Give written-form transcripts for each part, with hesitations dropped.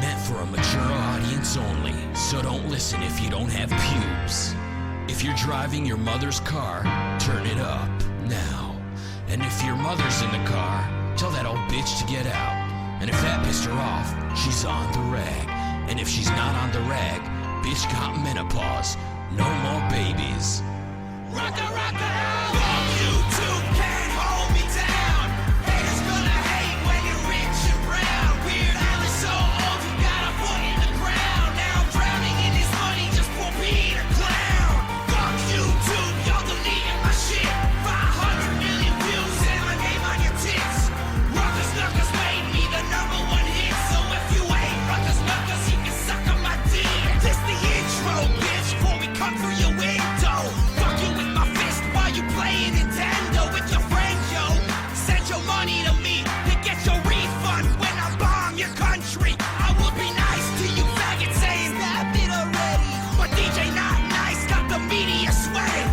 meant for a mature audience only, so don't listen if you don't have pubes. If you're driving your mother's car, turn it up now. And if your mother's in the car, tell that old bitch to get out. And if that pissed her off, she's on the rag. And if she's not on the rag, bitch got menopause. No more babies. Rucka, Rucka, fuck you too, can't hold me down. Haters gonna hate when you're rich and brown. Weird Al is so old, you got a foot in the ground. Now I'm drowning in this money just for being a clown. Fuck you too, you're deleting my shit. 500 million views and my name on your tits. Ruckus Knuckers made me the #1 hit. So if you ain't Ruckus Knuckers, you can suck on my dick. This the intro, bitch, before we come through your window. Fuck you with my fist while you playing Nintendo with your friends, yo. Send your money to me to get your refund when I bomb your country. I would be nice to you faggots saying that bit already. But DJ Not Nice got the media sweating.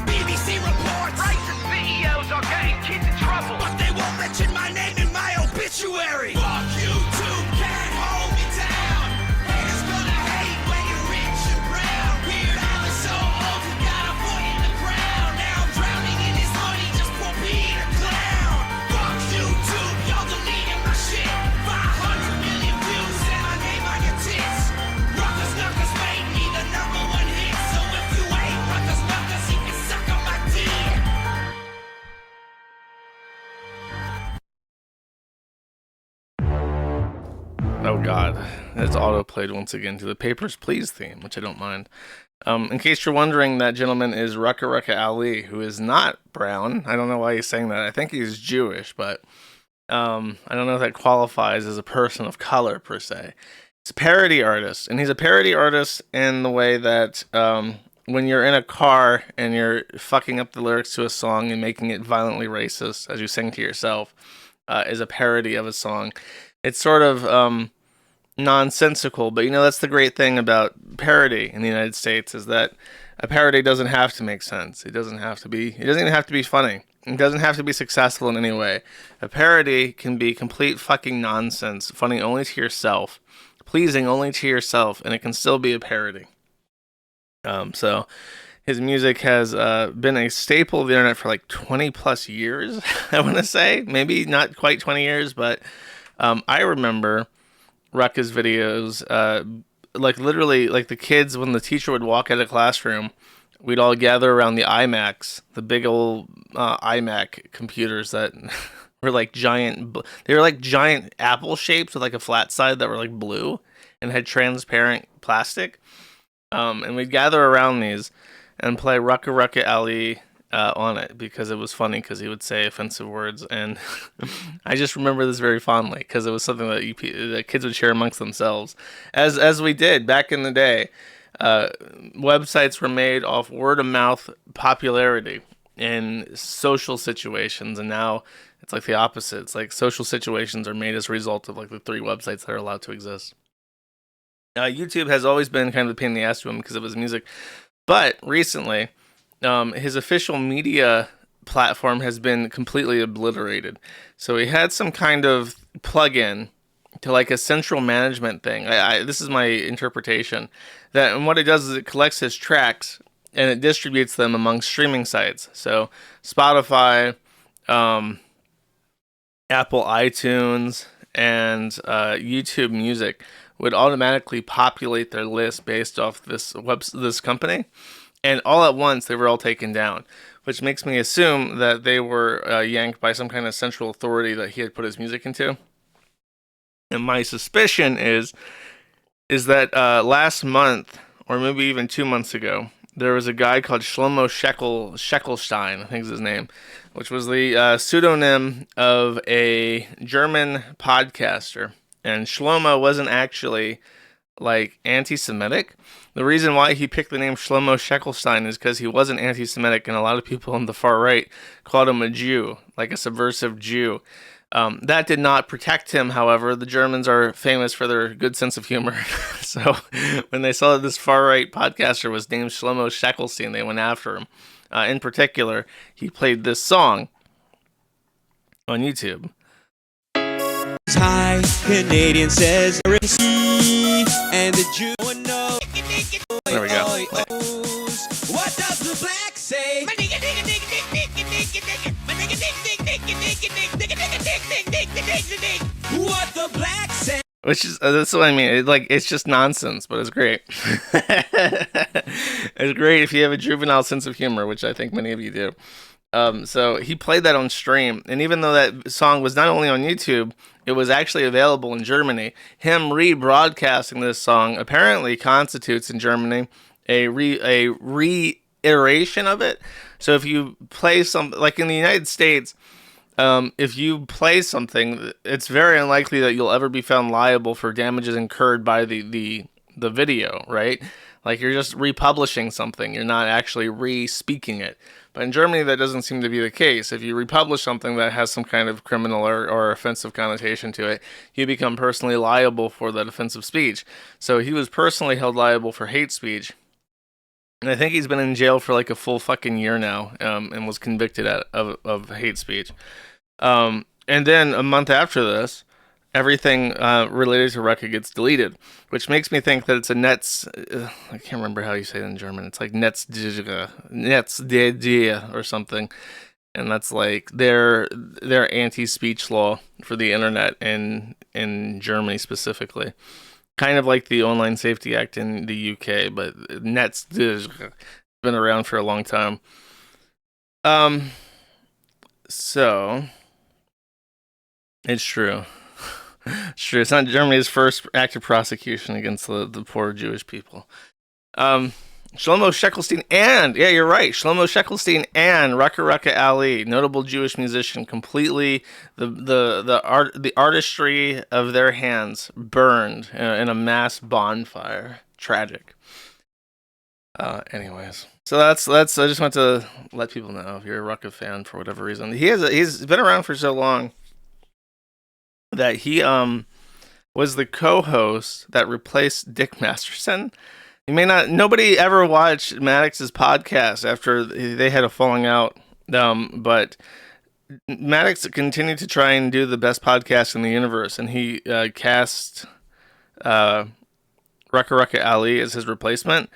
BBC reports racist videos are getting kids in trouble, but they won't mention my name in my obituary. Fuck you too, can't hold me down. Haters gonna hate when you're rich and brown. Weird Al is so old, you got a foot in the ground. Now I'm drowning in his money just for being a clown. Fuck you too, you're deleting my shit. 500 million views and my name on your tits. Ruckus Knuckers made me the #1 hit. So if you ain't Ruckus Knuckers, you can suck on my dick. Oh god, it's auto-played once again to the Papers, Please theme, which I don't mind. In case you're wondering, that gentleman is Rucka Rucka Ali, who is not brown. I don't know why he's saying that. I think he's Jewish, but I don't know if that qualifies as a person of color, per se. He's a parody artist, and he's a parody artist in the way that when you're in a car and you're fucking up the lyrics to a song and making it violently racist as you sing to yourself, is a parody of a song. It's sort of nonsensical, but that's the great thing about parody in the United States, is that a parody doesn't have to make sense. It doesn't even have to be funny. It doesn't have to be successful in any way. A parody can be complete fucking nonsense, funny only to yourself, pleasing only to yourself, and it can still be a parody. So his music has been a staple of the internet for like 20 plus years, I want to say. Maybe not quite 20 years, but I remember Rucka's videos, like literally, like the kids, when the teacher would walk out of the classroom, we'd all gather around the iMacs, the big old iMac computers that were like giant. They were like giant apple shapes with like a flat side that were like blue and had transparent plastic. And we'd gather around these and play Rucka Rucka Ali on it because it was funny, because he would say offensive words, and I just remember this very fondly because it was something that kids would share amongst themselves, as we did back in the day. Websites were made off word of mouth popularity in social situations, and now it's like the opposite. It's like social situations are made as a result of like the 3 websites that are allowed to exist. YouTube has always been kind of a pain in the ass to him because of his music, but recently his official media platform has been completely obliterated. So he had some kind of plug-in to like a central management thing. This is my interpretation. And what it does is it collects his tracks and it distributes them among streaming sites. So Spotify, Apple iTunes, and YouTube Music would automatically populate their list based off this company. And all at once, they were all taken down, which makes me assume that they were yanked by some kind of central authority that he had put his music into. And my suspicion is that last month, or maybe even 2 months ago, there was a guy called Shlomo Sheckelstein, I think is his name, which was the pseudonym of a German podcaster. And Shlomo wasn't actually like anti-Semitic. The reason why he picked the name Shlomo Sheckelstein is because he wasn't anti-Semitic, and a lot of people on the far right called him a Jew, like a subversive Jew. That did not protect him, however. The Germans are famous for their good sense of humor. So when they saw that this far-right podcaster was named Shlomo Sheckelstein, they went after him. In particular, he played this song on YouTube. Thai Canadian says receive, and the Jew knows. There we go. What does the black say? What the black say? Which is that's what I mean. It's just nonsense, but it's great. It's great if you have a juvenile sense of humor, which I think many of you do. So he played that on stream, and even though that song was not only on YouTube, it was actually available in Germany. Him rebroadcasting this song apparently constitutes in Germany a reiteration of it. So if you play something like in the United States, if you play something, it's very unlikely that you'll ever be found liable for damages incurred by the video, right? Like you're just republishing something, you're not actually re-speaking it. But in Germany, that doesn't seem to be the case. If you republish something that has some kind of criminal or offensive connotation to it, you become personally liable for that offensive speech. So he was personally held liable for hate speech. And I think he's been in jail for like a full fucking year now, and was convicted of hate speech. And then a month after this, everything related to Rucka gets deleted, which makes me think that it's a Netz. I can't remember how you say it in German. It's like Netzdg or something, and that's like their anti-speech law for the internet in Germany specifically. Kind of like the Online Safety Act in the UK, but Netzdg been around for a long time. So it's true. It's true. It's not Germany's first active prosecution against the poor Jewish people. Shlomo Sheckelstein and, yeah, you're right, Shlomo Sheckelstein and Rucka Ali, notable Jewish musician, completely the artistry of their hands burned in a mass bonfire. Tragic. Anyways, so that's. I just want to let people know if you're a Rucka fan for whatever reason. He's been around for so long that he was the co-host that replaced Dick Masterson. You may not. Nobody ever watched Maddox's podcast after they had a falling out. But Maddox continued to try and do the best podcast in the universe, and he cast Rucka Ali as his replacement.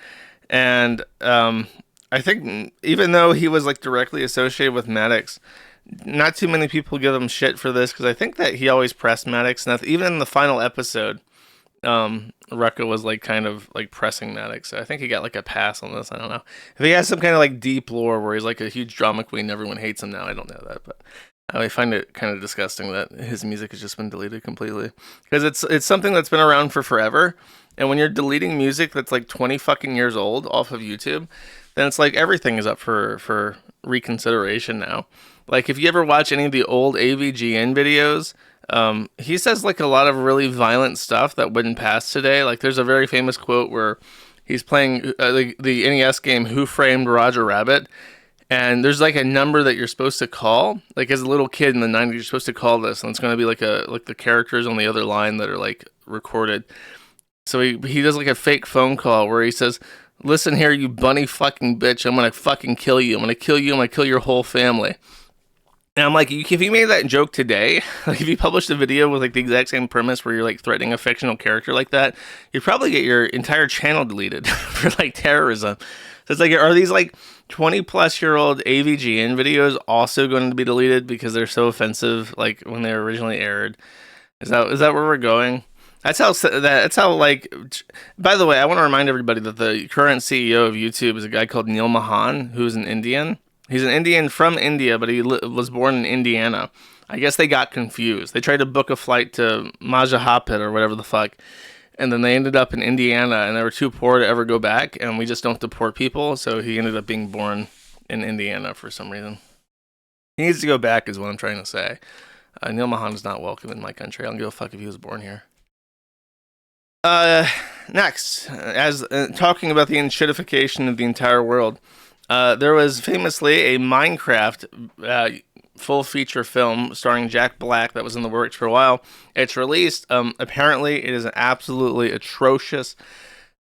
And I think even though he was like directly associated with Maddox, not too many people give him shit for this, because I think that he always pressed Maddox. And even in the final episode, Rucka was like kind of like pressing Maddox. So I think he got like a pass on this. I don't know if he has some kind of like deep lore where he's like a huge drama queen and everyone hates him now. I don't know that, but I find it kind of disgusting that his music has just been deleted completely, because it's something that's been around for forever. And when you're deleting music that's like 20 fucking years old off of YouTube, then it's like everything is up for reconsideration now. Like if you ever watch any of the old AVGN videos, he says like a lot of really violent stuff that wouldn't pass today. Like there's a very famous quote where he's playing the NES game Who Framed Roger Rabbit, and there's like a number that you're supposed to call. Like as a little kid in the 90s, you're supposed to call this, and it's going to be like the characters on the other line that are like recorded. So he does like a fake phone call where he says, "Listen here, you bunny fucking bitch, I'm going to fucking kill you. I'm going to kill you. I'm going to kill your whole family." And I'm like, if you made that joke today, like if you published a video with like the exact same premise where you're like threatening a fictional character like that, you'd probably get your entire channel deleted for like terrorism. So it's like, are these like 20 plus year old AVGN videos also going to be deleted because they're so offensive, like when they originally aired? Is that where we're going? That's how like, by the way, I want to remind everybody that the current CEO of YouTube is a guy called Neil Mahan, who's an Indian. He's an Indian from India, but he was born in Indiana. I guess they got confused. They tried to book a flight to Majapahit or whatever the fuck, and then they ended up in Indiana, and they were too poor to ever go back, and we just don't deport people, so he ended up being born in Indiana for some reason. He needs to go back is what I'm trying to say. Neil Mahan is not welcome in my country. I don't give a fuck if he was born here. Next, as talking about the enshittification of the entire world, there was famously a Minecraft full feature film starring Jack Black that was in the works for a while. It's released. Apparently, it is absolutely atrocious.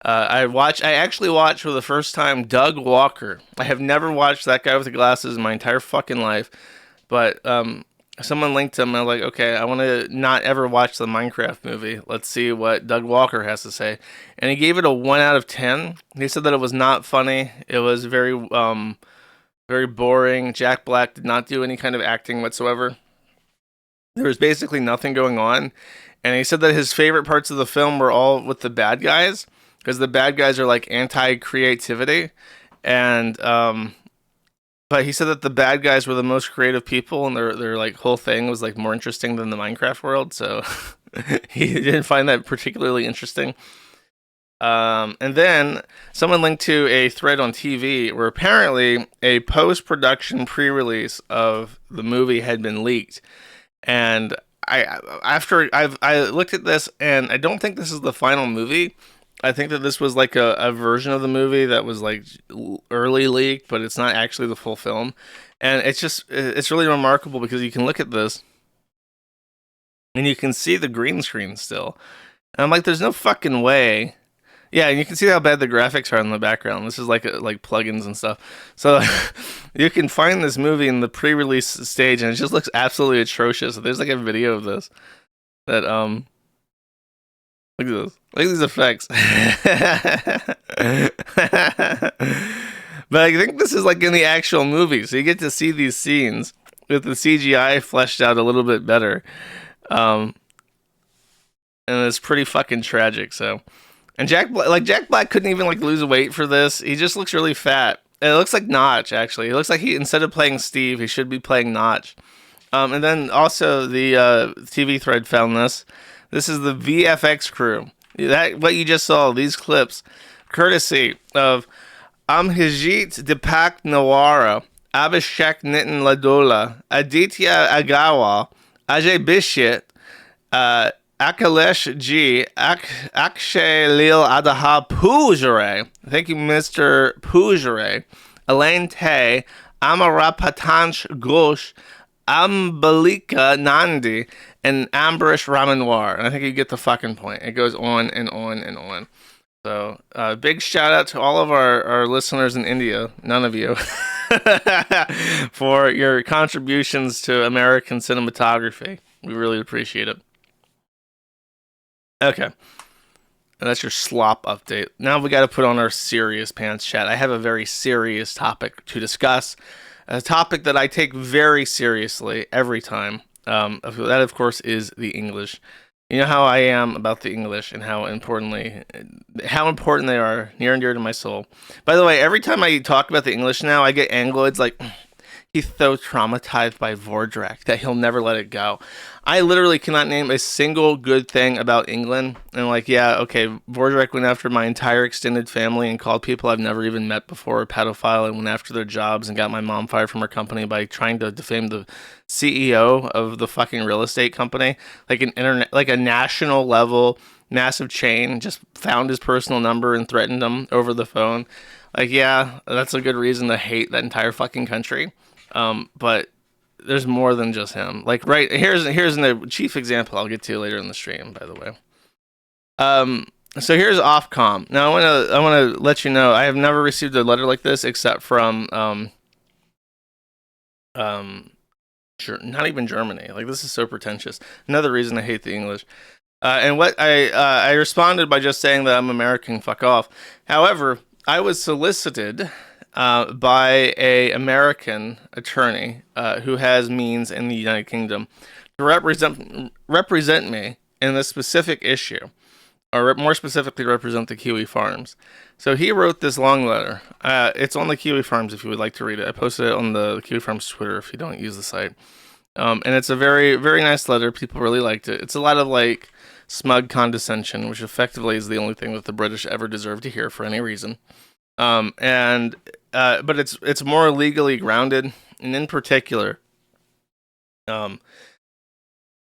I actually watched for the first time Doug Walker. I have never watched that guy with the glasses in my entire fucking life, but someone linked him, and I'm like, okay, I want to not ever watch the Minecraft movie. Let's see what Doug Walker has to say. And he gave it a 1 out of 10. He said that it was not funny. It was very boring. Jack Black did not do any kind of acting whatsoever. There was basically nothing going on. And he said that his favorite parts of the film were all with the bad guys, because the bad guys are like anti-creativity. And but he said that the bad guys were the most creative people, and their like whole thing was like more interesting than the Minecraft world. So he didn't find that particularly interesting. And then someone linked to a thread on TV where apparently a post-production pre-release of the movie had been leaked. And I looked at this, and I don't think this is the final movie. I think that this was like a version of the movie that was like early leaked, but it's not actually the full film. And it's really remarkable because you can look at this and you can see the green screen still. And I'm like, there's no fucking way. Yeah, and you can see how bad the graphics are in the background. This is like plugins and stuff. So you can find this movie in the pre-release stage, and it just looks absolutely atrocious. There's like a video of this that look at this. Look at these effects. But I think this is like in the actual movie, so you get to see these scenes with the CGI fleshed out a little bit better. And it's pretty fucking tragic. So, and Jack Black couldn't even like lose weight for this. He just looks really fat. And it looks like Notch, actually. It looks like he, instead of playing Steve, he should be playing Notch. And then also the TV thread found this. This is the VFX crew. That what you just saw, these clips, courtesy of Amhijit Deepak Nawara, Abhishek Nitin Ladola, Aditya Agawa, Ajay Bishit, Akalesh G, Akshay Lil Adaha Pujare. Thank you, Mr. Pujare. Elaine Tay, Amarapatanch Ghosh, Ambalika Nandi, and Ambarish Ramanwar. And I think you get the fucking point. It goes on and on and on. So, big shout out to all of our listeners in India, none of you, for your contributions to American cinematography. We really appreciate it. Okay. And that's your slop update. Now we got to put on our serious pants chat. I have a very serious topic to discuss. A topic that I take very seriously every time. That, of course, is the English. You know how I am about the English and how important they are, near and dear to my soul. By the way, every time I talk about the English now, I get Angloids like, he's so traumatized by Vordrak that he'll never let it go. I literally cannot name a single good thing about England. And like, yeah, okay, Vordrak went after my entire extended family and called people I've never even met before a pedophile, and went after their jobs and got my mom fired from her company by trying to defame the CEO of the fucking real estate company. Like like a national level, massive chain, just found his personal number and threatened him over the phone. Like, yeah, that's a good reason to hate that entire fucking country. But there's more than just him. Like, right, here's the chief example I'll get to later in the stream, by the way. So here's Ofcom. Now I want to let you know I have never received a letter like this except from not even Germany. Like, this is so pretentious. Another reason I hate the English. And what I responded by just saying that I'm American, fuck off. However, I was solicited by a American attorney who has means in the United Kingdom to represent me in this specific issue, or more specifically represent the Kiwi Farms. So he wrote this long letter. It's on the Kiwi Farms if you would like to read it. I posted it on the Kiwi Farms Twitter if you don't use the site. And it's a very, very nice letter. People really liked it. It's a lot of like smug condescension, which effectively is the only thing that the British ever deserve to hear for any reason. But it's more legally grounded, and in particular,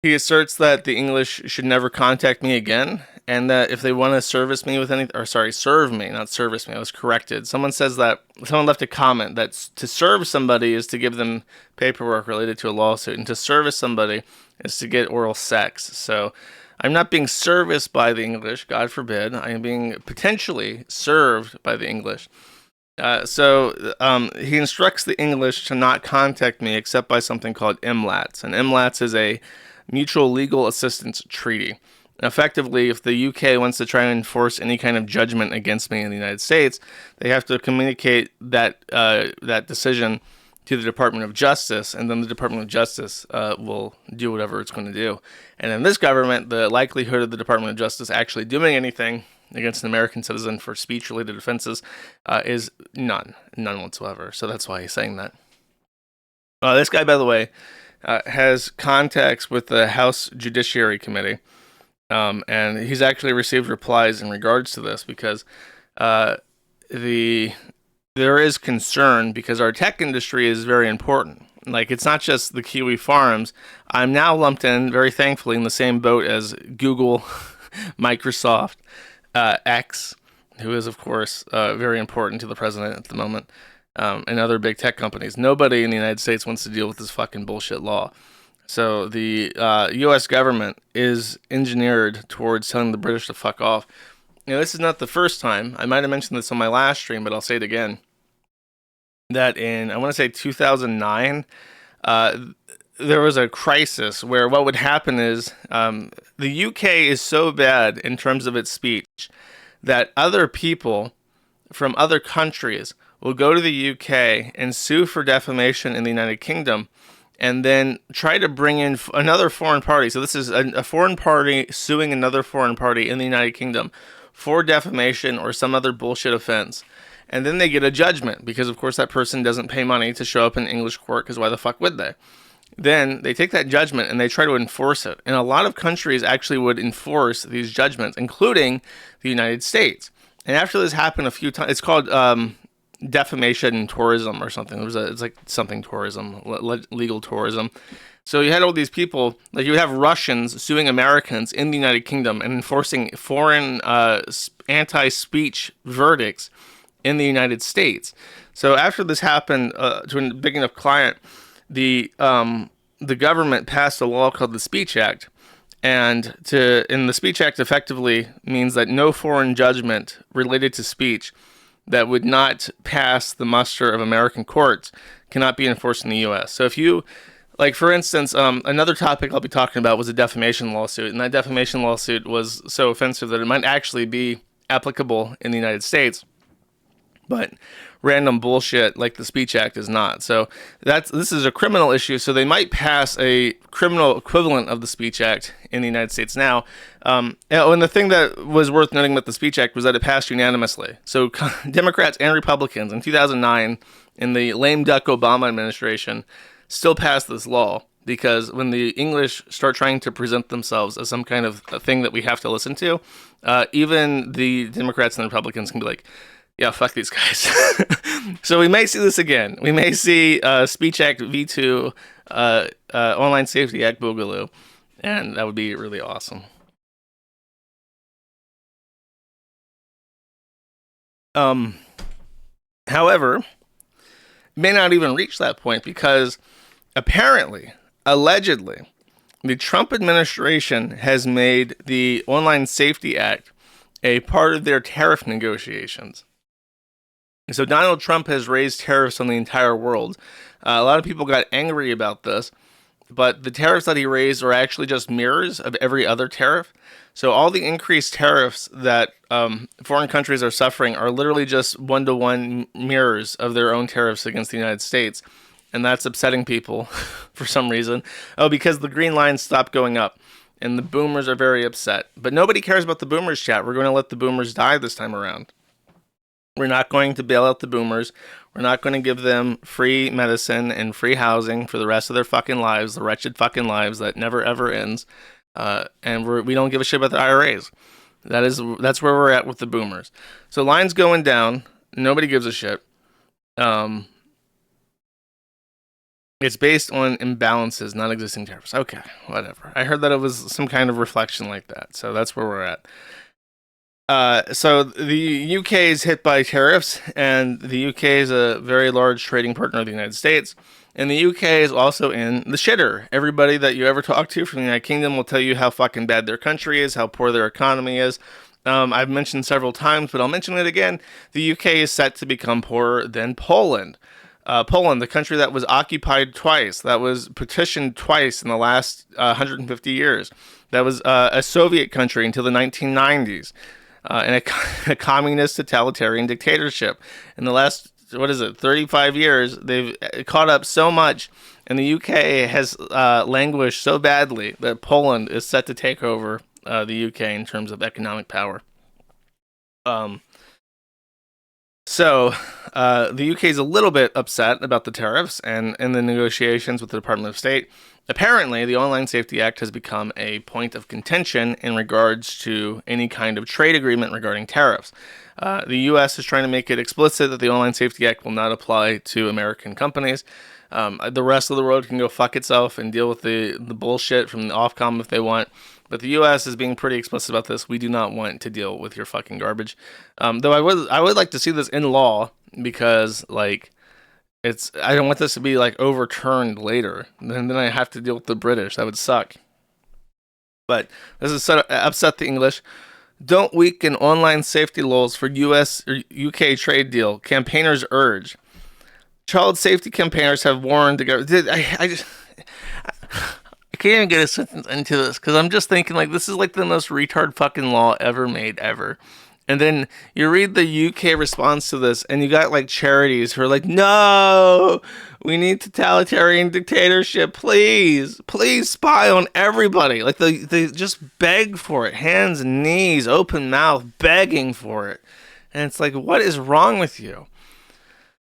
he asserts that the English should never contact me again, and that if they want to serve me, not service me. I was corrected. Someone left a comment that to serve somebody is to give them paperwork related to a lawsuit, and to service somebody is to get oral sex. So I'm not being serviced by the English, God forbid. I am being potentially served by the English. He instructs the English to not contact me except by something called MLATs. And MLATs is a Mutual Legal Assistance Treaty. Effectively, if the UK wants to try and enforce any kind of judgment against me in the United States, they have to communicate that decision to the Department of Justice, and then the Department of Justice will do whatever it's going to do. And in this government, the likelihood of the Department of Justice actually doing anything against an American citizen for speech-related offenses is none whatsoever. So that's why he's saying that. This guy, by the way, has contacts with the House Judiciary Committee, and he's actually received replies in regards to this because there is concern because our tech industry is very important. Like, it's not just the Kiwi farms. I'm now lumped in, very thankfully, in the same boat as Google, Microsoft, X, who is, of course, very important to the president at the moment, and other big tech companies. Nobody in the United States wants to deal with this fucking bullshit law. So the U.S. government is engineered towards telling the British to fuck off. This is not the first time. I might have mentioned this on my last stream, but I'll say it again. That in, I want to say 2009, there was a crisis where what would happen is the UK is so bad in terms of its speech that other people from other countries will go to the UK and sue for defamation in the United Kingdom and then try to bring in another foreign party. So this is a foreign party suing another foreign party in the United Kingdom for defamation or some other bullshit offense. And then they get a judgment because, of course, that person doesn't pay money to show up in English court because why the fuck would they? Then they take that judgment and they try to enforce it. And a lot of countries actually would enforce these judgments, including the United States. And after this happened a few times, it's called defamation tourism or something. It's like something tourism, legal tourism. So you had all these people, like you would have Russians suing Americans in the United Kingdom and enforcing foreign anti-speech verdicts in the United States. So after this happened to a big enough client, the government passed a law called the Speech Act, and the Speech Act effectively means that no foreign judgment related to speech that would not pass the muster of American courts cannot be enforced in the U.S. So if you, like for instance, another topic I'll be talking about was a defamation lawsuit, and that defamation lawsuit was so offensive that it might actually be applicable in the United States, but random bullshit like the Speech Act is not. So this is a criminal issue, so they might pass a criminal equivalent of the Speech Act in the United States now. And the thing that was worth noting about the Speech Act was that it passed unanimously. So Democrats and Republicans in 2009, in the lame duck Obama administration, still passed this law because when the English start trying to present themselves as some kind of a thing that we have to listen to, even the Democrats and the Republicans can be like, yeah, fuck these guys. So we may see this again. We may see Speech Act V2, Online Safety Act Boogaloo, and that would be really awesome. However, it may not even reach that point because apparently, allegedly, the Trump administration has made the Online Safety Act a part of their tariff negotiations. So Donald Trump has raised tariffs on the entire world. A lot of people got angry about this, but the tariffs that he raised are actually just mirrors of every other tariff. So all the increased tariffs that foreign countries are suffering are literally just one-to-one mirrors of their own tariffs against the United States. And that's upsetting people for some reason. Oh, because the green line stopped going up. And the boomers are very upset. But nobody cares about the boomers, chat. We're going to let the boomers die this time around. We're not going to bail out the boomers. We're not going to give them free medicine and free housing for the rest of their fucking lives, the wretched fucking lives that never ever ends. And we don't give a shit about the IRAs. That's where we're at with the boomers. So lines going down. Nobody gives a shit. It's based on imbalances, not existing tariffs. Okay, whatever. I heard that it was some kind of reflection like that. So that's where we're at. So the UK is hit by tariffs, and the UK is a very large trading partner of the United States. And the UK is also in the shitter. Everybody that you ever talk to from the United Kingdom will tell you how fucking bad their country is, how poor their economy is. I've mentioned several times, but I'll mention it again. The UK is set to become poorer than Poland. Poland, the country that was occupied twice, that was petitioned twice in the last 150 years, that was a Soviet country until the 1990s, and a communist totalitarian dictatorship. In the last, 35 years, they've caught up so much, and the UK has languished so badly that Poland is set to take over the UK in terms of economic power. So the UK is a little bit upset about the tariffs and the negotiations with the Department of State. Apparently, the Online Safety Act has become a point of contention in regards to any kind of trade agreement regarding tariffs. The U.S. is trying to make it explicit that the Online Safety Act will not apply to American companies. The rest of the world can go fuck itself and deal with the bullshit from the Ofcom if they want. But the U.S. is being pretty explicit about this. We do not want to deal with your fucking garbage. Though I would like to see this in law because, like, I don't want this to be, like, overturned later. And then I have to deal with the British. That would suck. But this is upset the English. Don't weaken online safety laws for U.S. or UK trade deal. Campaigners urge. Child safety campaigners have warned the government. I can't even get a sentence into this because I'm just thinking, like, this is like the most retard fucking law ever made ever. And then you read the UK response to this, and you got, like, charities who are like, no, we need totalitarian dictatorship, please spy on everybody. Like, they just beg for it, hands and knees, open mouth, begging for it. And it's like, what is wrong with you?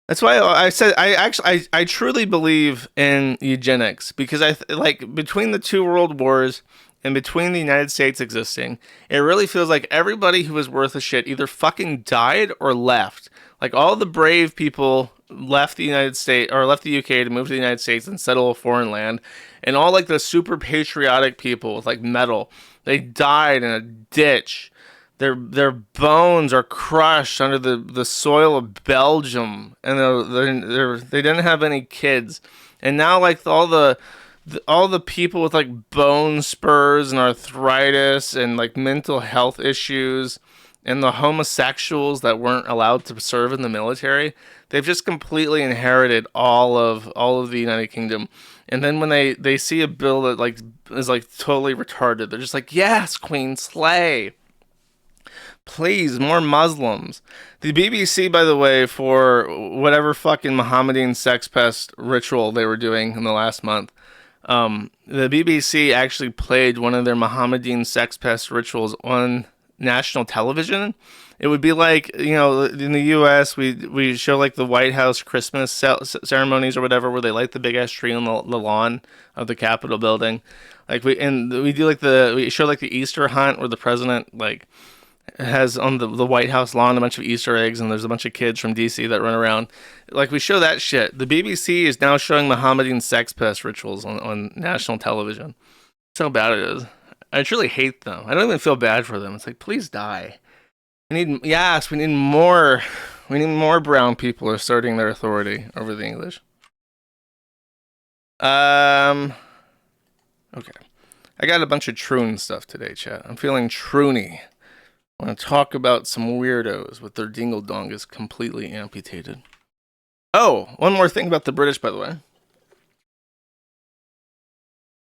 That's why I said I truly believe in eugenics, because like between the two world wars and between the United States existing, it really feels like everybody who was worth a shit either fucking died or left. Like all the brave people left the United States or left the UK to move to the United States and settle a foreign land, and all like the super patriotic people with like metal, they died in a ditch. Their bones are crushed under the soil of Belgium, and they didn't have any kids. And now, like all the people with like bone spurs and arthritis and like mental health issues, and the homosexuals that weren't allowed to serve in the military, they've just completely inherited all of the United Kingdom. And then when they see a bill that like is like totally retarded, they're just like, yes, Queen, slay. Please, more Muslims. The BBC, by the way, for whatever fucking Mohammedan sex pest ritual they were doing in the last month, the BBC actually played one of their Mohammedan sex pest rituals on national television. It would be like, you know, in the U.S., we show like the White House Christmas ceremonies or whatever, where they light the big ass tree on the lawn of the Capitol building. Like we do like we show like the Easter hunt where the president like has on the White House lawn a bunch of Easter eggs, and there's a bunch of kids from DC that run around. Like, we show that shit. The BBC is now showing Mohammedan sex pest rituals on national television. That's how bad it is. I truly hate them. I don't even feel bad for them. It's like, please die. We need more brown people asserting their authority over the English. Okay. I got a bunch of troon stuff today, chat. I'm feeling troony. I want to talk about some weirdos with their dingle-dongas completely amputated. Oh, one more thing about the British, by the way.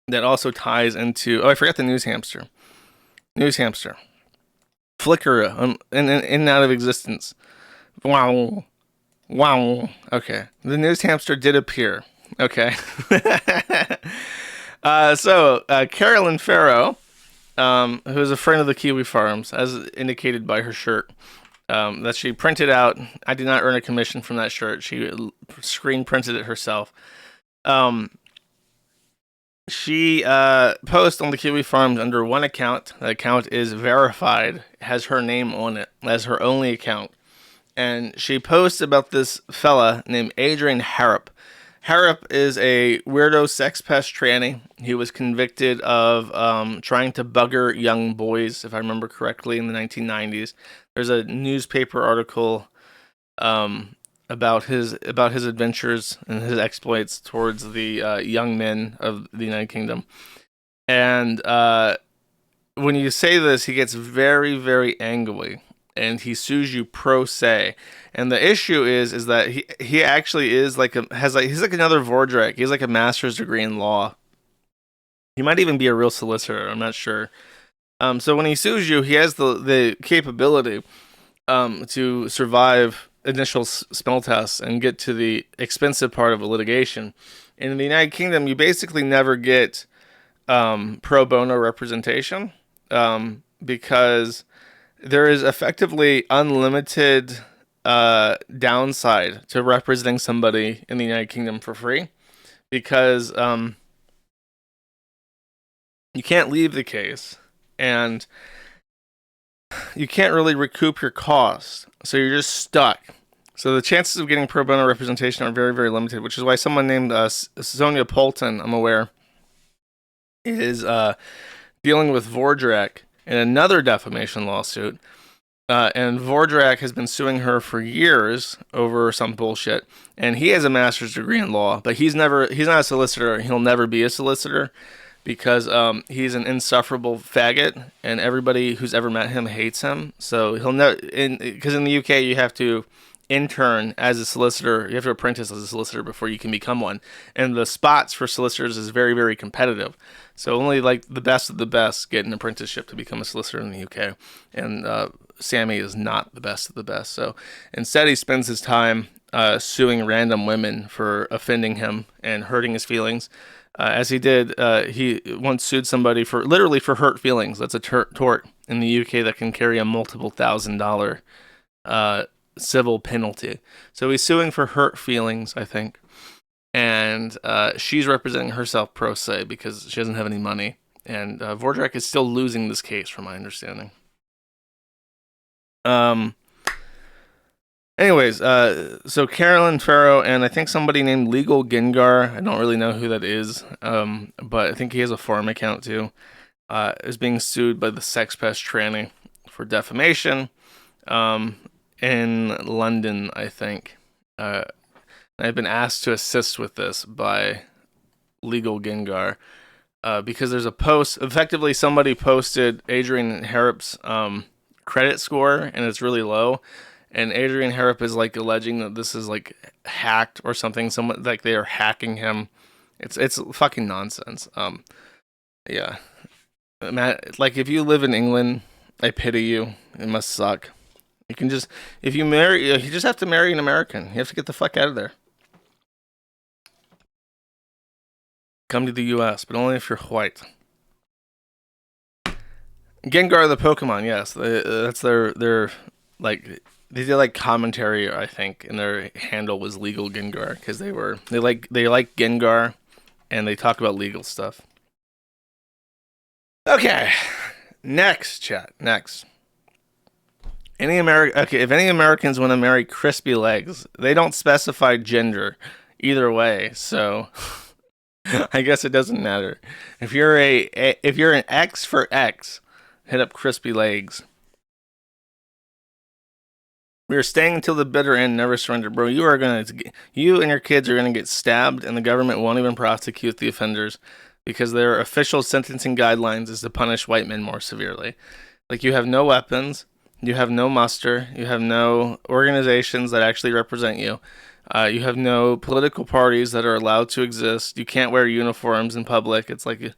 That also ties into... Oh, I forgot the news hamster. News hamster. Flicker in and out of existence. Wow. Wow. Okay. The news hamster did appear. Okay. So, Carolyn Farrow... who is a friend of the Kiwi Farms, as indicated by her shirt, that she printed out. I did not earn a commission from that shirt. She screen printed it herself. She posts on the Kiwi Farms under one account. The account is verified, has her name on it as her only account. And she posts about this fella named Adrian Harrop. Harrop is a weirdo sex pest tranny. He was convicted of trying to bugger young boys, if I remember correctly, in the 1990s. There's a newspaper article about his adventures and his exploits towards the young men of the United Kingdom. And when you say this, he gets very, very angry, and he sues you pro se. And the issue is that he actually is he's like another Vordrak. He's like a master's degree in law. He might even be a real solicitor. I'm not sure. So when he sues you, he has the capability to survive initial spell tests and get to the expensive part of a litigation. And in the United Kingdom, you basically never get pro bono representation because there is effectively unlimited downside to representing somebody in the United Kingdom for free, because you can't leave the case and you can't really recoup your costs, so you're just stuck. So the chances of getting pro bono representation are very, very limited, which is why someone named Sonia Poulton, I'm aware, is dealing with Vordrak in another defamation lawsuit. And Vordrak has been suing her for years over some bullshit. And he has a master's degree in law, but he's not a solicitor. He'll never be a solicitor because he's an insufferable faggot, and everybody who's ever met him hates him. So he'll never, because in the UK you have to intern as a solicitor, you have to apprentice as a solicitor before you can become one, and the spots for solicitors is very, very competitive, so only like the best of the best get an apprenticeship to become a solicitor in the UK, and Sammy is not the best of the best, so instead he spends his time suing random women for offending him and hurting his feelings, as he did. He once sued somebody for hurt feelings. That's a tort in the UK that can carry a multiple $1,000 civil penalty. So he's suing for hurt feelings, I think. And she's representing herself pro se because she doesn't have any money. And Vordrak is still losing this case, from my understanding. Anyways, so Carolyn Farrow and I think somebody named Legal Gengar, I don't really know who that is, but I think he has a farm account too, is being sued by the Sex Pest Tranny for defamation. In London, I think. I've been asked to assist with this by Legal Gengar because there's a post. Effectively, somebody posted Adrian Harrop's credit score, and it's really low. And Adrian Harrop is like alleging that this is like hacked or something. Someone like they are hacking him. It's fucking nonsense. Yeah, Matt. Like if you live in England, I pity you. It must suck. You can just, if you marry, you just have to marry an American. You have to get the fuck out of there. Come to the U.S., but only if you're white. Gengar the Pokemon, yes, that's their like they did like commentary, I think, and their handle was Legal Gengar because they like Gengar, and they talk about legal stuff. Okay, next. If any Americans want to marry crispy legs, they don't specify gender either way, so I guess it doesn't matter. If you're an X for X, hit up crispy legs. We are staying until the bitter end, never surrender, bro. You and your kids are gonna get stabbed, and the government won't even prosecute the offenders because their official sentencing guidelines is to punish white men more severely. Like, you have no weapons. You have no muster. You have no organizations that actually represent you. You have no political parties that are allowed to exist. You can't wear uniforms in public. It's like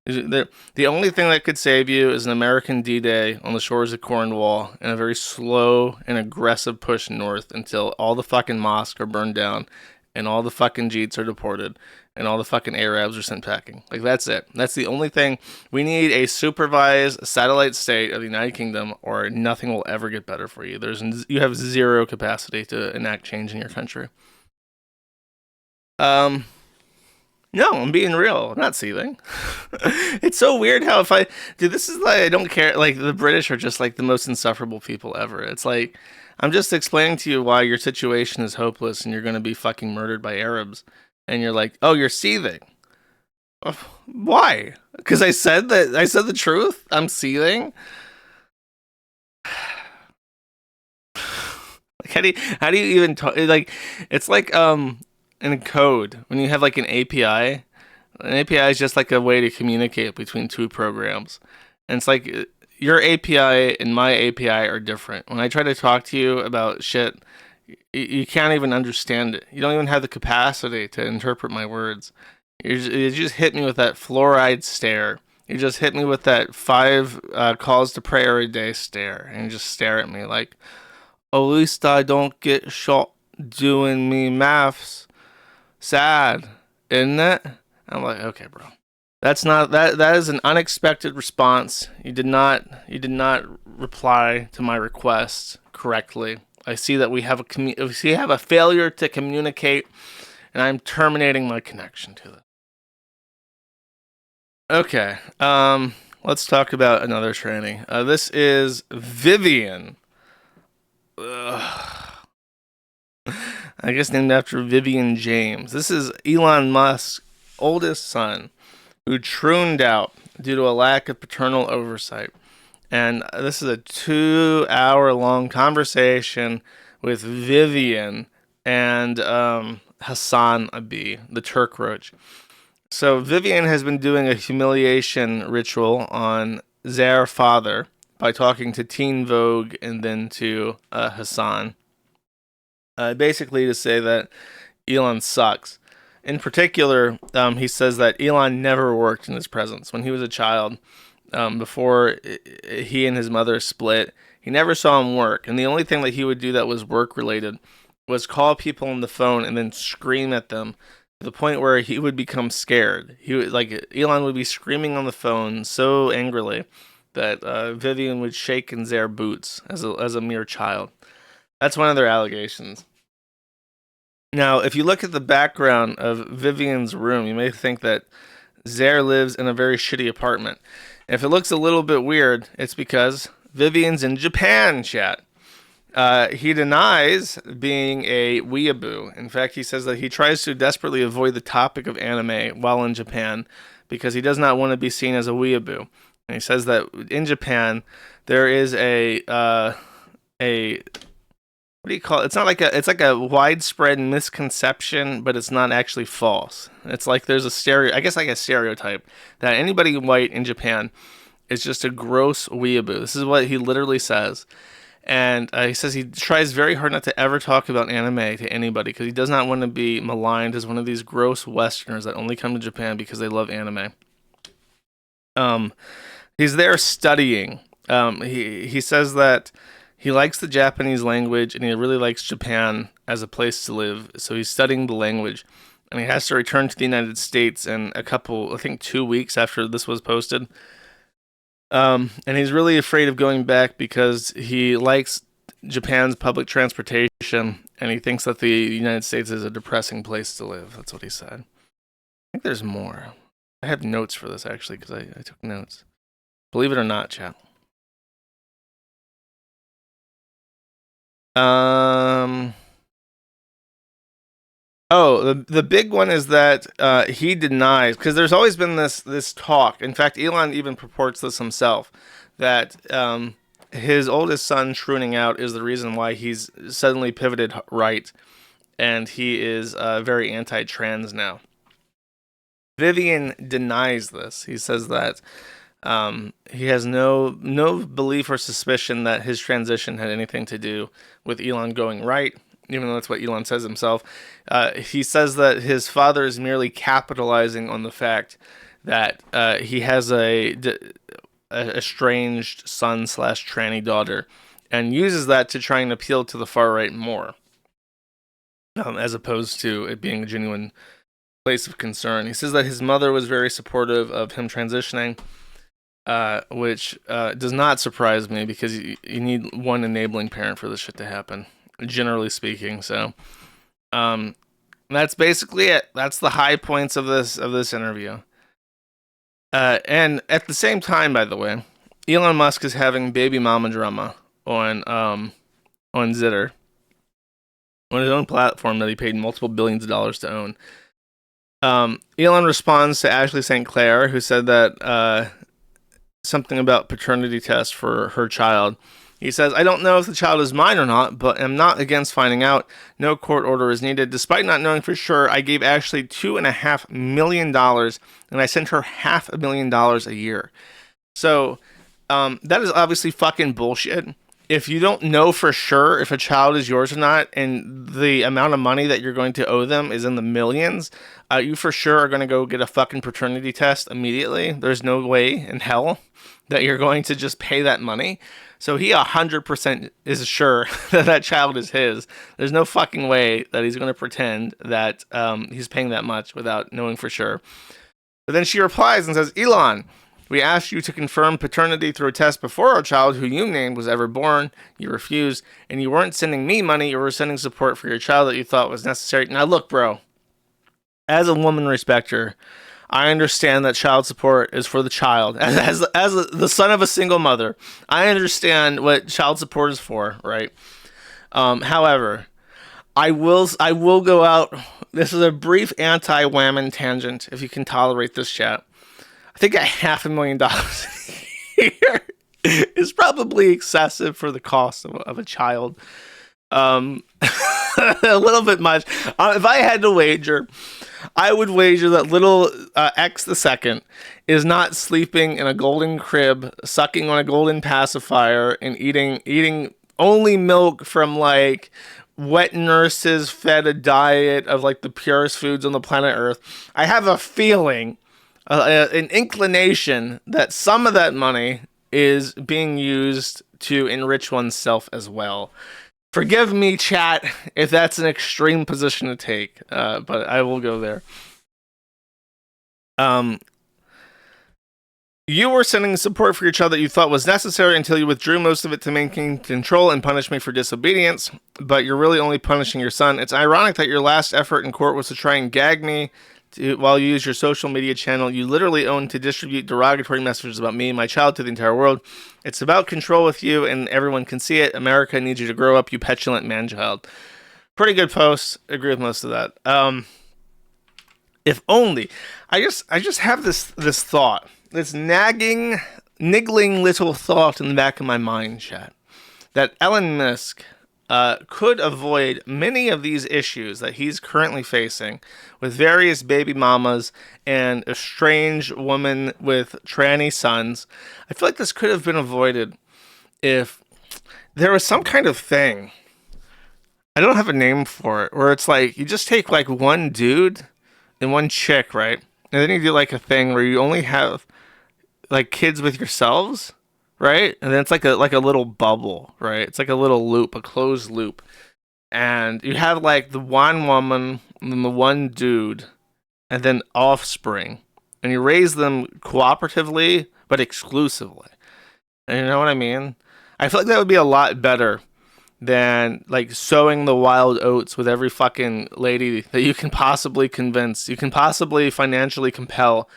the only thing that could save you is an American D-Day on the shores of Cornwall and a very slow and aggressive push north until all the fucking mosques are burned down and all the fucking Jeets are deported and all the fucking Arabs are sent packing. Like, that's it. That's the only thing. We need a supervised satellite state of the United Kingdom, or nothing will ever get better for you. You have zero capacity to enact change in your country. No, I'm being real. I'm not seething. It's so weird how this is like, I don't care. Like, the British are just like the most insufferable people ever. It's like, I'm just explaining to you why your situation is hopeless and you're going to be fucking murdered by Arabs. And you're like, oh, you're seething. Why? Because I said the truth? I'm seething? Like, how do you even talk? Like, it's like, in code, when you have like an API is just like a way to communicate between two programs. And it's like your API and my API are different. When I try to talk to you about shit, you can't even understand it. You don't even have the capacity to interpret my words. You just hit me with that fluoride stare. You just hit me with that 5 calls to prayer a day stare. And you just stare at me like, at least I don't get shot doing me maths. Sad, isn't it? I'm like, okay, bro. That is an unexpected response. You did not reply to my request correctly. I see that we have a failure to communicate, and I'm terminating my connection to it. Okay, let's talk about another tranny. This is Vivian. Ugh. I guess named after Vivian James. This is Elon Musk's oldest son, who trooned out due to a lack of paternal oversight. And this is a 2-hour-long conversation with Vivian and Hassan Abi, the Turk Roach. So Vivian has been doing a humiliation ritual on their father by talking to Teen Vogue and then to Hassan. Basically to say that Elon sucks. In particular, he says that Elon never worked in his presence. When he was a child, before he and his mother split, he never saw him work. And the only thing that he would do that was work-related was call people on the phone and then scream at them to the point where he would become scared. Elon would be screaming on the phone so angrily that Vivian would shake in their boots as a mere child. That's one of their allegations. Now, if you look at the background of Vivian's room, you may think that Zaire lives in a very shitty apartment. If it looks a little bit weird, it's because Vivian's in Japan, chat. He denies being a weeaboo. In fact, he says that he tries to desperately avoid the topic of anime while in Japan because he does not want to be seen as a weeaboo. And he says that in Japan, there is a what do you call it? It's like a widespread misconception, but it's not actually false. It's like there's a stereotype that anybody white in Japan is just a gross weeaboo. This is what he literally says. And he says he tries very hard not to ever talk about anime to anybody because he does not want to be maligned as one of these gross Westerners that only come to Japan because they love anime. He's there studying. He says that he likes the Japanese language and he really likes Japan as a place to live. So he's studying the language and he has to return to the United States in 2 weeks after this was posted. And he's really afraid of going back because he likes Japan's public transportation and he thinks that the United States is a depressing place to live. That's what he said. I think there's more. I have notes for this actually because I took notes. Believe it or not, chat. The big one is that he denies, because there's always been this talk. In fact, Elon even purports this himself, that his oldest son trooning out is the reason why he's suddenly pivoted right, and he is very anti-trans now. Vivian denies this. He says that he has no belief or suspicion that his transition had anything to do with Elon going right, even though that's what Elon says himself. He says that his father is merely capitalizing on the fact that he has a estranged son/tranny daughter and uses that to try and appeal to the far right more, as opposed to it being a genuine place of concern. He says that his mother was very supportive of him transitioning, which does not surprise me because you need one enabling parent for this shit to happen, generally speaking. So that's basically it. That's the high points of this interview. And at the same time, by the way, Elon Musk is having baby mama drama on Zitter, on his own platform that he paid multiple billions of dollars to own. Elon responds to Ashley St. Clair, who said that something about paternity test for her child. He says, "I don't know if the child is mine or not, but I'm not against finding out. No court order is needed. Despite not knowing for sure, I gave Ashley $2.5 million, and I sent her $500,000 a year." So that is obviously fucking bullshit. If you don't know for sure if a child is yours or not, and the amount of money that you're going to owe them is in the millions, you for sure are going to go get a fucking paternity test immediately. There's no way in hell that you're going to just pay that money. So he 100% is sure that that child is his. There's no fucking way that he's going to pretend that he's paying that much without knowing for sure. But then she replies and says, Elon, we asked you to confirm paternity through a test before our child who you named was ever born. You refused, and you weren't sending me money. You were sending support for your child that you thought was necessary. Now look, bro, as a woman respecter, I understand that child support is for the child. As the son of a single mother, I understand what child support is for, right? However, I will go out. This is a brief anti-whammon tangent, if you can tolerate this, chat. I think $500,000 a year is probably excessive for the cost of a child. A little bit much. If I had to wager, I would wager that little X the second is not sleeping in a golden crib, sucking on a golden pacifier, and eating only milk from like wet nurses fed a diet of like the purest foods on the planet Earth. I have a feeling, an inclination that some of that money is being used to enrich oneself as well. Forgive me, chat, if that's an extreme position to take, but I will go there. You were sending support for your child that you thought was necessary until you withdrew most of it to maintain control and punish me for disobedience, but you're really only punishing your son. It's ironic that your last effort in court was to try and gag me while you use your social media channel you literally own to distribute derogatory messages about me and my child to the entire world. It's about control with you, and everyone can see it. America needs you to grow up, you petulant man-child. Pretty good post. Agree with most of that. If only. I just have this thought. This niggling little thought in the back of my mind, chat. That Elon Musk could avoid many of these issues that he's currently facing with various baby mamas and a strange woman with tranny sons. I feel like this could have been avoided if there was some kind of thing. I don't have a name for it, where it's like you just take like one dude and one chick, right? And then you do like a thing where you only have like kids with yourselves, right? And then it's like a little bubble, right? It's like a little loop, a closed loop. And you have like the one woman and then the one dude and then offspring. And you raise them cooperatively but exclusively. And you know what I mean? I feel like that would be a lot better than like sowing the wild oats with every fucking lady that you can possibly convince, you can possibly financially compel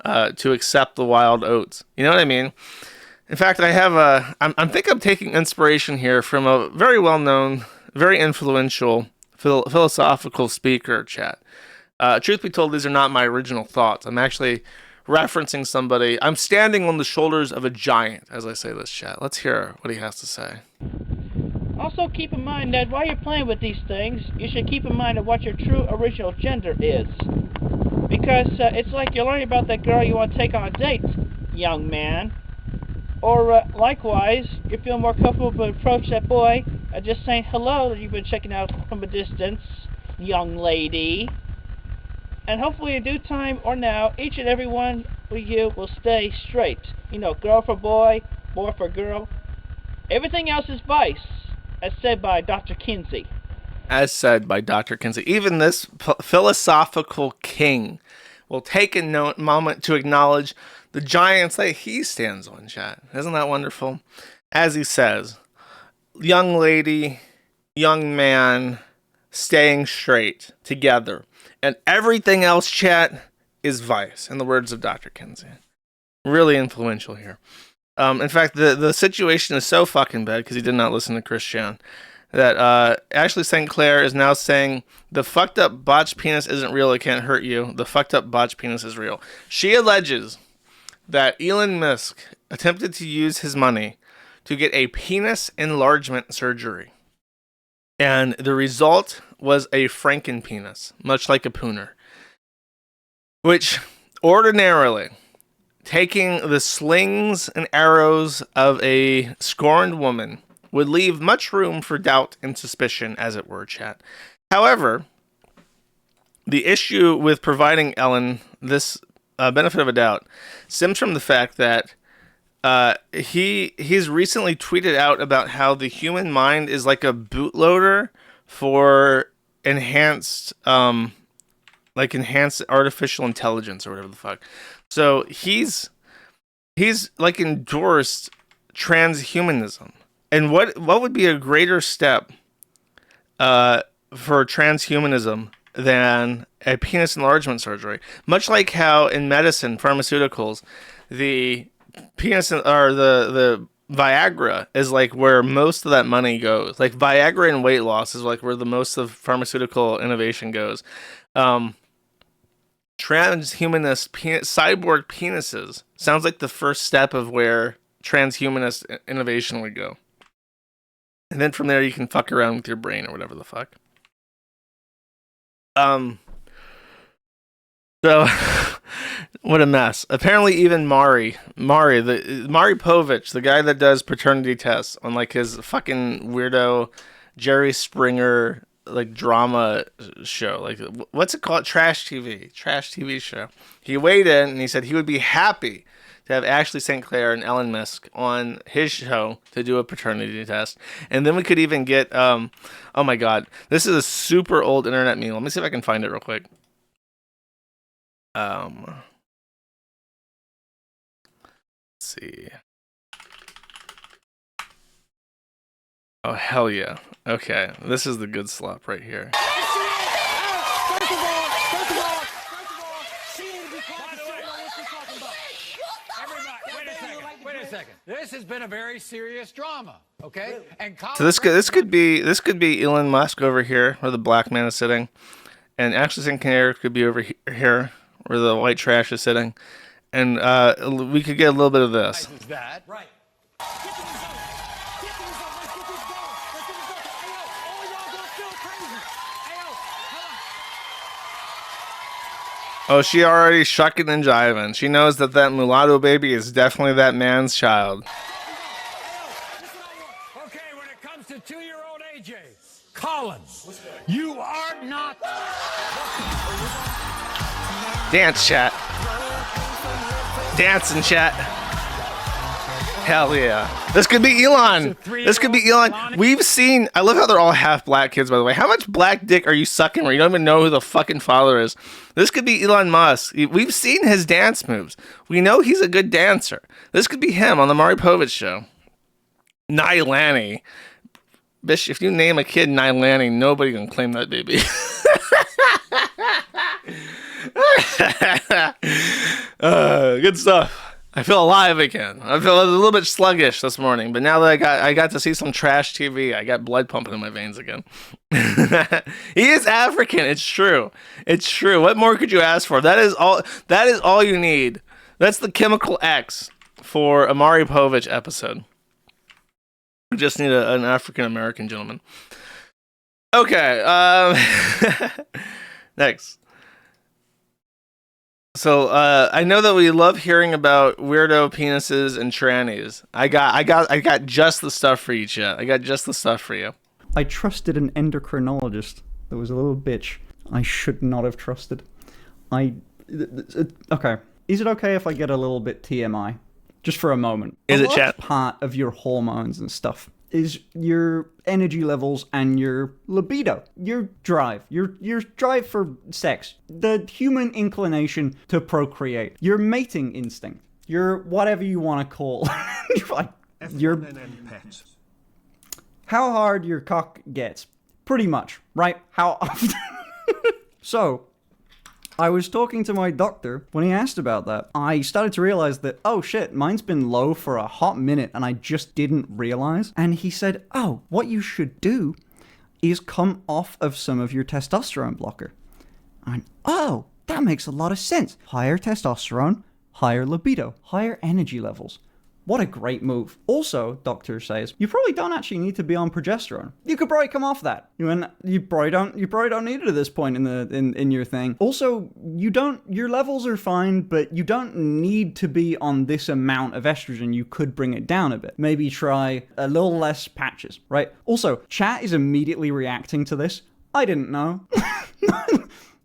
to accept the wild oats. You know what I mean? In fact, I have I think I'm taking inspiration here from a very well-known, very influential philosophical speaker, chat. Truth be told, these are not my original thoughts. I'm actually referencing somebody. I'm standing on the shoulders of a giant as I say this, chat. Let's hear what he has to say. Also keep in mind that while you're playing with these things, you should keep in mind of what your true original gender is. Because it's like you're learning about that girl you want to take on a date, young man. Or likewise, you feel more comfortable to approach that boy just saying hello that you've been checking out from a distance, young lady. And hopefully in due time or now, each and every one of you will stay straight. You know, girl for boy, boy for girl. Everything else is vice, as said by Dr. Kinsey. As said by Dr. Kinsey. Even this philosophical king will take a moment to acknowledge the giants that he stands on, chat. Isn't that wonderful? As he says, young lady, young man, staying straight together. And everything else, chat, is vice, in the words of Dr. Kinsey. Really influential here. In fact, the situation is so fucking bad, because he did not listen to Christian, that Ashley St. Clair is now saying, the fucked up botched penis isn't real, it can't hurt you. The fucked up botched penis is real. She alleges that Elon Musk attempted to use his money to get a penis enlargement surgery. And the result was a frankenpenis, much like a pooner. Which ordinarily taking the slings and arrows of a scorned woman would leave much room for doubt and suspicion, as it were, chat. However, the issue with providing Ellen this benefit of a doubt stems from the fact that he's recently tweeted out about how the human mind is like a bootloader for enhanced artificial intelligence or whatever the fuck. So he's like endorsed transhumanism. And what would be a greater step for transhumanism than a penis enlargement surgery? Much like how in medicine, pharmaceuticals, the penis or the Viagra is like where most of that money goes. Like Viagra and weight loss is like where the most of pharmaceutical innovation goes. Transhumanist cyborg penises sounds like the first step of where transhumanist innovation would go. And then from there, you can fuck around with your brain or whatever the fuck. So, what a mess. Apparently, even Mari Povich, the guy that does paternity tests on like his fucking weirdo Jerry Springer like drama show, like what's it called? Trash TV show. He weighed in and he said he would be happy to have Ashley St. Clair and Ellen Misk on his show to do a paternity test. And then we could even get, oh my God, this is a super old internet meme. Let me see if I can find it real quick. Let's see. Oh, hell yeah. Okay, this is the good slop right here. This has been a very serious drama, okay? And so this could be Elon Musk over here where the black man is sitting, and Ashley St. Clair could be over here where the white trash is sitting, and we could get a little bit of this. Is that right? Oh, she already shucking and jiving. She knows that mulatto baby is definitely that man's child. Okay, when it comes to 2-year-old AJ Collins, you are not. Dance, chat. Dancing, chat. Hell yeah. This could be Elon. This could be Elon. We've seen, I love how they're all half black kids, by the way. How much black dick are you sucking where you don't even know who the fucking father is? This could be Elon Musk. We've seen his dance moves. We know he's a good dancer. This could be him on the Mari Povich show. Nylani. Bitch, if you name a kid Nylani, nobody can claim that baby. Good stuff. I feel alive again. I feel a little bit sluggish this morning, but now that I got to see some trash TV, I got blood pumping in my veins again. He is African. It's true. It's true. What more could you ask for? That is all you need. That's the chemical X for a Mari Povich episode. We just need an African American gentleman. Okay. Next. So I know that we love hearing about weirdo penises and trannies. I got just the stuff for you, chat. I got just the stuff for you. I trusted an endocrinologist that was a little bitch I should not have trusted. Okay. Is it okay if I get a little bit TMI? Just for a moment. Is it, chat? Part of your hormones and stuff is your energy levels and your libido, your drive, your drive for sex, the human inclination to procreate, your mating instinct, your whatever you want to call your how hard your cock gets, pretty much, right? How often? So I was talking to my doctor when he asked about that. I started to realize that, oh shit, mine's been low for a hot minute and I just didn't realize. And he said, oh, what you should do is come off of some of your testosterone blocker. I went, oh, that makes a lot of sense. Higher testosterone, higher libido, higher energy levels. What a great move. Also, doctor says, you probably don't actually need to be on progesterone. You could probably come off that. You probably don't need it at this point in your thing. Also, your levels are fine, but you don't need to be on this amount of estrogen. You could bring it down a bit. Maybe try a little less patches, right? Also, chat is immediately reacting to this. I didn't know.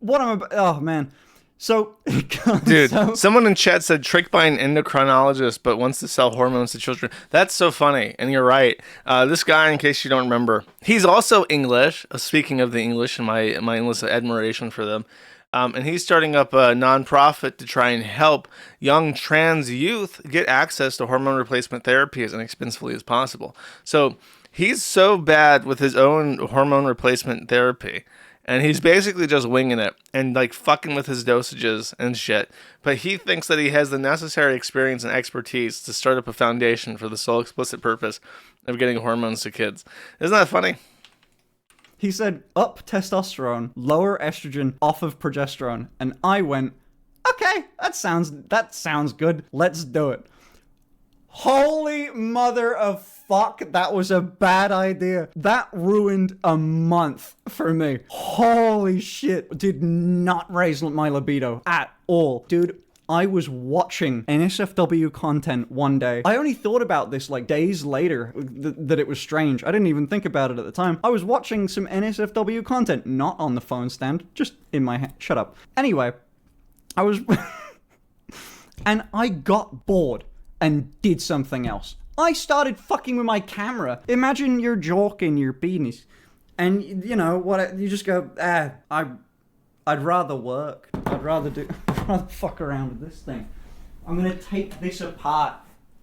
Oh man. So, dude, someone in chat said tricked by an endocrinologist, but wants to sell hormones to children. That's so funny, and you're right. This guy, in case you don't remember, he's also English. Speaking of the English and my endless admiration for them, and he's starting up a nonprofit to try and help young trans youth get access to hormone replacement therapy as inexpensively as possible. So he's so bad with his own hormone replacement therapy. And he's basically just winging it and like fucking with his dosages and shit. But he thinks that he has the necessary experience and expertise to start up a foundation for the sole explicit purpose of getting hormones to kids. Isn't that funny? He said, up testosterone, lower estrogen, off of progesterone. And I went, okay, that sounds good. Let's do it. Holy mother of fuck, that was a bad idea. That ruined a month for me. Holy shit. Did not raise my libido at all. Dude, I was watching NSFW content one day. I only thought about this like days later that it was strange. I didn't even think about it at the time. I was watching some NSFW content, not on the phone stand, just in my head. Shut up. Anyway, I was... and I got bored and did something else. I started fucking with my camera. Imagine your jock in your penis. And, you know, you just go, I'd rather work. I'd rather fuck around with this thing. I'm gonna take this apart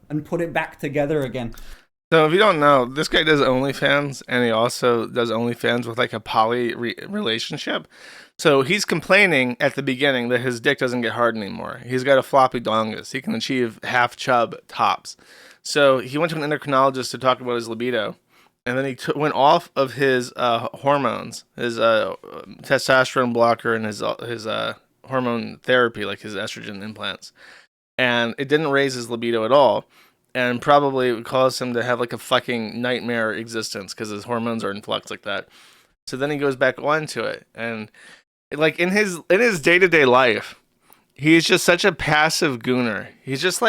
and put it back together again. So if you don't know, this guy does OnlyFans, and he also does OnlyFans with like a poly relationship. So he's complaining at the beginning that his dick doesn't get hard anymore. He's got a floppy dongus. He can achieve half chub tops. So he went to an endocrinologist to talk about his libido, and then he went off of his hormones, his testosterone blocker, and his hormone therapy, like his estrogen implants, and it didn't raise his libido at all, and probably would cause him to have like a fucking nightmare existence because his hormones are in flux like that. So then he goes back onto it, and like in his day-to-day life, he's just such a passive gooner. He just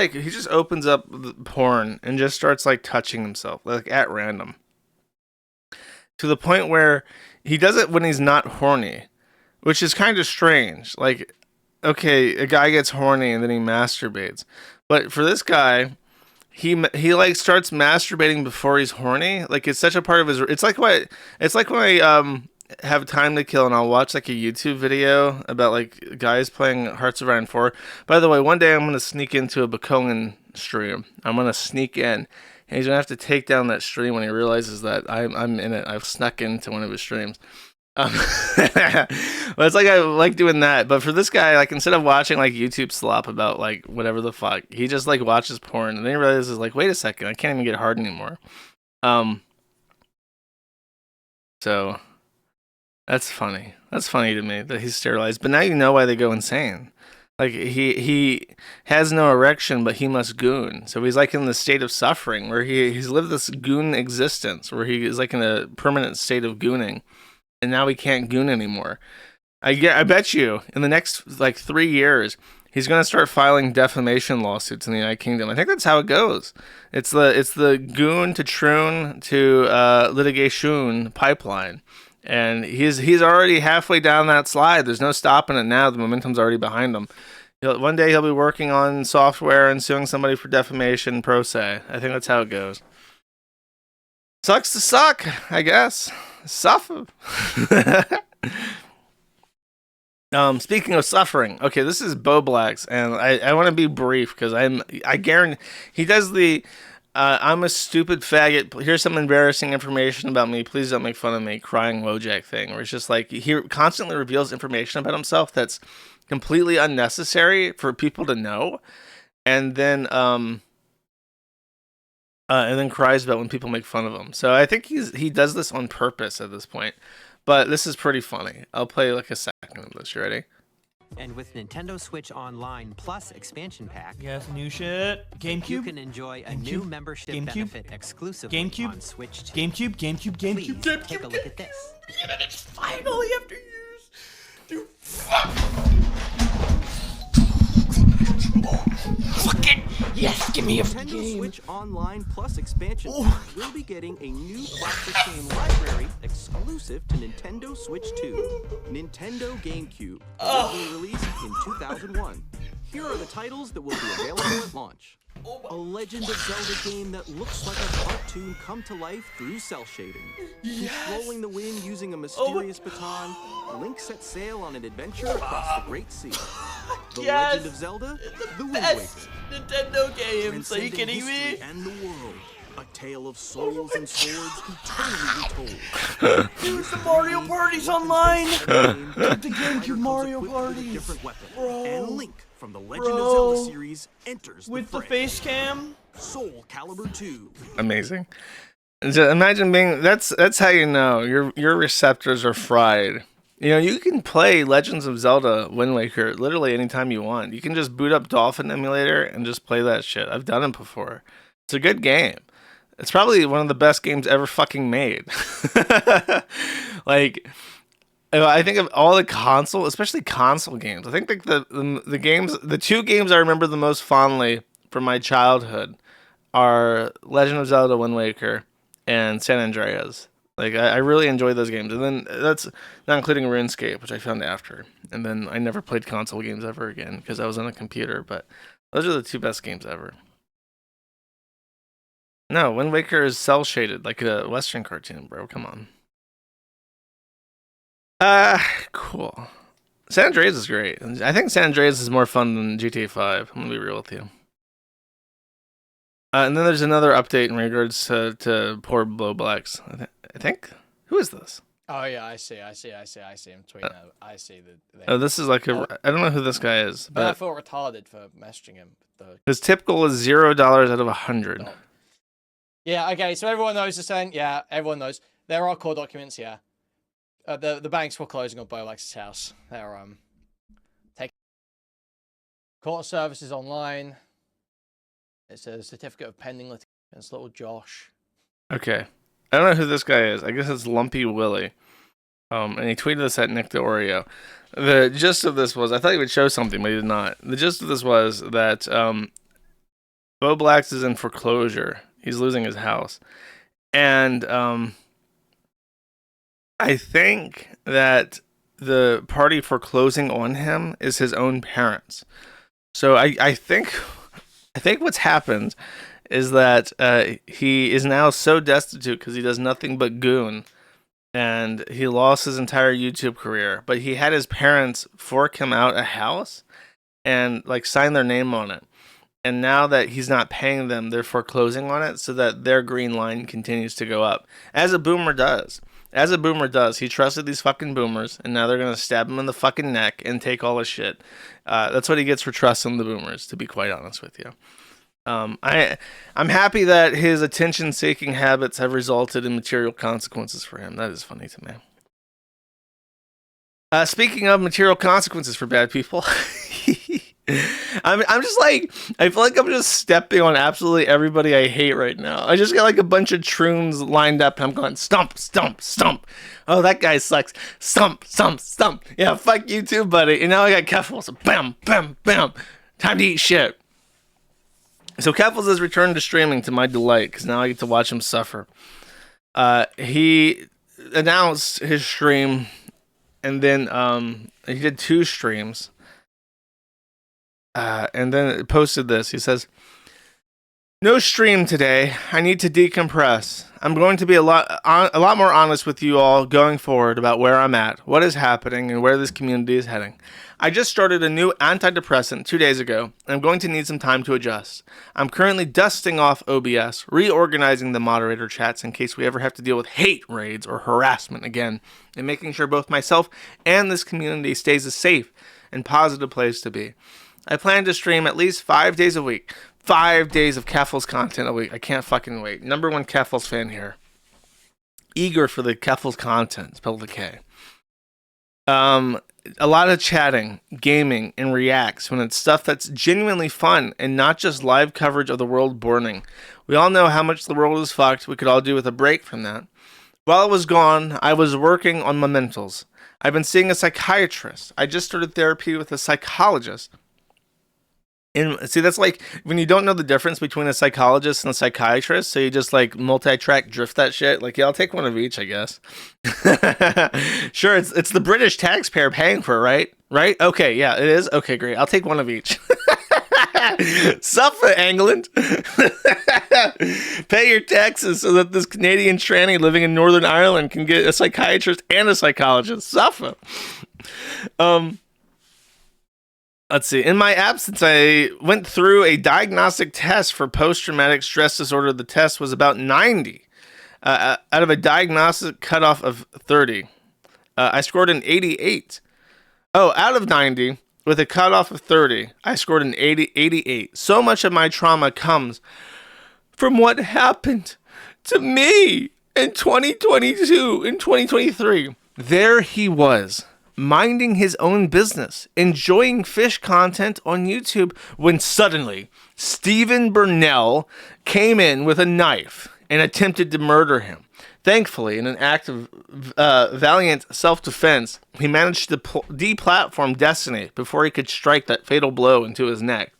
opens up the porn and just starts like touching himself like at random, to the point where he does it when he's not horny, which is kind of strange. Like, okay, a guy gets horny and then he masturbates, but for this guy, he like starts masturbating before he's horny. Like it's such a part of his. It's like when I have time to kill and I'll watch like a YouTube video about like guys playing Hearts of Iron 4. By the way, one day I'm gonna sneak into a Bakongan stream. I'm gonna sneak in, and he's gonna have to take down that stream when he realizes that I'm in it. I've snuck into one of his streams. But it's like I like doing that. But for this guy, like instead of watching like YouTube slop about like whatever the fuck, he just like watches porn, and then he realizes like, wait a second, I can't even get hard anymore. So that's funny. That's funny to me that he's sterilized. But now you know why they go insane. Like he has no erection, but he must goon. So he's like in the state of suffering where he's lived this goon existence where he is like in a permanent state of gooning. And now he can't goon anymore. I bet you in the next like 3 years he's gonna start filing defamation lawsuits in the United Kingdom. I think that's how it goes. It's the goon to troon to litigation pipeline, and he's already halfway down that slide. There's no stopping it now. The momentum's already behind him. One day he'll be working on software and suing somebody for defamation pro se. I think that's how it goes. Sucks to suck, I guess. Suffer. Speaking of suffering, okay, this is Bo Blacks, and I want to be brief because I guarantee he does the I'm a stupid faggot. Here's some embarrassing information about me. Please don't make fun of me. Crying Wojak thing, where it's just like he constantly reveals information about himself that's completely unnecessary for people to know, and then cries about when people make fun of him. So I think he does this on purpose at this point. But this is pretty funny. I'll play like a second of this. You ready? And with Nintendo Switch Online Plus expansion pack, Yes, new shit. you GameCube. can enjoy a new membership GameCube. benefit exclusively GameCube. on Switch 2. GameCube. Please take a look at this. Finally, after years. Dude, yes, give me a Nintendo Switch Online Plus expansion pack will be getting a new classic game library exclusive to Nintendo Switch 2. Nintendo GameCube, originally released in 2001. Here are the titles that will be available at launch. A Legend of Zelda game that looks like a cartoon come to life through cell shading. Controlling the wind using a mysterious baton, Link sets sail on an adventure across the Great Sea. The Legend of Zelda, The Wind best Waker. Nintendo games. Are you Transcending kidding me? history and the world. A tale of souls and swords eternally retold. Dude, the Mario Party's online. The GameCube Mario Party. Different weapon. Bro. And Link from the Legend of Zelda series enters With the the fray. face cam. Soul Calibur 2. Amazing. So imagine being that's how you know your receptors are fried. You know, you can play Legends of Zelda Wind Waker literally anytime you want. You can just boot up Dolphin Emulator and just play that shit. I've done it before. It's a good game. It's probably one of the best games ever fucking made. Like, I think of all the console, especially console games. I think like the games, the two games I remember the most fondly from my childhood are Legend of Zelda Wind Waker and San Andreas. Like, I really enjoy those games. And then that's not including RuneScape, which I found after. And then I never played console games ever again because I was on a computer. But those are the two best games ever. No, Wind Waker is cell shaded like a Western cartoon, bro. Come on. Cool. San Andreas is great. I think San Andreas is more fun than GTA 5. I'm gonna be real with you. And then there's another update in regards to poor Blow Blacks. I think. Who is this? Oh yeah, I see. I'm tweeting out. I see that. Oh, this is like a. I don't know who this guy is, But I but feel retarded for messaging him. his tip goal is $0 out of 100. Yeah. Okay. So everyone knows the saying. Yeah. Everyone knows there are core documents. Yeah. The bank's foreclosing on Bolex's house. They're taking court services online. It's a certificate of pending litigation. It's little Josh. Okay. I don't know who this guy is. I guess it's Lumpy Willie. And he tweeted this at Nick the Oreo. The gist of this was, I thought he would show something, but he did not. The gist of this was that Bo Blacks is in foreclosure. He's losing his house. And I think that the party foreclosing on him is his own parents. So I think what's happened is that he is now so destitute because he does nothing but goon, and he lost his entire YouTube career. But he had his parents fork him out a house and like sign their name on it. And now that he's not paying them, they're foreclosing on it so that their green line continues to go up. As a boomer does. He trusted these fucking boomers, and now they're going to stab him in the fucking neck and take all his shit. That's what he gets for trusting the boomers, to be quite honest with you. I'm happy that his attention-seeking habits have resulted in material consequences for him. That is funny to me. Speaking of material consequences for bad people, I'm just like, I feel like I'm just stepping on absolutely everybody I hate right now. I just got like a bunch of troons lined up, and I'm going stomp, stomp, stomp. Oh, that guy sucks. Stomp, stomp, stomp. Yeah, fuck you too, buddy. And now I got Keffels. So bam, bam, bam. Time to eat shit. So Keffels has returned to streaming to my delight, because now I get to watch him suffer. He announced his stream, and then he did 2 streams. And then it posted this. He says, "No stream today. I need to decompress. I'm going to be a lot more honest with you all going forward about where I'm at, what is happening, and where this community is heading. I just started a new antidepressant 2 days ago, and I'm going to need some time to adjust. I'm currently dusting off OBS, reorganizing the moderator chats in case we ever have to deal with hate raids or harassment again, and making sure both myself and this community stays a safe and positive place to be. I plan to stream at least 5 days a week. 5 days of Keffels content a week. I can't fucking wait. Number 1 Keffels fan here. Eager for the Keffels content. Spelled with a K. a lot of chatting, gaming, and reacts when it's stuff that's genuinely fun and not just live coverage of the world burning. We all know how much the world is fucked. We could all do with a break from that. While I was gone, I was working on my mentals. I've been seeing a psychiatrist. I just started therapy with a psychologist. And see, that's like when you don't know the difference between a psychologist and a psychiatrist, so you just like multi-track drift that shit. Like, yeah, I'll take one of each, I guess. Sure, it's the British taxpayer paying for it, right? Right? Okay, yeah, it is. Okay, great. I'll take one of each. Suffer, England. Pay your taxes so that this Canadian tranny living in Northern Ireland can get a psychiatrist and a psychologist. Suffer. Let's see. In my absence, I went through a diagnostic test for post-traumatic stress disorder. The test was about 90 out of a diagnostic cutoff of 30. I scored an 88. Oh, out of 90 with a cutoff of 30, I scored an 88. So much of my trauma comes from what happened to me in 2022, in 2023. There he was, minding his own business, enjoying fish content on YouTube, when suddenly Stephen Burnell came in with a knife and attempted to murder him. Thankfully, in an act of valiant self-defense, he managed to deplatform Destiny before he could strike that fatal blow into his neck.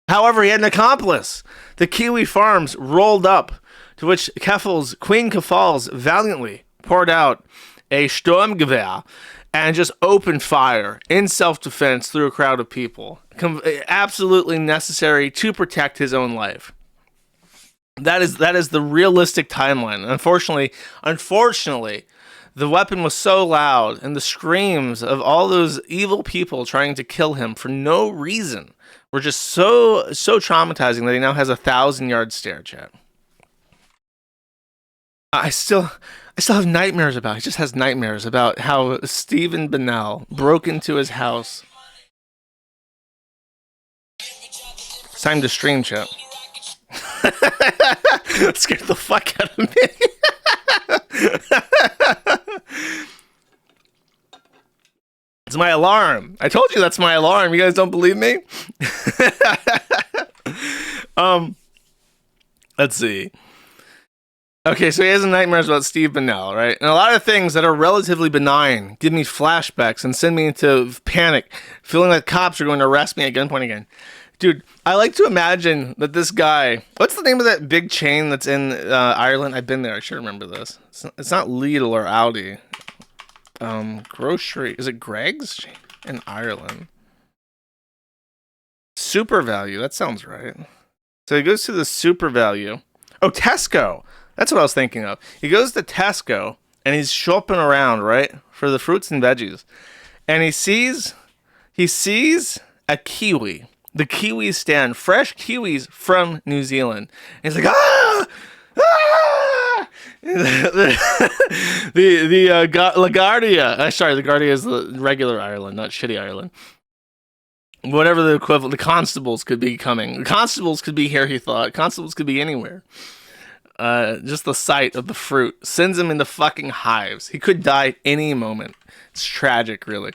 However, he had an accomplice. The Kiwi Farms rolled up, to which Queen Kefals valiantly poured out a Sturmgewehr and just opened fire in self-defense through a crowd of people. Absolutely necessary to protect his own life. That is the realistic timeline. Unfortunately, the weapon was so loud, and the screams of all those evil people trying to kill him for no reason were just so traumatizing that he now has a 1,000-yard stare, chat. I still have nightmares about it. He just has nightmares about how Stephen Burnell broke into his house. It's time to stream, chat. That scared the fuck out of me. It's my alarm. I told you that's my alarm. You guys don't believe me? Let's see. Okay, so he has nightmares about Steve Burnell, right? And a lot of things that are relatively benign give me flashbacks and send me into panic, feeling like cops are going to arrest me at gunpoint again. Dude, I like to imagine that this guy... What's the name of that big chain that's in Ireland? I've been there. I should remember this. It's not Lidl or Aldi. Grocery. Is it Greg's chain in Ireland? Super Value. That sounds right. So he goes to the Super Value. Oh, Tesco. That's what I was thinking of. He goes to Tesco and he's shopping around, right, for the fruits and veggies. And he sees a kiwi. The kiwis stand, fresh kiwis from New Zealand. And he's like, ah! Ah! LaGuardia. Sorry, LaGuardia is the regular Ireland, not shitty Ireland. Whatever the equivalent, the constables could be coming. The constables could be here, he thought. Constables could be anywhere. Just the sight of the fruit sends him into fucking hives. He could die at any moment. It's tragic, really.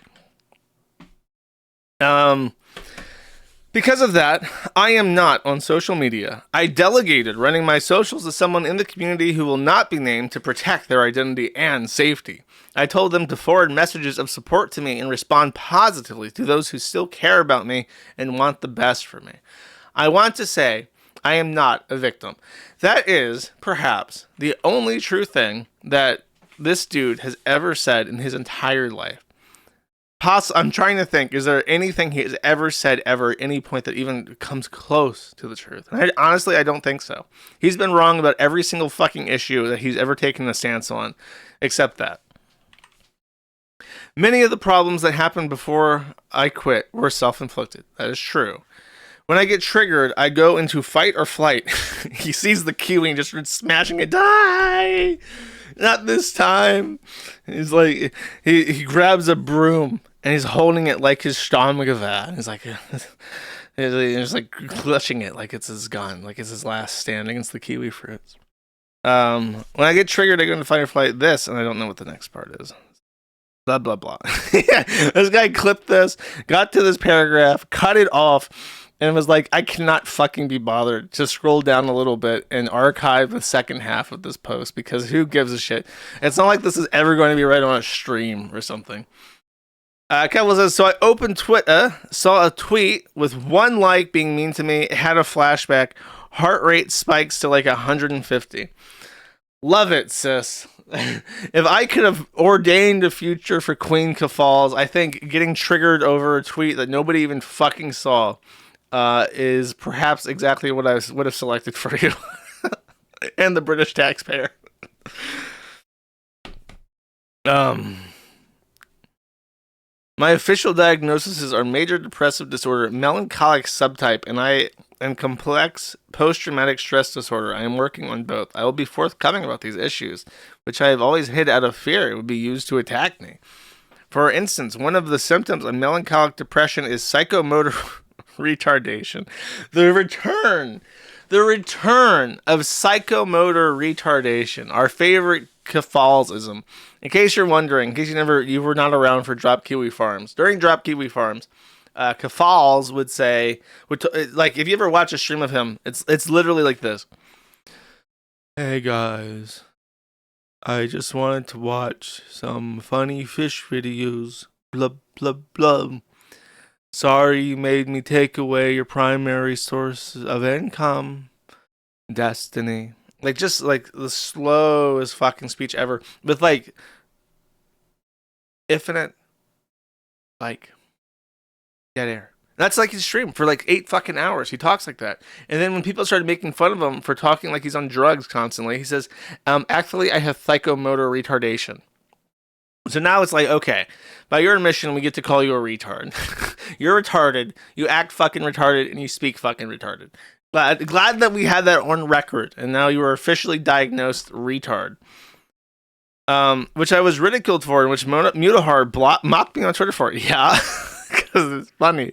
Because of that, I am not on social media. I delegated running my socials to someone in the community who will not be named to protect their identity and safety. I told them to forward messages of support to me and respond positively to those who still care about me and want the best for me. I want to say I am not a victim. That is, perhaps, the only true thing that this dude has ever said in his entire life. I'm trying to think, is there anything he has ever said ever at any point that even comes close to the truth? And honestly, I don't think so. He's been wrong about every single fucking issue that he's ever taken a stance on, except that. Many of the problems that happened before I quit were self-inflicted. That is true. When I get triggered, I go into fight or flight. He sees the kiwi and just starts smashing it. Die! Not this time. He's like, he grabs a broom and he's holding it like his Sturmgewehr. He's like, he's like clutching it like it's his gun, like it's his last stand against the kiwi fruits. When I get triggered, I go into fight or flight this, and I don't know what the next part is. blah blah blah. Yeah, this guy clipped this, got to this paragraph, cut it off, and was like, I cannot fucking be bothered to scroll down a little bit and archive the second half of this post, because who gives a shit? It's not like this is ever going to be right on a stream or something. Kevin says, so I opened Twitter, saw a tweet with 1 like being mean to me, had a flashback, heart rate spikes to like 150. Love it, sis. If I could have ordained a future for Queen Kafals, I think getting triggered over a tweet that nobody even fucking saw is perhaps exactly what I would have selected for you. And the British taxpayer. My official diagnoses are major depressive disorder, melancholic subtype, and complex post-traumatic stress disorder. I am working on both. I will be forthcoming about these issues, which I have always hid out of fear it would be used to attack me. For instance, one of the symptoms of melancholic depression is psychomotor retardation. The return of psychomotor retardation, our favorite Kafalsism. In case you're wondering, in case you were not around for Drop Kiwi Farms. During Drop Kiwi Farms, Kafals would say, like, if you ever watch a stream of him, it's literally like this. Hey guys, I just wanted to watch some funny fish videos. Blub blub blub. Sorry you made me take away your primary source of income. Destiny. Like, just like the slowest fucking speech ever. With like infinite like dead air. That's like his stream for like 8 fucking hours. He talks like that. And then when people started making fun of him for talking like he's on drugs constantly, he says, actually I have psychomotor retardation. So now it's like, okay, by your admission, we get to call you a retard. You're retarded. You act fucking retarded and you speak fucking retarded. Glad that we had that on record, and now you are officially diagnosed retard. Which I was ridiculed for, and which Mutahar mocked me on Twitter for. Yeah, because it's funny.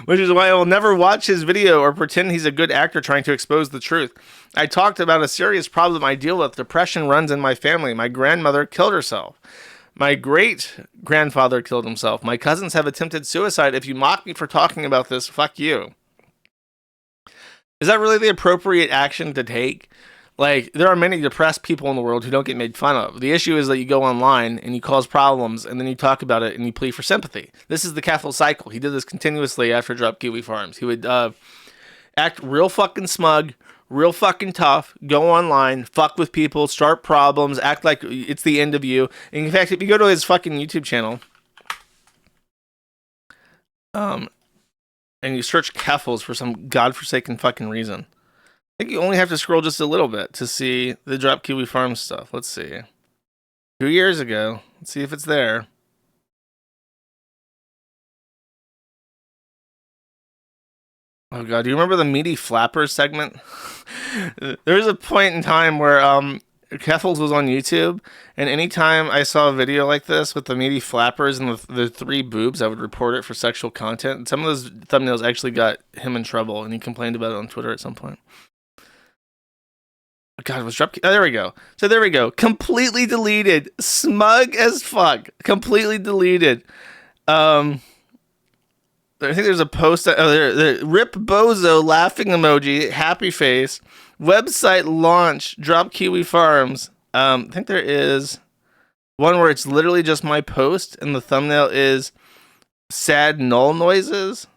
Which is why I will never watch his video or pretend he's a good actor trying to expose the truth. I talked about a serious problem I deal with. Depression runs in my family. My grandmother killed herself. My great-grandfather killed himself. My cousins have attempted suicide. If you mock me for talking about this, fuck you. Is that really the appropriate action to take? Like, there are many depressed people in the world who don't get made fun of. The issue is that you go online and you cause problems and then you talk about it and you plead for sympathy. This is the Catholic cycle. He did this continuously after Drop Kiwi Farms. He would act real fucking smug, real fucking tough, go online, fuck with people, start problems, act like it's the end of you. And in fact, if you go to his fucking YouTube channel, and you search Keffels for some godforsaken fucking reason, I think you only have to scroll just a little bit to see the Drop Kiwi Farms stuff. Let's see. 2 years ago. Let's see if it's there. Oh god, do you remember the Meaty Flappers segment? There was a point in time where Keffels was on YouTube, and anytime I saw a video like this with the Meaty Flappers and the 3 boobs, I would report it for sexual content. And some of those thumbnails actually got him in trouble, and he complained about it on Twitter at some point. God, it was Drop. Oh, there we go. So there we go. Completely deleted. Smug as fuck. Completely deleted. I think there's a post. There, Rip Bozo laughing emoji, happy face. Website launch, Drop Kiwi Farms. I think there is one where it's literally just my post, and the thumbnail is sad null noises.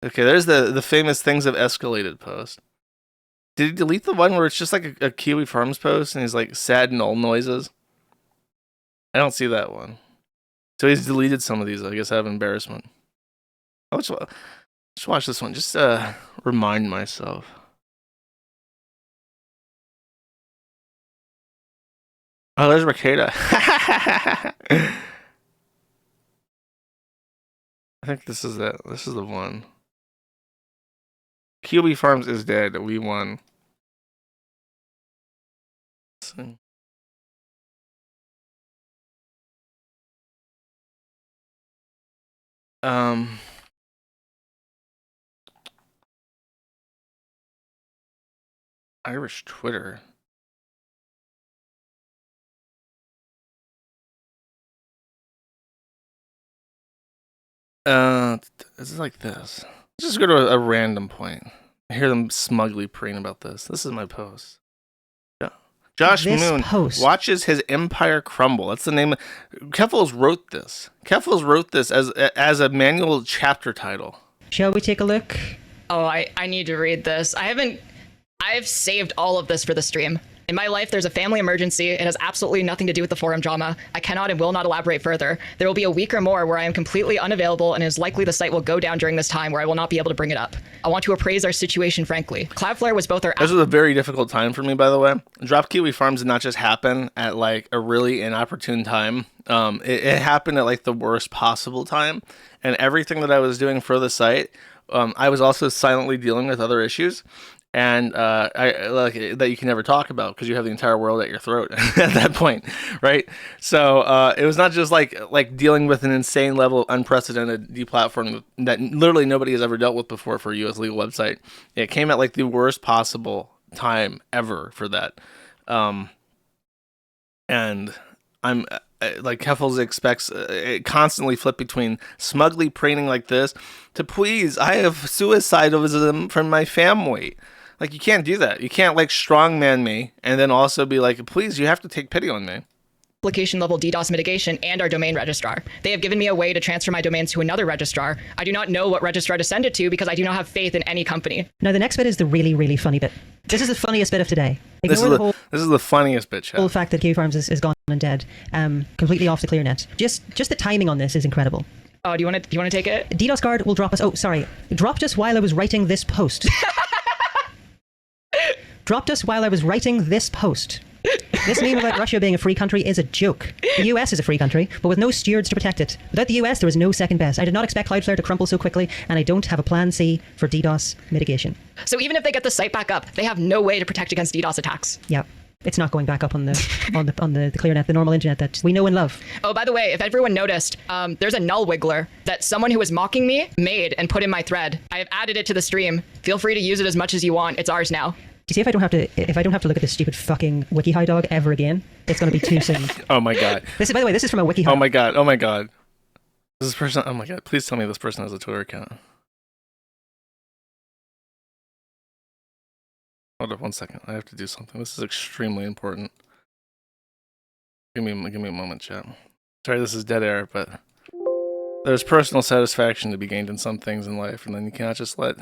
Okay, there's the famous things have escalated post. Did he delete the one where it's just like a Kiwi Farms post, and he's like sad null noises? I don't see that one. So he's deleted some of these, I guess, out of embarrassment. Let's watch this one, just remind myself. Oh, there's Ricada. I think this is it. This is the one. Kiwi Farms is dead. We won. Let's see. Irish Twitter. It's like this. Let's just go to a random point. I hear them smugly preen about this. This is my post. Yeah. Josh Moon watches his empire crumble. That's the name. Keffels wrote this. Keffels wrote this as a manual chapter title. Shall we take a look? Oh, I need to read this. I've saved all of this for the stream. In my life, there's a family emergency. It has absolutely nothing to do with the forum drama. I cannot and will not elaborate further. There will be a week or more where I am completely unavailable, and it is likely the site will go down during this time where I will not be able to bring it up. I want to appraise our situation frankly. Cloudflare was both our... This was a very difficult time for me, by the way. Drop Kiwi Farms did not just happen at like a really inopportune time. It happened at like the worst possible time, and everything that I was doing for the site, I was also silently dealing with other issues. And I like that you can never talk about because you have the entire world at your throat at that point, right? So it was not just like dealing with an insane level of unprecedented deplatforming that literally nobody has ever dealt with before for a U.S. legal website. It came at like the worst possible time ever for that, and I'm like Keffels expects it constantly flip between smugly preening like this to please I have suicidalism from my family. Like, you can't do that. You can't, like, strongman me and then also be like, please, you have to take pity on me. Application level DDoS mitigation and our domain registrar. They have given me a way to transfer my domains to another registrar. I do not know what registrar to send it to because I do not have faith in any company. Now, the next bit is the really, really funny bit. This is the funniest bit of today. This is the funniest bit, chat. The whole fact that Kiwi Farms is gone and dead, completely off the clear net. Just the timing on this is incredible. Oh, do you want to take it? DDoS guard will drop us. Oh, sorry. Dropped us while I was writing this post. Dropped us while I was writing this post. This meme about Russia being a free country is a joke. The US is a free country, but with no stewards to protect it. Without the US, there was no second best. I did not expect Cloudflare to crumble so quickly, and I don't have a plan C for DDoS mitigation. So even if they get the site back up, they have no way to protect against DDoS attacks. Yeah. It's not going back up on the clear net, the normal internet that we know and love. Oh, by the way, if everyone noticed, there's a null wiggler that someone who was mocking me made and put in my thread. I have added it to the stream. Feel free to use it as much as you want. It's ours now. Do you see if I don't have to look at this stupid fucking WikiHi dog ever again, it's going to be too soon. Oh my god. This is, by the way, this is from a WikiHi. Oh my god. Oh my god. This person. Oh my god. Please tell me this person has a Twitter account. Hold up 1 second. I have to do something. This is extremely important. Give me a moment, chat. Sorry, this is dead air, but there's personal satisfaction to be gained in some things in life, and then you cannot just let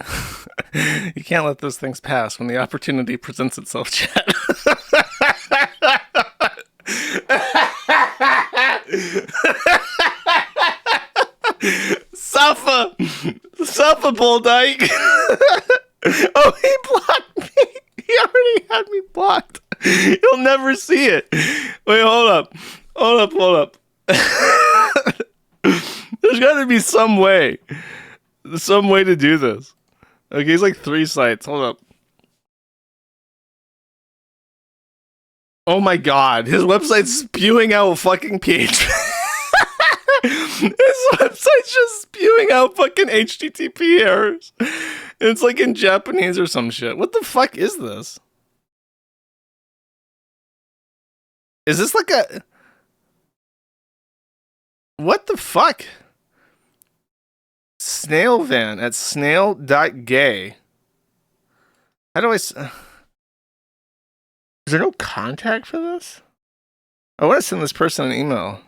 you can't let those things pass when the opportunity presents itself, chat. Suffer, Bull Dyke. Oh, he blocked me. He already had me blocked. You'll never see it. Wait, hold up. There's got to be some way to do this. Okay, he's like 3 sites. Hold up. Oh my god, his website's spewing out fucking PHP. His website's just spewing out fucking HTTP errors. It's like in Japanese or some shit. What the fuck is this? Is this like a... What the fuck? Snail van at snail.gay. How do I... Is there no contact for this? I want to send this person an email.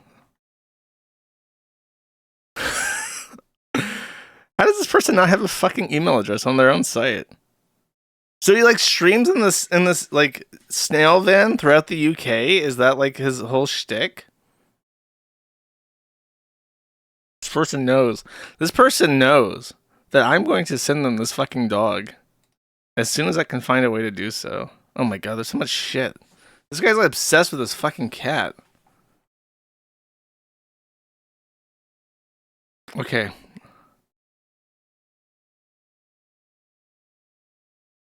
How does this person not have a fucking email address on their own site? So he like streams in this like snail van throughout the UK? Is that like his whole shtick? This person knows that I'm going to send them this fucking dog as soon as I can find a way to do so. Oh my god, there's so much shit. This guy's like obsessed with this fucking cat. Okay.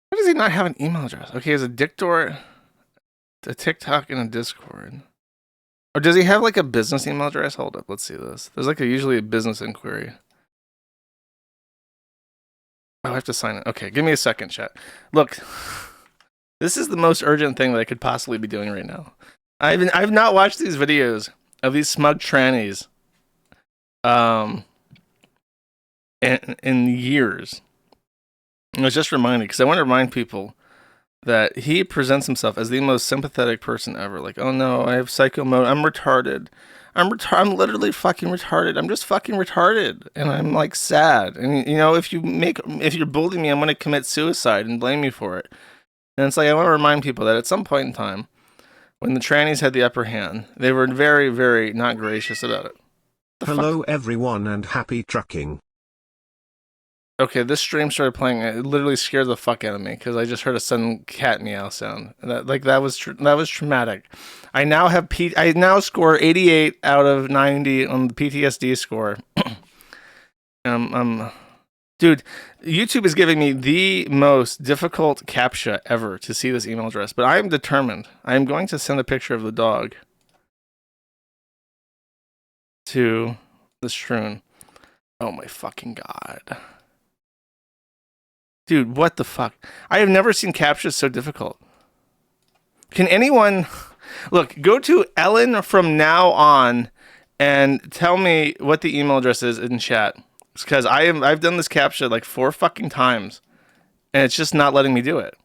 Why does he not have an email address? Okay, he has a Dictor, a TikTok, and a Discord. Or does he have like a business email address? Hold up, let's see this. There's like usually a business inquiry. Oh, I have to sign it. Okay, give me a second, chat. Look, this is the most urgent thing that I could possibly be doing right now. I've not watched these videos of these smug trannies. in years. I was just reminded, because I want to remind people that he presents himself as the most sympathetic person ever. Like, oh no, I have psycho mode. I'm retarded. I'm literally fucking retarded. I'm just fucking retarded, and I'm like sad. And you know, if you're bullying me, I'm gonna commit suicide and blame you for it. And it's like, I want to remind people that at some point in time, when the trannies had the upper hand, they were very, very not gracious about it. Hello everyone and happy trucking. Okay, this stream started playing. It literally scared the fuck out of me because I just heard a sudden cat meow sound. And that was traumatic. I now score 88 out of 90 on the PTSD score. Dude, YouTube is giving me the most difficult CAPTCHA ever to see this email address, but I am determined. I am going to send a picture of the dog to the Shroon. Oh my fucking god. Dude, what the fuck? I have never seen CAPTCHA so difficult. Can anyone... Look, go to Ellen from now on and tell me what the email address is in chat. Because I've done this CAPTCHA like 4 fucking times, and it's just not letting me do it.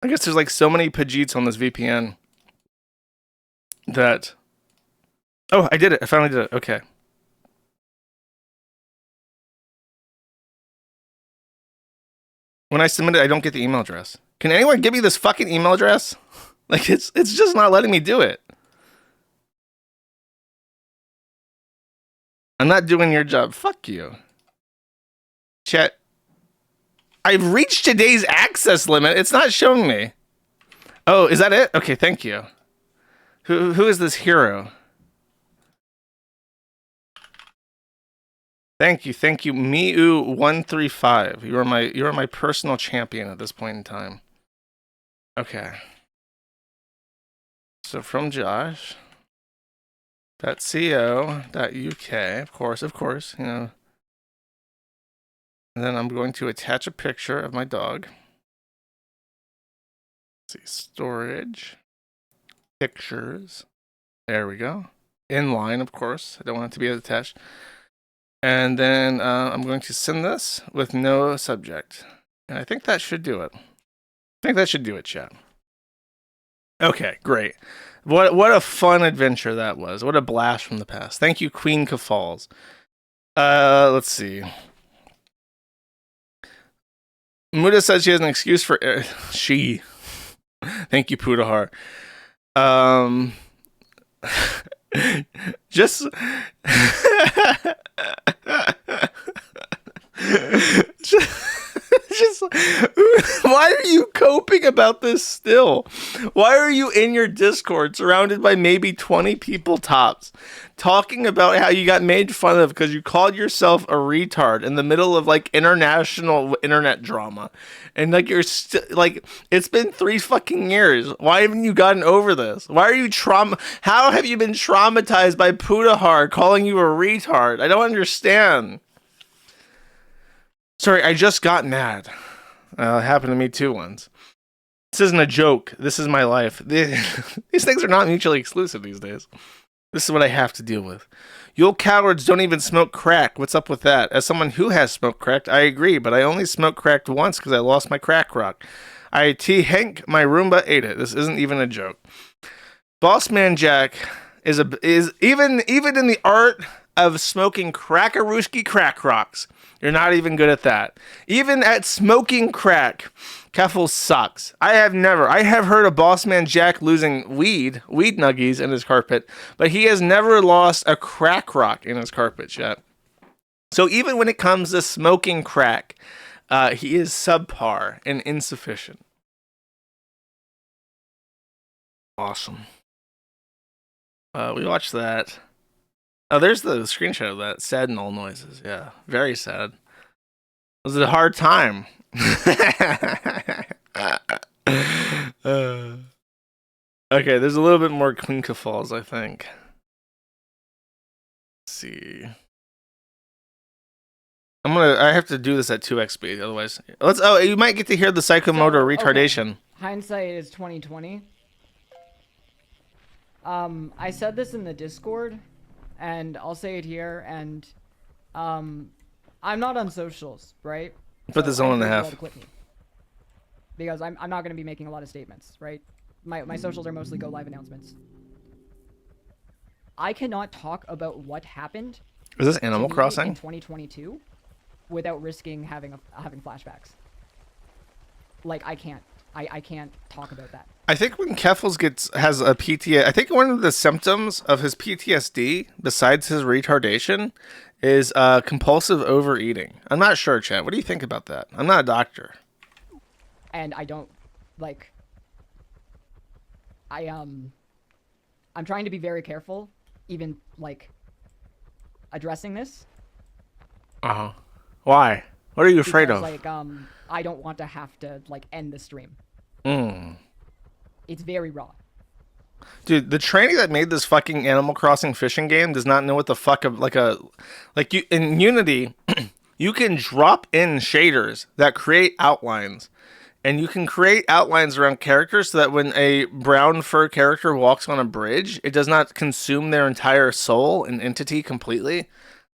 I guess there's like so many Pajits on this VPN that... Oh, I did it. I finally did it. Okay. When I submit it, I don't get the email address. Can anyone give me this fucking email address? Like, it's just not letting me do it. I'm not doing your job. Fuck you. Chat. I've reached today's access limit. It's not showing me. Oh, is that it? Okay, thank you. Who is this hero? Thank you, Miu135. You are my personal champion at this point in time. Okay. So from Josh. .co.uk, of course, you know. And then I'm going to attach a picture of my dog. Let's see, storage, pictures. There we go. Inline, of course. I don't want it to be attached. And then I'm going to send this with no subject. And I think that should do it. Chat. Okay, great. What a fun adventure that was. What a blast from the past. Thank you, Queen Kafals. Let's see. Muda says she has an excuse for... she. Thank you, Pudahar. Just... just why are you coping about this still? Why are you in your Discord surrounded by maybe 20 people tops talking about how you got made fun of because you called yourself a retard in the middle of like international internet drama, and like you're like, it's been 3 fucking years. Why haven't you gotten over this? Why are you how have you been traumatized by Pudahar calling you a retard? I don't understand. Sorry, I just got mad. It happened to me too once. This isn't a joke. This is my life. These things are not mutually exclusive these days. This is what I have to deal with. You old cowards don't even smoke crack. What's up with that? As someone who has smoked crack, I agree, but I only smoked crack once because I lost my crack rock. Hank, my Roomba ate it. This isn't even a joke. Bossman Jack is even in the art of smoking crackarooski crack rocks. You're not even good at that. Even at smoking crack, Keffel sucks. I have heard of Bossman Jack losing weed nuggies in his carpet, but he has never lost a crack rock in his carpet, chat. So even when it comes to smoking crack, he is subpar and insufficient. Awesome. We watched that. Oh, there's the screenshot of that. Sad null noises. Yeah, very sad. It was a hard time. Okay, there's a little bit more Quinca Falls, I think. Let's see. I have to do this at 2x speed, otherwise. You might get to hear the psychomotor retardation. Okay. Hindsight is 2020. I said this in the Discord, and I'll say it here, and I'm not on socials, right? Put the zone in the I encourage you all half. to quit me. Because I'm not going to be making a lot of statements, right? My socials are mostly go live announcements. I cannot talk about what happened. Is this to Animal me Crossing? in 2022 without risking having flashbacks. Like I can't talk about that. I think when Keffels has a PTSD, I think one of the symptoms of his PTSD, besides his retardation, is compulsive overeating. I'm not sure, Chat. What do you think about that? I'm not a doctor. And I don't like. I'm trying to be very careful, even like addressing this. Why? What are you afraid because, of? Like I don't want to have to like end the stream. Mm. It's very raw. Dude, the tranny that made this fucking Animal Crossing fishing game does not know what the fuck you in Unity. You can drop in shaders that create outlines, and you can create outlines around characters so that when a brown fur character walks on a bridge, it does not consume their entire soul and entity completely.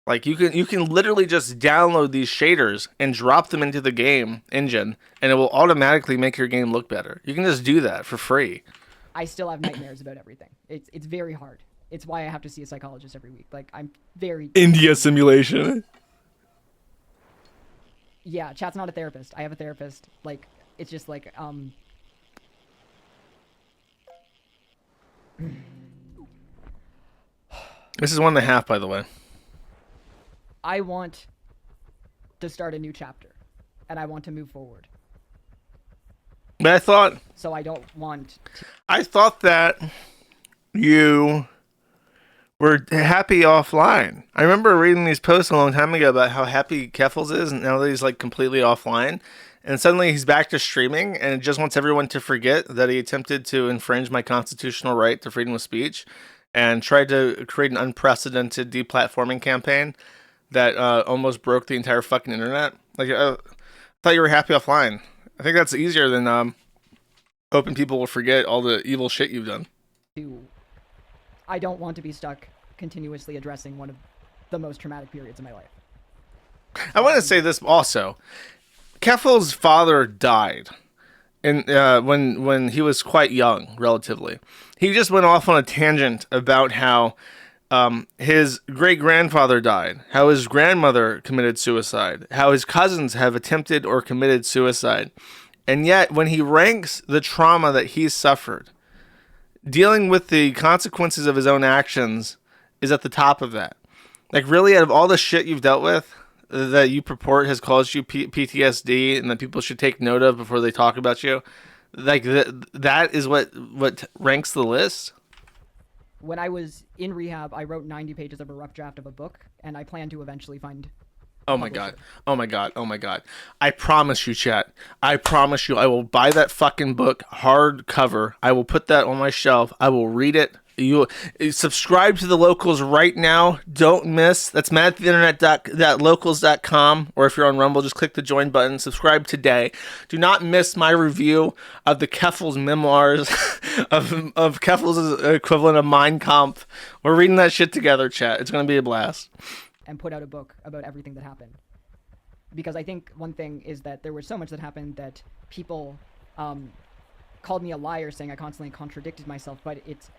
Like you can literally just download these shaders and drop them into the game engine, and it will automatically make your game look better. You can just do that for free. I still have nightmares about everything. It's very hard. It's why I have to see a psychologist every week. Like I'm very India simulation. Yeah, Chat's not a therapist. I have a therapist. Like it's just like This is 1.5, by the way. I want to start a new chapter, and I want to move forward. But I thought So I don't want to... I thought that you were happy offline. I remember reading these posts a long time ago about how happy Keffels is, and now that he's like completely offline, and suddenly he's back to streaming, and just wants everyone to forget that he attempted to infringe my constitutional right to freedom of speech, and tried to create an unprecedented deplatforming campaign that almost broke the entire fucking internet. Like, I thought you were happy offline. I think that's easier than hoping people will forget all the evil shit you've done. I don't want to be stuck continuously addressing one of the most traumatic periods in my life. I want to say this also. Keffel's father died when he was quite young, relatively. He just went off on a tangent about how his great-grandfather died, how his grandmother committed suicide, how his cousins have attempted or committed suicide. And yet, when he ranks the trauma that he's suffered, dealing with the consequences of his own actions is at the top of that. Like, really, out of all the shit you've dealt with that you purport has caused you PTSD and that people should take note of before they talk about you, like, that is what ranks the list? When I was in rehab, I wrote 90 pages of a rough draft of a book, and I plan to eventually find... Oh my god. Oh my god. Oh my god. I promise you, chat. I promise you, I will buy that fucking book hardcover. I will put that on my shelf. I will read it. You subscribe to the Locals right now. Don't miss. That's madtheinternет.locals.com, or if you're on Rumble, just click the join button. Subscribe today. Do not miss my review of the Keffel's memoirs of Keffel's equivalent of Mein Kampf. We're reading that shit together, chat. It's gonna be a blast. And put out a book about everything that happened. Because I think one thing is that there was so much that happened that people called me a liar, saying I constantly contradicted myself, but it's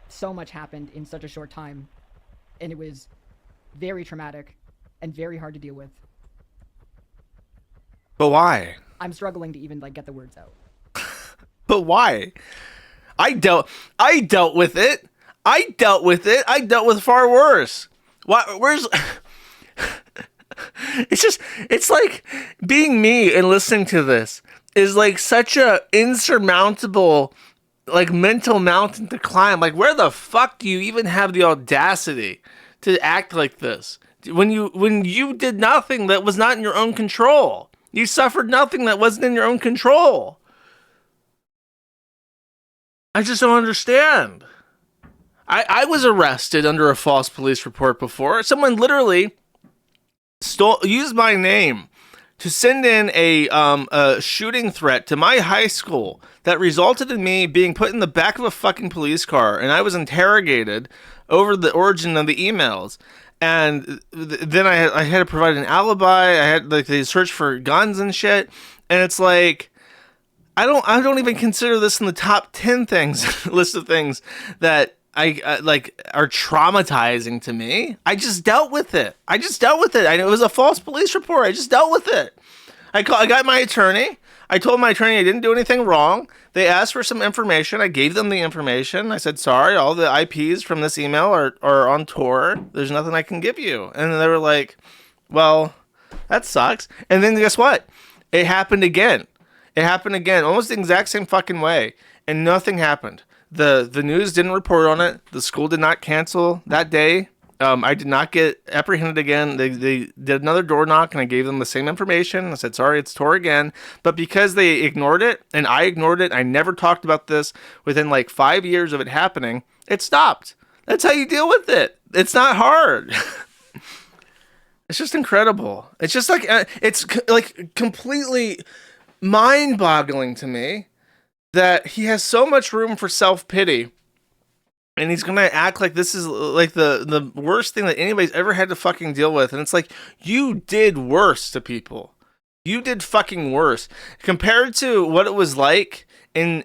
so much happened in such a short time, and it was very traumatic and very hard to deal with. But why? I'm struggling to even like get the words out. But why? I dealt with it. I dealt with far worse. Where's... It's like being me and listening to this is like such a insurmountable like mental mountain to climb. Like, where the fuck do you even have the audacity to act like this? When you did nothing that was not in your own control. You suffered nothing that wasn't in your own control. I just don't understand. I was arrested under a false police report before. Someone literally used my name to send in a shooting threat to my high school that resulted in me being put in the back of a fucking police car, and I was interrogated over the origin of the emails. And then I had to provide an alibi. I had like they search for guns and shit. And it's like, I don't even consider this in the top 10 things list of things that I like are traumatizing to me. I just dealt with it. I know it was a false police report. I just dealt with it. I got my attorney. I told my attorney I didn't do anything wrong. They asked for some information. I gave them the information. I said, sorry, all the IPs from this email are on Tor. There's nothing I can give you. And they were like, well, that sucks. And then guess what? It happened again. Almost the exact same fucking way. And nothing happened. The news didn't report on it. The school did not cancel that day. I did not get apprehended again. They did another door knock, and I gave them the same information. I said, sorry, it's Tor again. But because they ignored it, and I ignored it, I never talked about this within like 5 years of it happening, it stopped. That's how you deal with it. It's not hard. It's just incredible. It's just like, it's like completely mind-boggling to me that he has so much room for self-pity, and he's gonna act like this is like the worst thing that anybody's ever had to fucking deal with. And it's like, you did worse to people. You did fucking worse compared to what it was like in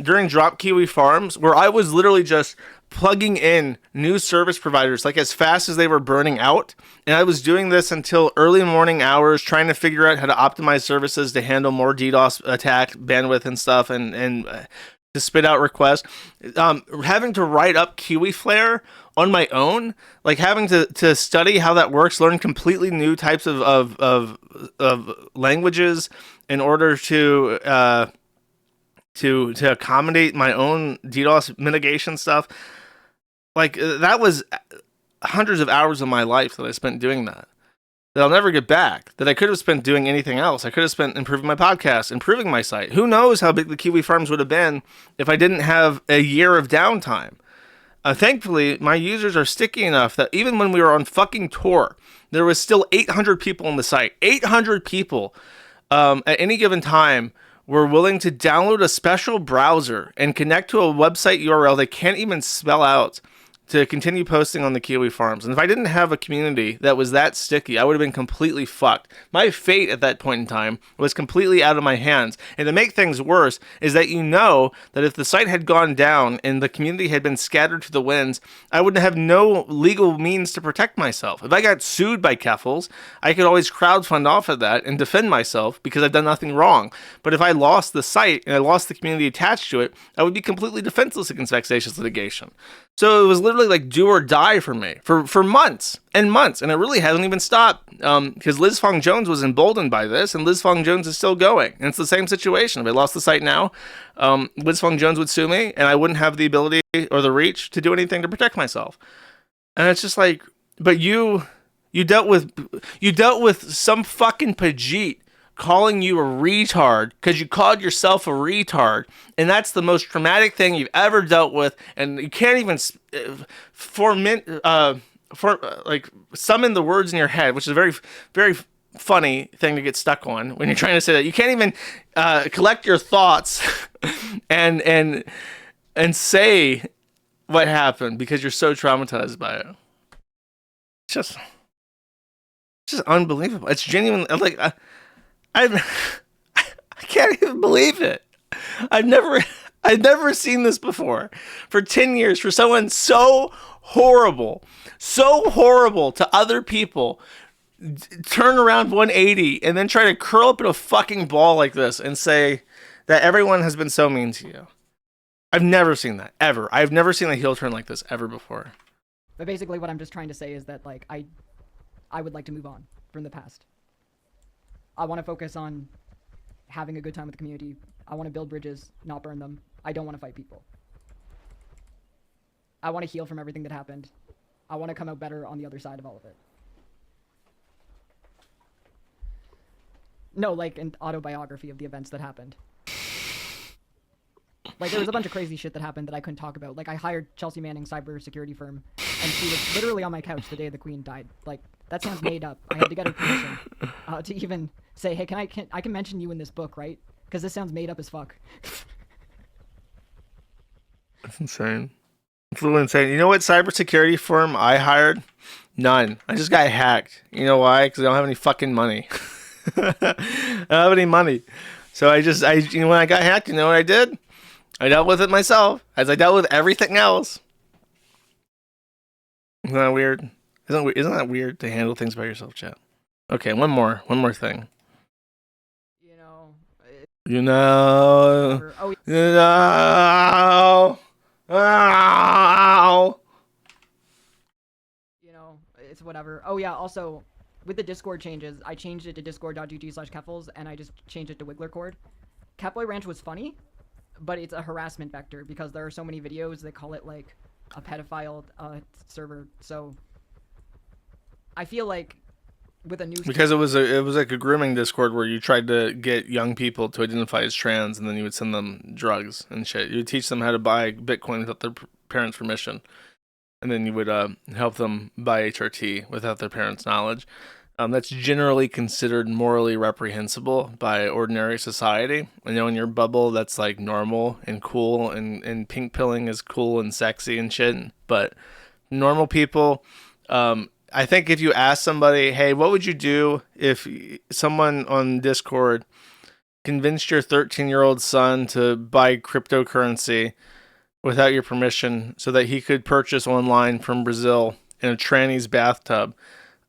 during Drop Kiwi Farms, where I was literally just plugging in new service providers like as fast as they were burning out. And I was doing this until early morning hours, trying to figure out how to optimize services to handle more DDoS attack bandwidth and stuff, and to spit out requests. Having to write up Kiwiflare on my own, like having to study how that works, learn completely new types of languages in order to accommodate my own DDoS mitigation stuff. Like, that was hundreds of hours of my life that I spent doing that I'll never get back, that I could have spent doing anything else. I could have spent improving my podcast, improving my site. Who knows how big the Kiwi Farms would have been if I didn't have a year of downtime. Thankfully, my users are sticky enough that even when we were on fucking tour, there was still 800 people on the site. 800 people at any given time were willing to download a special browser and connect to a website URL they can't even spell out to continue posting on the Kiwi Farms. And if I didn't have a community that was that sticky, I would have been completely fucked. My fate at that point in time was completely out of my hands. And to make things worse is that you know that if the site had gone down and the community had been scattered to the winds, I would have no legal means to protect myself. If I got sued by Keffels, I could always crowdfund off of that and defend myself because I've done nothing wrong. But if I lost the site and I lost the community attached to it, I would be completely defenseless against vexatious litigation. So it was literally like do or die for me for months and months, and it really hasn't even stopped because Liz Fong Jones was emboldened by this, and Liz Fong Jones is still going, and it's the same situation. If I lost the site now, Liz Fong Jones would sue me, and I wouldn't have the ability or the reach to do anything to protect myself. And it's just like, but you dealt with some fucking Pajit calling you a retard because you called yourself a retard, and that's the most traumatic thing you've ever dealt with, and you can't even summon the words in your head, which is a very, very funny thing to get stuck on when you're trying to say that. You can't even collect your thoughts and say what happened because you're so traumatized by it. It's just unbelievable. It's genuine. Like, I can't even believe it. I've never seen this before. For 10 years, for someone so horrible to other people, turn around 180 and then try to curl up in a fucking ball like this and say that everyone has been so mean to you. I've never seen that, ever. I've never seen a heel turn like this ever before. But basically what I'm just trying to say is that, like, I would like to move on from the past. I want to focus on having a good time with the community. I want to build bridges, not burn them. I don't want to fight people. I want to heal from everything that happened. I want to come out better on the other side of all of it. No, like an autobiography of the events that happened. Like, there was a bunch of crazy shit that happened that I couldn't talk about. Like, I hired Chelsea Manning's cybersecurity firm, and she was literally on my couch the day the Queen died. Like, that sounds made up. I had to get her permission to even say, hey, I can mention you in this book, right? Because this sounds made up as fuck. That's insane. Flew insane. You know what cybersecurity firm I hired? None. I just got hacked. You know why? Because I don't have any fucking money. I don't have any money. So when I got hacked, you know what I did? I dealt with it myself, as I dealt with everything else. Isn't that weird? Isn't that weird to handle things by yourself, chat? Okay, one more thing. You know. It's whatever. Oh yeah, also, with the Discord changes, I changed it to discord.gg/keffels, and I just changed it to WigglerCord. Catboy Ranch was funny, but it's a harassment vector because there are so many videos that call it like a pedophile server. So I feel like with a new because it was like a grooming Discord where you tried to get young people to identify as trans, and then you would send them drugs and shit. You would teach them how to buy Bitcoin without their parents' permission, and then you would help them buy HRT without their parents' knowledge. That's generally considered morally reprehensible by ordinary society. I know in your bubble that's like normal and cool, and pink pilling is cool and sexy and shit. But normal people, I think if you ask somebody, hey, what would you do if someone on Discord convinced your 13-year-old son to buy cryptocurrency without your permission so that he could purchase online from Brazil in a tranny's bathtub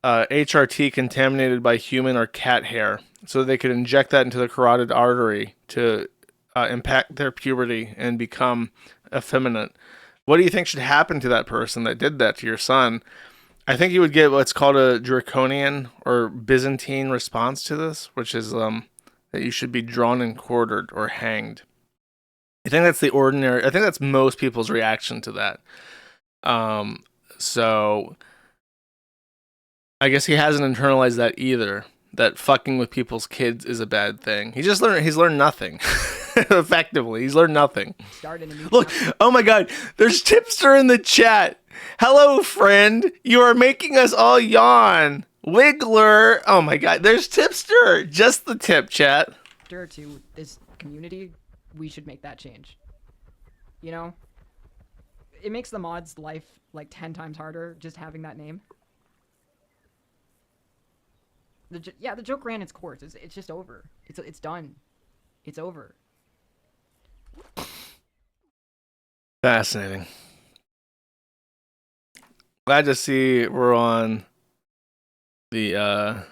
HRT contaminated by human or cat hair so they could inject that into the carotid artery to impact their puberty and become effeminate? What do you think should happen to that person that did that to your son? I think you would get what's called a draconian or Byzantine response to this, which is that you should be drawn and quartered or hanged. I think that's most people's reaction to that. So I guess he hasn't internalized that either, that fucking with people's kids is a bad thing. He's learned nothing. Effectively, he's learned nothing. Look, oh my god, there's Tipster in the chat. Hello, friend. You are making us all yawn. Wiggler. Oh my god, there's Tipster. Just the tip, chat. To this community, we should make that change. You know? It makes the mod's life like 10 times harder just having that name. The joke ran its course. It's just over. It's done. It's over. Fascinating. Glad to see we're on the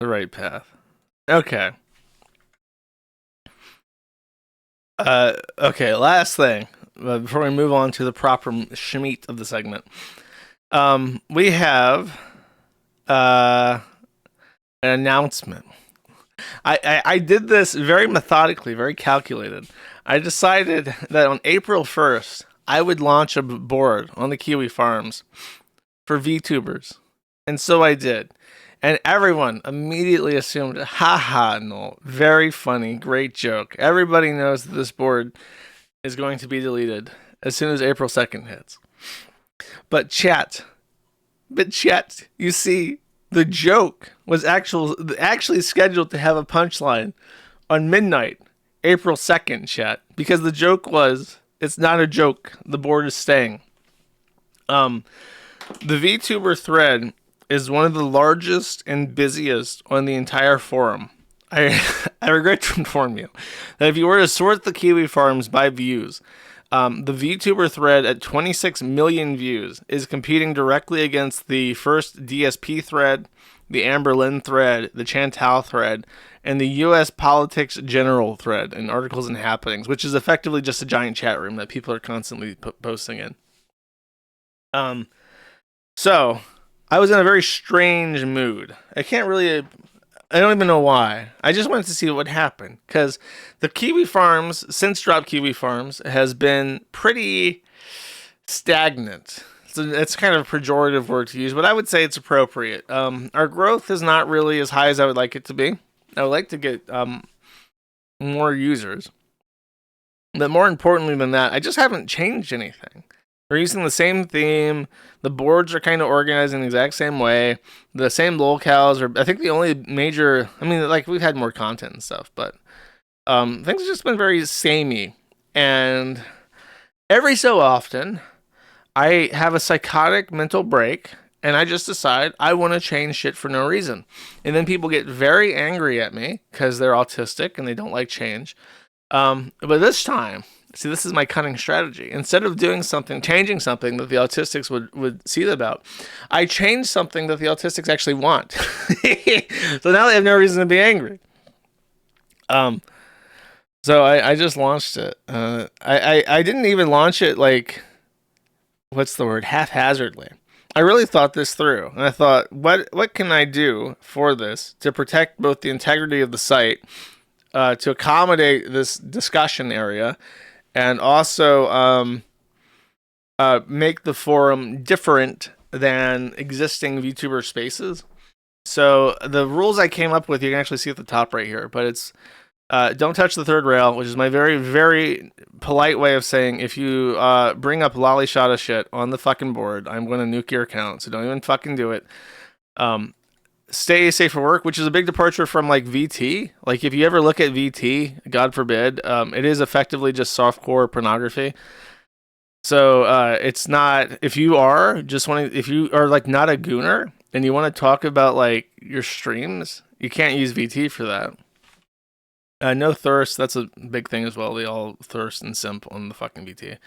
right path. Okay. Okay, last thing before we move on to the proper schmeat of the segment. We have an announcement. I did this very methodically, very calculated. I decided that on April 1st, I would launch a board on the Kiwi Farms for VTubers. And so I did. And everyone immediately assumed, haha, no, very funny, great joke. Everybody knows that this board is going to be deleted as soon as April 2nd hits. But chat, you see, the joke was actually scheduled to have a punchline on midnight, April 2nd, chat. Because the joke was, it's not a joke, the board is staying. The VTuber thread is one of the largest and busiest on the entire forum. I regret to inform you that if you were to sort the Kiwi Farms by views, the VTuber thread at 26 million views is competing directly against the first DSP thread, the Amber Lynn thread, the Chantal thread, and the U.S. Politics General thread and Articles and Happenings, which is effectively just a giant chat room that people are constantly posting in. So I was in a very strange mood. I don't even know why. I just wanted to see what would happen. Because the Kiwi Farms, since Drop Kiwi Farms, has been pretty stagnant. So it's kind of a pejorative word to use, but I would say it's appropriate. Our growth is not really as high as I would like it to be. I would like to get more users. But more importantly than that, I just haven't changed anything. We're using the same theme. The boards are kind of organized in the exact same way. The same locales are, I think, the only major... I mean, like, we've had more content and stuff, but things have just been very samey. And every so often, I have a psychotic mental break, and I just decide I want to change shit for no reason. And then people get very angry at me because they're autistic and they don't like change. But this time, see, this is my cunning strategy. Instead of doing something, changing something that the autistics would see about, I change something that the autistics actually want. So now they have no reason to be angry. So I just launched it. I didn't even launch it like, what's the word, haphazardly. I really thought this through, and I thought, what can I do for this to protect both the integrity of the site, to accommodate this discussion area, and also make the forum different than existing VTuber spaces. So the rules I came up with, you can actually see at the top right here, but it's don't touch the third rail, which is my very, very polite way of saying if you bring up lolly shot of shit on the fucking board, I'm going to nuke your account, so don't even fucking do it. Stay safe for work, which is a big departure from like VT. Like if you ever look at VT, God forbid, it is effectively just softcore pornography. So it's not, if you are like not a gooner and you want to talk about like your streams, you can't use VT for that. No thirst, that's a big thing as well. They all thirst and simp on the fucking VT.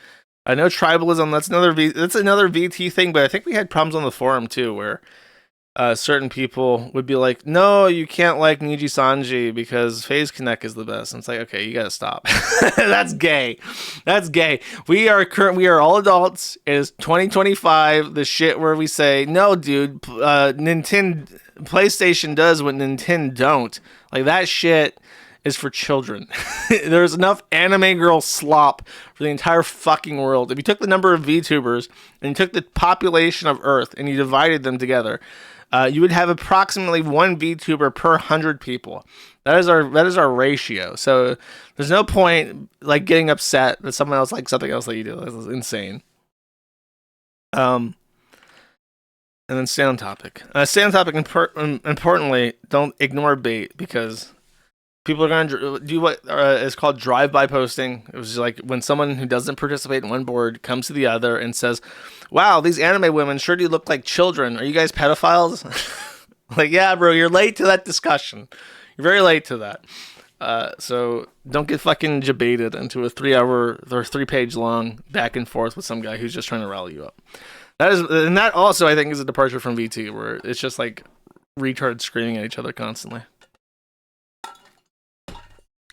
No tribalism, that's another VT thing, but I think we had problems on the forum too, where certain people would be like, no, you can't like Niji Sanji because Phase Connect is the best. And it's like, okay, you gotta stop. That's gay. That's gay. We are all adults. It is 2025. The shit where we say, no, dude, PlayStation does what Nintendo don't. Like that shit is for children. There's enough anime girl slop for the entire fucking world. If you took the number of VTubers and you took the population of Earth and you divided them together, you would have approximately one VTuber per 100 people. That is our ratio. So there's no point like getting upset that someone else likes something else that you do. That's insane. And then stay on topic. Importantly, don't ignore bait, because people are going to do what is called drive-by posting. It was just like when someone who doesn't participate in one board comes to the other and says, wow, these anime women sure do look like children. Are you guys pedophiles? Like, yeah, bro, you're late to that discussion. You're very late to that. So don't get fucking debated into a 3-hour or 3-page long back and forth with some guy who's just trying to rally you up. That also, I think, is a departure from VT, where it's just like retards screaming at each other constantly.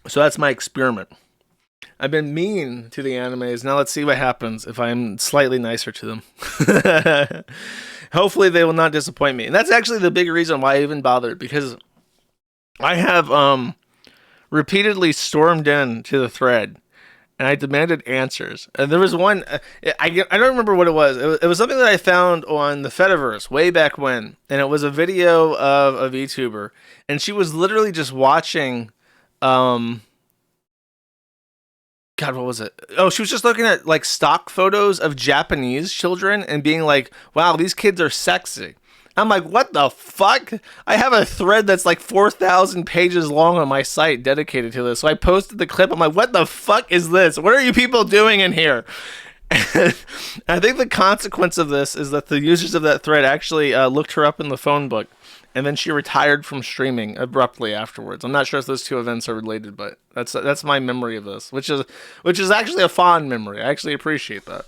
So that's my experiment. I've been mean to the animes. Now let's see what happens if I'm slightly nicer to them. Hopefully they will not disappoint me. And that's actually the big reason why I even bothered, because I have repeatedly stormed in to the thread and I demanded answers. And there was one, I don't remember what it was. It was something that I found on the Fediverse way back when. And it was a video of a VTuber. And she was literally just watching... God, what was it? Oh, she was just looking at like stock photos of Japanese children and being like, wow, these kids are sexy. I'm like, what the fuck? I have a thread that's like 4,000 pages long on my site dedicated to this. So I posted the clip. I'm like, what the fuck is this? What are you people doing in here? And I think the consequence of this is that the users of that thread actually looked her up in the phone book. And then she retired from streaming abruptly afterwards. I'm not sure if those two events are related, but that's my memory of this, which is actually a fond memory. I actually appreciate that.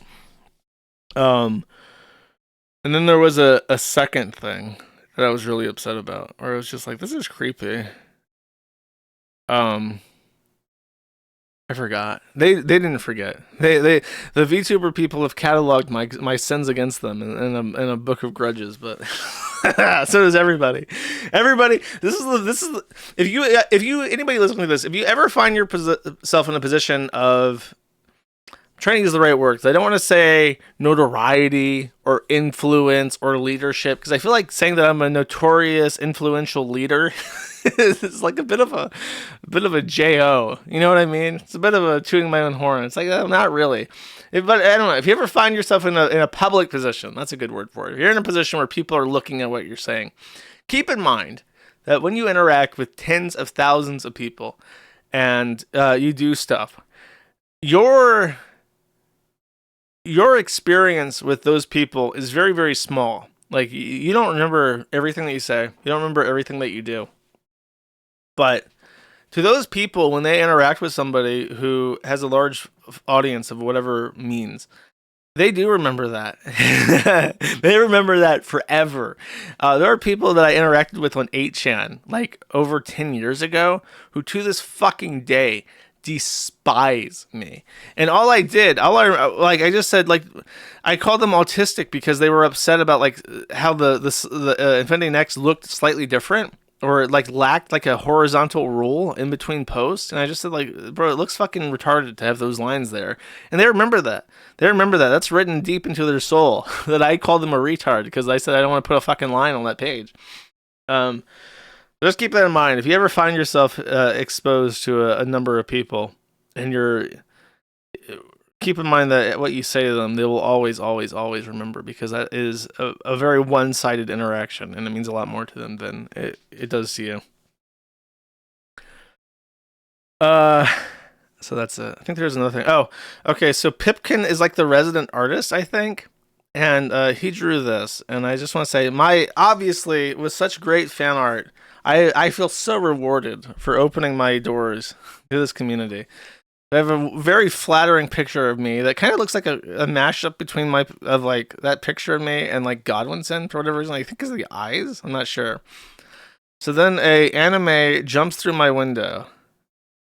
And then there was a second thing that I was really upset about, where I was just like, this is creepy. I forgot. They didn't forget. The VTuber people have cataloged my sins against them in a book of grudges, but so does everybody. Everybody, this is if you anybody listening to this, if you ever find yourself in a position of, I'm trying to use the right words, I don't want to say notoriety or influence or leadership, because I feel like saying that I'm a notorious influential leader is like a bit of a JO. You know what I mean? It's a bit of a tooting my own horn. It's like, not really. But I don't know. If you ever find yourself in a public position, that's a good word for it. If you're in a position where people are looking at what you're saying, keep in mind that when you interact with tens of thousands of people and you do stuff, your your experience with those people is very, very small. Like, you don't remember everything that you say. You don't remember everything that you do. But to those people, when they interact with somebody who has a large audience of whatever means, they do remember that. They remember that forever. There are people that I interacted with on 8chan, like over 10 years ago, who to this fucking day despise me. And I just said, like, I called them autistic because they were upset about like how the Infinity Next looked slightly different, or like lacked like a horizontal rule in between posts. And I just said, like, bro, it looks fucking retarded to have those lines there. And they remember that. That's written deep into their soul that I called them a retard because I said I don't want to put a fucking line on that page. Just keep that in mind. If you ever find yourself exposed to a number of people, and keep in mind that what you say to them, they will always, always, always remember, because that is a very one-sided interaction, and it means a lot more to them than it does to you. So that's it. I think there's another thing. Oh, okay. So Pipkin is like the resident artist, I think. And he drew this. And I just want to say, obviously, with such great fan art, I feel so rewarded for opening my doors to this community. I have a very flattering picture of me that kind of looks like a mashup between like that picture of me and like Godwinson for whatever reason. I think it's the eyes. I'm not sure. So then a anime jumps through my window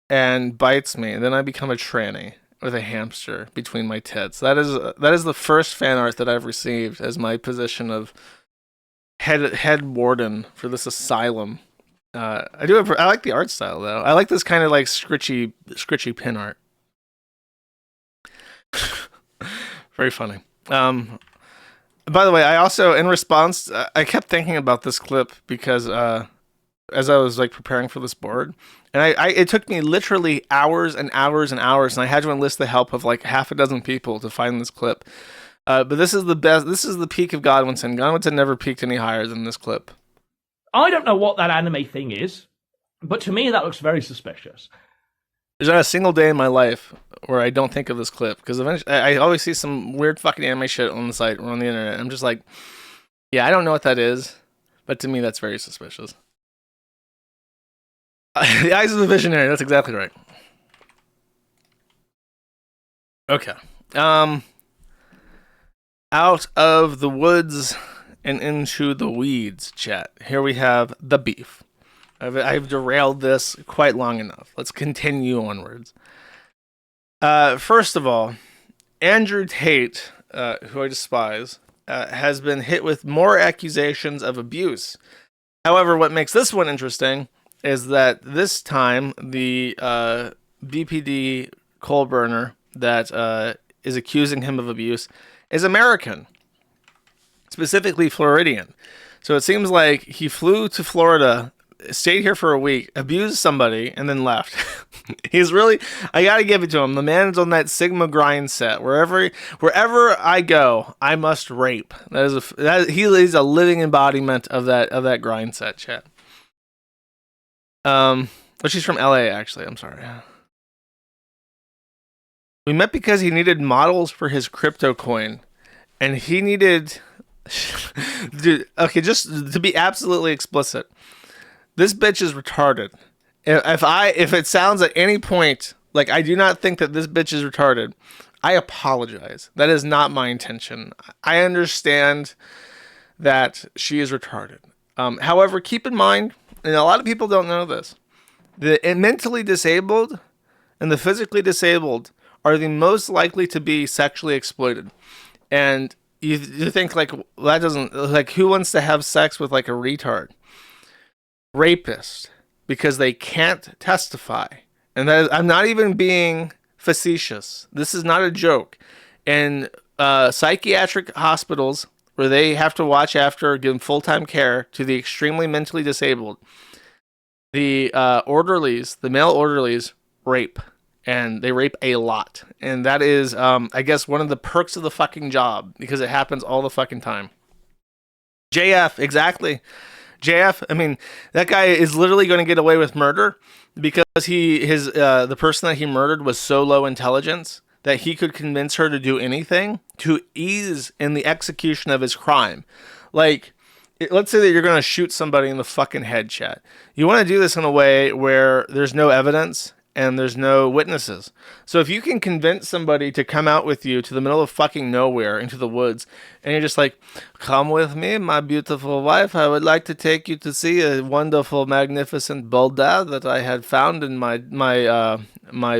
and bites me, and then I become a tranny with a hamster between my tits. That is the first fan art that I've received as my position of head warden for this asylum. I like the art style though. I like this kind of like scritchy pin art. Very funny. By the way, I also, in response, I kept thinking about this clip because as I was like preparing for this board, and it took me literally hours and hours and hours, and I had to enlist the help of like half a dozen people to find this clip. But this is the best. This is the peak of Godwinson. Godwinson never peaked any higher than this clip. I don't know what that anime thing is, but to me that looks very suspicious. There's not a single day in my life where I don't think of this clip, because eventually I always see some weird fucking anime shit on the site or on the internet. I'm just like, yeah, I don't know what that is, but to me that's very suspicious. The eyes of the visionary. That's exactly right. Okay. Out of the woods and into the weeds, chat. Here we have the beef. I've derailed this quite long enough. Let's continue onwards. First of all, Andrew Tate, who I despise, has been hit with more accusations of abuse. However, what makes this one interesting is that this time the BPD coal burner that is accusing him of abuse is American, specifically Floridian. So it seems like he flew to Florida, stayed here for a week, abused somebody, and then left. He's really, I gotta give it to him. The man's on that Sigma grind set. Wherever I go, I must rape. He is a living embodiment of that grind set, chat. But she's from LA, actually. I'm sorry. We met because he needed models for his crypto coin, and he needed, dude. Okay, just to be absolutely explicit, this bitch is retarded. If it sounds at any point like I do not think that this bitch is retarded, I apologize. That is not my intention. I understand that she is retarded. However, keep in mind, and a lot of people don't know this, the mentally disabled and the physically disabled are the most likely to be sexually exploited. And you think like, well, that doesn't, like, who wants to have sex with like a retard? Rapist, because they can't testify. And that is, I'm not even being facetious. This is not a joke. In psychiatric hospitals where they have to watch after, give full-time care to the extremely mentally disabled, the orderlies, the male orderlies, rape. And they rape a lot. And that is, I guess, one of the perks of the fucking job, because it happens all the fucking time. JF, exactly. JF, I mean, that guy is literally going to get away with murder because the person that he murdered was so low intelligence that he could convince her to do anything to ease in the execution of his crime. Like, let's say that you're going to shoot somebody in the fucking head, chat. You want to do this in a way where there's no evidence and there's no witnesses. So if you can convince somebody to come out with you to the middle of fucking nowhere into the woods, and you're just like, come with me, my beautiful wife. I would like to take you to see a wonderful, magnificent Buddha that I had found in my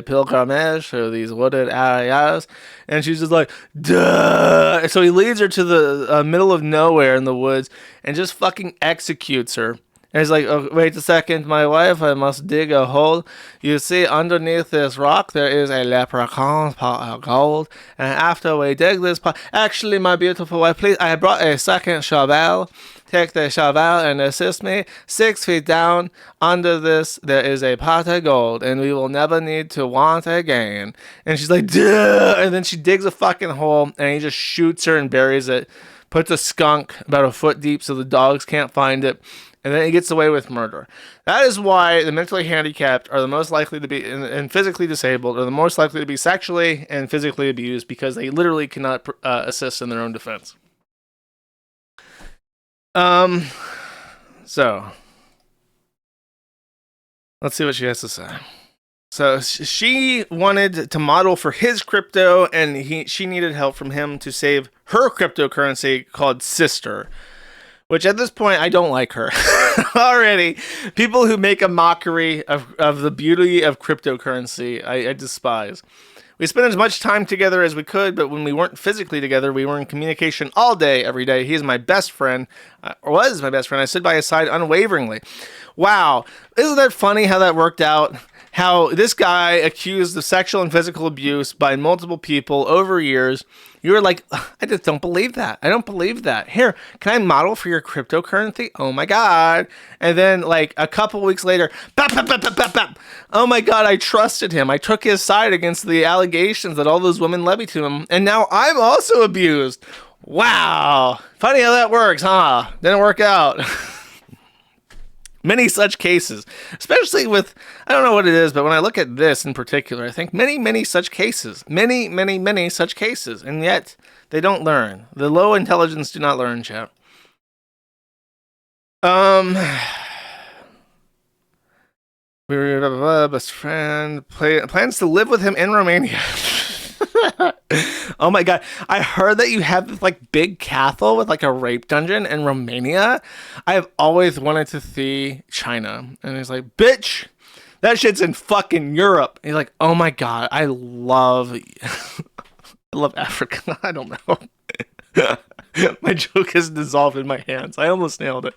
pilgrimage through these wooded areas. And she's just like, duh. So he leads her to the middle of nowhere in the woods and just fucking executes her. And he's like, oh, wait a second, my wife, I must dig a hole. You see, underneath this rock, there is a leprechaun pot of gold. And after we dig this pot, actually, my beautiful wife, please, I brought a second shovel. Take the shovel and assist me. 6 feet down, under this, there is a pot of gold, and we will never need to want again. And she's like, duh! And then she digs a fucking hole, and he just shoots her and buries it. Puts a skunk about a foot deep so the dogs can't find it. And then he gets away with murder. That is why the mentally handicapped are the most likely to be, and physically disabled, are the most likely to be sexually and physically abused, because they literally cannot assist in their own defense. So let's see what she has to say. So she wanted to model for his crypto, and she needed help from him to save her cryptocurrency called Sister. Which at this point, I don't like her. Already. People who make a mockery of the beauty of cryptocurrency, I despise. We spent as much time together as we could, but when we weren't physically together, we were in communication all day, every day. He is my best friend, or was my best friend. I stood by his side unwaveringly. Wow. Isn't that funny how that worked out? How this guy accused of sexual and physical abuse by multiple people over years. You were like, I just don't believe that. I don't believe that. Here, can I model for your cryptocurrency? Oh my God. And then like a couple weeks later, bap, bap, bap, bap, bap, bap. Oh my God, I trusted him. I took his side against the allegations that all those women levied to him. And now I'm also abused. Wow. Funny how that works, huh? Didn't work out. Many such cases, especially with, I don't know what it is, but when I look at this in particular, I think many such cases, many such cases, and yet they don't learn. The low intelligence do not learn, chat. Best friend, plans to live with him in Romania. Oh my God. I heard that you have this like big castle with like a rape dungeon in Romania. I have always wanted to see China. And he's like, bitch, that shit's in fucking Europe. And he's like, oh my God, I love Africa. I don't know. My joke has dissolved in my hands. I almost nailed it.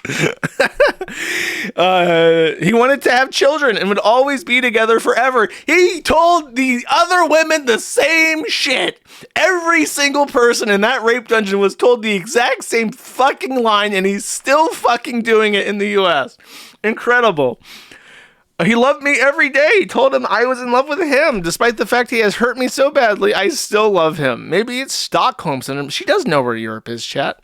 He wanted to have children and would always be together forever. He told the other women the same shit. Every single person in that rape dungeon was told the exact same fucking line, and he's still fucking doing it in the US. Incredible. He loved me every day. He told him I was in love with him. Despite the fact he has hurt me so badly, I still love him. Maybe it's Stockholm syndrome. She does know where Europe is, chat.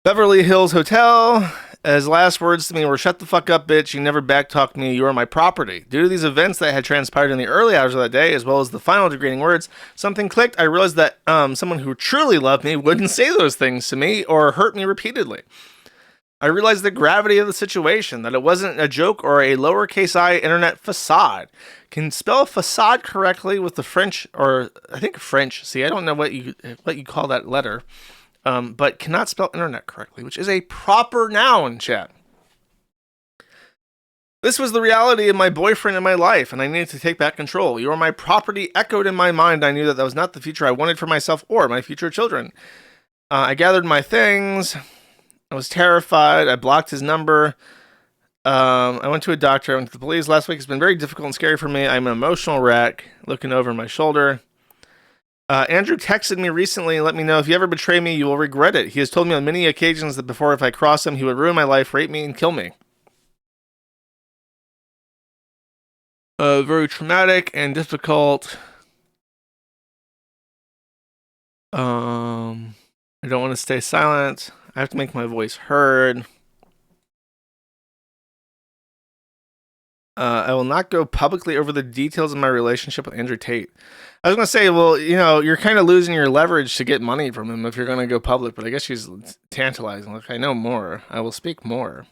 Beverly Hills Hotel. His last words to me were, shut the fuck up, bitch. You never backtalked me. You are my property. Due to these events that had transpired in the early hours of that day, as well as the final degrading words, something clicked. I realized that someone who truly loved me wouldn't say those things to me or hurt me repeatedly. I realized the gravity of the situation, that it wasn't a joke or a lowercase I internet facade. Can spell facade correctly with the French, or I think French. See, I don't know what you call that letter, but cannot spell internet correctly, which is a proper noun, chat. This was the reality of my boyfriend in my life, and I needed to take back control. You are my property echoed in my mind. I knew that was not the future I wanted for myself or my future children. I gathered my things. I was terrified. I blocked his number. I went to a doctor. I went to the police. Last week has been very difficult and scary for me. I'm an emotional wreck, looking over my shoulder. Andrew texted me recently and let me know, if you ever betray me, you will regret it. He has told me on many occasions that before, if I cross him, he would ruin my life, rape me, and kill me. Very traumatic and difficult. I don't want to stay silent. I have to make my voice heard. I will not go publicly over the details of my relationship with Andrew Tate. I was going to say, well, you know, you're kind of losing your leverage to get money from him if you're going to go public, but I guess she's tantalizing. Look, I know more. I will speak more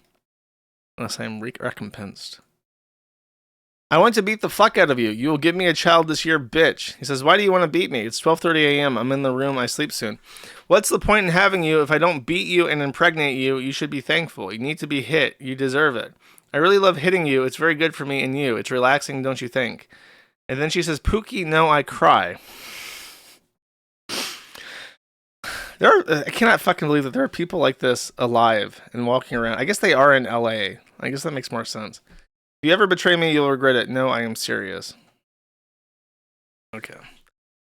unless I am recompensed. I want to beat the fuck out of you. You will give me a child this year, bitch. He says, why do you want to beat me? It's 12:30 a.m. I'm in the room. I sleep soon. What's the point in having you? If I don't beat you and impregnate you, you should be thankful. You need to be hit. You deserve it. I really love hitting you. It's very good for me and you. It's relaxing, don't you think? And then she says, Pookie, no, I cry. I cannot fucking believe that there are people like this alive and walking around. I guess they are in LA. I guess that makes more sense. If you ever betray me, you'll regret it. No, I am serious. Okay.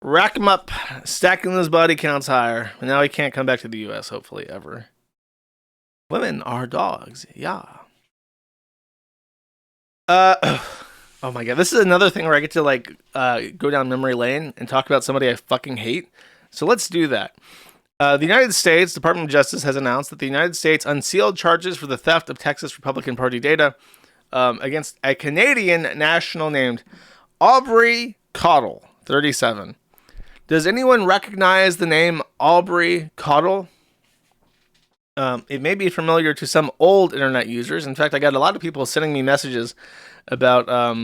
Rack him up. Stacking those body counts higher. And now he can't come back to the U.S., hopefully, ever. Women are dogs. Yeah. Oh my god. This is another thing where I get to, like, go down memory lane and talk about somebody I fucking hate. So let's do that. The United States Department of Justice has announced that the United States unsealed charges for the theft of Texas Republican Party data against a Canadian national named Aubrey Caudill, 37. Does anyone recognize the name Aubrey Caudill? It may be familiar to some old internet users. In fact, I got a lot of people sending me messages about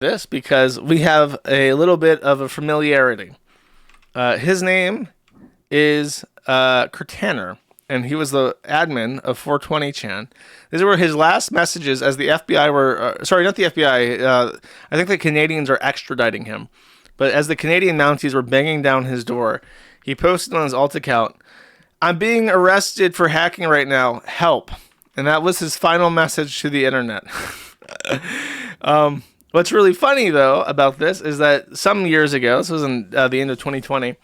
this because we have a little bit of a familiarity. His name is Kirtaner, and he was the admin of 420chan. These were his last messages as the FBI were... sorry, not the FBI. I think the Canadians are extraditing him. But as the Canadian Mounties were banging down his door, he posted on his alt account, I'm being arrested for hacking right now. Help. And that was his final message to the internet. What's really funny, though, about this is that some years ago, this was in the end of 2020,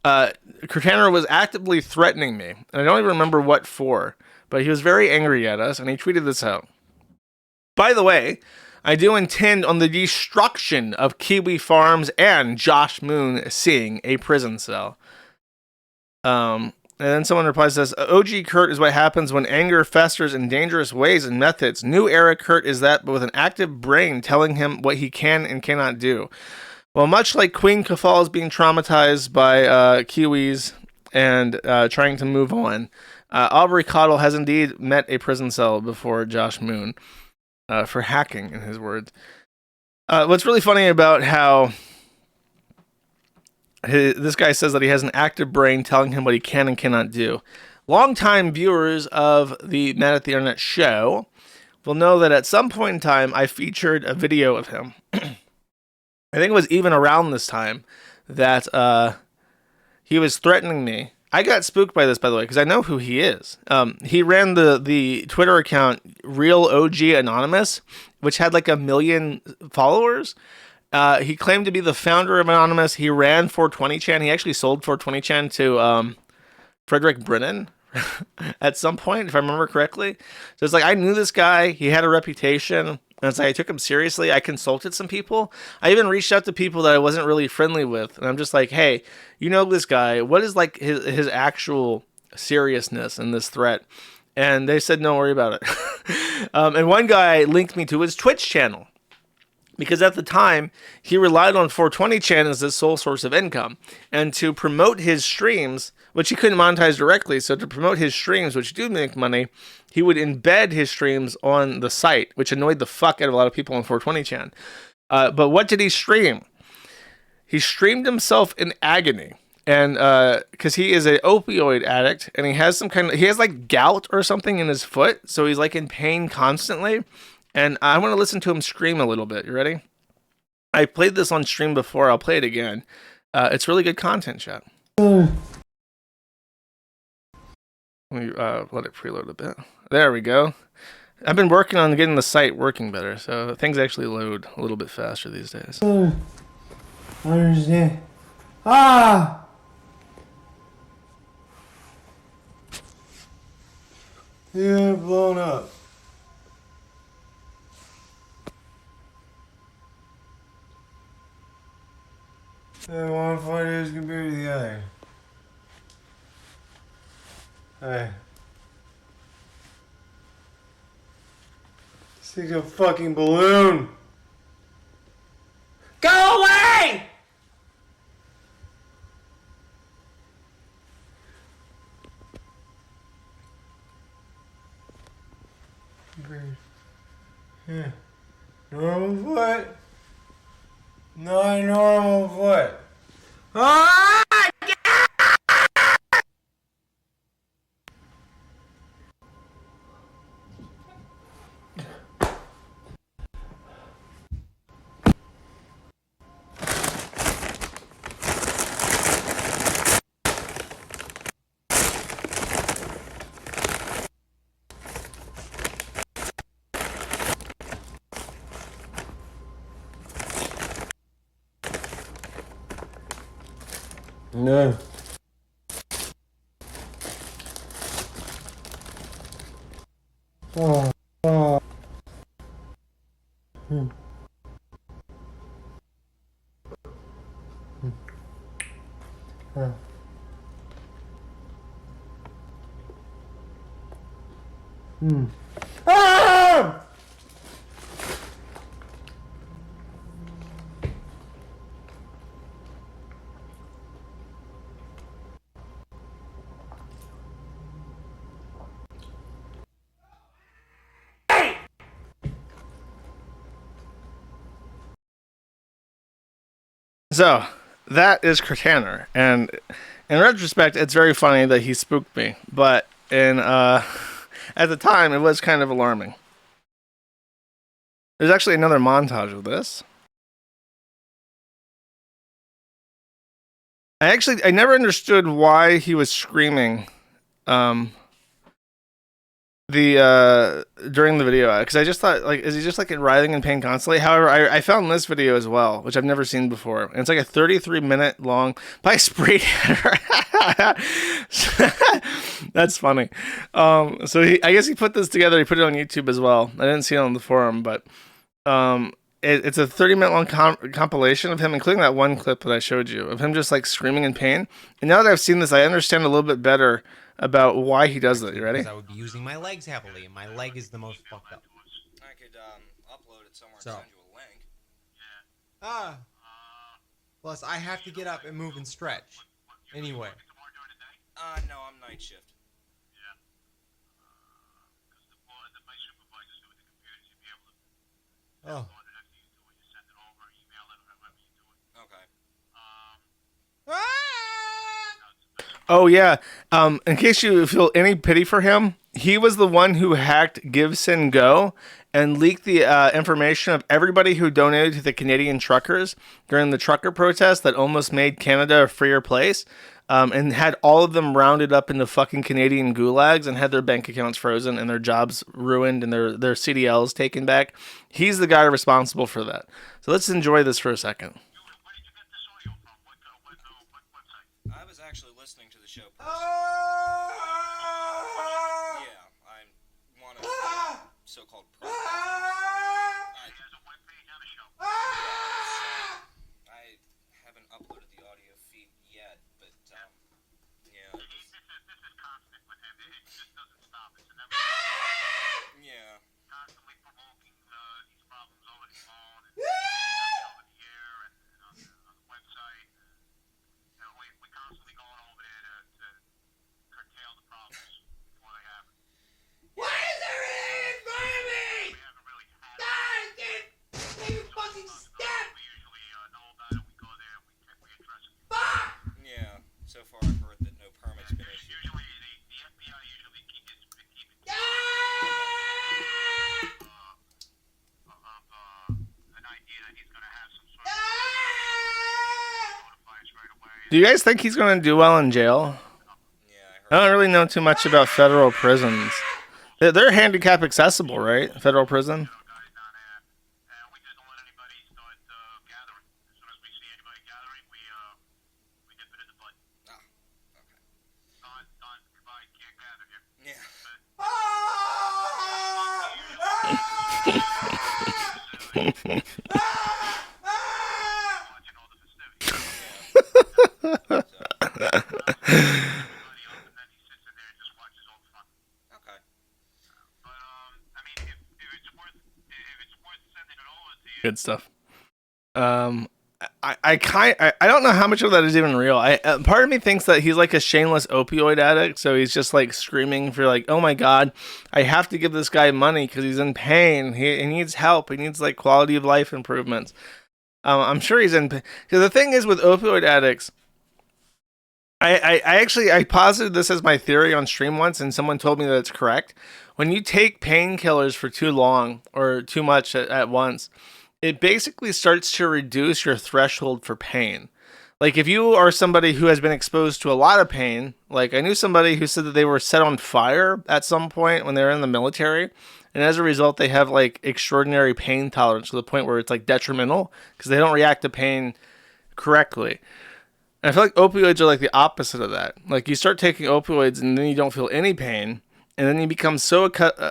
Kirtaner was actively threatening me. And I don't even remember what for, but he was very angry at us, and he tweeted this out. By the way, I do intend on the destruction of Kiwi Farms and Josh Moon seeing a prison cell. And then someone replies, says, OG Kurt is what happens when anger festers in dangerous ways and methods. New era Kurt is that, but with an active brain telling him what he can and cannot do. Well, much like Queen Kafal is being traumatized by Kiwis and trying to move on, Aubrey Caudill has indeed met a prison cell before Josh Moon for hacking, in his words. What's really funny about how this guy says that he has an active brain telling him what he can and cannot do. Longtime viewers of the Man at the Internet show will know that at some point in time, I featured a video of him. I think it was even around this time that he was threatening me. I got spooked by this, by the way, because I know who he is. He ran the Twitter account Real OG Anonymous, which had like 1 million followers. He claimed to be the founder of Anonymous. He ran 420chan. He actually sold 420chan to Frederick Brennan at some point, if I remember correctly. So it's like, I knew this guy. He had a reputation. And it's like, I took him seriously. I consulted some people. I even reached out to people that I wasn't really friendly with. And I'm just like, hey, you know this guy. What is like his actual seriousness in this threat? And they said, don't worry about it. And one guy linked me to his Twitch channel. Because at the time, he relied on 420chan as his sole source of income. And to promote his streams, which he couldn't monetize directly, so to promote his streams, which do make money, he would embed his streams on the site, which annoyed the fuck out of a lot of people on 420chan. But what did he stream? He streamed himself in agony. And because he is an opioid addict, and he has like gout or something in his foot, so he's like in pain constantly. And I want to listen to him scream a little bit. You ready? I played this on stream before. I'll play it again. It's really good content, chat. Let me let it preload a bit. There we go. I've been working on getting the site working better, so things actually load a little bit faster these days. I understand. Ah! You're blown up. One fight is compared to the other. Hey. It's like a fucking balloon. Go away! Yeah. Normal foot. Not a normal foot. Ah! No. Oh. Oh. Hmm. Huh. Hmm. Ah! So that is Kirtaner, and in retrospect, it's very funny that he spooked me. But in at the time, it was kind of alarming. There's actually another montage of this. I never understood why he was screaming during the video, because I just thought, like, is he just like writhing in pain constantly? However, I found this video as well, which I've never seen before, and it's like a 33-minute long by sprayed That's funny. So I guess he put this together. He put it on YouTube as well. I didn't see it on the forum, but it's a 30-minute long compilation of him, including that one clip that I showed you of him just like screaming in pain. And now that I've seen this, I understand a little bit better about why he does that. You ready? Because I would be using my legs heavily, and my leg is the most fucked up. I could upload it somewhere So. and send you a link. Plus, I have to get up and move and stretch. Anyway. No, I'm night shift. Oh. Okay. Oh yeah. In case you feel any pity for him, he was the one who hacked GiveSendGo and leaked the information of everybody who donated to the Canadian truckers during the trucker protest that almost made Canada a freer place, and had all of them rounded up into fucking Canadian gulags and had their bank accounts frozen and their jobs ruined and their CDLs taken back. He's the guy responsible for that. So let's enjoy this for a second. I was actually listening to the show. Yeah, I'm one of the so-called pro. I haven't uploaded the audio feed yet, but yeah. This is constant with him. It just doesn't stop. It's a never. Yeah. Constantly provoking these problems over the phone and over the air and on the website. We constantly going over there to curtail the problems before they happen. Why is there in front of me? We haven't really had it. You fucking step! We usually know about it. We go there. We address it. Fuck! Yeah. So far, I've heard that no permits been issued. Usually, the FBI usually keep it. An idea that he's gonna have some sort of notify us right away. Do you guys think he's going to do well in jail? I don't really know too much about federal prisons. They're handicap accessible, right? Federal prison? Good stuff. I don't know how much of that is even real. Part of me thinks that he's like a shameless opioid addict, so he's just like screaming for like, oh my god, I have to give this guy money because he's in pain. He needs help. He needs like quality of life improvements. I'm sure he's in pain. Because the thing is with opioid addicts, I posited this as my theory on stream once, and someone told me that it's correct. When you take painkillers for too long or too much at once, it basically starts to reduce your threshold for pain. Like if you are somebody who has been exposed to a lot of pain, like I knew somebody who said that they were set on fire at some point when they were in the military, and as a result they have like extraordinary pain tolerance to the point where it's like detrimental because they don't react to pain correctly. And I feel like opioids are like the opposite of that. Like you start taking opioids and then you don't feel any pain, and then you become so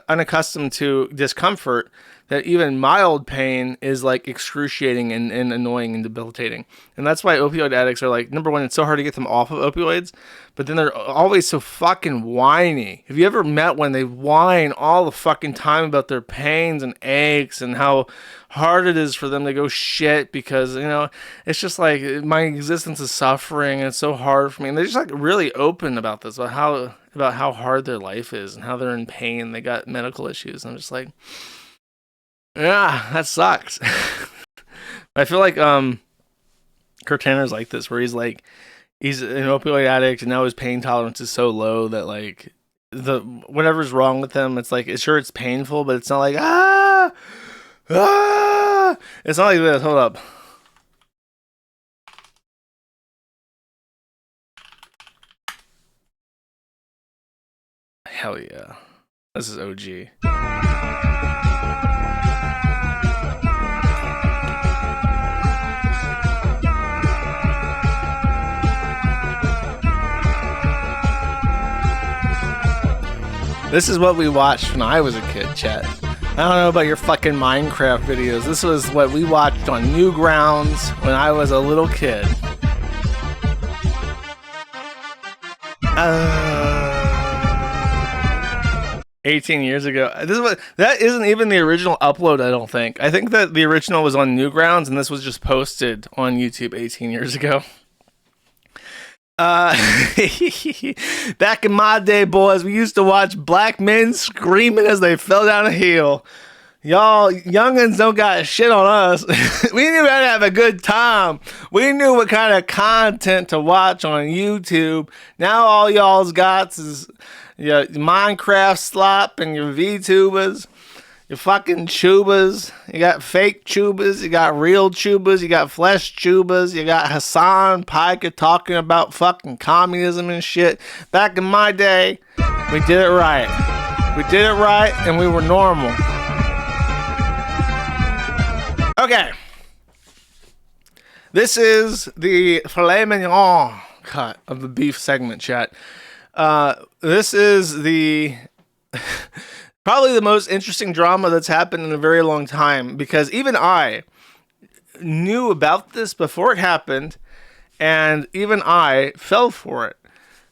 unaccustomed to discomfort that even mild pain is like excruciating and annoying and debilitating. And that's why opioid addicts are like, number one, it's so hard to get them off of opioids, but then they're always so fucking whiny. Have you ever met when they whine all the fucking time about their pains and aches and how hard it is for them to go shit because, you know, it's just like my existence is suffering and it's so hard for me. And they're just like really open about this, about how hard their life is and how they're in pain. They got medical issues. And I'm just like, yeah, that sucks. I feel like Kirtaner's like this, where he's an opioid addict, and now his pain tolerance is so low that like whatever's wrong with him, it's like it's painful, but it's not like It's not like this. Hold up. Hell yeah, this is OG. This is what we watched when I was a kid, chat. I don't know about your fucking Minecraft videos. This was what we watched on Newgrounds when I was a little kid. 18 years ago. That isn't even the original upload, I don't think. I think that the original was on Newgrounds and this was just posted on YouTube 18 years ago. Back in my day, boys, we used to watch black men screaming as they fell down a hill. Y'all youngins don't got shit on us. We knew how to have a good time. We knew what kind of content to watch on YouTube. Now all y'all's got is your Minecraft slop and your VTubers. Your fucking tubers. You got fake tubers. You got real tubers. You got flesh tubers. You got Hassan Piker talking about fucking communism and shit. Back in my day, we did it right. We did it right and we were normal. Okay. This is the filet mignon cut of the beef segment, chat. This is the... probably the most interesting drama that's happened in a very long time, because even I knew about this before it happened, and even I fell for it.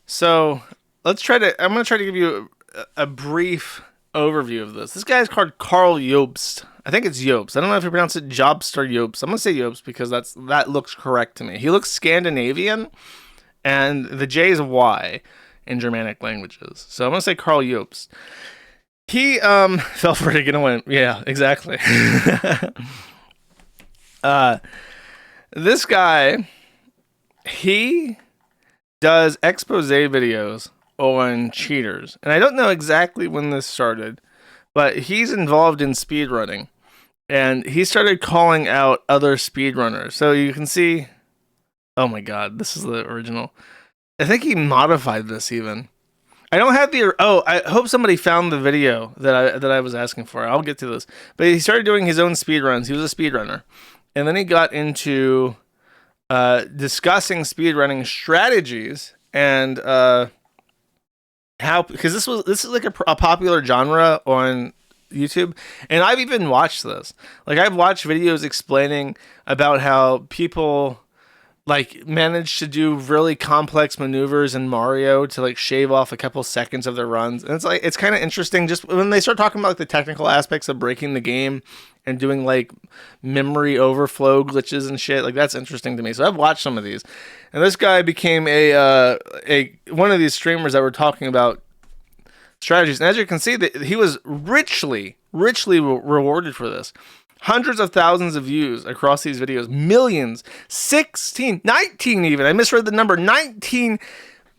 So I'm going to try to give you a brief overview of this. This guy's called Karl Jobst. I think it's Jobst. I don't know if you pronounce it Jobst or Jobst. I'm going to say Jobst because that looks correct to me. He looks Scandinavian, and the J is a Y in Germanic languages. So I'm going to say Karl Jobst. He fell for it again and went, yeah, exactly. This guy, he does expose videos on cheaters. And I don't know exactly when this started, but he's involved in speedrunning. And he started calling out other speedrunners. So you can see, oh my god, this is the original. I think he modified this even. I don't have the... Oh, I hope somebody found the video that I was asking for. I'll get to this. But he started doing his own speedruns. He was a speedrunner. And then he got into discussing speedrunning strategies and how... Because this is like a popular genre on YouTube. And I've even watched this. Like, I've watched videos explaining about how people like managed to do really complex maneuvers in Mario to like shave off a couple seconds of their runs. And it's kind of interesting just when they start talking about like the technical aspects of breaking the game and doing like memory overflow glitches and shit. Like that's interesting to me. So I've watched some of these, and this guy became a one of these streamers that were talking about strategies. And as you can see, that he was richly rewarded for this. Hundreds of thousands of views across these videos, millions, 19 even. I misread the number, 19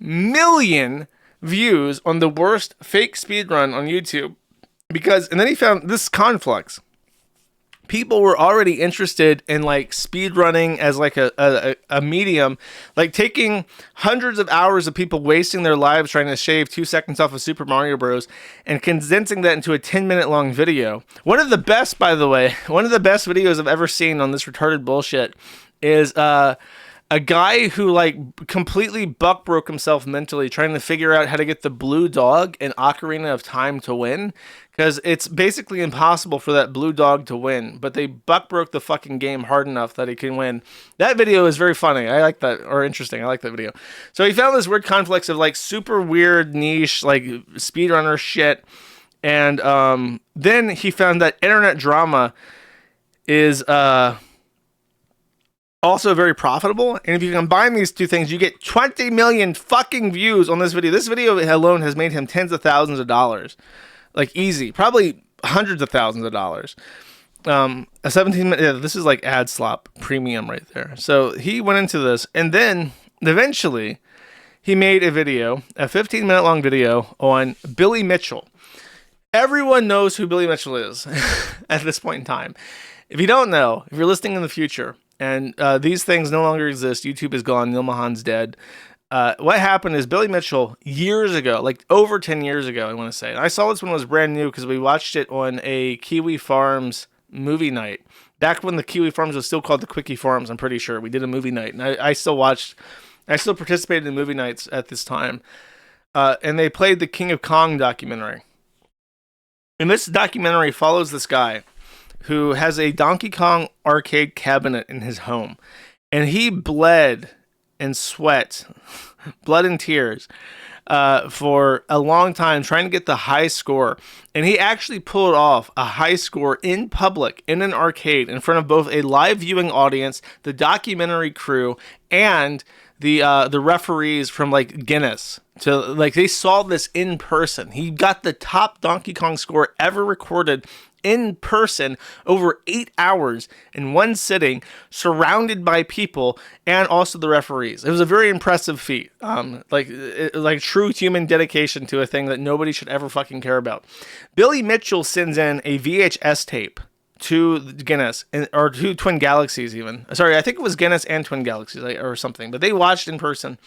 million views on the worst fake speedrun on YouTube. And then he found this conflux. People were already interested in like speedrunning as like a medium, like taking hundreds of hours of people wasting their lives trying to shave 2 seconds off of Super Mario Bros. And condensing that into a 10-minute long video. One of the best, by the way, one of the best videos I've ever seen on this retarded bullshit is a guy who like completely buck broke himself mentally trying to figure out how to get the blue dog in Ocarina of Time to win. Because it's basically impossible for that blue dog to win, but they buck broke the fucking game hard enough that he can win. That video is very funny. I like that, or interesting. I like that video. So he found this weird conflicts of like super weird niche, like speedrunner shit. And then he found that internet drama is also very profitable. And if you combine these two things, you get 20 million fucking views on this video. This video alone has made him tens of thousands of dollars. Like easy, probably hundreds of thousands of dollars. A 17-minute, yeah, this is like ad slop premium right there. So he went into this, and then eventually he made a video, a 15-minute long video on Billy Mitchell. Everyone knows who Billy Mitchell is at this point in time. If you don't know, if you're listening in the future, and these things no longer exist, YouTube is gone, Neil Mahan's dead. What happened is Billy Mitchell, years ago, like over 10 years ago, I want to say. And I saw this when it was brand new because we watched it on a Kiwi Farms movie night. Back when the Kiwi Farms was still called the Quickie Farms, I'm pretty sure. We did a movie night. And I still participated in movie nights at this time. And they played the King of Kong documentary. And this documentary follows this guy who has a Donkey Kong arcade cabinet in his home. And he bled and sweat, blood and tears, for a long time trying to get the high score. And he actually pulled off a high score in public, in an arcade, in front of both a live viewing audience, the documentary crew, and the referees from like Guinness. So like they saw this in person. He got the top Donkey Kong score ever recorded in person over 8 hours in one sitting, surrounded by people and also the referees. It was a very impressive feat. Like true human dedication to a thing that nobody should ever fucking care about. Billy Mitchell sends in a VHS tape to Guinness, or to Twin Galaxies even. Sorry, I think it was Guinness and Twin Galaxies or something, but they watched in person.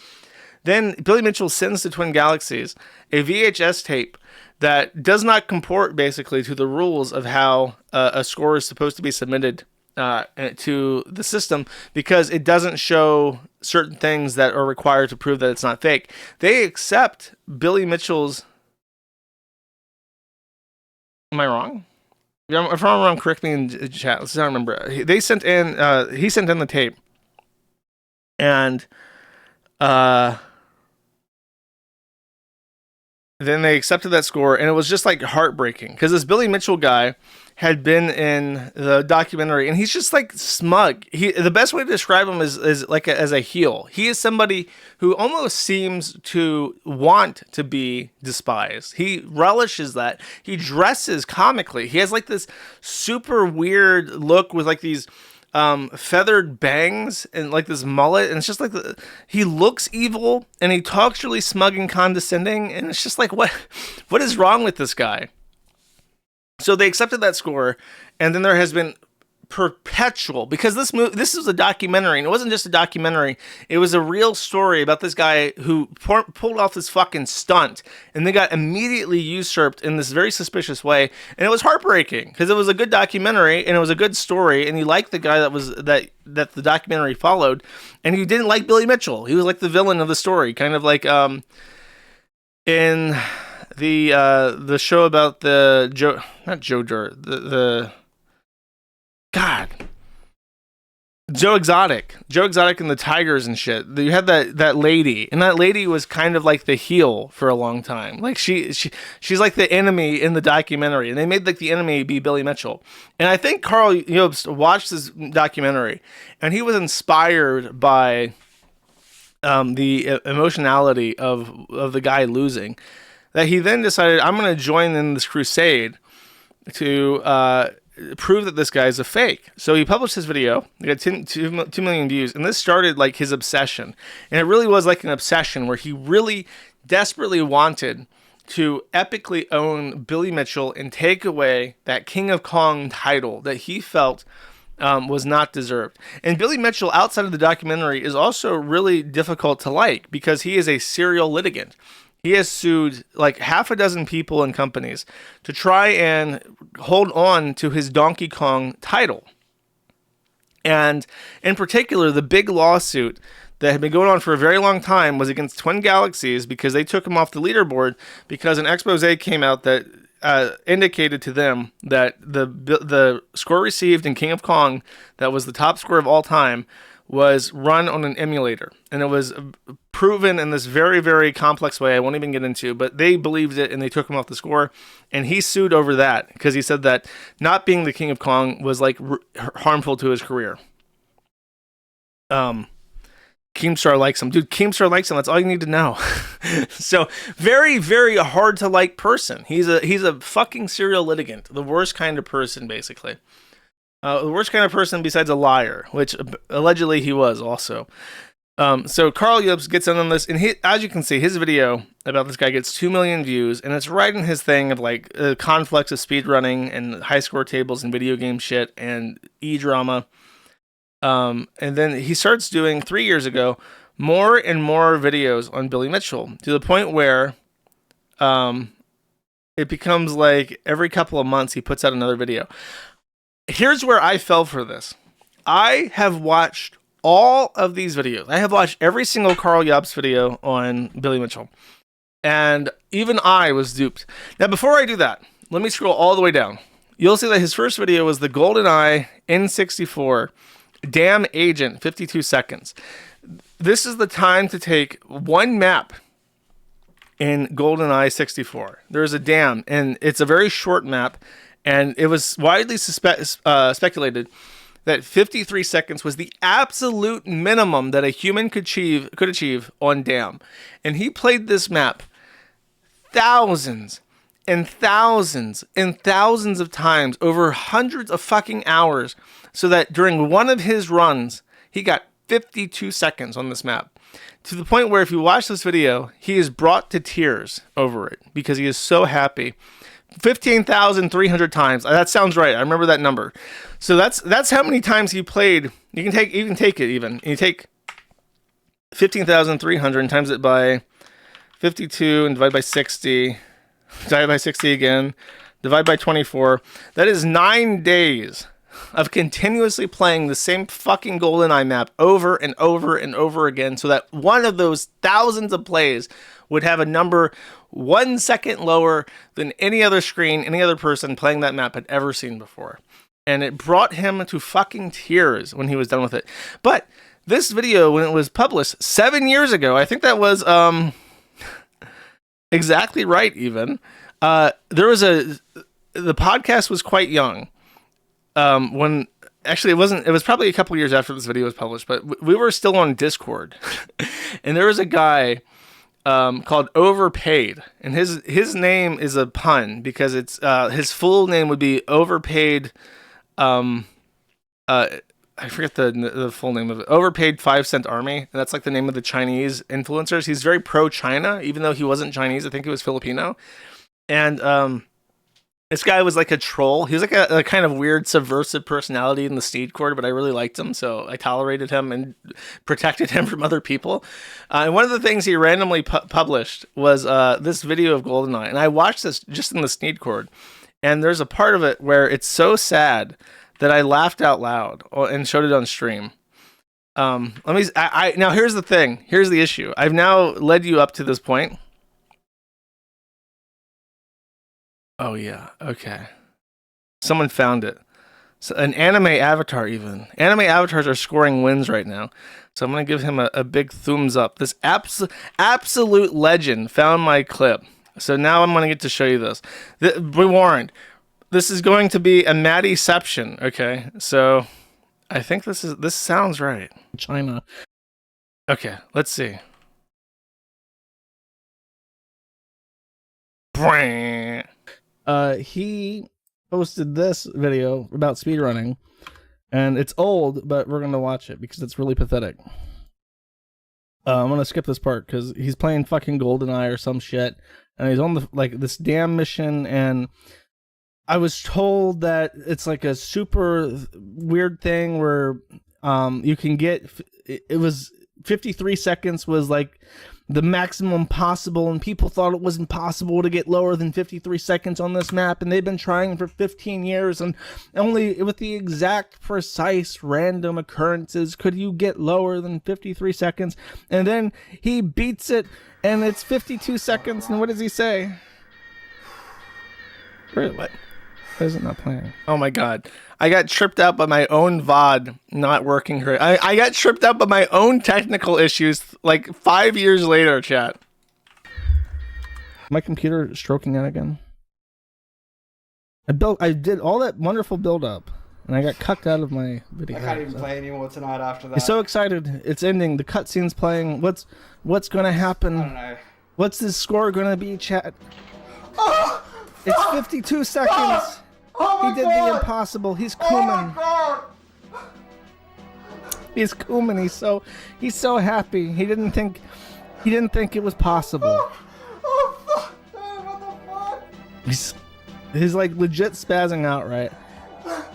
Then Billy Mitchell sends to Twin Galaxies a VHS tape that does not comport basically to the rules of how a score is supposed to be submitted to the system, because it doesn't show certain things that are required to prove that it's not fake. They accept Billy Mitchell's... Am I wrong? If I'm wrong, correct me in chat. Let's not remember. He sent in the tape, and then they accepted that score, and it was just like heartbreaking because this Billy Mitchell guy had been in the documentary, and he's just like smug. The best way to describe him is like as a heel. He is somebody who almost seems to want to be despised. He relishes that. He dresses comically. He has like this super weird look with like these feathered bangs and like this mullet, and it's just like he looks evil and he talks really smug and condescending, and it's just like what is wrong with this guy? So they accepted that score, and then there has been perpetual, because this was a documentary, and it wasn't just a documentary, it was a real story about this guy who pulled off this fucking stunt, and they got immediately usurped in this very suspicious way, and it was heartbreaking because it was a good documentary and it was a good story, and you liked the guy that the documentary followed, and you didn't like Billy Mitchell. He was like the villain of the story, kind of like in the show about the God, Joe Exotic and the Tigers and shit. You had that lady, and that lady was kind of like the heel for a long time. Like she's like the enemy in the documentary, and they made like the enemy be Billy Mitchell. And I think Karl Jobst watched this documentary, and he was inspired by the emotionality of the guy losing. That he then decided, I'm going to join in this crusade to prove that this guy's a fake. So he published this video. It got 2 million views, and this started like his obsession. And it really was like an obsession where he really desperately wanted to epically own Billy Mitchell and take away that King of Kong title that he felt was not deserved. And Billy Mitchell, outside of the documentary, is also really difficult to like because he is a serial litigant. He has sued like half a dozen people and companies to try and hold on to his Donkey Kong title. And in particular, the big lawsuit that had been going on for a very long time was against Twin Galaxies because they took him off the leaderboard because an expose came out that indicated to them that the score received in King of Kong, that was the top score of all time, was run on an emulator. And it was proven in this very, very complex way I won't even get into, but they believed it and they took him off the score. And he sued over that because he said that not being the King of Kong was like harmful to his career. Keemstar likes him. Dude, Keemstar likes him. That's all you need to know. So, very, very hard to like person. He's a fucking serial litigant. The worst kind of person, basically. The worst kind of person besides a liar, which allegedly he was also. So Karl Jobst gets in on this, and as you can see, his video about this guy gets 2 million views, and it's right in his thing of like conflicts of speedrunning and high score tables and video game shit and e-drama. And then he starts doing, 3 years ago, more and more videos on Billy Mitchell to the point where it becomes like every couple of months he puts out another video. Here's where I fell for this. I have watched all of these videos. I have watched every single Karl Jobst video on Billy Mitchell. And even I was duped. Now, before I do that, let me scroll all the way down. You'll see that his first video was the GoldenEye N64 Damn Agent 52 seconds. This is the time to take one map in GoldenEye 64. There's a dam, and it's a very short map. And it was widely speculated that 53 seconds was the absolute minimum that a human could achieve on dam. And he played this map thousands and thousands and thousands of times over hundreds of fucking hours, so that during one of his runs, he got 52 seconds on this map. To the point where if you watch this video, he is brought to tears over it because he is so happy. 15,300 times. That sounds right. I remember that number. So that's how many times he played. You can take it even. You take 15,300 and times it by 52 and divide by 60. Divide by 60 again. Divide by 24. That is 9 days of continuously playing the same fucking GoldenEye map over and over and over again, so that one of those thousands of plays would have a number 1 second lower than any other screen, any other person playing that map had ever seen before. And it brought him to fucking tears when he was done with it. But this video, when it was published 7 years ago, I think that was exactly right even. The podcast was quite young. When actually it was probably a couple years after this video was published, but we were still on Discord. And there was a guy called Overpaid, and his name is a pun because it's his full name would be Overpaid. I forget the full name of it. Overpaid 5 Cent Army, and that's like the name of the Chinese influencers. He's very pro-China, even though he wasn't Chinese. I think he was Filipino, and this guy was like a troll. He was like a kind of weird subversive personality in the Steed Court, but I really liked him, so I tolerated him and protected him from other people. And one of the things he randomly published was this video of GoldenEye, and I watched this just in the Steed Court, and there's a part of it where it's so sad that I laughed out loud and showed it on stream. Now here's the thing. Here's the issue. I've now led you up to this point. Oh, yeah. Okay. Someone found it. So an anime avatar even. Anime avatars are scoring wins right now. So I'm going to give him a big thumbs up. This absolute legend found my clip. So now I'm going to get to show you this. Be warned. This is going to be a Maddieception, okay? So I think this sounds right. China. Okay, let's see. He posted this video about speedrunning, and it's old, but we're gonna watch it because it's really pathetic. I'm gonna skip this part because he's playing fucking GoldenEye or some shit, and he's on this damn mission, and I was told that it's like a super weird thing where you can get, it was 53 seconds was like the maximum possible, and people thought it was impossible to get lower than 53 seconds on this map, and they've been trying for 15 years, and only with the exact precise random occurrences could you get lower than 53 seconds, and then he beats it, and it's 52 seconds, and what does he say? What? Why is it not playing? Oh my god. I got tripped out by my own VOD not working correct. I got tripped out by my own technical issues like 5 years later, chat. My computer stroking out again. I did all that wonderful build up, and I got cucked out of my video. I can't even play anymore tonight after that. I'm so excited. It's ending. The cutscene's playing. What's gonna happen? I don't know. What's the score gonna be, chat? Oh! It's 52 seconds. He did the impossible. He's Kuman. He's Kuman. He's so happy. He didn't think it was possible. He's like legit spazzing out, right?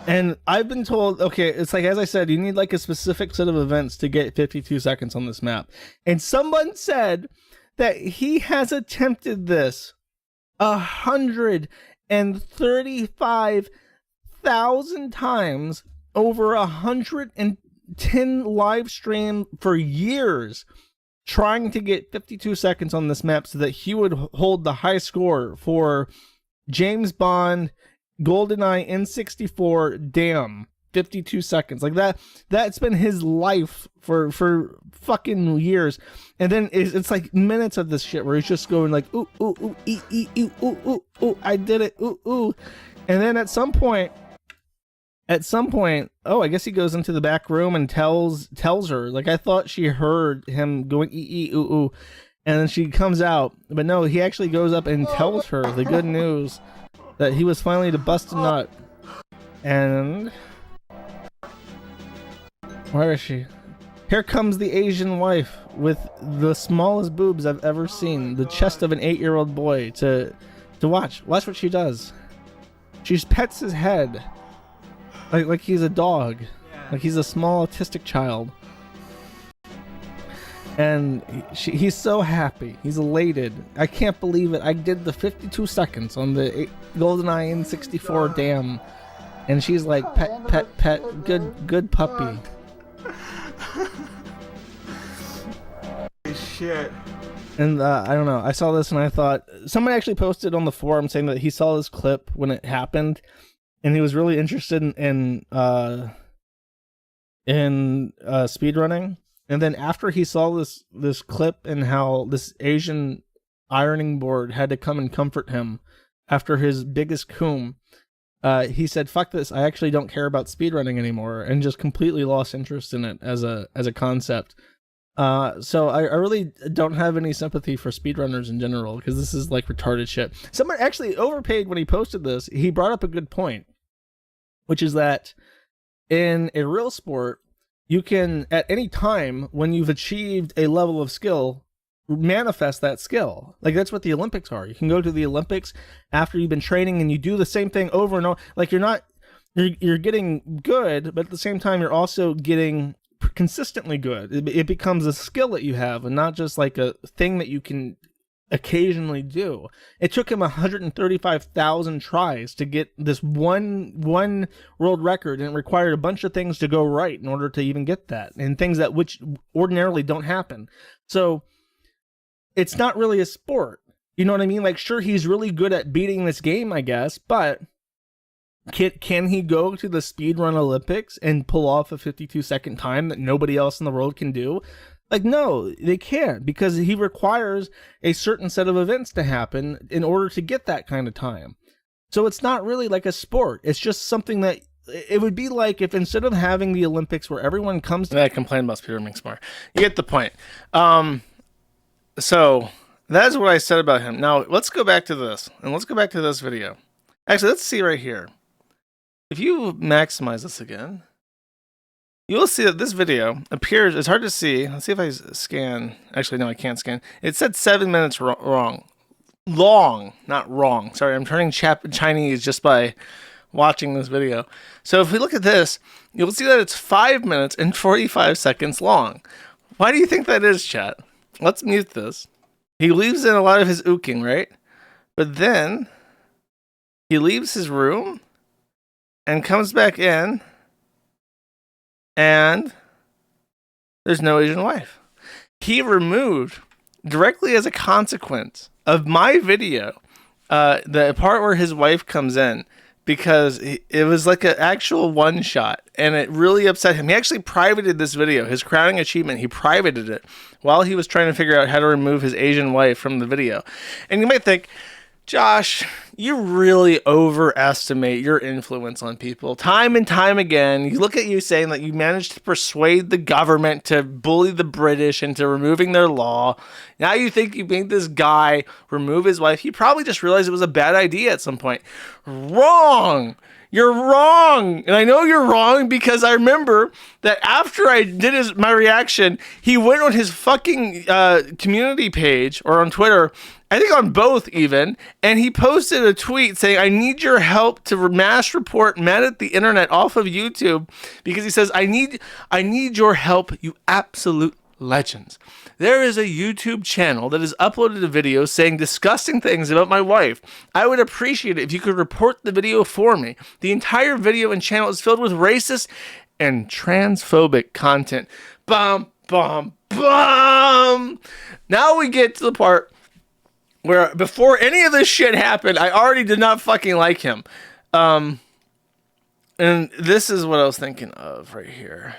And I've been told, okay, it's like, as I said, you need like a specific set of events to get 52 seconds on this map. And someone said that he has attempted this 135,000 times over 110 live stream for years, trying to get 52 seconds on this map so that he would hold the high score for James Bond GoldenEye N64. Damn, 52 seconds like that. That's been his life for fucking years. And then it's like minutes of this shit where he's just going like ooh ooh ooh ee ooh ooh ooh ooh, I did it, ooh ooh. And then at some point, oh, I guess he goes into the back room and tells her, like, I thought she heard him going ee ooh ooh, and then she comes out, but no, he actually goes up and tells her the good news that he was finally to bust a nut. And where is she? Here comes the Asian wife with the smallest boobs I've ever seen, the chest of an 8-year-old boy to watch. Watch what she does. She pets his head like he's a dog, like he's a small autistic child. And he's so happy. He's elated. I can't believe it. I did the 52 seconds on the GoldenEye N64. Damn. And she's like, pet, good puppy. Shit. And I don't know. I saw this and I thought, someone actually posted on the forum saying that he saw this clip when it happened, and he was really interested in speedrunning. And then after he saw this clip and how this Asian ironing board had to come and comfort him after his biggest coom, he said, "Fuck this! I actually don't care about speedrunning anymore," and just completely lost interest in it as a concept. So I really don't have any sympathy for speedrunners in general, because this is like retarded shit. Someone actually overpaid when he posted this. He brought up a good point, which is that in a real sport, you can, at any time when you've achieved a level of skill, manifest that skill. Like, that's what the Olympics are. You can go to the Olympics after you've been training and you do the same thing over and over. Like, you're getting good, but at the same time you're also getting consistently good. It becomes a skill that you have, and not just like a thing that you can occasionally do. It took him 135,000 tries to get this one world record, and it required a bunch of things to go right in order to even get that, and things that which ordinarily don't happen. So it's not really a sport. You know what I mean? Like, sure, he's really good at beating this game, I guess, but Can he go to the speedrun Olympics and pull off a 52-second time that nobody else in the world can do? Like, no, they can't, because he requires a certain set of events to happen in order to get that kind of time. So it's not really like a sport. It's just something that it would be like if instead of having the Olympics where everyone comes to... I complain about speedrunning more. You get the point. So that's what I said about him. Now, let's go back to this, and let's go back to this video. Actually, let's see right here. If you maximize this again, you will see that this video appears, it's hard to see. Let's see if I scan. Actually, no, I can't scan. It said 7 minutes wrong. Long, not wrong. Sorry, I'm turning Chinese just by watching this video. So if we look at this, you'll see that it's 5 minutes and 45 seconds long. Why do you think that is, chat? Let's mute this. He leaves in a lot of his ooking, right? But then he leaves his room and comes back in, and there's no Asian wife. He removed, directly as a consequence of my video, the part where his wife comes in, because it was like an actual one shot, and it really upset him. He actually privated this video, his crowning achievement. He privated it while he was trying to figure out how to remove his Asian wife from the video. And you might think, Josh, you really overestimate your influence on people. Time and time again, you look at you saying that you managed to persuade the government to bully the British into removing their law. Now you think you made this guy remove his wife. He probably just realized it was a bad idea at some point. Wrong! You're wrong! And I know you're wrong because I remember that after I did my reaction, he went on his fucking community page, or on Twitter, I think on both even, and he posted a tweet saying, I need your help to mass report Mad at the Internet off of YouTube, because he says, I need your help, you absolute legends. There is a YouTube channel that has uploaded a video saying disgusting things about my wife. I would appreciate it if you could report the video for me. The entire video and channel is filled with racist and transphobic content. Bum, bum, bum. Now we get to the part where before any of this shit happened, I already did not fucking like him. And this is what I was thinking of right here.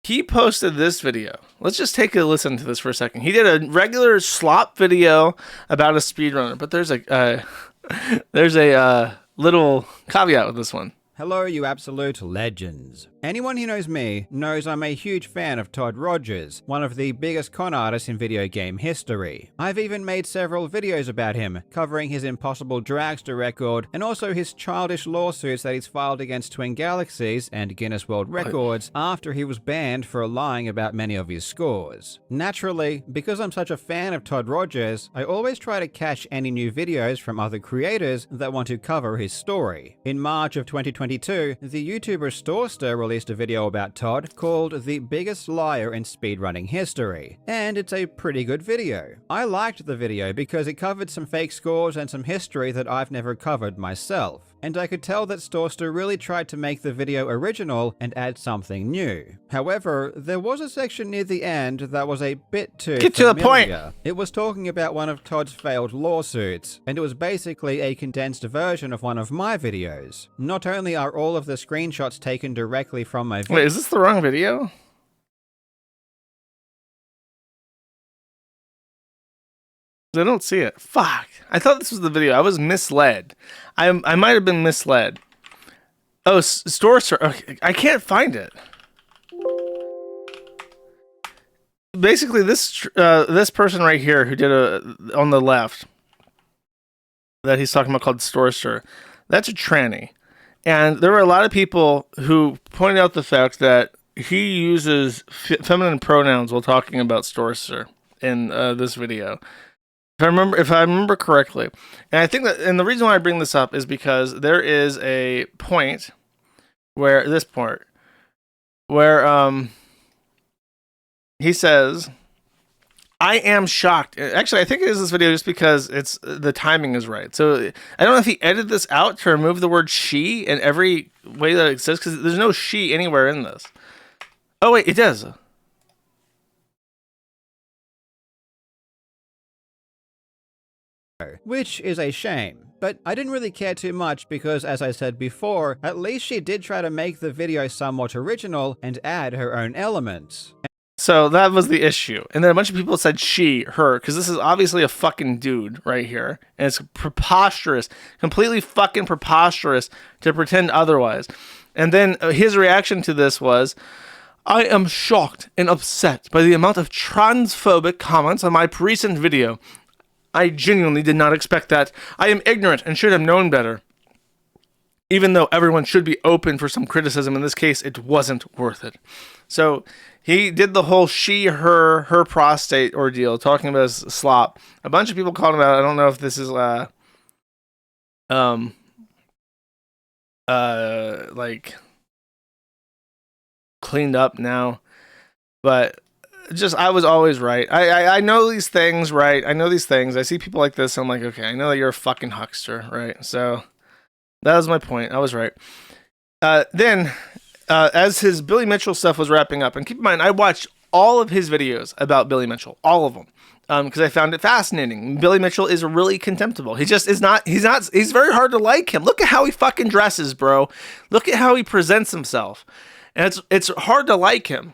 He posted this video. Let's just take a listen to this for a second. He did a regular slop video about a speedrunner, but there's a little caveat with this one. Hello, you absolute legends. Anyone who knows me knows I'm a huge fan of Todd Rogers, one of the biggest con artists in video game history. I've even made several videos about him, covering his impossible dragster record, and also his childish lawsuits that he's filed against Twin Galaxies and Guinness World Records after he was banned for lying about many of his scores. Naturally, because I'm such a fan of Todd Rogers, I always try to catch any new videos from other creators that want to cover his story. In March of 2022, the YouTuber Storster released a video about Todd called The Biggest Liar in Speedrunning History, and it's a pretty good video. I liked the video because it covered some fake scores and some history that I've never covered myself, and I could tell that Storster really tried to make the video original and add something new. However, there was a section near the end that was a bit too Get to the point! It was talking about one of Todd's failed lawsuits, and it was basically a condensed version of one of my videos. Not only are all of the screenshots taken directly from my video— Wait, is this the wrong video? I don't see it. Fuck. I thought this was the video. I was misled. I might have been misled. Oh, Storster. Okay, I can't find it. Basically, this person right here who did on the left that he's talking about called Storster, that's a tranny. And there were a lot of people who pointed out the fact that he uses feminine pronouns while talking about Storster in this video. If I remember correctly. And I think that, and the reason why I bring this up is because there is a point where, he says, I am shocked. Actually, I think it is this video just because the timing is right. So I don't know if he edited this out to remove the word she in every way that it exists, because there's no she anywhere in this. Oh wait, it does. Which is a shame. but I didn't really care too much because, as I said before, at least she did try to make the video somewhat original and add her own elements. So that was the issue. And then a bunch of people said she, her, because this is obviously a fucking dude right here. And it's preposterous, completely fucking preposterous to pretend otherwise. And then his reaction to this was, I am shocked and upset by the amount of transphobic comments on my recent video. I genuinely did not expect that. I am ignorant and should have known better. Even though everyone should be open for some criticism, in this case, it wasn't worth it. So he did the whole she, her prostate ordeal, talking about his slop. A bunch of people called him out. I don't know if this is like cleaned up now, but just I was always right. I know these things, right? I know these things. I see people like this. I'm like, okay, I know that you're a fucking huckster, right? So that was my point. I was right. Then, as his Billy Mitchell stuff was wrapping up, and keep in mind, I watched all of his videos about Billy Mitchell, all of them, because I found it fascinating. Billy Mitchell is really contemptible. He just is not. He's very hard to like him. Look at how he fucking dresses, bro. Look at how he presents himself, and it's hard to like him.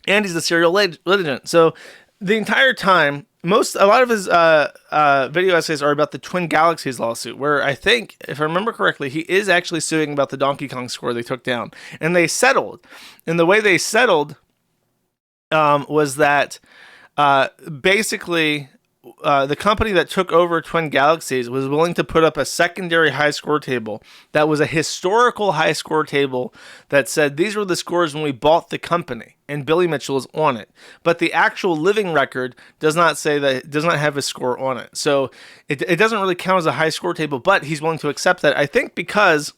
And he's a serial litigant. So the entire time, a lot of his video essays are about the Twin Galaxies lawsuit, where I think, if I remember correctly, he is actually suing about the Donkey Kong score they took down. And they settled. And the way they settled was that basically the company that took over Twin Galaxies was willing to put up a secondary high score table that was a historical high score table that said these were the scores when we bought the company, and Billy Mitchell is on it. But the actual living record does not say that, does not have a score on it. So it doesn't really count as a high score table, but he's willing to accept that. I think because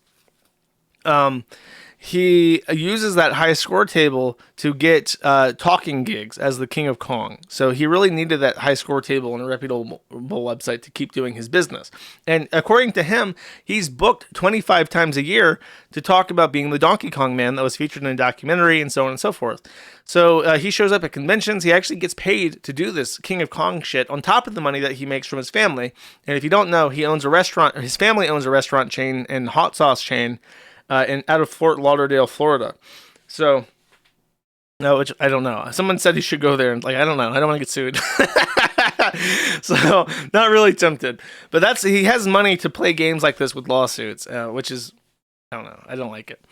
he uses that high score table to get talking gigs as the King of Kong. So he really needed that high score table on a reputable website to keep doing his business. And according to him, he's booked 25 times a year to talk about being the Donkey Kong man that was featured in a documentary and so on and so forth. So he shows up at conventions. He actually gets paid to do this King of Kong shit on top of the money that he makes from his family. And if you don't know, he owns a restaurant. His family owns a restaurant chain and hot sauce chain out of Fort Lauderdale, Florida. So, no, which I don't know. Someone said he should go there, and like, I don't know. I don't want to get sued. So, not really tempted. But he has money to play games like this with lawsuits, which is, I don't know. I don't like it.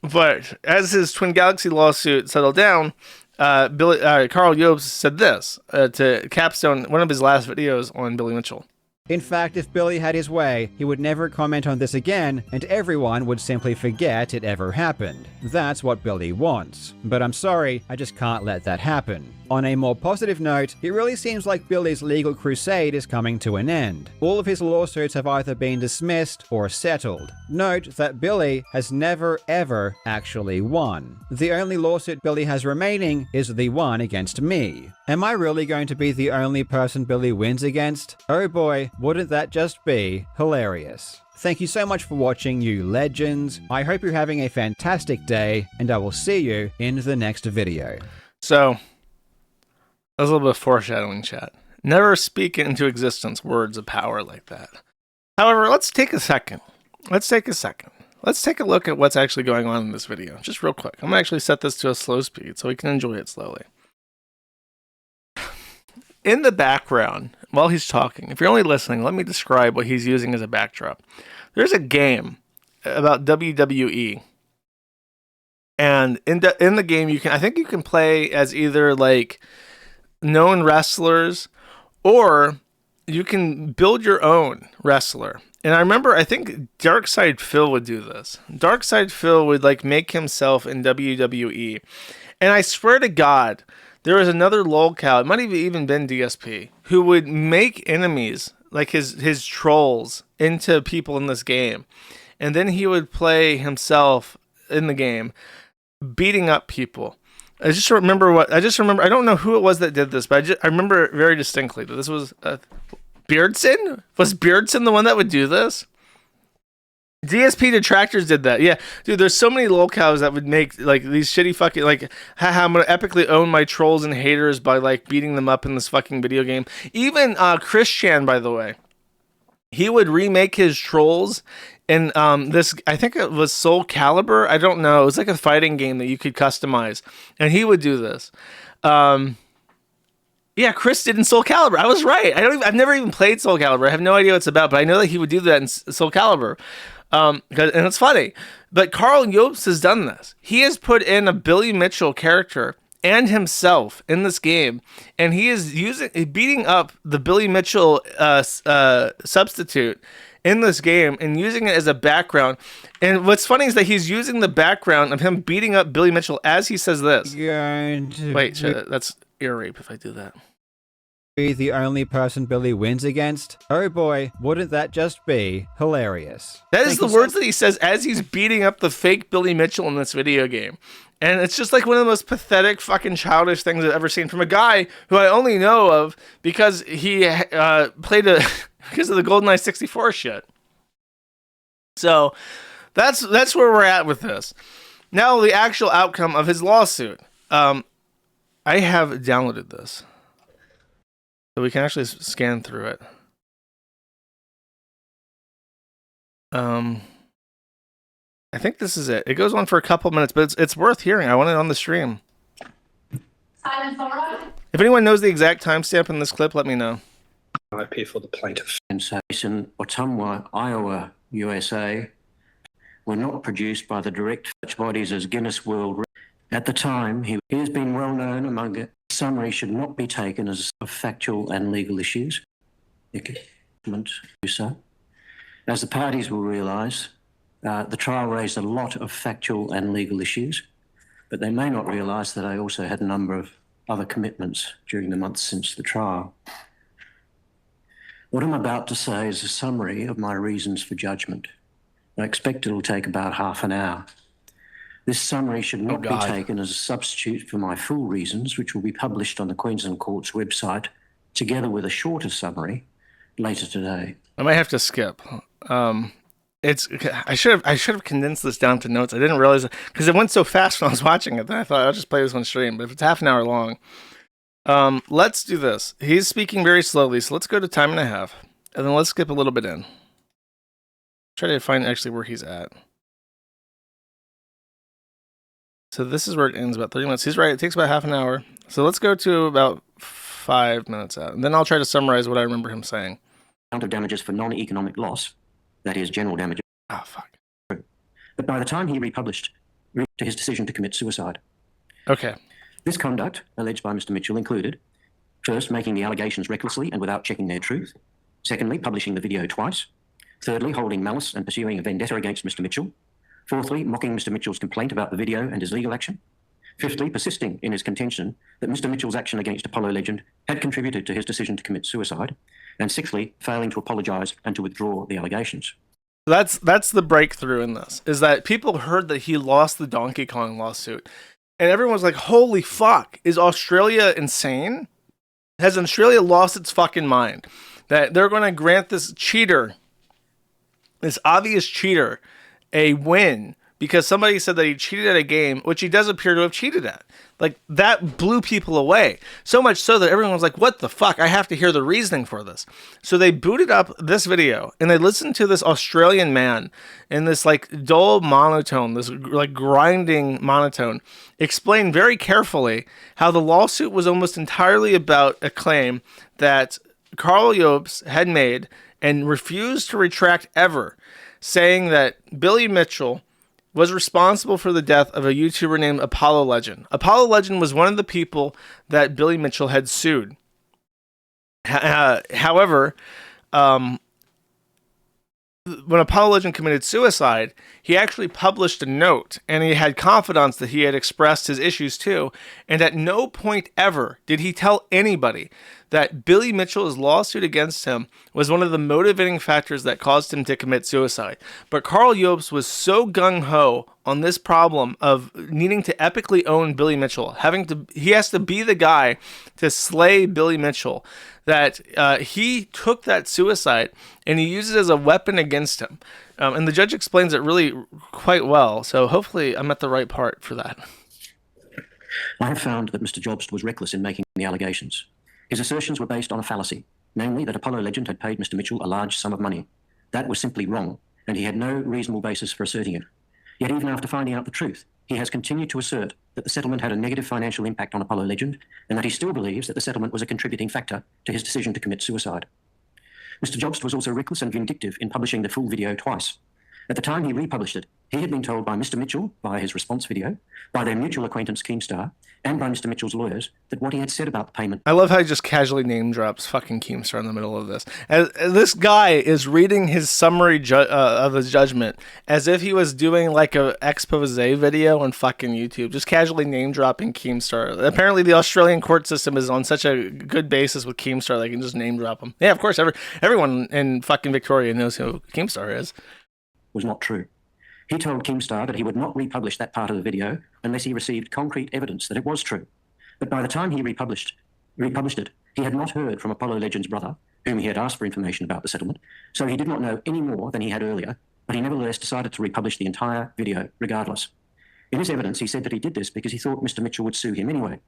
But as his Twin Galaxy lawsuit settled down, Karl Jobst said this to capstone one of his last videos on Billy Mitchell. In fact, if Billy had his way, he would never comment on this again, and everyone would simply forget it ever happened. That's what Billy wants. But I'm sorry, I just can't let that happen. On a more positive note, it really seems like Billy's legal crusade is coming to an end. All of his lawsuits have either been dismissed or settled. Note that Billy has never ever actually won. The only lawsuit Billy has remaining is the one against me. Am I really going to be the only person Billy wins against? Oh boy, wouldn't that just be hilarious. Thank you so much for watching, you legends. I hope you're having a fantastic day, and I will see you in the next video. So, that was a little bit of foreshadowing, chat. Never speak into existence words of power like that. However, let's take a second. Let's take a look at what's actually going on in this video. Just real quick. I'm going to actually set this to a slow speed so we can enjoy it slowly. In the background, while he's talking, if you're only listening, let me describe what he's using as a backdrop. There's a game about WWE. And in the game, I think you can play as either like known wrestlers, or you can build your own wrestler. And I remember, I think Darkside Phil would do this. Darkside Phil would like make himself in WWE. And I swear to God, there was another lolcow, it might have even been DSP, who would make enemies, like his trolls, into people in this game. And then he would play himself in the game, beating up people. I don't know who it was that did this, but I remember it very distinctly that this was Beardson? Was Beardson the one that would do this? DSP Detractors did that. Yeah, dude, there's so many lolcows that would make like these shitty fucking like, haha, I'm gonna epically own my trolls and haters by like beating them up in this fucking video game. Even Chris Chan, by the way. he would remake his trolls in this, I think it was Soul Calibur. I don't know. It was like a fighting game that you could customize, and he would do this. Yeah, Chris did in Soul Calibur. I was right. I've never even played Soul Calibur. I have no idea what it's about, but I know that he would do that in Soul Calibur. And it's funny. But Karl Jobst has done this. He has put in a Billy Mitchell character and himself in this game, and he is beating up the Billy Mitchell substitute in this game and using it as a background. And what's funny is that he's using the background of him beating up Billy Mitchell as he says this. Wait, that's ear rape if I do that. Be the only person Billy wins against? Oh boy, wouldn't that just be hilarious? That is the words that he says as he's beating up the fake Billy Mitchell in this video game. And it's just like one of the most pathetic fucking childish things I've ever seen from a guy who I only know of because he played because of the GoldenEye 64 shit. So that's where we're at with this. Now the actual outcome of his lawsuit. I have downloaded this. So we can actually scan through it. I think this is it. It goes on for a couple minutes, but it's worth hearing. I want it on the stream. If anyone knows the exact timestamp in this clip, let me know. IP for the plaintiff. In Ottumwa, Iowa, USA, were not produced by the direct such bodies as Guinness World. At the time, he has been well known among it. Summary should not be taken as factual and legal issues. So, as the parties will realise, the trial raised a lot of factual and legal issues, but they may not realise that I also had a number of other commitments during the months since the trial. What I'm about to say is a summary of my reasons for judgment. I expect it'll take about half an hour. This summary should not be taken as a substitute for my full reasons, which will be published on the Queensland Court's website, together with a shorter summary later today. I might have to skip. I should have condensed this down to notes. I didn't realize it because it went so fast when I was watching it that I thought I'll just play this one stream. But if it's half an hour long, let's do this. He's speaking very slowly, so let's go to time and a half, and then let's skip a little bit in. Try to find actually where he's at. So this is where it ends, about 30 minutes. He's right, it takes about half an hour. So let's go to about 5 minutes out. And then I'll try to summarize what I remember him saying. Amount of damages for non-economic loss, that is general damages. Oh, fuck. But by the time he republished to his decision to commit suicide. Okay. This conduct, alleged by Mr. Mitchell, included, first, making the allegations recklessly and without checking their truth. Secondly, publishing the video twice. Thirdly, holding malice and pursuing a vendetta against Mr. Mitchell. Fourthly, mocking Mr. Mitchell's complaint about the video and his legal action. Fifthly, persisting in his contention that Mr. Mitchell's action against Apollo Legend had contributed to his decision to commit suicide. And sixthly, failing to apologise and to withdraw the allegations. That's the breakthrough in this, is that people heard that he lost the Donkey Kong lawsuit. And everyone was like, holy fuck, is Australia insane? Has Australia lost its fucking mind? That they're going to grant this cheater, this obvious cheater, a win because somebody said that he cheated at a game, which he does appear to have cheated at. Like, that blew people away. So much so that everyone was like, what the fuck? I have to hear the reasoning for this. So they booted up this video and they listened to this Australian man in this like dull monotone, this like grinding monotone, explain very carefully how the lawsuit was almost entirely about a claim that Karl Jobst had made and refused to retract ever, saying that Billy Mitchell was responsible for the death of a YouTuber named Apollo Legend. Apollo Legend was one of the people that Billy Mitchell had sued. However, when Apollo Legend committed suicide, he actually published a note, and he had confidants that he had expressed his issues to, and at no point ever did he tell anybody that Billy Mitchell's lawsuit against him was one of the motivating factors that caused him to commit suicide. But Karl Jobst was so gung-ho on this problem of needing to epically own Billy Mitchell, he has to be the guy to slay Billy Mitchell, that he took that suicide and he used it as a weapon against him. And the judge explains it really quite well. So hopefully I'm at the right part for that. I have found that Mr. Jobst was reckless in making the allegations. His assertions were based on a fallacy, namely that Apollo Legend had paid Mr. Mitchell a large sum of money. That was simply wrong, and he had no reasonable basis for asserting it. Yet even after finding out the truth, he has continued to assert that the settlement had a negative financial impact on Apollo Legend, and that he still believes that the settlement was a contributing factor to his decision to commit suicide. Mr. Jobst was also reckless and vindictive in publishing the full video twice. At the time he republished it, he had been told by Mr. Mitchell, via his response video, by their mutual acquaintance Keemstar, and by Mr. Mitchell's lawyers, that what he had said about the payment... I love how he just casually name drops fucking Keemstar in the middle of this. As this guy is reading his summary of his judgment as if he was doing like a expose video on fucking YouTube, just casually name dropping Keemstar. Apparently the Australian court system is on such a good basis with Keemstar, they can just name drop him. Yeah, of course, everyone in fucking Victoria knows who Keemstar is. Was not true. He told Keemstar that he would not republish that part of the video unless he received concrete evidence that it was true. But by the time he republished it, he had not heard from Apollo Legend's brother, whom he had asked for information about the settlement, so he did not know any more than he had earlier, but he nevertheless decided to republish the entire video regardless. In his evidence, he said that he did this because he thought Mr. Mitchell would sue him anyway.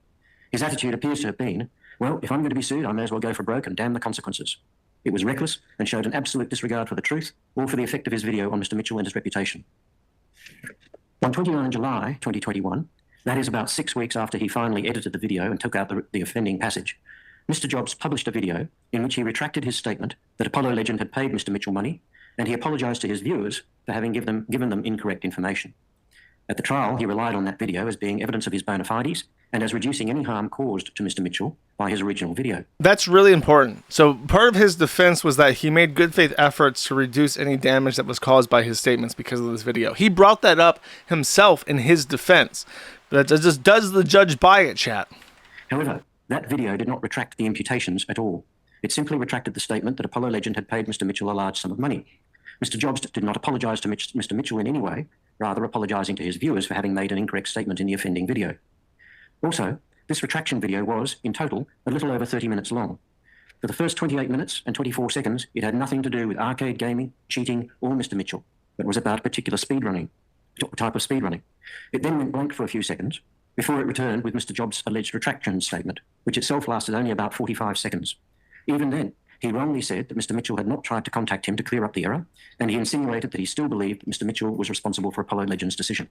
His attitude appears to have been, well, if I'm going to be sued, I may as well go for broke and damn the consequences. It was reckless and showed an absolute disregard for the truth or for the effect of his video on Mr. Mitchell and his reputation. On 29 July 2021, that is about 6 weeks after he finally edited the video and took out the offending passage, Mr. Jobst published a video in which he retracted his statement that Apollo Legend had paid Mr. Mitchell money, and he apologised to his viewers for having given them incorrect information. At the trial, he relied on that video as being evidence of his bona fides and as reducing any harm caused to Mr. Mitchell by his original video. That's really important. So part of his defense was that he made good faith efforts to reduce any damage that was caused by his statements because of this video. He brought that up himself in his defense. But just does the judge buy it, chat? However, that video did not retract the imputations at all. It simply retracted the statement that Apollo Legend had paid Mr. Mitchell a large sum of money. Mr. Jobst did not apologise to Mr. Mitchell in any way, rather apologising to his viewers for having made an incorrect statement in the offending video. Also, this retraction video was, in total, a little over 30 minutes long. For the first 28 minutes and 24 seconds, it had nothing to do with arcade gaming, cheating, or Mr. Mitchell, but was about a particular type of speedrunning. It then went blank for a few seconds, before it returned with Mr. Jobst's alleged retraction statement, which itself lasted only about 45 seconds. Even then, he wrongly said that Mr. Mitchell had not tried to contact him to clear up the error, and he insinuated that he still believed that Mr. Mitchell was responsible for Apollo Legend's decision.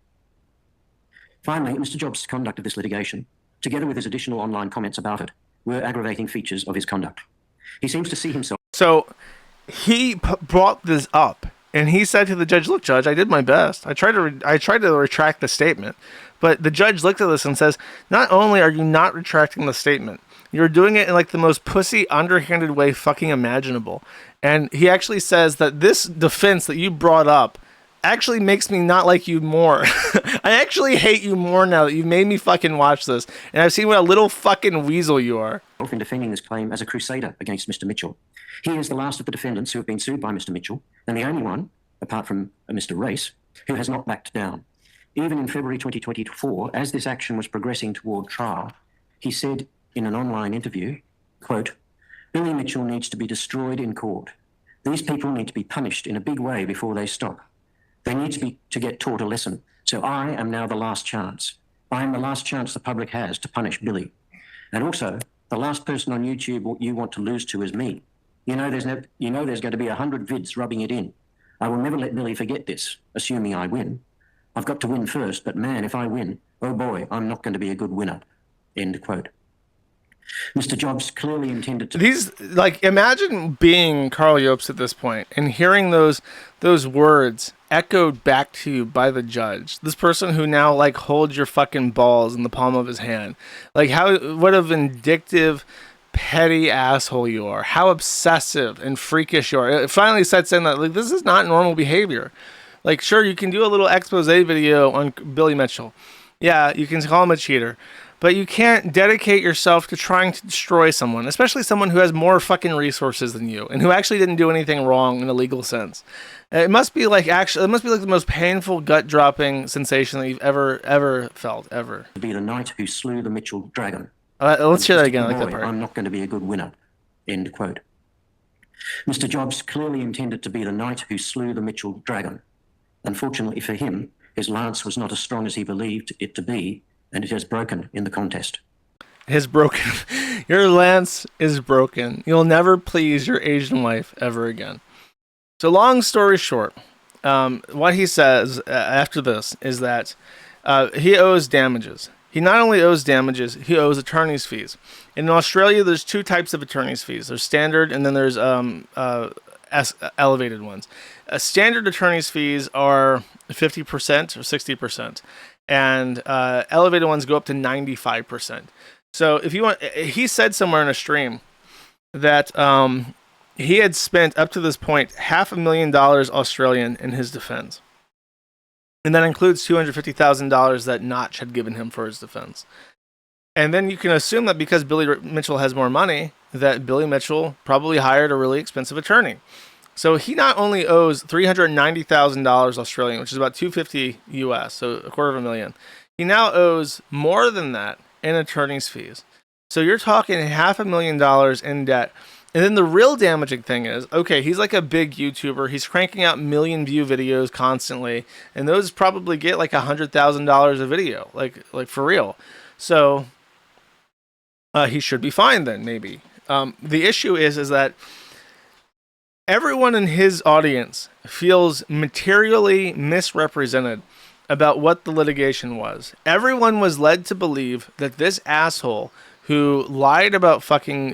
Finally, Mr. Jobst's conduct of this litigation, together with his additional online comments about it, were aggravating features of his conduct. He seems to see himself... So, he brought this up, and he said to the judge, look, judge, I did my best. I tried to retract the statement. But the judge looked at this and says, not only are you not retracting the statement, you're doing it in like the most pussy, underhanded way fucking imaginable. And he actually says that this defense that you brought up actually makes me not like you more. I actually hate you more now that you've made me fucking watch this. And I've seen what a little fucking weasel you are. In defending this claim as a crusader against Mr. Mitchell. He is the last of the defendants who have been sued by Mr. Mitchell, and the only one, apart from Mr. Race, who has not backed down. Even in February 2024, as this action was progressing toward trial, he said in an online interview, quote, Billy Mitchell needs to be destroyed in court. These people need to be punished in a big way before they stop. They need to get taught a lesson. So I am now the last chance. I am the last chance the public has to punish Billy. And also, the last person on YouTube you want to lose to is me. You know there's going to be 100 vids rubbing it in. I will never let Billy forget this, assuming I win. I've got to win first, but man, if I win, oh boy, I'm not going to be a good winner. End quote. Mr. Jobst clearly intended to... These, like, imagine being Karl Jobst at this point and hearing those words echoed back to you by the judge. This person who now, like, holds your fucking balls in the palm of his hand. Like, what a vindictive, petty asshole you are. How obsessive and freakish you are. It finally sets in that, like, this is not normal behavior. Like, sure, you can do a little expose video on Billy Mitchell. Yeah, you can call him a cheater. But you can't dedicate yourself to trying to destroy someone, especially someone who has more fucking resources than you and who actually didn't do anything wrong in a legal sense. It must be like the most painful, gut-dropping sensation that you've ever felt, ever. To be the knight who slew the Mitchell dragon. Let's hear that again. I like that part. I'm not going to be a good winner. End quote. Mr. Jobst clearly intended to be the knight who slew the Mitchell dragon. Unfortunately for him, his lance was not as strong as he believed it to be, and it has broken in the contest. It has broken. Your lance is broken. You'll never please your Asian wife ever again. So long story short, what he says after this is that he owes damages. He not only owes damages, he owes attorney's fees. In Australia, there's two types of attorney's fees. There's standard, and then there's elevated ones. Standard attorney's fees are 50% or 60%, and elevated ones go up to 95%. So if you want, he said somewhere in a stream that he had spent up to this point $500,000 Australian in his defense. And that includes $250,000 that Notch had given him for his defense. And then you can assume that because Billy Mitchell has more money, that Billy Mitchell probably hired a really expensive attorney. So he not only owes $390,000 Australian, which is about $250 US, so $250,000. He now owes more than that in attorney's fees. So you're talking $500,000 in debt. And then the real damaging thing is, okay, he's like a big YouTuber. He's cranking out million view videos constantly, and those probably get like $100,000 a video, like for real. So he should be fine then, maybe. The issue is that everyone in his audience feels materially misrepresented about what the litigation was. Everyone was led to believe that this asshole who lied about fucking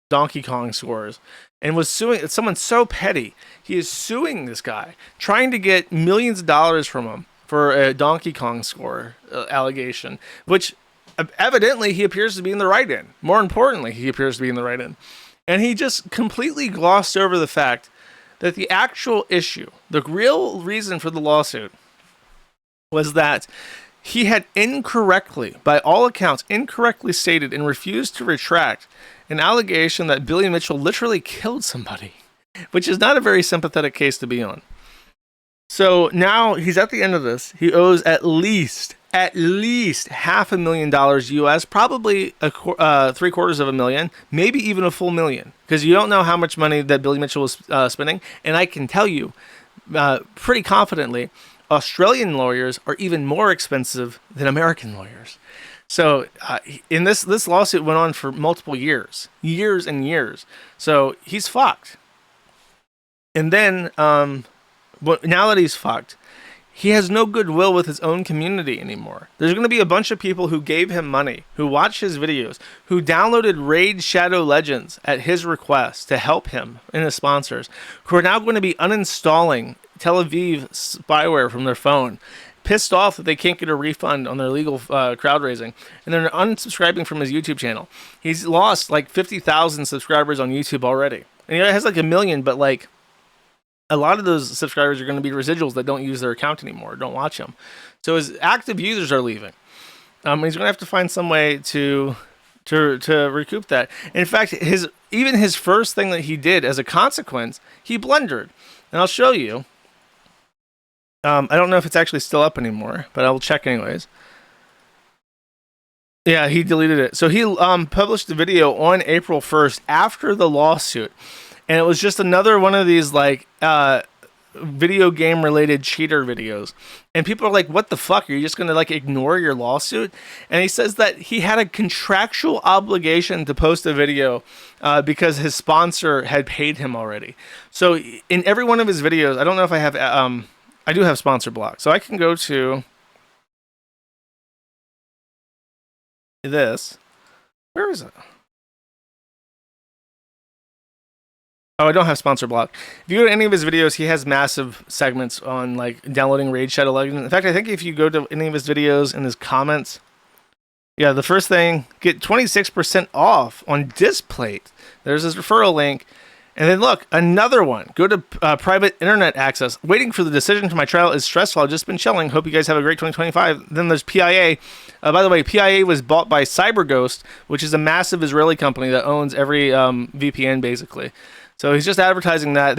Donkey Kong scores and was suing someone so petty. He is suing this guy, trying to get millions of dollars from him for a Donkey Kong score allegation, which evidently he appears to be in the right in. More importantly, he appears to be in the right in. And he just completely glossed over the fact that the actual issue, the real reason for the lawsuit, was that he had incorrectly, by all accounts, incorrectly stated and refused to retract an allegation that Billy Mitchell literally killed somebody, which is not a very sympathetic case to be on. So now he's at the end of this. He owes at least $500,000 US, probably $750,000, maybe even a full million, because you don't know how much money that Billy Mitchell was spending. And I can tell you pretty confidently, Australian lawyers are even more expensive than American lawyers. So in this lawsuit went on for multiple years and years. So he's fucked. And then now that he's fucked, he has no goodwill with his own community anymore. There's going to be a bunch of people who gave him money, who watched his videos, who downloaded Raid Shadow Legends at his request to help him and his sponsors, who are now going to be uninstalling Tel Aviv spyware from their phone, pissed off that they can't get a refund on their legal crowd raising, and they're unsubscribing from his YouTube channel. He's lost like 50,000 subscribers on YouTube already. And he has like 1 million, but like a lot of those subscribers are going to be residuals that don't use their account anymore, don't watch him. So his active users are leaving. He's going to have to find some way to recoup that. In fact, his first thing that he did as a consequence, he blundered. And I'll show you. I don't know if it's actually still up anymore, but I will check anyways. Yeah, he deleted it. So he published a video on April 1st after the lawsuit. And it was just another one of these like video game related cheater videos. And people are like, what the fuck? Are you just going to like ignore your lawsuit? And he says that he had a contractual obligation to post a video because his sponsor had paid him already. So in every one of his videos, I don't know if I have, I do have sponsor block. So I can go to this. Where is it? Oh, I don't have sponsor block. If you go to any of his videos, he has massive segments on like downloading Raid Shadow Legends. In fact, I think if you go to any of his videos in his comments, yeah, the first thing, get 26% off on Displate. There's his referral link. And then look, another one. Go to private internet access. Waiting for the decision to my trial is stressful. I've just been chilling. Hope you guys have a great 2025. Then there's PIA. By the way, PIA was bought by CyberGhost, which is a massive Israeli company that owns every VPN basically. So he's just advertising that.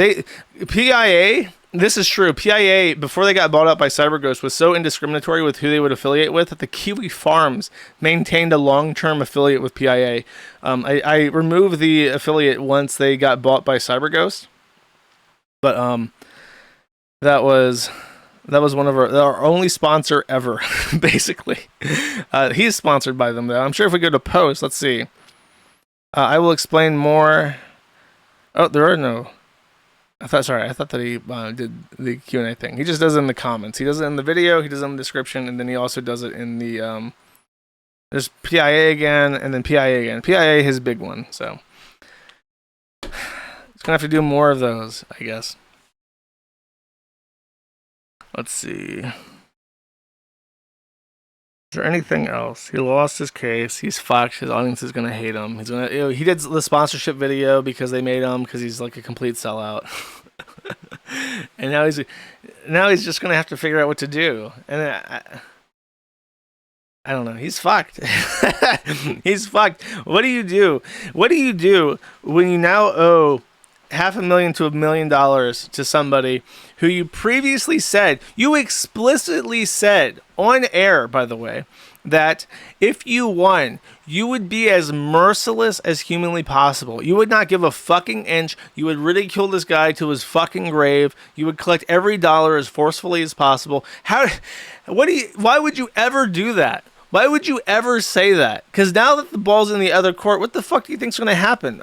PIA, this is true. PIA, before they got bought out by CyberGhost, was so indiscriminatory with who they would affiliate with that the Kiwi Farms maintained a long-term affiliate with PIA. I removed the affiliate once they got bought by CyberGhost. But that was That was one of our only sponsor ever, basically. He's sponsored by them, though. I'm sure if we go to post, let's see. I will explain more. Oh, there are no. I thought that he did the Q&A thing. He just does it in the comments. He does it in the video, he does it in the description, and then he also does it in the, there's PIA again, and then PIA again. PIA, his big one, so. He's gonna have to do more of those, I guess. Let's see. Is there anything else? He lost his case. He's fucked. His audience is gonna hate him. He's gonna. He did the sponsorship video because they made him because he's like a complete sellout. And now he's just gonna have to figure out what to do. And I don't know. He's fucked. He's fucked. What do you do? What do you do when you now owe $500,000 to $1 million to somebody who you previously said, you explicitly said on air, by the way, that if you won, you would be as merciless as humanly possible. You would not give a fucking inch. You would ridicule this guy to his fucking grave. You would collect every dollar as forcefully as possible. Why would you ever do that? Why would you ever say that? Because now that the ball's in the other court, what the fuck do you think's going to happen?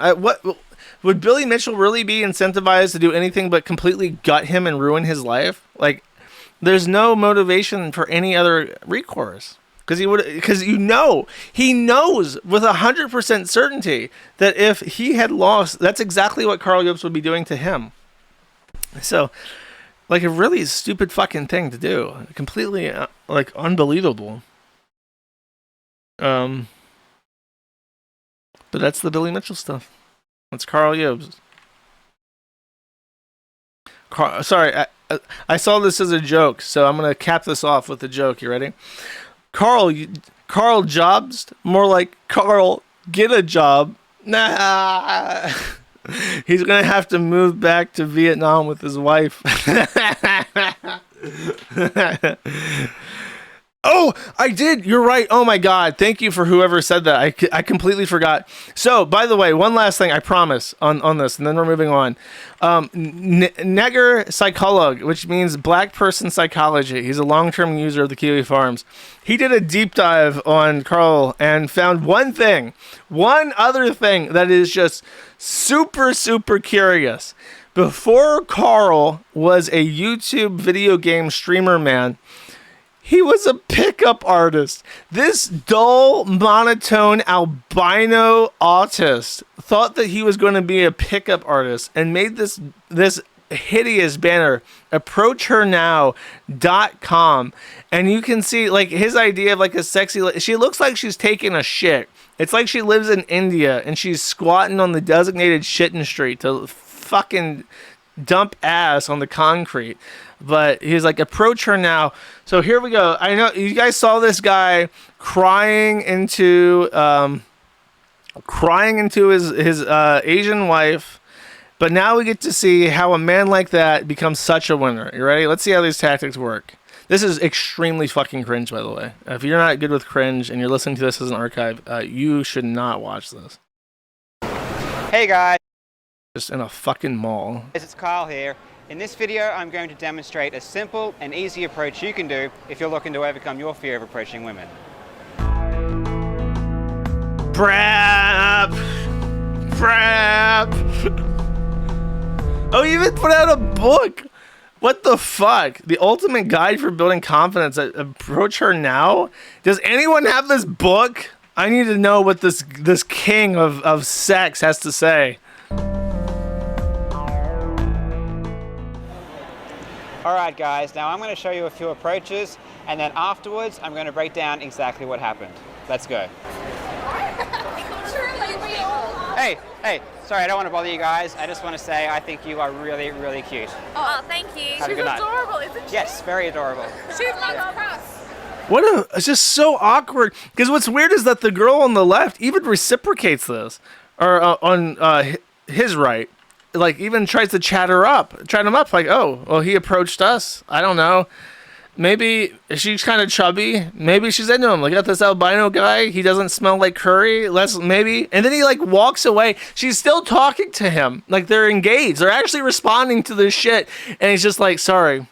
Would Billy Mitchell really be incentivized to do anything but completely gut him and ruin his life? Like, there's no motivation for any other recourse. Because he knows with 100% certainty that if he had lost, that's exactly what Karl Jobst would be doing to him. So, like, a really stupid fucking thing to do. Completely, like, unbelievable. But that's the Billy Mitchell stuff. That's Karl Jobst. Sorry, I saw this as a joke, so I'm going to cap this off with a joke. You ready? Karl Jobst? More like Carl, get a job. Nah. He's going to have to move back to Vietnam with his wife. Oh, I did. You're right. Oh my God. Thank you for whoever said that. I completely forgot. So, by the way, one last thing, I promise, on this, and then we're moving on. Neger Psycholog, which means black person psychology. He's a long-term user of the Kiwi Farms. He did a deep dive on Karl and found one other thing that is just super, super curious. Before Karl was a YouTube video game streamer, man, he was a pickup artist. This dull, monotone, albino autist thought that he was going to be a pickup artist and made this hideous banner, approachhernow.com. And you can see, like, his idea of, like, a sexy... She looks like she's taking a shit. It's like she lives in India and she's squatting on the designated shitting street to fucking dump ass on the concrete. But he's like, approach her now. So here we go. I know you guys saw this guy crying into his Asian wife, but now we get to see how a man like that becomes such a winner. You ready? Let's see how these tactics work. This is extremely fucking cringe, by the way. If you're not good with cringe and you're listening to this as an archive, you should not watch this. Hey guys. Just in a fucking mall. It's Karl here. In this video, I'm going to demonstrate a simple and easy approach you can do if you're looking to overcome your fear of approaching women. Prep! Oh, you even put out a book! What the fuck? The ultimate guide for building confidence. Approach her now? Does anyone have this book? I need to know what this king of sex has to say. Alright guys, now I'm going to show you a few approaches, and then afterwards I'm going to break down exactly what happened. Let's go. Hey, sorry, I don't want to bother you guys. I just want to say I think you are really, really cute. Oh, thank you. Have a good night. Adorable, isn't she? Yes, very adorable. She's loves crust. It's just so awkward. Because what's weird is that the girl on the left even reciprocates this, or on his right. Like, even tries to chat him up, like, oh, well, he approached us. I don't know. Maybe she's kind of chubby. Maybe she's into him. Look at this albino guy. He doesn't smell like curry. Maybe. And then he, like, walks away. She's still talking to him. Like, they're engaged. They're actually responding to this shit. And he's just like, sorry,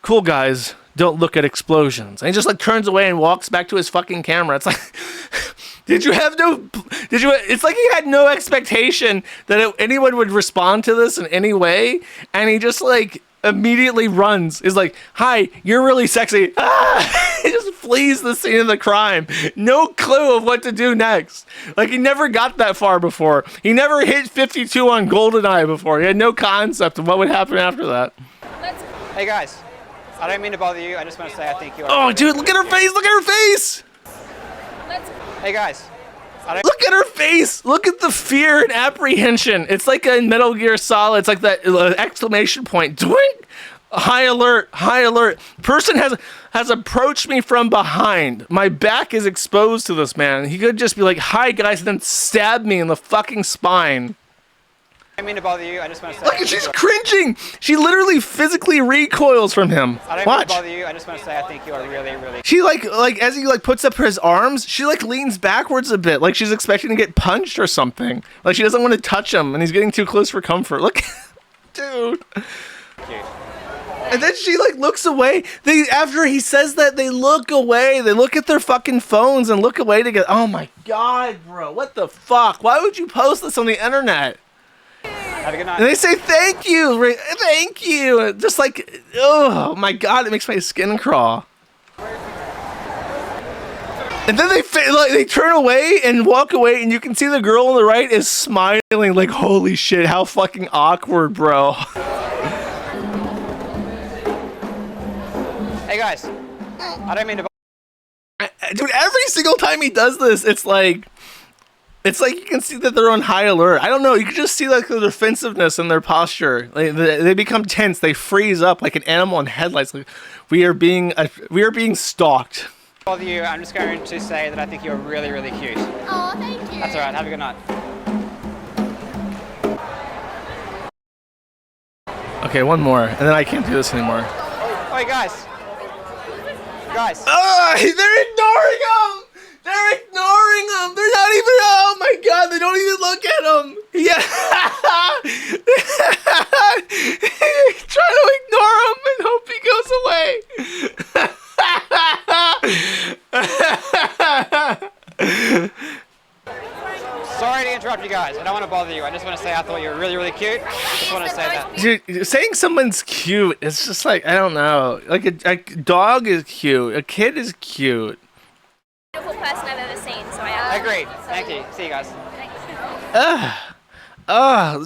cool guys don't look at explosions. And he just like turns away and walks back to his fucking camera. It's like, it's like he had no expectation that anyone would respond to this in any way. And he just like immediately runs, is like, hi, you're really sexy. Ah! He just flees the scene of the crime. No clue of what to do next. Like, he never got that far before. He never hit 52 on GoldenEye before. He had no concept of what would happen after that. Hey guys, I don't mean to bother you. I just want to say I think you are. Oh, dude, look at her face. Look at her face. Hey guys. Look at her face. Look at the fear and apprehension. It's like a Metal Gear Solid. It's like that exclamation point. Doink. High alert. High alert. Person has approached me from behind. My back is exposed to this man. He could just be like, hi guys, and then stab me in the fucking spine. I don't mean to bother you. I just want to say. Look, she's cringing. She literally physically recoils from him. I don't mean Watch. to bother you. I just want to say I think you are really, really. She like as he like puts up his arms, she like leans backwards a bit, like she's expecting to get punched or something. Like she doesn't want to touch him, and he's getting too close for comfort. Look, dude. Cute. And then she like looks away. After he says that, they look away. They look at their fucking phones and look away together. Oh my god, bro! What the fuck? Why would you post this on the internet? Have a good night. And they say thank you, thank you. Just like, oh my god, it makes my skin crawl. And then they turn away and walk away, and you can see the girl on the right is smiling like, holy shit, how fucking awkward, bro. Hey guys, I don't mean to. Dude, every single time he does this, it's like you can see that they're on high alert. I don't know. You can just see like the defensiveness in their posture. Like, they become tense. They freeze up like an animal in headlights. Like we are being stalked. Bother you. I'm just going to say that I think you're really, really cute. Oh, thank you. That's all right. Have a good night. Okay, one more, and then I can't do this anymore. Hey guys. Guys. They're ignoring him. They're ignoring him. They're not even. Oh my god! They don't even look at him. Yeah. Try to ignore him and hope he goes away. Sorry to interrupt you guys. I don't want to bother you. I just want to say I thought you were really, really cute. Just want to say that. Dude, saying someone's cute, it's just like, I don't know. Like a dog is cute. A kid is cute. Beautiful person I've ever seen, so I Agreed. Thank you. See you guys.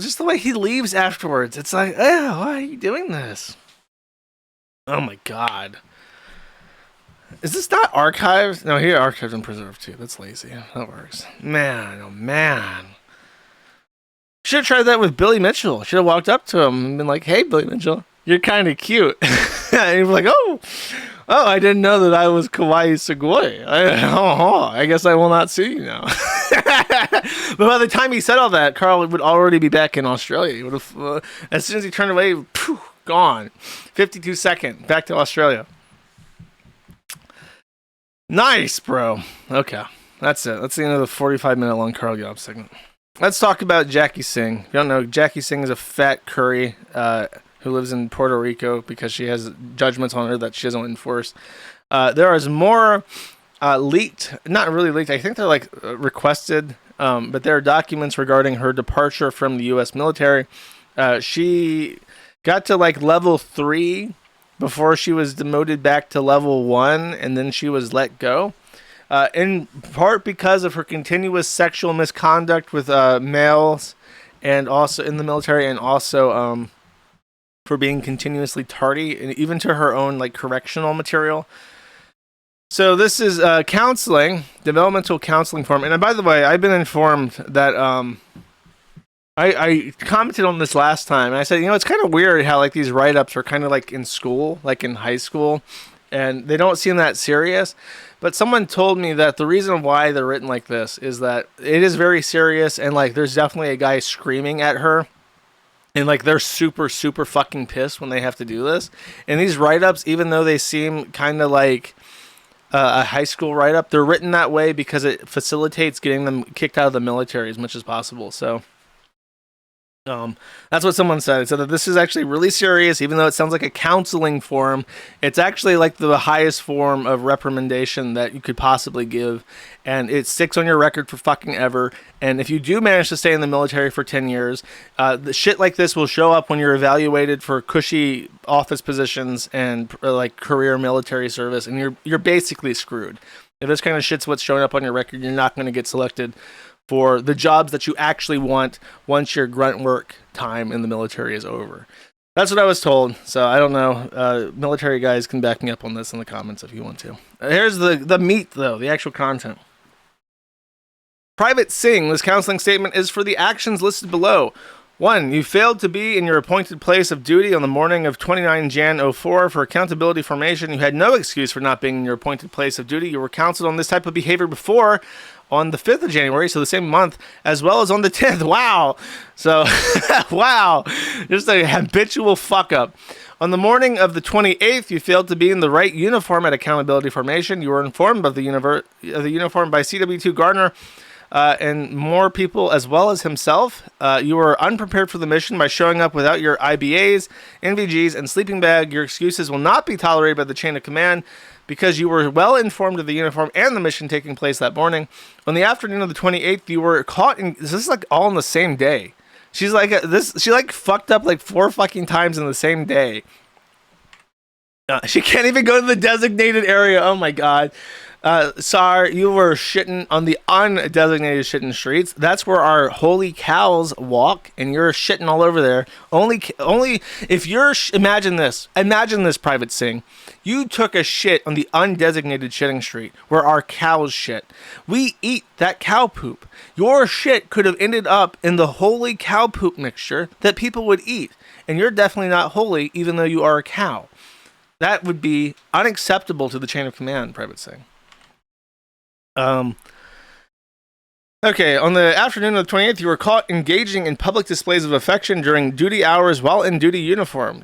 Just the way he leaves afterwards. It's like, why are you doing this? Oh my god. Is this not archived? No, here archived and preserved too. That's lazy. That works. Man, oh man. Should have tried that with Billy Mitchell. Should have walked up to him and been like, hey, Billy Mitchell, you're kind of cute. And he was like, oh, I didn't know that I was Kawaii Sugoi. I guess I will not see you now. But by the time he said all that, Karl would already be back in Australia. He would have, as soon as he turned away, gone. 52 seconds, back to Australia. Nice, bro. Okay, that's it. That's the end of the 45-minute long Karl Jobst segment. Let's talk about Jackie Singh. If you don't know, Jackie Singh is a fat curry who lives in Puerto Rico because she has judgments on her that she doesn't enforce. There is more leaked, not really leaked, I think they're like requested, but there are documents regarding her departure from the U.S. military. She got to like level 3 before she was demoted back to level 1, and then she was let go. In part because of her continuous sexual misconduct with males, and also in the military, and also for being continuously tardy, and even to her own like correctional material. So this is counseling, developmental counseling form. And by the way, I've been informed that I commented on this last time, and I said, it's kind of weird how like these write-ups are kind of like in school, like in high school, and they don't seem that serious. But someone told me that the reason why they're written like this is that it is very serious, and like there's definitely a guy screaming at her, and like they're super, super fucking pissed when they have to do this. And these write-ups, even though they seem kind of like a high school write-up, they're written that way because it facilitates getting them kicked out of the military as much as possible. So That's what someone said. It said that this is actually really serious, even though it sounds like a counseling form. It's actually like the highest form of reprimandation that you could possibly give, and it sticks on your record for fucking ever. And if you do manage to stay in the military for 10 years, the shit like this will show up when you're evaluated for cushy office positions and like career military service, and you're basically screwed. If this kind of shit's what's showing up on your record, you're not going to get selected for the jobs that you actually want once your grunt work time in the military is over. That's what I was told, so I don't know. Military guys can back me up on this in the comments if you want to. Here's the meat, though, the actual content. Private Singh, this counseling statement is for the actions listed below. 1. You failed to be in your appointed place of duty on the morning of 29 Jan 04 for accountability formation. You had no excuse for not being in your appointed place of duty. You were counseled on this type of behavior before on the 5th of January, so the same month, as well as on the 10th. Wow. So, wow. Just a habitual fuck up. On the morning of the 28th, you failed to be in the right uniform at accountability formation. You were informed of the uniform by CW2 Gardner, and more people as well as himself. You were unprepared for the mission by showing up without your IBAs, NVGs, and sleeping bag. Your excuses will not be tolerated by the chain of command because you were well informed of the uniform and the mission taking place that morning. On the afternoon of the 28th, you were caught in... This is like all in the same day. She's like... She like fucked up like 4 fucking times in the same day. She can't even go to the designated area. Oh my god. Sar, you were shitting on the undesignated shitting streets. That's where our holy cows walk, and you're shitting all over there. Only if you're imagine this, Private Singh. You took a shit on the undesignated shitting street where our cows shit. We eat that cow poop. Your shit could have ended up in the holy cow poop mixture that people would eat, and you're definitely not holy, even though you are a cow. That would be unacceptable to the chain of command, Private Singh. Okay, on the afternoon of the 28th, you were caught engaging in public displays of affection during duty hours while in duty uniform.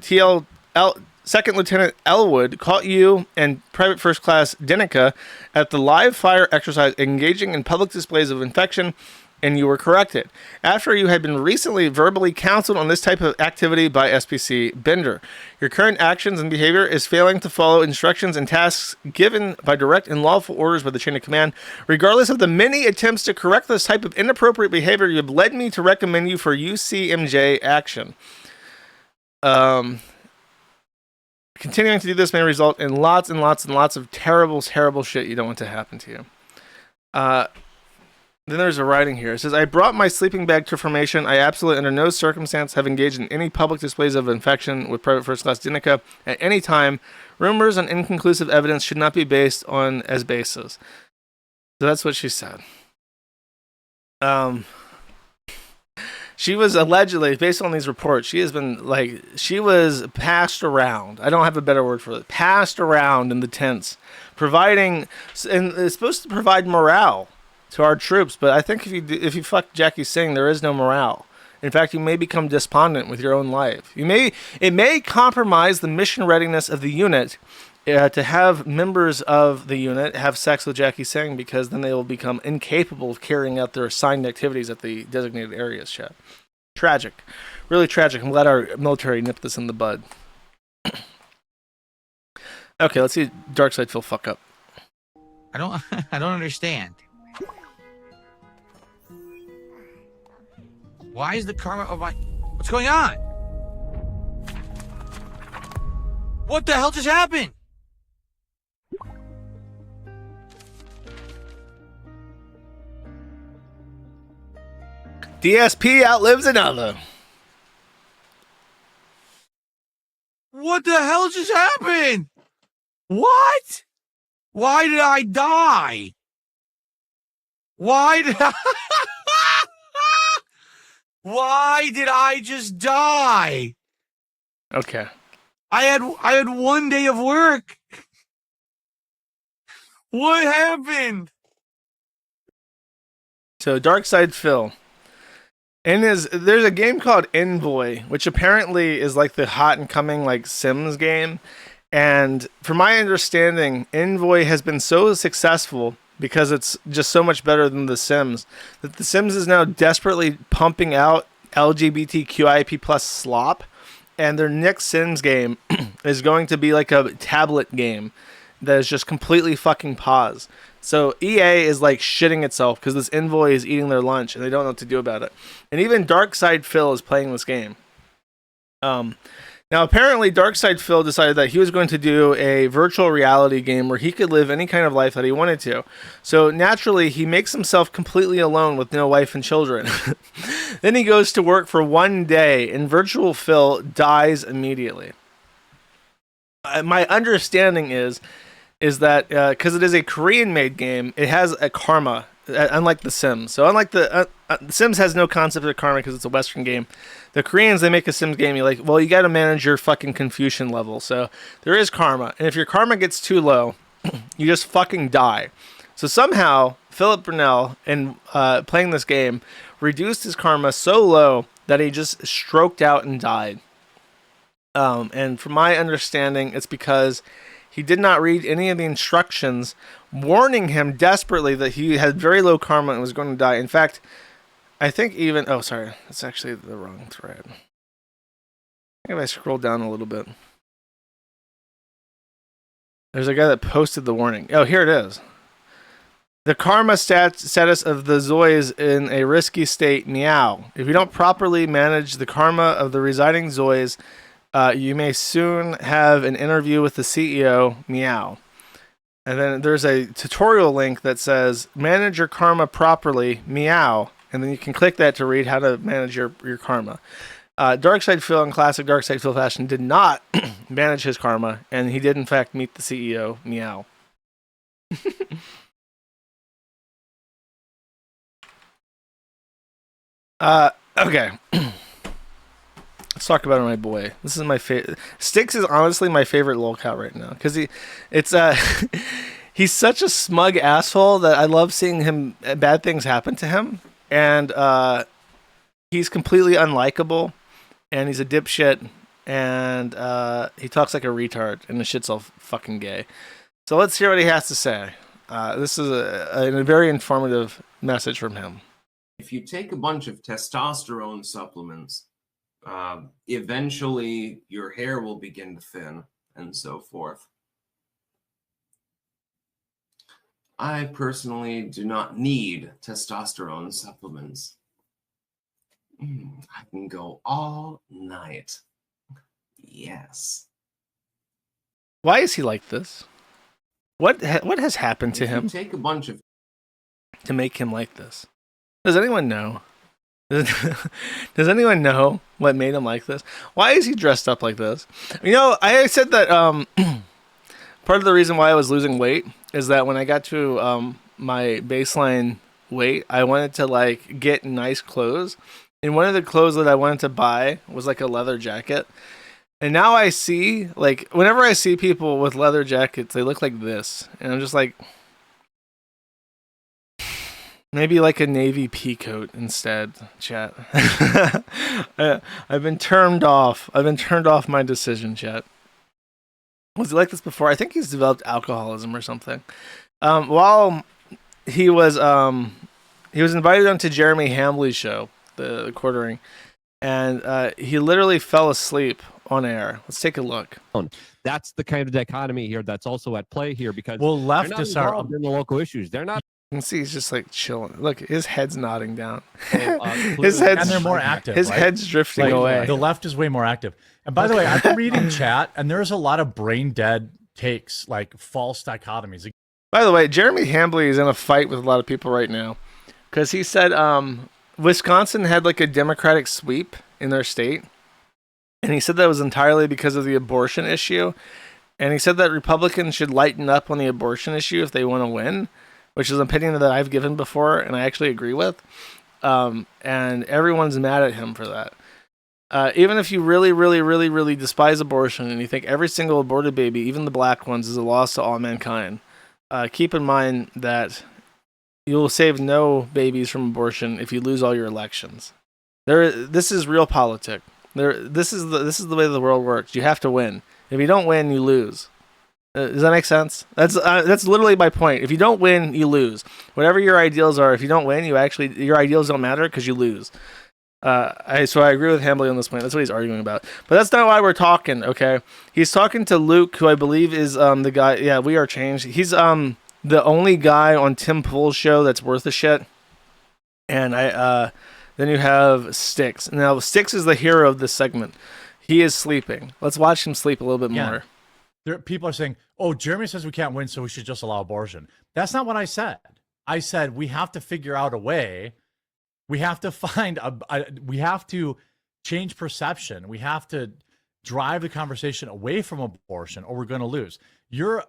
Second Lieutenant Elwood caught you and Private First Class Denica at the live fire exercise engaging in public displays of affection, and you were corrected. After you had been recently verbally counseled on this type of activity by SPC Bender. Your current actions and behavior is failing to follow instructions and tasks given by direct and lawful orders by the chain of command. Regardless of the many attempts to correct this type of inappropriate behavior, you have led me to recommend you for UCMJ action. Continuing to do this may result in lots and lots and lots of terrible, terrible shit you don't want to happen to you. Then there's a writing here. It says, I brought my sleeping bag to formation. I absolutely under no circumstance have engaged in any public displays of infection with Private First Class Denica at any time. Rumors and inconclusive evidence should not be based on as basis. So that's what she said. She was allegedly, based on these reports, she has been like, she was passed around. I don't have a better word for it. Passed around in the tents, providing, and it's supposed to provide morale to our troops, but I think if you fuck Jackie Singh, there is no morale. In fact, you may become despondent with your own life. It may compromise the mission readiness of the unit to have members of the unit have sex with Jackie Singh, because then they will become incapable of carrying out their assigned activities at the designated areas. Chat. Tragic, really tragic. I'm glad our military nipped this in the bud. Okay, let's see Darkseid Phil fuck up. I don't understand. Why is the karma of my... What's going on? What the hell just happened? DSP outlives another. What the hell just happened? What? Why did I die? Why did I... Why did I just die? Okay. I had 1 day of work. What happened? So Darkseid Phil. There's a game called Envoy, which apparently is like the hot and coming like Sims game. And from my understanding, Envoy has been so successful because it's just so much better than The Sims, that The Sims is now desperately pumping out LGBTQIP plus slop, and their next Sims game is going to be like a tablet game that is just completely fucking paused. So EA is like shitting itself because this envoy is eating their lunch and they don't know what to do about it. And even Darkside Phil is playing this game. Now apparently Darkside Phil decided that he was going to do a virtual reality game where he could live any kind of life that he wanted to. So naturally he makes himself completely alone with no wife and children. Then he goes to work for one day and virtual Phil dies immediately. My understanding is that because it is a Korean-made game, it has a karma, unlike The Sims. So unlike The Sims has no concept of karma because it's a Western game. The Koreans, they make a Sims game, you're like, well, you got to manage your fucking Confucian level. So there is karma. And if your karma gets too low, you just fucking die. So somehow, Philip Brunel, in playing this game, reduced his karma so low that he just stroked out and died. And from my understanding, it's because he did not read any of the instructions warning him desperately that he had very low karma and was going to die. In fact, I think even... Oh, sorry. That's actually the wrong thread. I think if I scroll down a little bit. There's a guy that posted the warning. Oh, here it is. The karma status of the Zoys in a risky state, meow. If you don't properly manage the karma of the residing Zoys, you may soon have an interview with the CEO, meow. And then there's a tutorial link that says, manage your karma properly, meow. And then you can click that to read how to manage your karma. Darkside Phil, in classic Darkside Phil fashion, did not manage his karma, and he did in fact meet the CEO, meow. Okay. Let's talk about my boy. This is my favorite. Styx is honestly my favorite lolcow right now because he's such a smug asshole that I love seeing him bad things happen to him, and he's completely unlikable, and he's a dipshit, and he talks like a retard, and the shit's all fucking gay. So let's hear what he has to say. This is a very informative message from him. If you take a bunch of testosterone supplements, eventually your hair will begin to thin and so forth. I personally do not need testosterone supplements. I can go all night. Yes. Why is he like this? What has happened to him? Take a bunch of to make him like this. Does anyone know? Does anyone know what made him like this? Why is he dressed up like this? You know, I said that part of the reason why I was losing weight is that when I got to my baseline weight, I wanted to like get nice clothes. And one of the clothes that I wanted to buy was like a leather jacket. And now I see, like, whenever I see people with leather jackets, they look like this. And I'm just like, maybe like a navy pea coat instead, chat. I've been turned off. I've been turned off my decision, chat. Was he like this before? I think he's developed alcoholism or something. While he was invited onto Jeremy Hambley's show, the quartering, and he literally fell asleep on air. Let's take a look. That's the kind of dichotomy here that's also at play here because leftists are in the local issues. They're not. You can see he's just like chilling. Look, his head's nodding down. His head's, and they're more active. His head's drifting away. The left is way more active. And by the way, I've been reading chat, and there's a lot of brain dead takes, like false dichotomies. By the way, Jeremy Hambley is in a fight with a lot of people right now because he said Wisconsin had like a Democratic sweep in their state, and he said that was entirely because of the abortion issue. And he said that Republicans should lighten up on the abortion issue if they want to win, which is an opinion that I've given before and I actually agree with. And everyone's mad at him for that. Even if you really, really, really, really despise abortion and you think every single aborted baby, even the black ones, is a loss to all mankind, keep in mind that you'll save no babies from abortion if you lose all your elections. This is real politics. This is the way the world works. You have to win. If you don't win, you lose. Does that make sense? That's literally my point. If you don't win, you lose. Whatever your ideals are, if you don't win, your ideals don't matter because you lose. So I agree with Hambly on this point. That's what he's arguing about. But that's not why we're talking, okay? He's talking to Luke, who I believe is the guy. Yeah, we are changed. He's the only guy on Tim Pool's show that's worth a shit. And then you have Styx. Now Styx is the hero of this segment. He is sleeping. Let's watch him sleep a little bit more. People are saying, "Oh, Jeremy says we can't win, so we should just allow abortion." That's not what I said. I said we have to figure out a way. We have to find we have to change perception. We have to drive the conversation away from abortion, or we're going to lose. You're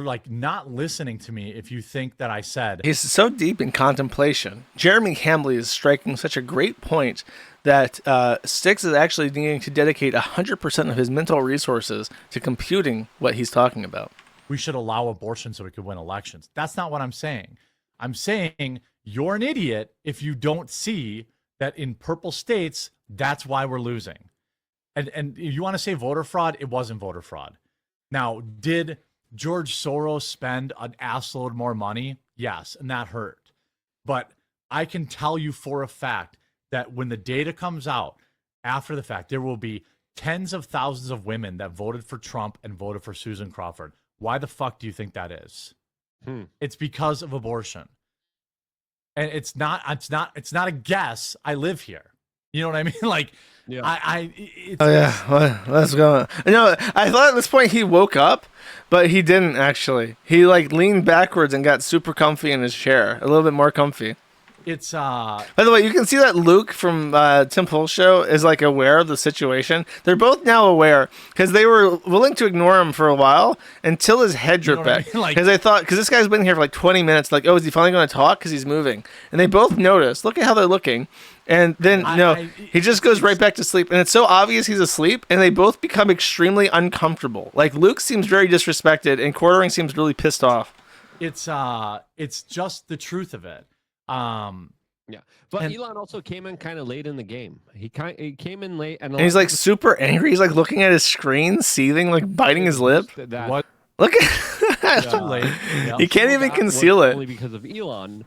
like not listening to me if you think that I said. He's so deep in contemplation. Jeremy Hambly is striking such a great point that Styx is actually needing to dedicate 100% of his mental resources to computing what he's talking about. We should allow abortion so we could win elections. That's not what I'm saying. I'm saying you're an idiot if you don't see that in purple states, that's why we're losing. And you want to say voter fraud? It wasn't voter fraud. Now, did George Soros spend an assload more money? Yes, and that hurt. But I can tell you for a fact that when the data comes out after the fact, there will be tens of thousands of women that voted for Trump and voted for Susan Crawford. Why the fuck do you think that is? It's because of abortion. And it's not a guess. I live here. You know what I mean? Like, yeah. Let's go. No, I thought at this point he woke up, but he didn't actually. He like leaned backwards and got super comfy in his chair, a little bit more comfy. It's By the way, you can see that Luke from Tim Pool's show is like aware of the situation. They're both now aware because they were willing to ignore him for a while until his head dripped back. Because they thought, because this guy's been here for like 20 minutes, like, oh, is he finally going to talk? Because he's moving. And they both notice. Look at how they're looking. And then he just goes right back to sleep. And it's so obvious he's asleep. And they both become extremely uncomfortable. Like Luke seems very disrespected, and Quartering seems really pissed off. It's just the truth of it. Yeah, but Elon also came in kind of late in the game. He came in late, and he's like super angry. He's like looking at his screen, seething, like biting his lip. What? Look at too late. He can't even conceal it. Only because of Elon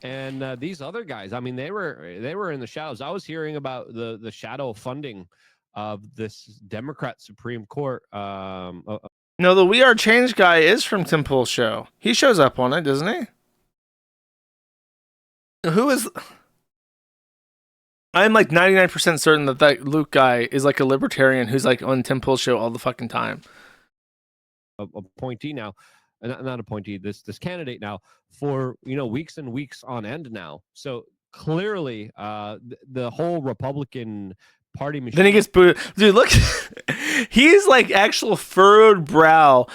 and these other guys. I mean, they were in the shadows. I was hearing about the shadow funding of this Democrat Supreme Court. No, the We Are Change guy is from Tim Pool's show. He shows up on it, doesn't he? Who is? I'm like 99% certain that Luke guy is like a libertarian who's like on Tim Pool's show all the fucking time. Appointee now, not appointee. This candidate now for weeks and weeks on end now. So clearly, the whole Republican Party machine. Then he gets booted. Dude, look, he's like actual furrowed brow.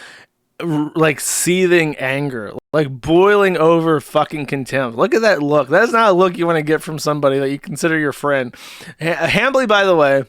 Like seething anger, like boiling over fucking contempt. Look at that look. That is not a look you want to get from somebody that you consider your friend. Hambly, by the way,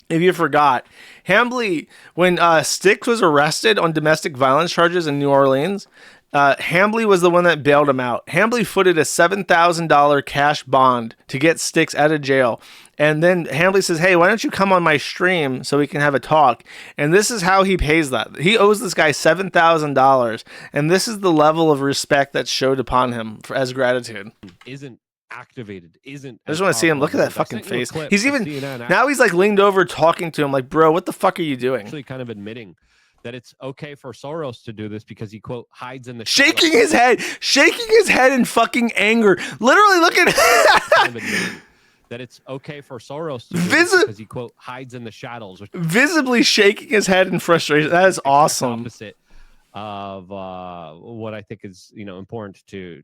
if you forgot, Hambly, when Styx was arrested on domestic violence charges in New Orleans, Hambly was the one that bailed him out. Hambly footed a $7,000 cash bond to get Styx out of jail. And then Hambly says, hey, why don't you come on my stream so we can have a talk? And this is how he pays that. He owes this guy $7,000. And this is the level of respect that's showed upon him as gratitude. Isn't activated, isn't. I just want to see him. Look at that fucking face. He's even, now he's like leaned over talking to him like, bro, what the fuck are you doing? Actually kind of admitting that it's okay for Soros to do this because he, quote, hides in the shaking his head in fucking anger. Literally, look at that it's okay for Soros to do this because he, quote, hides in the shadows. Which visibly shaking his head in frustration. That is awesome. Opposite of what I think is important to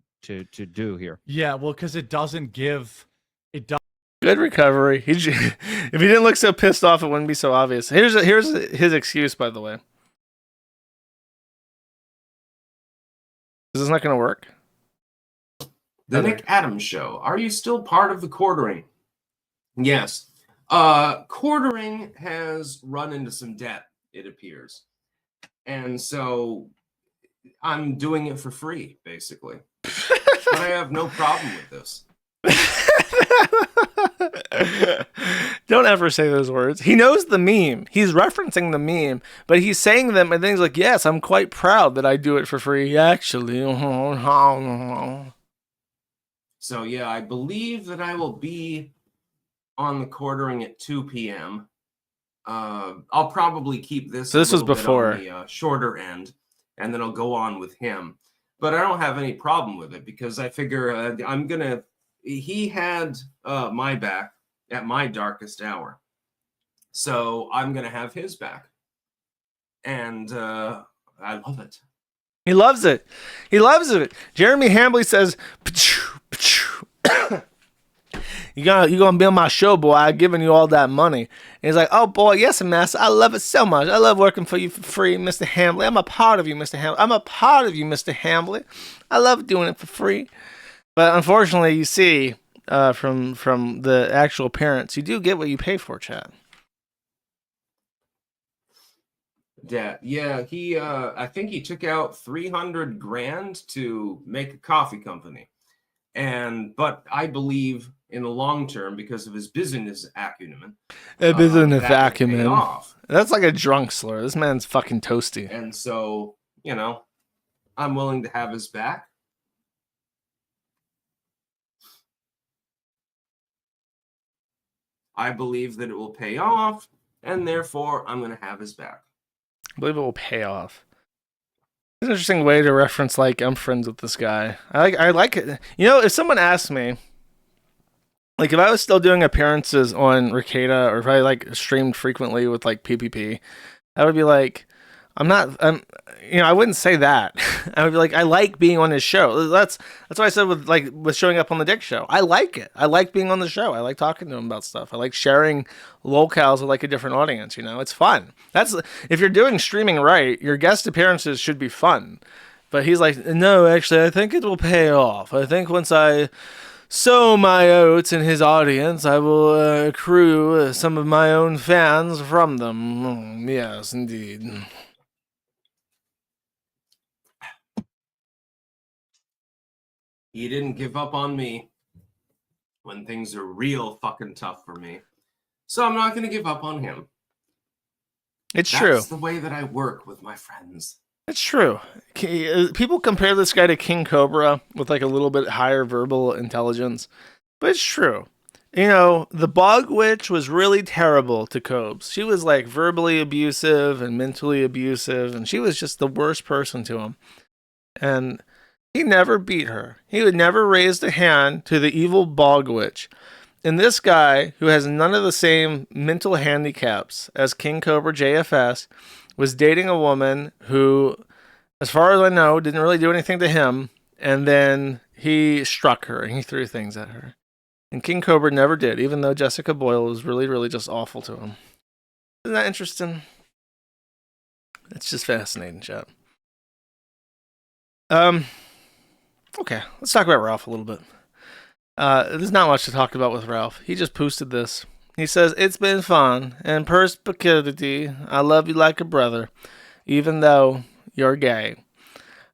do here. Yeah, well, because it doesn't give it. Good recovery. If he didn't look so pissed off, it wouldn't be so obvious. Here's his excuse, by the way. Is this not going to work? The Nick Adams Show. Are you still part of the Quartering? Yes. Quartering has run into some debt, it appears. And so I'm doing it for free, basically. But I have no problem with this. Don't ever say those words. He knows the meme. He's referencing the meme, but he's saying them and then he's like, yes, I'm quite proud that I do it for free, actually. So yeah, I believe that I will be on the quartering at 2 p.m. I'll probably keep this. So this a was little bit before. on the shorter end, and then I'll go on with him. But I don't have any problem with it because I figure I'm gonna. He had my back at my darkest hour, so I'm gonna have his back, and I love it. He loves it. He loves it. Jeremy Hambley says, "Pachoo, pachoo." You gonna be on my show, boy. I've given you all that money. And he's like, oh boy, yes, master. I love it so much. I love working for you for free, Mr. Hambley. I'm a part of you, Mr. Hambley. I'm a part of you, Mr. Hambley. I love doing it for free. But unfortunately, you see, from the actual parents, you do get what you pay for, chat. Dad, yeah, he I think he took out 300 grand to make a coffee company. But I believe in the long term, because of his business acumen. Business that would pay acumen. off. That's like a drunk slur. This man's fucking toasty. And so, I'm willing to have his back. I believe that it will pay off, and therefore I'm going to have his back. I believe it will pay off. It's an interesting way to reference, like, I'm friends with this guy. I like it. If someone asked me, like, if I was still doing appearances on Rucka, or if I, like, streamed frequently with, like, PPP, I would be like, I wouldn't say that. I would be like, I like being on his show. That's what I said with showing up on the Dick Show. I like it. I like being on the show. I like talking to him about stuff. I like sharing locales with, like, a different audience, It's fun. If you're doing streaming right, your guest appearances should be fun. But he's like, no, actually, I think it will pay off. I think once I sow my oats in his audience, I will accrue some of my own fans from them. Yes, indeed. He didn't give up on me when things are real fucking tough for me. So I'm not going to give up on him. That's true. That's the way that I work with my friends. It's true. People compare this guy to King Cobra with, like, a little bit higher verbal intelligence. But it's true. The Bog Witch was really terrible to Cobes. She was, like, verbally abusive and mentally abusive, and she was just the worst person to him. And he never beat her. He would never raise a hand to the evil Bog Witch. And this guy, who has none of the same mental handicaps as King Cobra JFS, was dating a woman who, as far as I know, didn't really do anything to him. And then he struck her and he threw things at her. And King Cobra never did, even though Jessica Boyle was really, really just awful to him. Isn't that interesting? It's just fascinating, chat. Okay, let's talk about Ralph a little bit. There's not much to talk about with Ralph. He just posted this. He says, it's been fun and perspicuity. I love you like a brother, even though you're gay.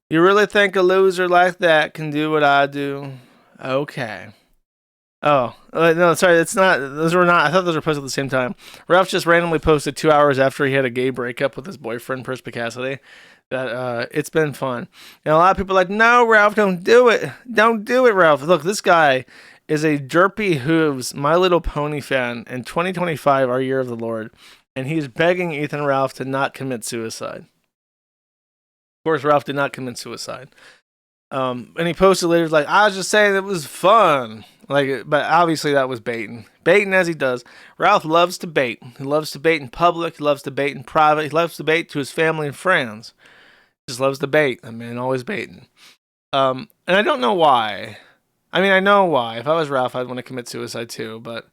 You really think a loser like that can do what I do? Okay. Oh, no, sorry, it's not. Those were not. I thought those were posted at the same time. Ralph just randomly posted 2 hours after he had a gay breakup with his boyfriend, Perspicacity, that it's been fun. And a lot of people are like, no, Ralph, don't do it. Don't do it, Ralph. Look, this guy is a Derpy Hooves My Little Pony fan in 2025, our year of the Lord. And he's begging Ethan Ralph to not commit suicide. Of course, Ralph did not commit suicide. And he posted later, like, I was just saying it was fun. But obviously that was baiting. Baiting as he does. Ralph loves to bait. He loves to bait in public. He loves to bait in private. He loves to bait to his family and friends. He just loves to bait. I mean, always baiting. And I don't know why. I mean, I know why. If I was Ralph, I'd want to commit suicide too. But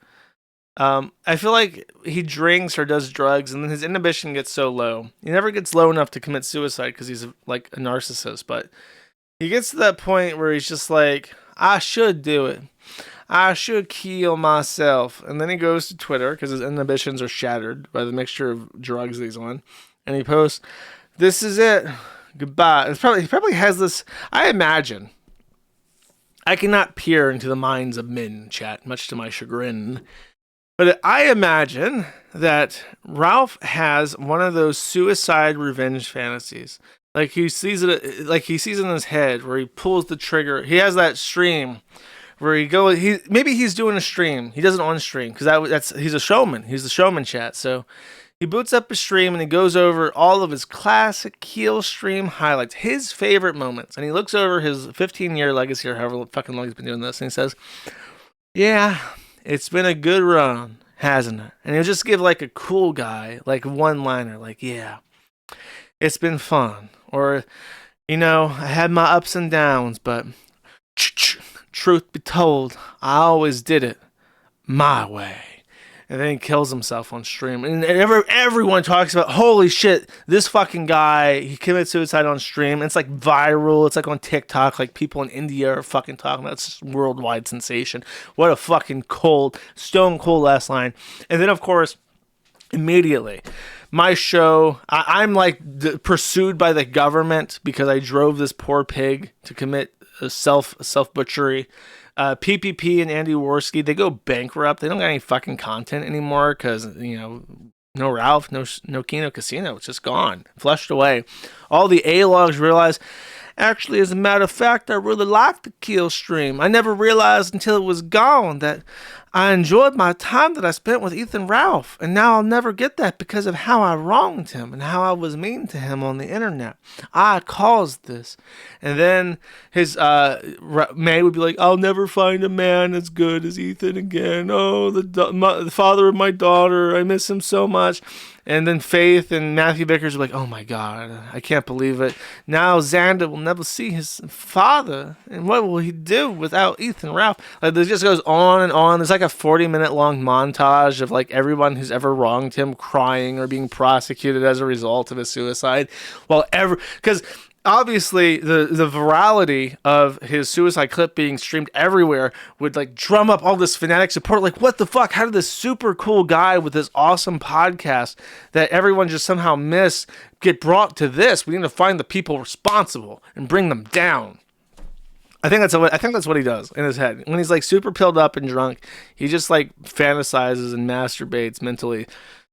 I feel like he drinks or does drugs, and then his inhibition gets so low. He never gets low enough to commit suicide because he's like a narcissist. But he gets to that point where he's just like, I should do it. I should kill myself. And then he goes to Twitter because his inhibitions are shattered by the mixture of drugs that he's on. And he posts, this is it. Goodbye. He probably has this, I imagine. I cannot peer into the minds of men, chat, much to my chagrin. But I imagine that Ralph has one of those suicide revenge fantasies. Like he sees it in his head where he pulls the trigger. He has that stream where maybe he's doing a stream. He does it on stream because he's a showman. He's the showman chat. So he boots up a stream and he goes over all of his classic Keel stream highlights, his favorite moments, and he looks over his 15-year legacy or however fucking long he's been doing this, and he says, "Yeah, it's been a good run, hasn't it?" And he'll just give like a cool guy, like one-liner, like, "Yeah, it's been fun," or, "You know, I had my ups and downs, but truth be told, I always did it my way." And then he kills himself on stream. And everyone talks about, holy shit, this fucking guy, he committed suicide on stream. And it's like viral. It's like on TikTok. Like people in India are fucking talking about it. It's just worldwide sensation. What a fucking stone cold last line. And then, of course, immediately, my show, I'm like pursued by the government because I drove this poor pig to commit self-butchery. PPP and Andy Worski, they go bankrupt. They don't got any fucking content anymore because, you know, no Ralph, no Kino Casino. It's just gone, flushed away. All the A-logs realize, actually, as a matter of fact, I really like the Keel stream. I never realized until it was gone that I enjoyed my time that I spent with Ethan Ralph, and now I'll never get that because of how I wronged him and how I was mean to him on the internet. I caused this. And then his May would be like, "I'll never find a man as good as Ethan again. Oh, the father of my daughter, I miss him so much." And then Faith and Matthew Vickers are like, "Oh my God, I can't believe it. Now Xander will never see his father. And what will he do without Ethan Ralph?" Like, this just goes on and on. There's like a 40-minute long montage of like everyone who's ever wronged him crying or being prosecuted as a result of his suicide. Because obviously the virality of his suicide clip being streamed everywhere would like drum up all this fanatic support. Like, what the fuck? How did this super cool guy with this awesome podcast that everyone just somehow missed get brought to this? We need to find the people responsible and bring them down. I think that's what he does in his head. When he's like super pilled up and drunk, he just like fantasizes and masturbates mentally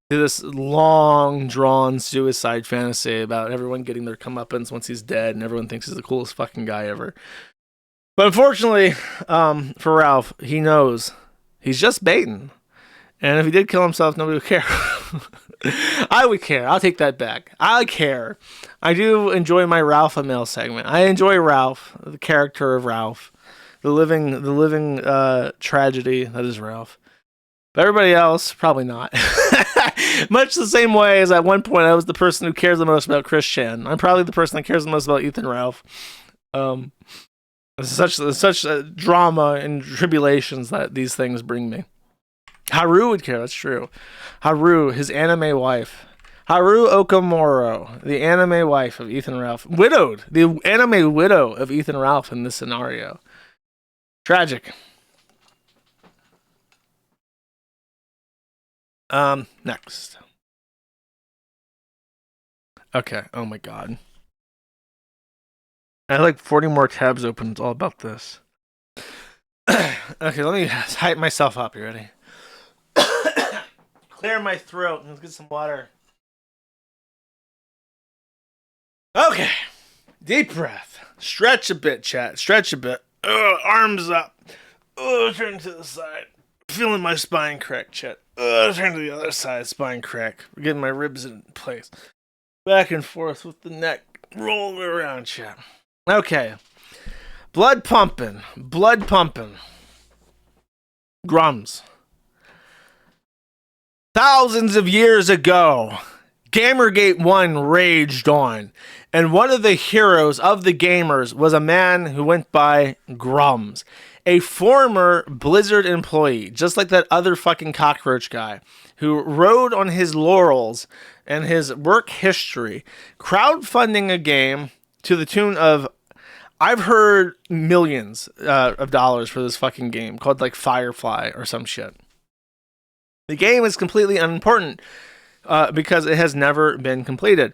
to this long drawn suicide fantasy about everyone getting their comeuppance once he's dead, and everyone thinks he's the coolest fucking guy ever. But unfortunately, for Ralph, he knows he's just baiting. And if he did kill himself, nobody would care. I would care. I'll take that back. I care. I do enjoy my Ralph Amel segment. I enjoy Ralph, the character of Ralph, the living tragedy that is Ralph. But everybody else, probably not. Much the same way as at one point I was the person who cares the most about Chris Chan. I'm probably the person that cares the most about Ethan Ralph. Such drama and tribulations that these things bring me. Haru would care, that's true. Haru, his anime wife. Haru Okamoro, the anime wife of Ethan Ralph. Widowed. The anime widow of Ethan Ralph in this scenario. Tragic. Next. Okay, oh my god. I have like 40 more tabs open. It's all about this. Okay, let me hype myself up. You ready? Clear my throat. Let's get some water. Okay. Deep breath. Stretch a bit, chat. Stretch a bit. Arms up. Turn to the side. Feeling my spine crack, chat. Turn to the other side. Spine crack. We're getting my ribs in place. Back and forth with the neck. Rolling around, chat. Okay. Blood pumping. Blood pumping. Grummz. Thousands of years ago, Gamergate 1 raged on, and one of the heroes of the gamers was a man who went by Grummz, a former Blizzard employee, just like that other fucking cockroach guy, who rode on his laurels and his work history, crowdfunding a game to the tune of, I've heard millions of dollars for this fucking game called like Firefly or some shit. The game is completely unimportant because it has never been completed.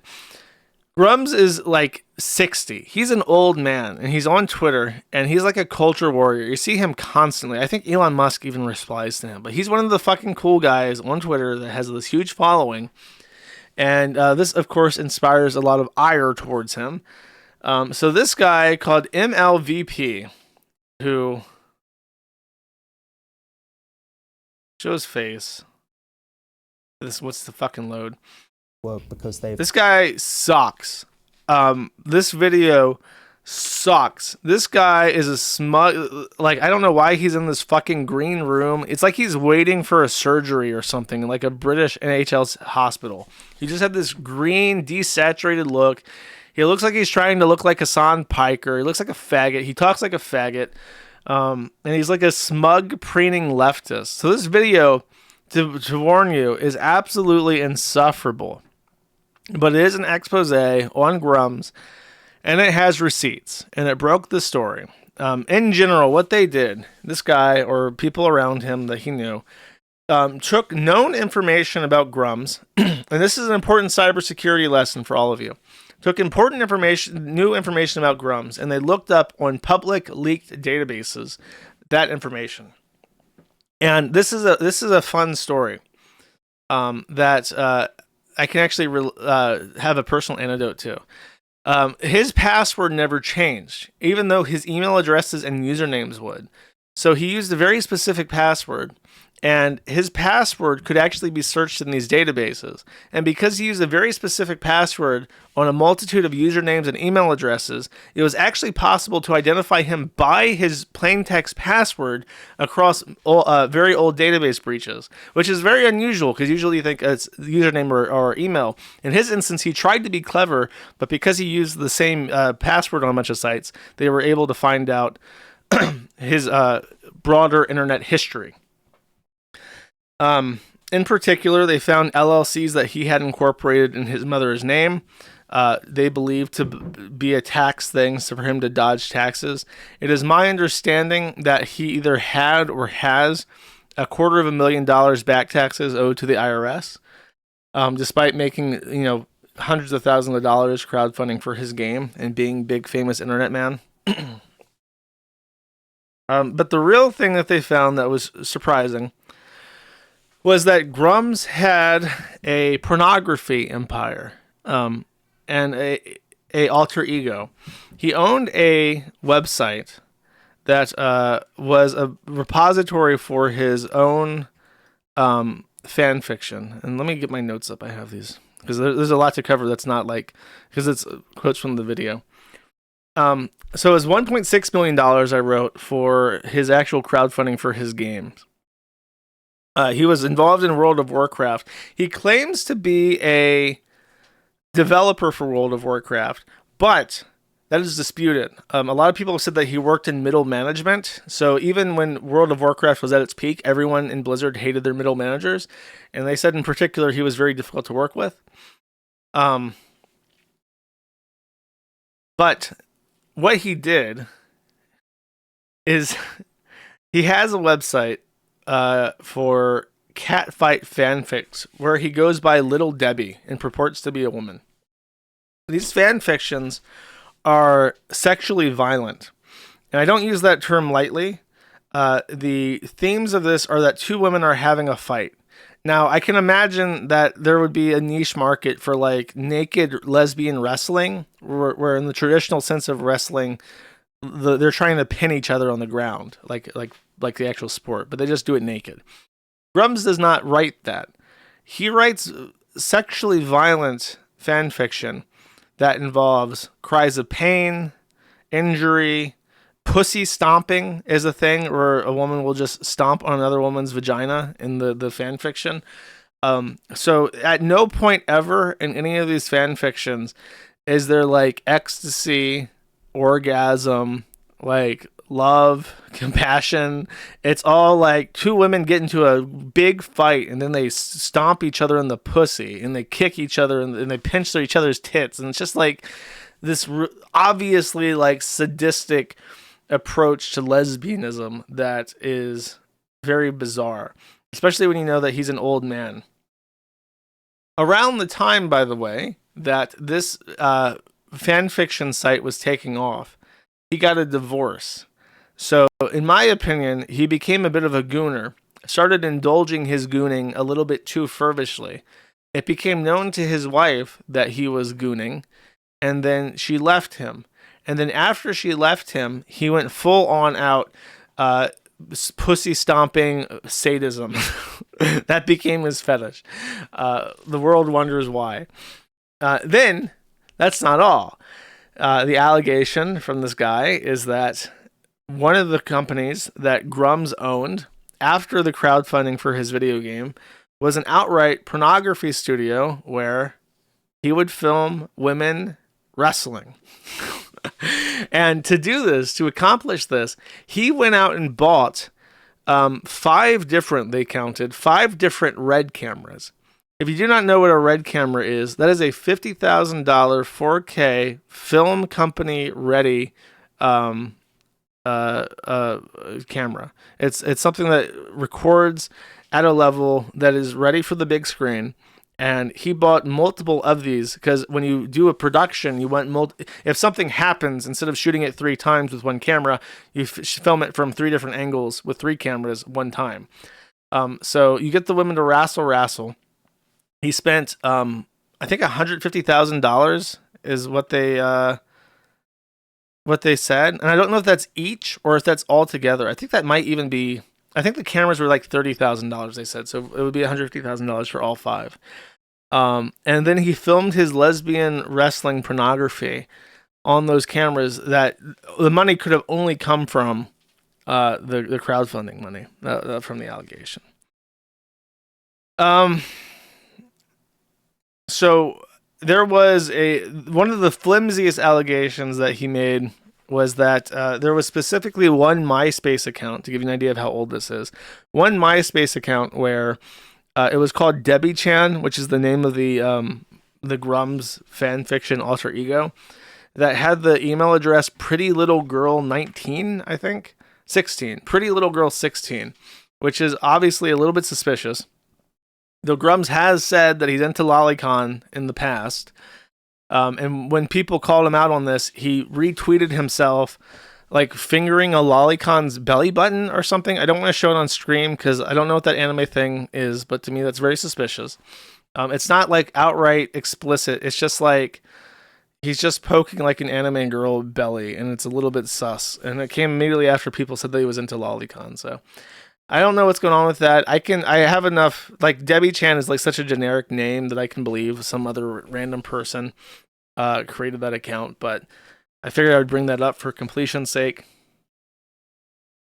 Grummz is like 60. He's an old man, and he's on Twitter, and he's like a culture warrior. You see him constantly. I think Elon Musk even replies to him. But he's one of the fucking cool guys on Twitter that has this huge following. And this, of course, inspires a lot of ire towards him. So this guy called MLVP, who Joe's face. What's the fucking load? Because they. This guy sucks. This video sucks. This guy is a smug. Like, I don't know why he's in this fucking green room. It's like he's waiting for a surgery or something, like a British NHS hospital. He just had this green, desaturated look. He looks like he's trying to look like Hassan Piker. He looks like a faggot. He talks like a faggot. And he's like a smug, preening leftist. So this video, to warn you, is absolutely insufferable. But it is an expose on Grummz, and it has receipts, and it broke the story. In general, what they did, this guy or people around him that he knew, took known information about Grummz, and this is an important cybersecurity lesson for all of you. Took important information, new information about Grummz, and they looked up on public leaked databases that information. And this is a fun story that I can actually have a personal anecdote to. His password never changed, even though his email addresses and usernames would. So he used a very specific password, and his password could actually be searched in these databases. And because he used a very specific password on a multitude of usernames and email addresses, it was actually possible to identify him by his plain text password across very old database breaches, which is very unusual because usually you think it's username or email. In his instance, he tried to be clever, but because he used the same password on a bunch of sites, they were able to find out his broader internet history. In particular, they found LLCs that he had incorporated in his mother's name. They believed to be a tax thing, so for him to dodge taxes. It is my understanding that he either had or has $250,000 back taxes owed to the IRS, despite making hundreds of thousands of dollars crowdfunding for his game and being big famous internet man. But the real thing that they found that was surprising was that Grummz had a pornography empire and a alter ego. He owned a website that was a repository for his own fan fiction. And let me get my notes up. I have these because there's a lot to cover. That's not because it's quotes from the video. So it was $1.6 million I wrote for his actual crowdfunding for his games. He was involved in World of Warcraft. He claims to be a developer for World of Warcraft, but that is disputed. A lot of people have said that he worked in middle management. So even when World of Warcraft was at its peak, everyone in Blizzard hated their middle managers. And they said in particular he was very difficult to work with. But what he did is he has a website for catfight fanfics where he goes by Little Debbie and purports to be a woman. These fanfictions are sexually violent, and I don't use that term lightly. The themes of this are that two women are having a fight. Now, I can imagine that there would be a niche market for like naked lesbian wrestling, where in the traditional sense of wrestling, they're trying to pin each other on the ground, like the actual sport, but they just do it naked. Grummz does not write that. He writes sexually violent fan fiction that involves cries of pain, injury, pussy stomping is a thing where a woman will just stomp on another woman's vagina in the fan fiction. So at no point ever in any of these fan fictions is there like ecstasy, orgasm, like love, compassion. It's all like two women get into a big fight and then they stomp each other in the pussy and they kick each other and they pinch each other's tits. And it's just like this obviously like sadistic approach to lesbianism that is very bizarre, especially when you know that he's an old man. Around the time, by the way, that this fan fiction site was taking off, he got a divorce. So, in my opinion, he became a bit of a gooner, started indulging his gooning a little bit too fervishly. It became known to his wife that he was gooning, and then she left him. And then after she left him, he went full on out pussy stomping sadism. That became his fetish. The world wonders why. Then, that's not all. The allegation from this guy is that one of the companies that Grummz owned after the crowdfunding for his video game was an outright pornography studio where he would film women wrestling. And to do this, to accomplish this, he went out and bought 5 different red cameras. If you do not know what a red camera is, that is a $50,000 4K film company ready camera. It's something that records at a level that is ready for the big screen. And he bought multiple of these because when you do a production, you want if something happens, instead of shooting it 3 times with one camera, you film it from 3 different angles with 3 cameras one time. So you get the women to wrestle. He spent, I think $150,000 is what they said. And I don't know if that's each or if that's all together. I think that might even be, I think the cameras were like $30,000, they said. So it would be $150,000 for all 5. And then he filmed his lesbian wrestling pornography on those cameras that the money could have only come from the crowdfunding money from the allegation. So there was one of the flimsiest allegations that he made was that there was specifically one MySpace account, to give you an idea of how old this is, one MySpace account where it was called Debbie Chan, which is the name of the Grummz fan fiction alter ego, that had the email address prettylittle-girl-19, I think, 16, prettylittle-girl-16, which is obviously a little bit suspicious. Though Grummz has said that he's into lolicon in the past. And when people called him out on this, he retweeted himself like fingering a lolicon's belly button or something. I don't want to show it on screen because I don't know what that anime thing is, but to me that's very suspicious. It's not like outright explicit. It's just like he's just poking like an anime girl belly, and it's a little bit sus. And it came immediately after people said that he was into lolicon. So I don't know what's going on with that. I have enough, like Debbie Chan is like such a generic name that I can believe some other random person created that account, but I figured I would bring that up for completion's sake.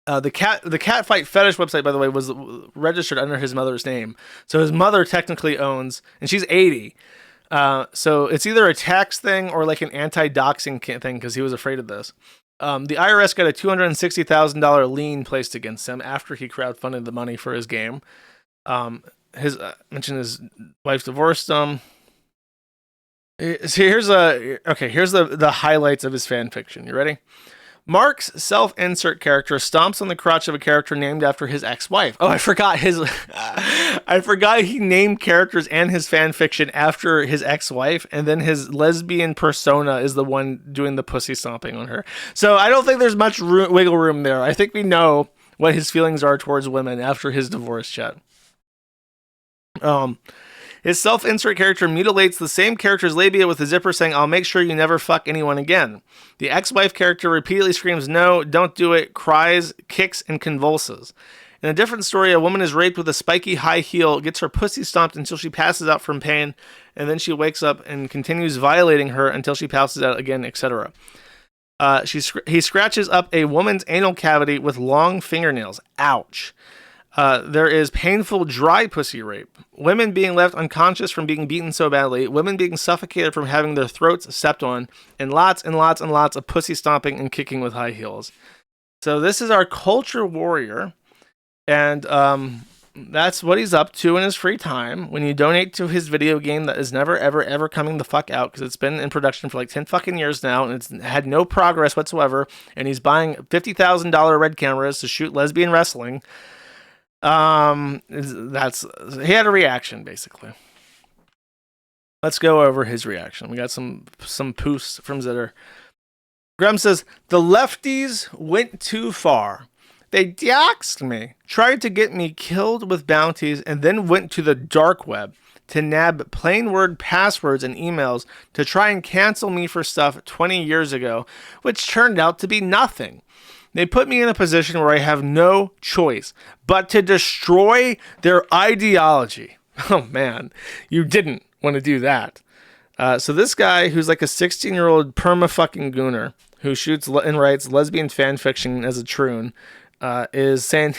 The cat fight fetish website, by the way, was registered under his mother's name. So his mother technically owns, and she's 80. So it's either a tax thing or like an anti-doxing thing because he was afraid of this. The IRS got a $260,000 lien placed against him after he crowdfunded the money for his game. Mentioned his wife divorced him. So here's the highlights of his fan fiction. You ready? Mark's self-insert character stomps on the crotch of a character named after his ex-wife. Oh, I forgot he named characters and his fan fiction after his ex-wife, and then his lesbian persona is the one doing the pussy stomping on her. So I don't think there's much wiggle room there. I think we know what his feelings are towards women after his divorce chat. His self-insert character mutilates the same character's labia with a zipper saying, "I'll make sure you never fuck anyone again." The ex-wife character repeatedly screams, "No, don't do it," cries, kicks, and convulses. In a different story, a woman is raped with a spiky high heel, gets her pussy stomped until she passes out from pain, and then she wakes up and continues violating her until she passes out again, etc. He scratches up a woman's anal cavity with long fingernails. Ouch. There is painful dry pussy rape, women being left unconscious from being beaten so badly, women being suffocated from having their throats stepped on, and lots and lots and lots of pussy stomping and kicking with high heels. So this is our culture warrior, and that's what he's up to in his free time when you donate to his video game that is never, ever, ever coming the fuck out because it's been in production for like 10 fucking years now, and it's had no progress whatsoever, and he's buying $50,000 red cameras to shoot lesbian wrestling. He had a reaction basically. Let's go over his reaction. We got some posts from Zitter. Grummz says, "The lefties went too far. They doxed me, tried to get me killed with bounties, and then went to the dark web to nab plain word passwords and emails to try and cancel me for stuff 20 years ago, which turned out to be nothing. They put me in a position where I have no choice but to destroy their ideology. Oh man, you didn't want to do that. So this guy, who's like a 16-year-old perma-fucking gooner, who shoots and writes lesbian fan fiction as a troon, is saying,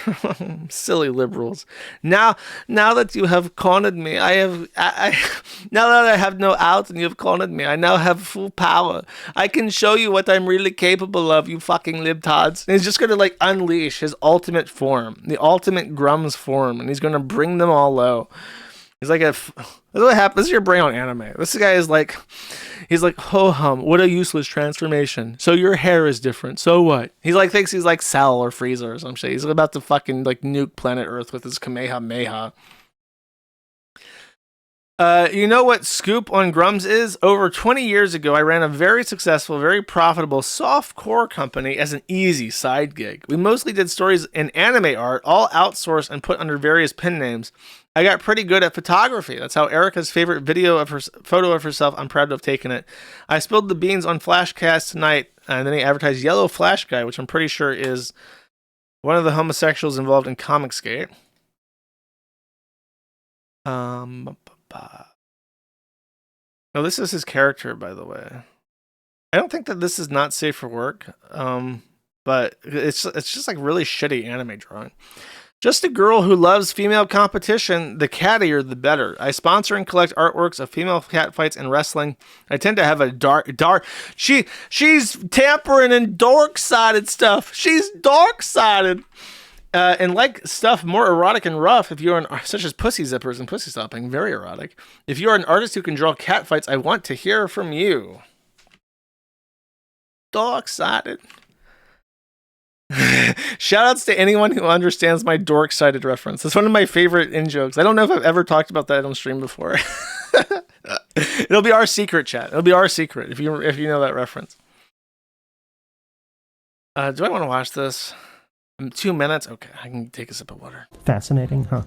silly liberals. Now that you have cornered me, now that I have no out and you have cornered me, I now have full power. I can show you what I'm really capable of, you fucking libtards. And he's just going to like unleash his ultimate form, the ultimate Grummz form, and he's going to bring them all low. He's like this is what happens. This is your brain on anime. This guy is like, he's like, ho hum, what a useless transformation. So your hair is different. So what? He's like, thinks he's like Cell or Frieza or some shit. He's about to fucking like nuke planet Earth with his Kamehameha. You know what scoop on Grummz is? Over 20 years ago, I ran a very successful, very profitable softcore company as an easy side gig. We mostly did stories in anime art, all outsourced and put under various pen names. I got pretty good at photography. That's how Erica's favorite photo of herself, I'm proud to have taken it. I spilled the beans on Flashcast tonight, and then he advertised Yellow Flash Guy, which I'm pretty sure is one of the homosexuals involved in Comicsgate. No, this is his character, by the way. I don't think that this is not safe for work, but it's just like really shitty anime drawing. Just a girl who loves female competition. The cattier, the better. I sponsor and collect artworks of female cat fights and wrestling. I tend to have a dark. She's tampering and dark-sided stuff. She's dark-sided. And like stuff more erotic and rough, if you're such as pussy zippers and pussy stopping, very erotic. If you are an artist who can draw cat fights, I want to hear from you. Dark-sided. Shoutouts to anyone who understands my dork-sided reference. It's one of my favorite in-jokes. I don't know if I've ever talked about that on stream before. It'll be our secret, chat. It'll be our secret if you know that reference. Do I want to watch this? 2 minutes? Okay, I can take a sip of water. Fascinating, huh?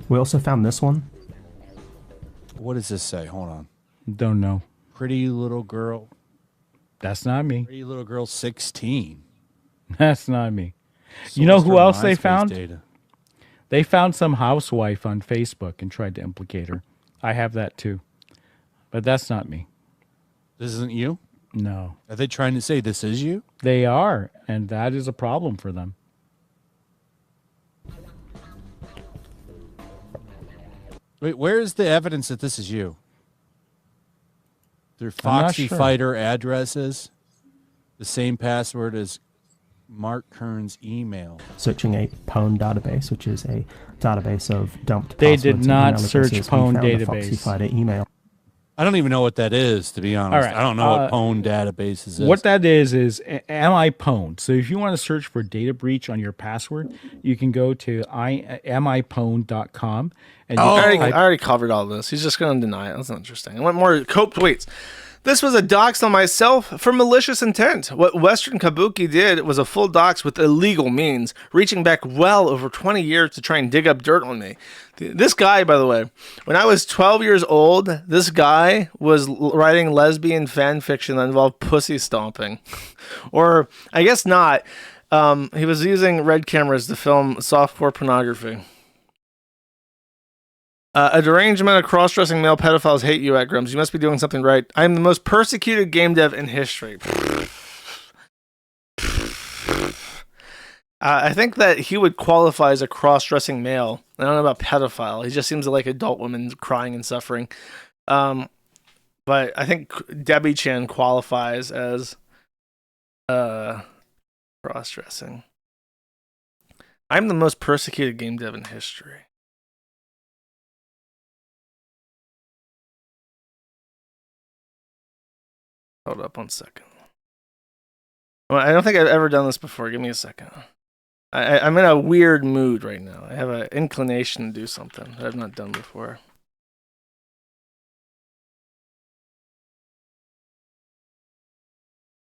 We also found this one. What does this say? Hold on. Don't know. Pretty little girl. That's not me. Pretty little girl 16. That's not me. You know who else they found? Data. They found some housewife on Facebook and tried to implicate her. I have that too. But that's not me. This isn't you? No. Are they trying to say this is you? They are, and that is a problem for them. Wait, where is the evidence that this is you? Their Foxy Fighter addresses, the same password as Mark Kern's email. Searching a Pwn database, which is a database of dumped They passwords did and not email search addresses. Pwn We found database. a Foxy Fighter email. I don't even know what that is, to be honest. All right, I don't know what Pwn databases is. What that is am I pwned? So if you want to search for data breach on your password, you can go to amipwned.com. And I already covered all this. He's just going to deny it. That's not interesting. I want more Cope tweets. This was a dox on myself for malicious intent. What Western Kabuki did was a full dox with illegal means, reaching back well over 20 years to try and dig up dirt on me. This guy, by the way, when I was 12 years old, this guy was writing lesbian fan fiction that involved pussy stomping. Or, I guess not. He was using red cameras to film softcore pornography. A derangement of cross-dressing male pedophiles hate you at Grummz. You must be doing something right. I am the most persecuted game dev in history. I think that he would qualify as a cross-dressing male. I don't know about pedophile. He just seems like adult women crying and suffering. But I think Debbie Chan qualifies as cross-dressing. I'm the most persecuted game dev in history. Hold up 1 second. Well, I don't think I've ever done this before. Give me a second. I'm in a weird mood right now. I have an inclination to do something that I've not done before.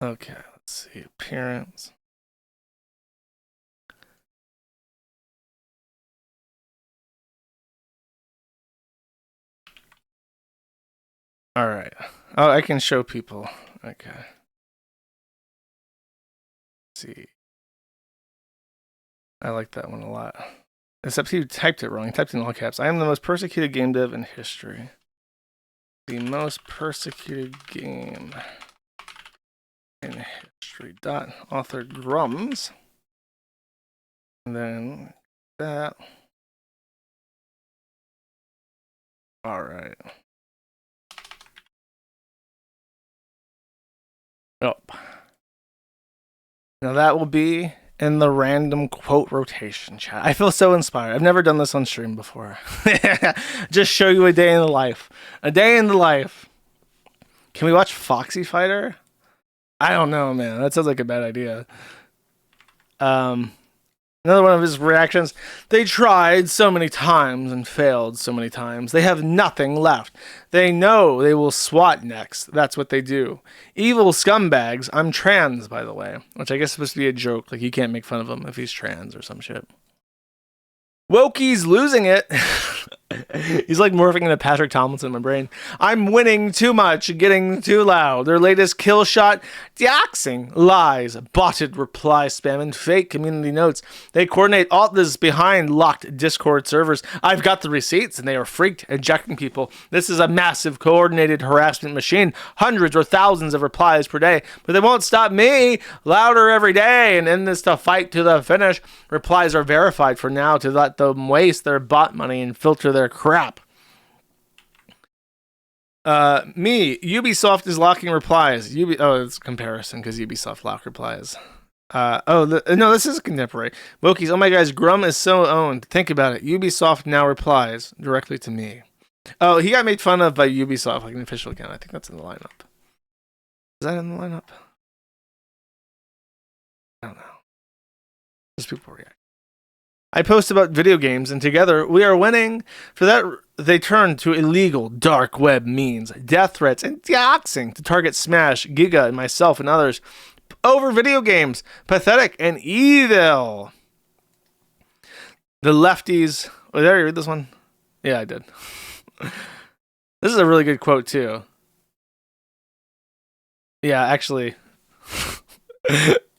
Okay, let's see. Appearance. All right. Oh, I can show people. Okay. Let's see. I like that one a lot. Except he typed it wrong. He typed in all caps. I am the most persecuted game dev in history. The most persecuted game in history. Author Grummz. And then that. All right. Oh. Now that will be in the random quote rotation chat. I feel so inspired. I've never done this on stream before. Just show you a day in the life. A day in the life. Can we watch Foxy Fighter? I don't know, man. That sounds like a bad idea. Another one of his reactions. They tried so many times and failed so many times. They have nothing left. They know they will swat next. That's what they do. Evil scumbags. I'm trans, by the way. Which I guess is supposed to be a joke. Like, you can't make fun of him if he's trans or some shit. Wokie's losing it. He's like morphing into Patrick Tomlinson in my brain. I'm winning too much, getting too loud. Their latest kill shot, doxing, lies, botted reply spam, and fake community notes. They coordinate all this behind locked Discord servers. I've got the receipts, and they are freaked, ejecting people. This is a massive coordinated harassment machine. Hundreds or thousands of replies per day. But they won't stop me. Louder every day, and in this to fight to the finish. Replies are verified for now to let them waste their bot money and filter their crap. Ubisoft is locking replies. It's a comparison because Ubisoft lock replies. No, this is contemporary. Wokies, oh my guys, Grummz is so owned. Think about it. Ubisoft now replies directly to me. Oh, he got made fun of by Ubisoft, like an official account. I think that's in the lineup. Is that in the lineup? I don't know. Just people react. I post about video games, and together we are winning. For that, they turn to illegal dark web means, death threats, and doxing to target Smash, Giga, and myself and others over video games. Pathetic and evil. The lefties. Oh, did I read this one? Yeah, I did. This is a really good quote, too. Yeah, actually.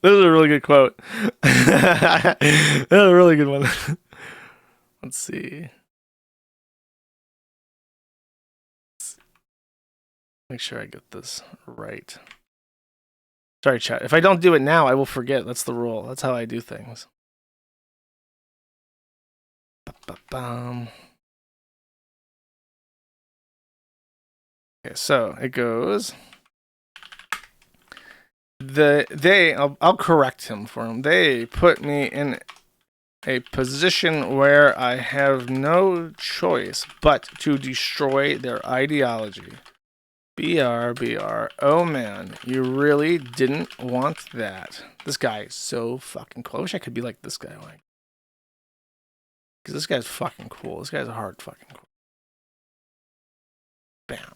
This is a really good quote. This is a really good one. Let's see. Make sure I get this right. Sorry, chat. If I don't do it now, I will forget. That's the rule. That's how I do things. Okay, so it goes. I'll correct him for him. They put me in a position where I have no choice but to destroy their ideology. BR. Oh man, you really didn't want that. This guy is so fucking cool. I wish I could be like this guy. Because this guy's fucking cool. This guy's hard fucking cool. Bam.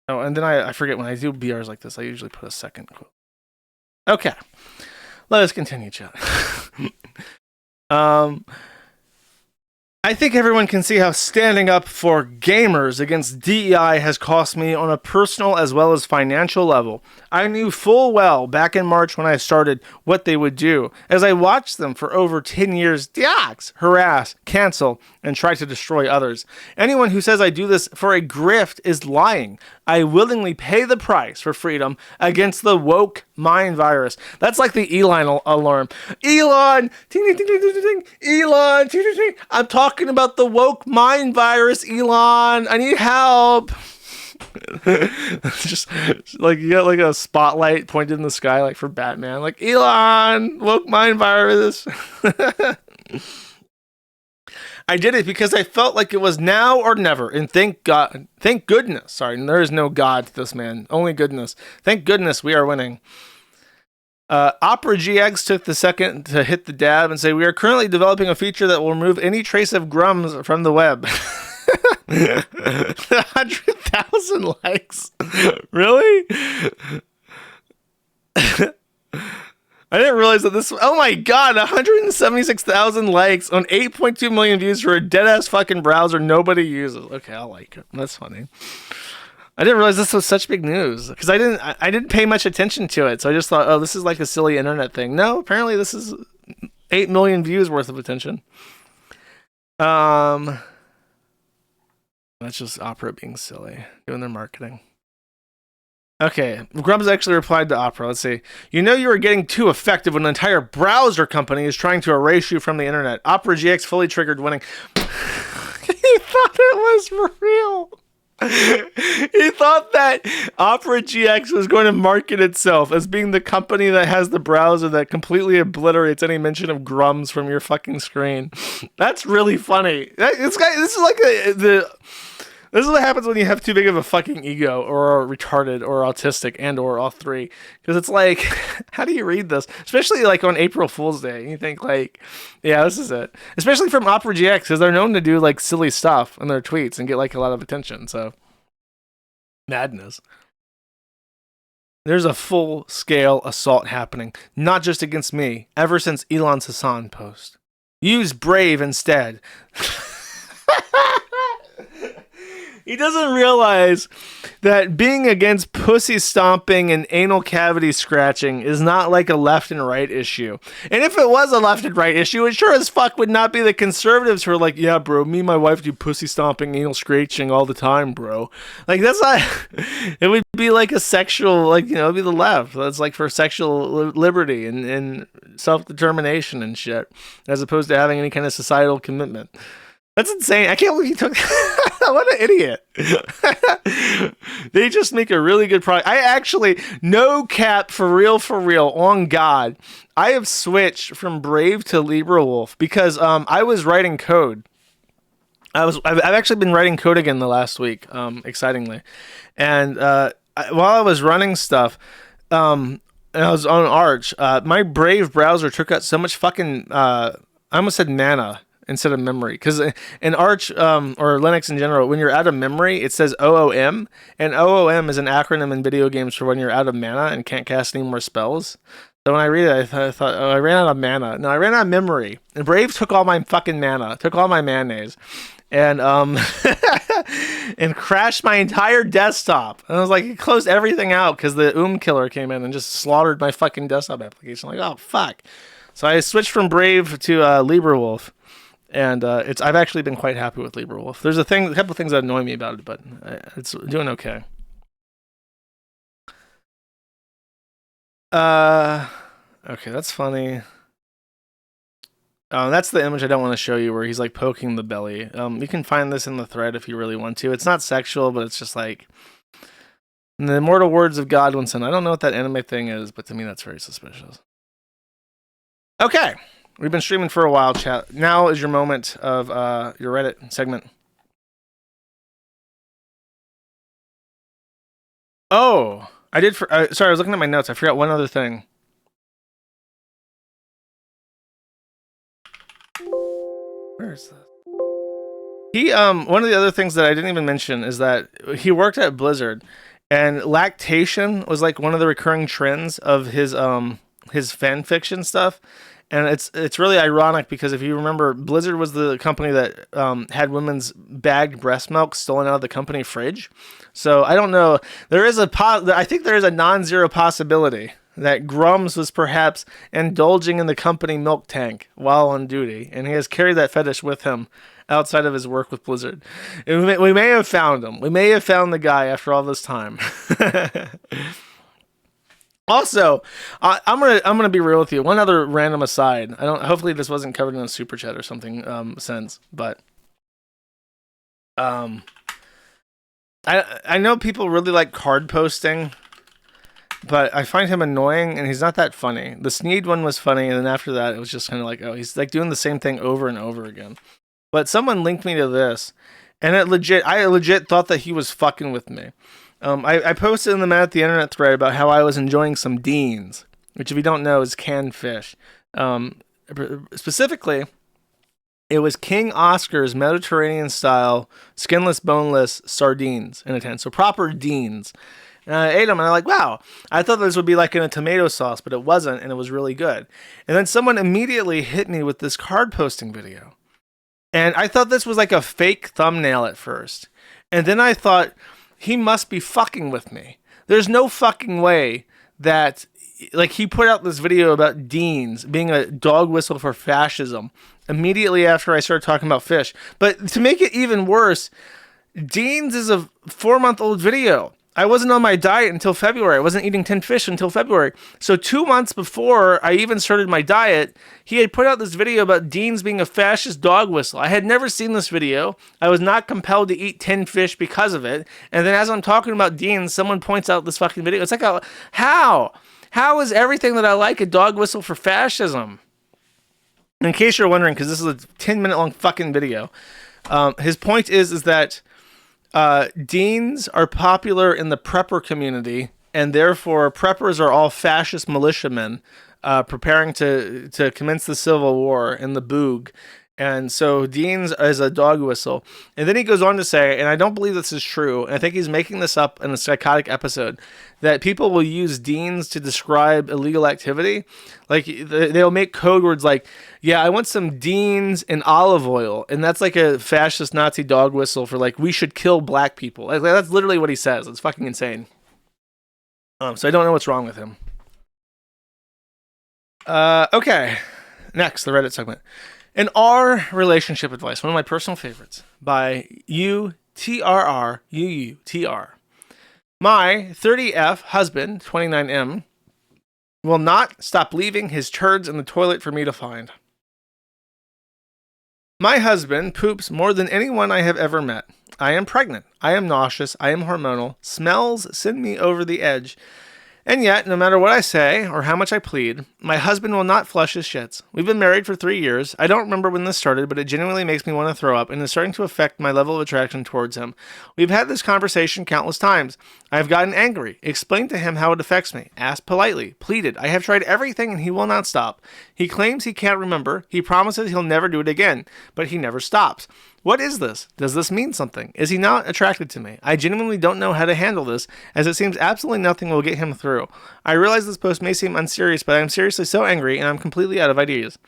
Oh, and then I forget when I do BRs like this, I usually put a second quote. Okay. Let us continue, chat. I think everyone can see how standing up for gamers against DEI has cost me on a personal as well as financial level. I knew full well back in March when I started what they would do, as I watched them for over 10 years dox, harass, cancel, and try to destroy others. Anyone who says I do this for a grift is lying. I willingly pay the price for freedom against the woke mind virus. That's like the Elon alarm. Elon! Ting, ting, ting, ting, ting, ting. Elon! Ting, ting, ting. I'm talking about the woke mind virus, Elon. I need help. Just like you got like a spotlight pointed in the sky, like for Batman. Like, Elon! Woke mind virus. I did it because I felt like it was now or never, and thank goodness. Sorry, there is no God to this man, only goodness. Thank goodness we are winning. Opera GX took the second to hit the dab and say, we are currently developing a feature that will remove any trace of Grummz from the web. 100,000 likes. Really? I didn't realize that this. Oh my god, 176,000 likes on 8.2 million views for a dead ass fucking browser nobody uses. Okay, I'll like it. That's funny. I didn't realize this was such big news because I didn't pay much attention to it. So I just thought, oh, this is like a silly internet thing. No, apparently this is 8 million views worth of attention. That's just Opera being silly, doing their marketing. Okay, Grummz actually replied to Opera. Let's see. You know you are getting too effective when an entire browser company is trying to erase you from the internet. Opera GX fully triggered winning. He thought it was for real. He thought that Opera GX was going to market itself as being the company that has the browser that completely obliterates any mention of Grummz from your fucking screen. That's really funny. This is like this is what happens when you have too big of a fucking ego, or are retarded, or autistic, and or all three. Because it's like, how do you read this? Especially like on April Fool's Day. You think like, yeah, this is it. Especially from Opera GX, because they're known to do like silly stuff in their tweets and get like a lot of attention. So, madness. There's a full-scale assault happening, not just against me, ever since Elon's Hassan post. Use Brave instead. He doesn't realize that being against pussy stomping and anal cavity scratching is not like a left and right issue. And if it was a left and right issue, it sure as fuck would not be the conservatives who are like, yeah, bro, me and my wife do pussy stomping, anal scratching all the time, bro. Like, that's not... It would be like a sexual, like, you know, it'd be the left. That's like for sexual liberty and self-determination and shit, as opposed to having any kind of societal commitment. That's insane. I can't believe he took... What an idiot. They just make a really good product. I actually, no cap, for real, on God, I have switched from Brave to LibreWolf because I was writing code. I've actually been writing code again the last week, excitingly. And while I was running stuff, and I was on Arch, my Brave browser took out so much fucking, I almost said mana instead of memory, because in Arch or Linux in general, when you're out of memory, it says OOM, and OOM is an acronym in video games for when you're out of mana and can't cast any more spells. So when I read it, I thought, oh, I ran out of mana. No, I ran out of memory, and Brave took all my fucking mana, took all my mayonnaise, and and crashed my entire desktop. And I was like, it closed everything out because the killer came in and just slaughtered my fucking desktop application. I'm like, oh fuck. So I switched from Brave to LibreWolf. And I've actually been quite happy with LibreWolf. There's a couple of things that annoy me about it, but it's doing okay. Okay, that's funny. That's the image I don't want to show you where he's like poking the belly. You can find this in the thread if you really want to. It's not sexual, but it's just like the immortal words of Godwinson. I don't know what that anime thing is, but to me that's very suspicious. Okay. We've been streaming for a while, chat. Now is your moment of your Reddit segment. Oh, I did. Sorry, I was looking at my notes. I forgot one other thing. Where is this? He one of the other things that I didn't even mention is that he worked at Blizzard, and lactation was like one of the recurring trends of his fan fiction stuff. And it's really ironic because if you remember, Blizzard was the company that had women's bagged breast milk stolen out of the company fridge. So I don't know. I think there is a non-zero possibility that Grummz was perhaps indulging in the company milk tank while on duty, and he has carried that fetish with him outside of his work with Blizzard. We may have found him. We may have found the guy after all this time. Also, I'm gonna be real with you. One other random aside. Hopefully this wasn't covered in a super chat or something since, but I know people really like card posting, but I find him annoying and he's not that funny. The Sneed one was funny, and then after that it was just kind of like, oh, he's like doing the same thing over and over again. But someone linked me to this, and I legit thought that he was fucking with me. I posted in the Man at the Internet thread about how I was enjoying some Deans, which if you don't know is canned fish. Specifically, it was King Oscar's Mediterranean-style, skinless, boneless sardines in a tin. So proper Deans. And I ate them, and I'm like, wow, I thought this would be like in a tomato sauce, but it wasn't, and it was really good. And then someone immediately hit me with this card posting video. And I thought this was like a fake thumbnail at first. And then I thought, he must be fucking with me. There's no fucking way that, like, he put out this video about Dean's being a dog whistle for fascism immediately after I started talking about fish. But to make it even worse, Dean's is a 4-month-old video. I wasn't on my diet until February. I wasn't eating 10 fish until February. So 2 months before I even started my diet, he had put out this video about Dean's being a fascist dog whistle. I had never seen this video. I was not compelled to eat 10 fish because of it. And then as I'm talking about Dean's, someone points out this fucking video. It's like, how? How is everything that I like a dog whistle for fascism? In case you're wondering, because this is a 10-minute long fucking video, his point is that Deans are popular in the prepper community, and therefore preppers are all fascist militiamen preparing to commence the Civil War in the Boog. And so Dean's is a dog whistle. And then he goes on to say, and I don't believe this is true, and I think he's making this up in a psychotic episode, that people will use Dean's to describe illegal activity. Like, they'll make code words like, yeah, I want some Dean's and olive oil. And that's like a fascist Nazi dog whistle for, like, we should kill black people. Like, that's literally what he says. It's fucking insane. So I don't know what's wrong with him. Okay. Next, the Reddit segment. In our relationship advice, one of my personal favorites, by UTRRUUTR. My 30F husband, 29M, will not stop leaving his turds in the toilet for me to find. My husband poops more than anyone I have ever met. I am pregnant. I am nauseous. I am hormonal. Smells send me over the edge. And yet, no matter what I say or how much I plead, my husband will not flush his shits. We've been married for 3 years. I don't remember when this started, but it genuinely makes me want to throw up and is starting to affect my level of attraction towards him. We've had this conversation countless times. I have gotten angry, explained to him how it affects me, asked politely, pleaded. I have tried everything and he will not stop. He claims he can't remember. He promises he'll never do it again, but he never stops. What is this? Does this mean something? Is he not attracted to me? I genuinely don't know how to handle this, as it seems absolutely nothing will get him through. I realize this post may seem unserious, but I'm seriously so angry and I'm completely out of ideas.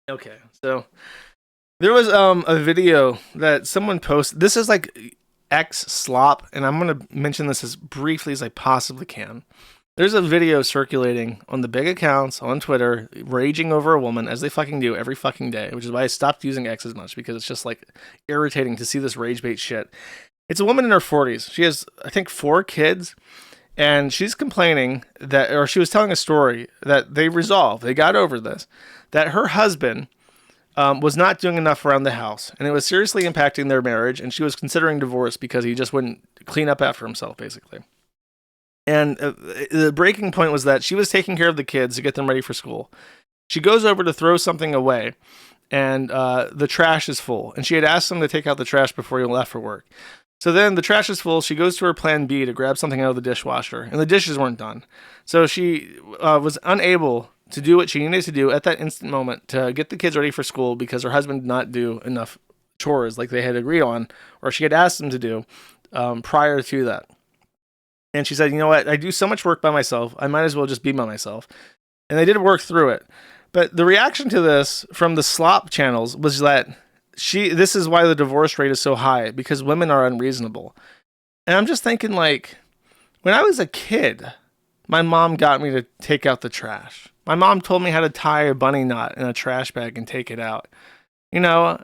Okay, so there was a video that someone posted. This is like X slop, and I'm going to mention this as briefly as I possibly can. There's a video circulating on the big accounts on Twitter, raging over a woman, as they fucking do every fucking day, which is why I stopped using X as much, because it's just like irritating to see this rage bait shit. It's a woman in her 40s. She has, I think, 4 kids, and she's complaining that, or she was telling a story that they resolved, they got over this, that her husband was not doing enough around the house, and it was seriously impacting their marriage, and she was considering divorce because he just wouldn't clean up after himself, basically. And the breaking point was that she was taking care of the kids to get them ready for school. She goes over to throw something away, and the trash is full. And she had asked him to take out the trash before he left for work. So then the trash is full. She goes to her plan B to grab something out of the dishwasher, and the dishes weren't done. So she was unable to do what she needed to do at that instant moment to get the kids ready for school because her husband did not do enough chores like they had agreed on, or she had asked him to do prior to that. And she said, you know what, I do so much work by myself, I might as well just be by myself. And they did work through it. But the reaction to this from the slop channels was that this is why the divorce rate is so high, because women are unreasonable. And I'm just thinking, like, when I was a kid, my mom got me to take out the trash. My mom told me how to tie a bunny knot in a trash bag and take it out. You know,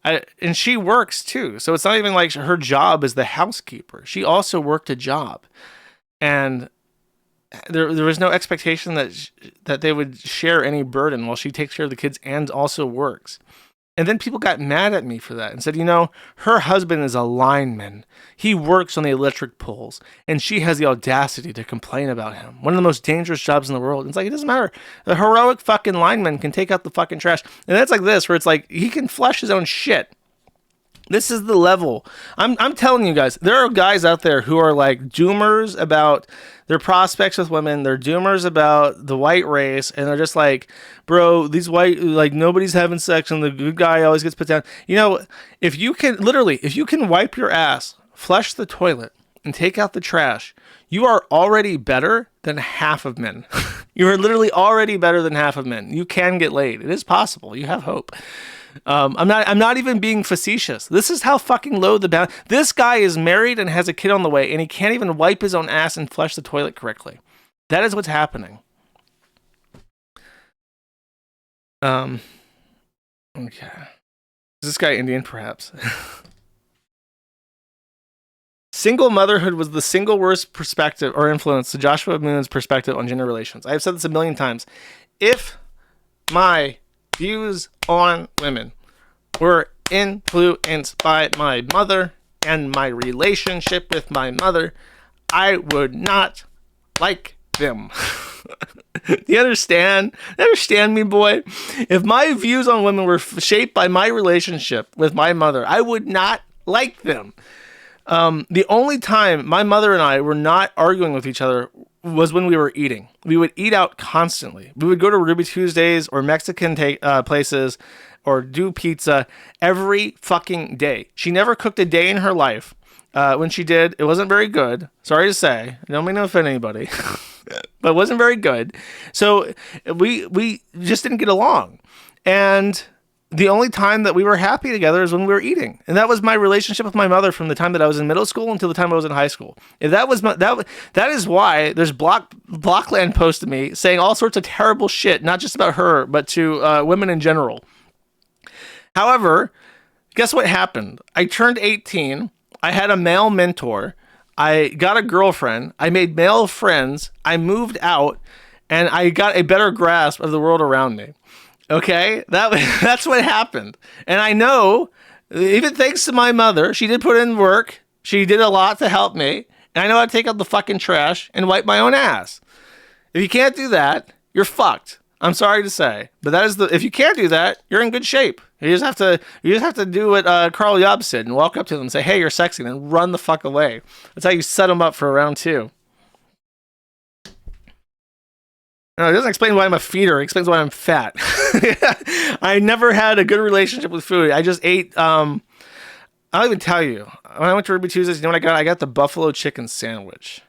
and she works too. So it's not even like her job is the housekeeper. She also worked a job. And there was no expectation that they would share any burden while she takes care of the kids and also works. And then people got mad at me for that and said, you know, her husband is a lineman. He works on the electric poles, and she has the audacity to complain about him. One of the most dangerous jobs in the world. It's like, it doesn't matter. The heroic fucking lineman can take out the fucking trash. And that's like this, where it's like, he can flush his own shit. This is the level. I'm telling you guys, there are guys out there who are like doomers about their prospects with women. They're doomers about the white race, and they're just like, bro, these white, like, nobody's having sex and the good guy always gets put down. You know, if you can wipe your ass, flush the toilet, and take out the trash, you are already better than half of men. You are literally already better than half of men. You can get laid. It is possible. You have hope. I'm not even being facetious. This is how fucking low the bound. This guy is married and has a kid on the way, and he can't even wipe his own ass and flush the toilet correctly. That is what's happening. Okay. Is this guy Indian, perhaps? Single motherhood was the single worst perspective or influence to Joshua Moon's perspective on gender relations. I have said this a million times. If my views on women were influenced by my mother and my relationship with my mother, I would not like them. Do you understand? Understand me, boy? If my views on women were shaped by my relationship with my mother, I would not like them. The only time my mother and I were not arguing with each other was when we were eating. We would eat out constantly. We would go to Ruby Tuesdays or Mexican places or do pizza every fucking day. She never cooked a day in her life. When she did, it wasn't very good. Sorry to say. I don't mean to offend anybody. But it wasn't very good. So we just didn't get along. And the only time that we were happy together is when we were eating. And that was my relationship with my mother from the time that I was in middle school until the time I was in high school. If that was that is why there's Blockland posted me saying all sorts of terrible shit, not just about her, but to women in general. However, guess what happened? I turned 18. I had a male mentor. I got a girlfriend. I made male friends. I moved out, and I got a better grasp of the world around me. Okay, that's what happened. And I know, even thanks to my mother, she did put in work. She did a lot to help me. And I know how to take out the fucking trash and wipe my own ass. If you can't do that, you're fucked. I'm sorry to say, but that is if you can't do that, you're in good shape. You just have to do what Karl Jobst did and walk up to them and say, "Hey, you're sexy," and then run the fuck away. That's how you set them up for round 2. No, it doesn't explain why I'm a feeder. It explains why I'm fat. I never had a good relationship with food. I just ate. I'll even tell you. When I went to Ruby Tuesdays, you know what I got? I got the buffalo chicken sandwich,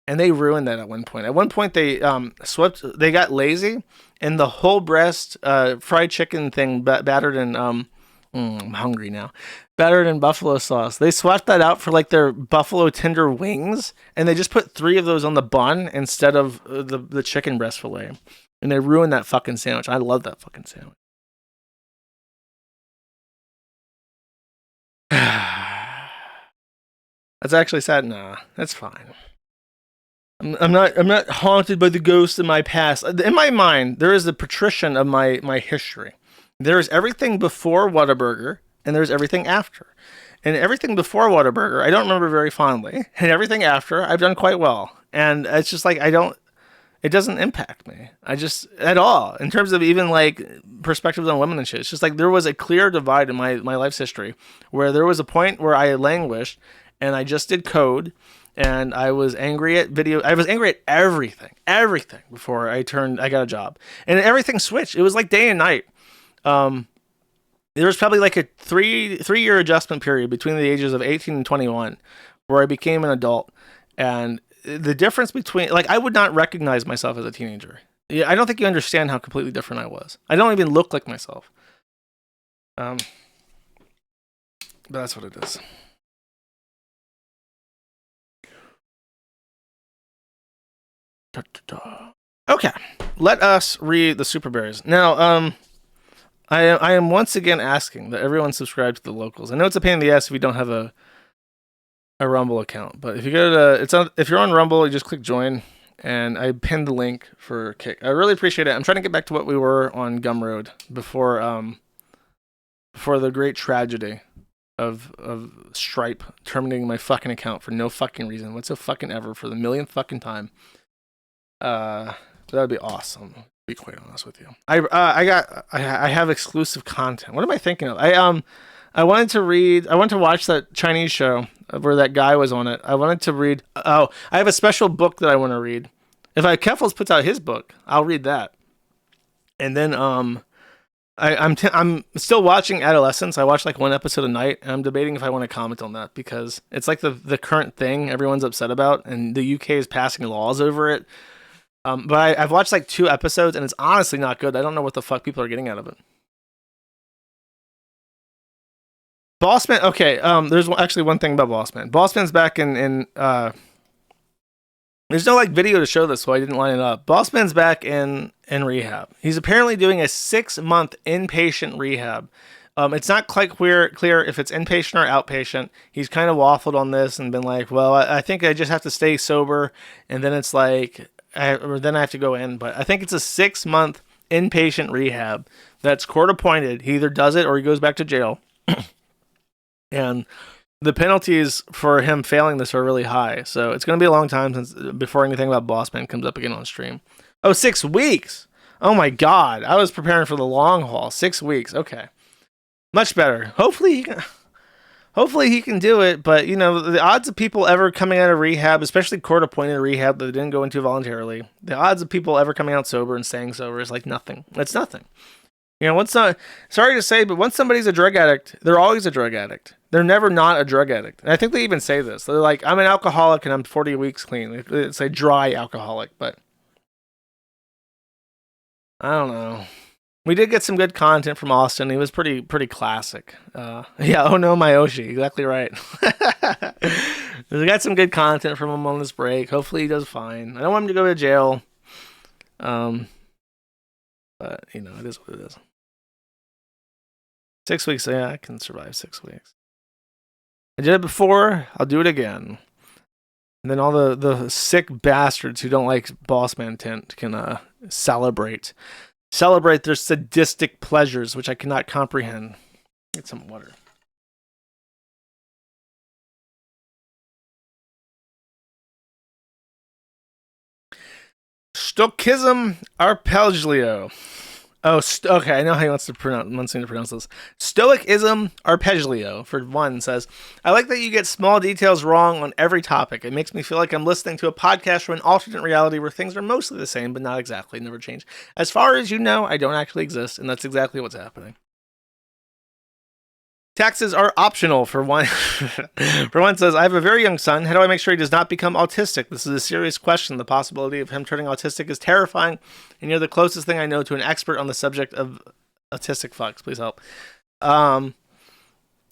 and they ruined that at one point. At one point, they They got lazy, and the whole breast fried chicken thing battered in. I'm hungry now. Battered in buffalo sauce. They swapped that out for like their buffalo tender wings, and they just put 3 of those on the bun instead of the chicken breast fillet. And they ruined that fucking sandwich. I love that fucking sandwich. That's actually sad. Nah, that's fine. I'm not haunted by the ghosts in my past. In my mind, there is a patrician of my history. There is everything before Whataburger, and there's everything after. And everything before Whataburger, I don't remember very fondly. And everything after, I've done quite well. And it's just like, it doesn't impact me. At all. In terms of even like perspectives on women and shit. It's just like there was a clear divide in my life's history where there was a point where I languished and I just did code. And I was angry at video. I was angry at everything before I got a job. And everything switched. It was like day and night. There was probably like a three-year adjustment period between the ages of 18 and 21 where I became an adult. And the difference between, like, I would not recognize myself as a teenager. Yeah, I don't think you understand how completely different I was. I don't even look like myself. But that's what it is. Okay, let us read the Super Berries. Now, I am once again asking that everyone subscribe to the locals. I know it's a pain in the ass if you don't have a Rumble account, but if you go to if you're on Rumble, you just click join, and I pinned the link for Kick. I really appreciate it. I'm trying to get back to what we were on Gumroad before the great tragedy of Stripe terminating my fucking account for no fucking reason whatsoever for the millionth fucking time. That would be awesome. To be quite honest with you, I have exclusive content. What am I thinking of? I wanted to watch that Chinese show where that guy was on it. I wanted to read. I have a special book that I want to read. If Keffels puts out his book, I'll read that. And then I'm still watching Adolescence. I watch like one episode a night, and I'm debating if I want to comment on that because it's like the current thing everyone's upset about, and the UK is passing laws over it. But I've watched like 2 episodes, and it's honestly not good. I don't know what the fuck people are getting out of it. Bossman. Okay. There's actually one thing about Bossman. Bossman's back in there's no like video to show this, so I didn't line it up. Bossman's back in rehab. He's apparently doing a 6-month inpatient rehab. It's not quite clear if it's inpatient or outpatient. He's kind of waffled on this and been like, well, I think I just have to stay sober, and then it's like, then I have to go in. But I think it's a 6-month inpatient rehab that's court appointed. He either does it or he goes back to jail. And the penalties for him failing this are really high. So it's going to be a long time before anything about Bossman comes up again on stream. Oh, 6 weeks. Oh my God. I was preparing for the long haul. 6 weeks. Okay. Much better. Hopefully he can do it. But you know, the odds of people ever coming out of rehab, especially court appointed rehab that they didn't go into voluntarily, the odds of people ever coming out sober and staying sober is like nothing. It's nothing. You know, sorry to say, but once somebody's a drug addict, they're always a drug addict. They're never not a drug addict. And I think they even say this. They're like, I'm an alcoholic and I'm 40 weeks clean. It's a dry alcoholic, but I don't know. We did get some good content from Austin. He was pretty classic. Yeah, oh no, my Oshi. Exactly right. We got some good content from him on this break. Hopefully he does fine. I don't want him to go to jail. But, you know, it is what it is. 6 weeks, yeah, I can survive 6 weeks. I did it before, I'll do it again. And then all the sick bastards who don't like Bossman Tint can celebrate their sadistic pleasures, which I cannot comprehend. Get some water. Stoicism arpeggio. Oh, okay. I know how he wants me to pronounce this. Stoicism arpeggio, for one, says, I like that you get small details wrong on every topic. It makes me feel like I'm listening to a podcast from an alternate reality where things are mostly the same, but not exactly, never change. As far as you know, I don't actually exist, and that's exactly what's happening. Taxes are optional, for one. For one says, I have a very young son. How do I make sure he does not become autistic? This is a serious question. The possibility of him turning autistic is terrifying, and you're the closest thing I know to an expert on the subject of autistic fucks. Please help. I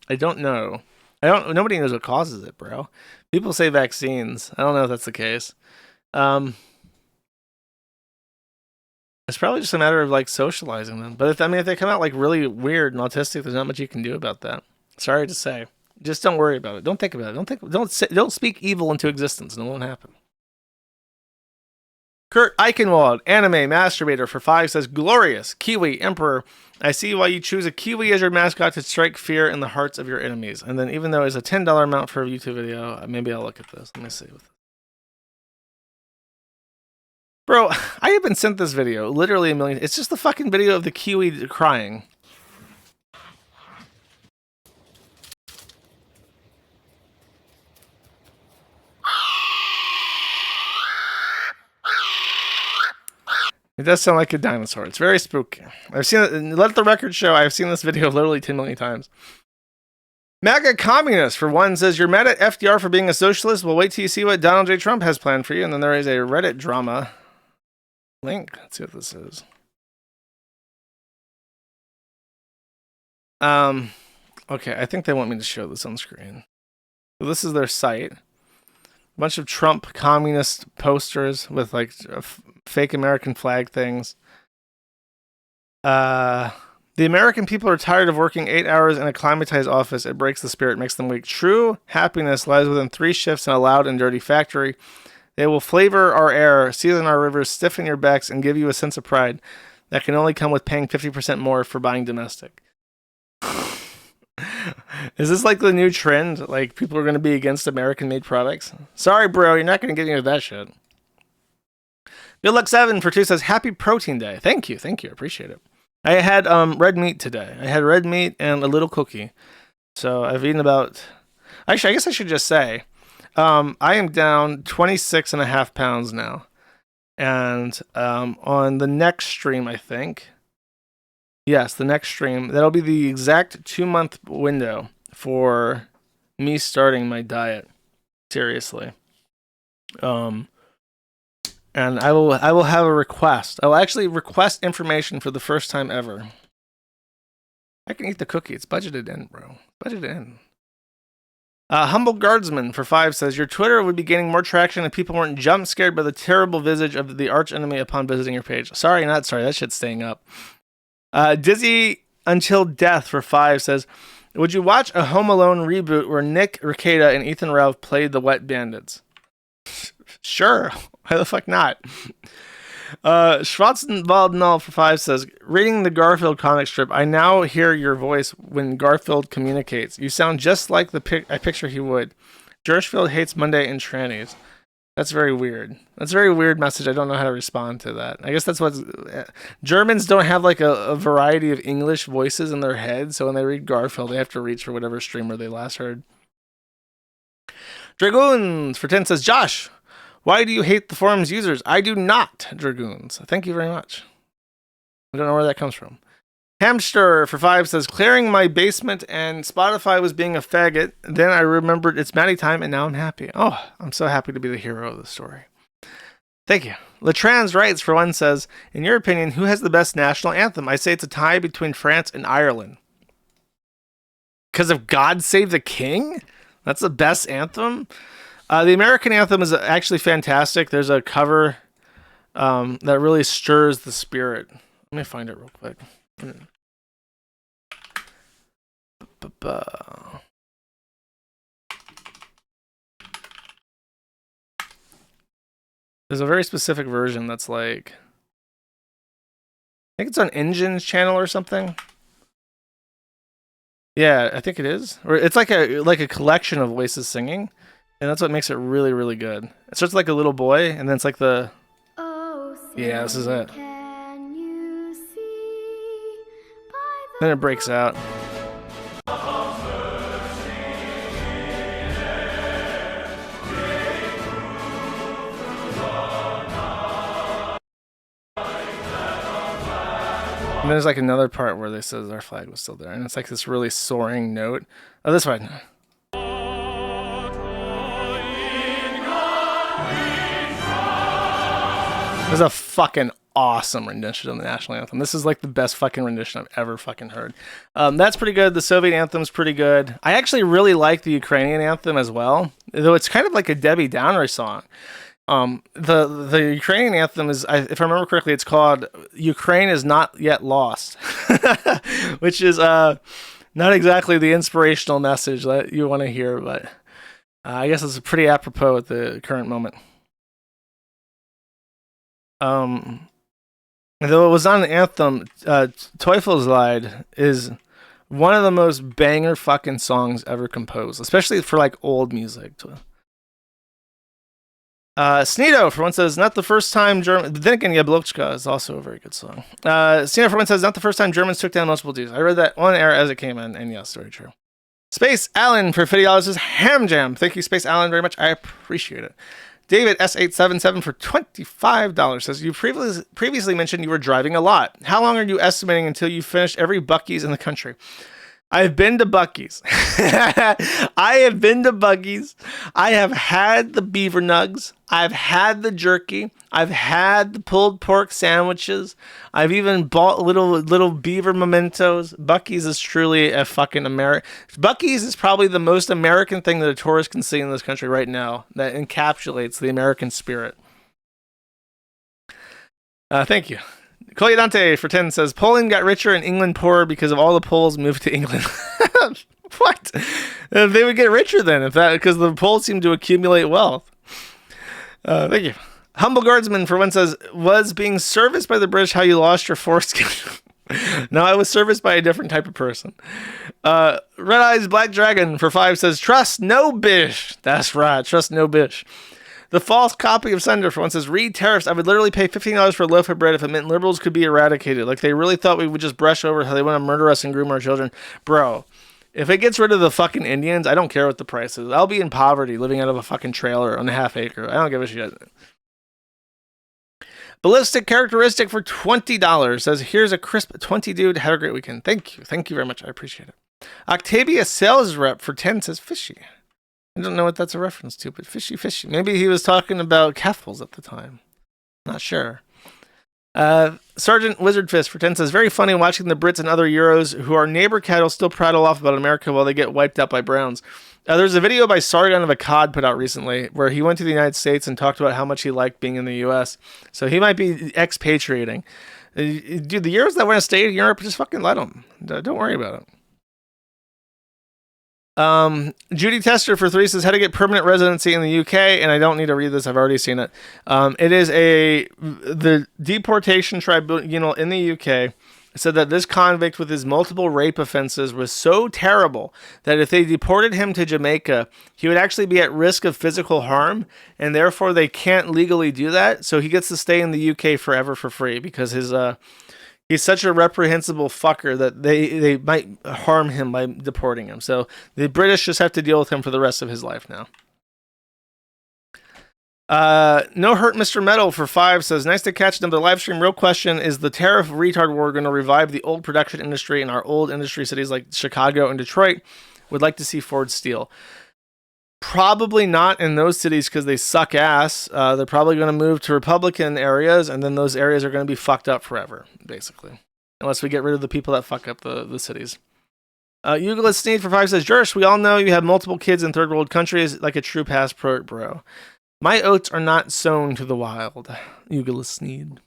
don't know. Nobody knows what causes it, bro. People say vaccines. I don't know if that's the case. It's probably just a matter of like socializing them. But if they come out like really weird and autistic, there's not much you can do about that. Sorry to say. Just don't worry about it. Don't think about it. Don't speak evil into existence, and it won't happen. Kurt Eichenwald, anime masturbator for 5, says, glorious Kiwi Emperor. I see why you choose a Kiwi as your mascot to strike fear in the hearts of your enemies. And then even though it's a $10 amount for a YouTube video, maybe I'll look at this. Let me see. Bro, I have been sent this video literally a million. It's just the fucking video of the Kiwi crying. It does sound like a dinosaur. It's very spooky. I've seen it. Let the record show I've seen this video literally 10 million times. MAGA communist, for one, says, you're mad at FDR for being a socialist? Well, wait till you see what Donald J. Trump has planned for you. And then there is a Reddit drama link. Let's see what this is. Okay, I think they want me to show this on screen. So this is their site. A bunch of Trump communist posters with like fake American flag things. The American people are tired of working 8 hours in a climatized office. It breaks the spirit, makes them weak. True happiness lies within 3 shifts in a loud and dirty factory. They will flavor our air, season our rivers, stiffen your backs, and give you a sense of pride that can only come with paying 50% more for buying domestic. Is this like the new trend? Like people are going to be against American-made products? Sorry, bro, you're not going to get any of that shit. Good Luck 7 for 2 says, happy protein day. Thank you. I appreciate it. I had red meat today. I had red meat and a little cookie. So I've eaten about... Actually, I guess I should just say, I am down 26.5 pounds now. And on the next stream, I think... Yes, the next stream, that'll be the exact 2-month window for me starting my diet. Seriously. And I will have a request. I will actually request information for the first time ever. I can eat the cookie. It's budgeted in, bro. Budgeted in. Humble Guardsman for 5 says, your Twitter would be gaining more traction if people weren't jump scared by the terrible visage of the arch enemy upon visiting your page. Sorry, not sorry. That shit's staying up. Dizzy Until Death for 5 says, would you watch a Home Alone reboot where Nick Rekieta and Ethan Ralph played the Wet Bandits? Sure. Why the fuck not? Schwarzenwald for 5 says, reading the Garfield comic strip, I now hear your voice when Garfield communicates. You sound just like I picture he would. Gershfield hates Monday and trannies. That's very weird. That's a very weird message. I don't know how to respond to that. I guess that's what Germans don't have like a variety of English voices in their head. So when they read Garfield, they have to reach for whatever streamer they last heard. Dragoons for 10 says, Josh, why do you hate the forum's users? I do not, Dragoons. Thank you very much. I don't know where that comes from. Hamster for 5 says, clearing my basement and Spotify was being a faggot. Then I remembered it's Maddie time and now I'm happy. Oh, I'm so happy to be the hero of the story. Thank you. Latrans Rights for 1 says, in your opinion, who has the best national anthem? I say it's a tie between France and Ireland. Because of God Save the King? That's the best anthem? The American anthem is actually fantastic. There's a cover that really stirs the spirit. Let me find it real quick. There's a very specific version that's like, I think it's on Engine's channel or something. Yeah, I think it is. Or it's like a collection of voices singing. And that's what makes it really, really good. It starts like a little boy, and then it's like the... Yeah, this is it. Then it breaks out. And there's like another part where they says our flag was still there. And it's like this really soaring note. Oh, this one. This is a fucking awesome rendition of the national anthem. This is like the best fucking rendition I've ever fucking heard. That's pretty good. The Soviet anthem's pretty good. I actually really like the Ukrainian anthem as well, though it's kind of like a Debbie Downer song. The Ukrainian anthem is, if I remember correctly, it's called Ukraine is Not Yet Lost, which is not exactly the inspirational message that you want to hear, but I guess it's pretty apropos at the current moment. Though it was on the anthem, Teufelslied is one of the most banger fucking songs ever composed, especially for like old music. Sneedo for 1 says, not the first time German. Then again, Jablotchka is also a very good song. Sneedo for 1 says, not the first time Germans took down multiple Jews. I read that on air as it came in, and yes, very true. Space Allen for $50 says, Ham Jam. Thank you, Space Allen, very much. I appreciate it. David S877 for $25 says, you previously mentioned you were driving a lot. How long are you estimating until you finish every Buc-ee's in the country? I've been to Buc-ee's. I have been to Buc-ee's. I have had the beaver nugs. I've had the jerky. I've had the pulled pork sandwiches. I've even bought little beaver mementos. Buc-ee's is truly a fucking American. Buc-ee's is probably the most American thing that a tourist can see in this country right now that encapsulates the American spirit. Thank you. Coyadante for 10 says, Poland got richer and England poorer because of all the Poles moved to England. What? They would get richer then, because the Poles seem to accumulate wealth. Thank you. Humble Guardsman for 1 says, was being serviced by the British how you lost your foreskin? No, I was serviced by a different type of person. Red Eyes Black Dragon for 5 says, trust no bish. That's right, trust no bish. The false copy of Sender for 1 says, read tariffs. I would literally pay $15 for a loaf of bread if it meant liberals could be eradicated. Like they really thought we would just brush over how they want to murder us and groom our children. Bro, if it gets rid of the fucking Indians, I don't care what the price is. I'll be in poverty living out of a fucking trailer on a half acre. I don't give a shit. Ballistic Characteristic for $20 says, here's a crisp 20 dude. Have a great weekend. Thank you. Thank you very much. I appreciate it. Octavia Sales Rep for 10 says, fishy. I don't know what that's a reference to, but fishy. Maybe he was talking about Keffels at the time. Not sure. Sergeant Wizardfist for 10 says, very funny watching the Brits and other Euros who are neighbor cattle still prattle off about America while they get wiped out by Browns. There's a video by Sargon of Akkad put out recently where he went to the United States and talked about how much he liked being in the U.S. So he might be expatriating. Dude, the Euros that want to stay in Europe, just fucking let them. Don't worry about it. Judy Tester for 3 says, how to get permanent residency in the UK, and I don't need to read this, I've already seen it. It is the deportation tribunal in the UK said that this convict with his multiple rape offenses was so terrible that if they deported him to Jamaica, he would actually be at risk of physical harm, and therefore they can't legally do that, so he gets to stay in the UK forever for free because he's such a reprehensible fucker that they might harm him by deporting him. So the British just have to deal with him for the rest of his life now. No Hurt Mr. Metal for 5 says, nice to catch another live stream. Real question, is the tariff retard war going to revive the old production industry in our old industry cities like Chicago and Detroit? Would like to see Ford Steel. Probably not in those cities because they suck ass. They're probably going to move to Republican areas, and then those areas are going to be fucked up forever, basically. Unless we get rid of the people that fuck up the cities. Euclid Sneed for 5 says, Jerish, we all know you have multiple kids in third world countries like a true passport bro. My oats are not sown to the wild. Euclid Sneed.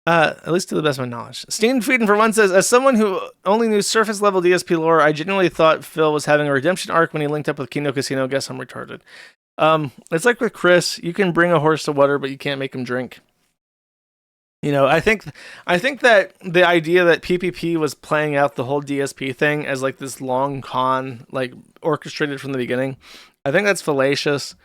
At least to the best of my knowledge. Steen Frieden for 1 says, as someone who only knew surface level DSP lore, I genuinely thought Phil was having a redemption arc when he linked up with Kino Casino. Guess I'm retarded. It's like with Chris, you can bring a horse to water, but you can't make him drink. You know, I think that the idea that PPP was playing out the whole DSP thing as like this long con, like orchestrated from the beginning, I think that's fallacious.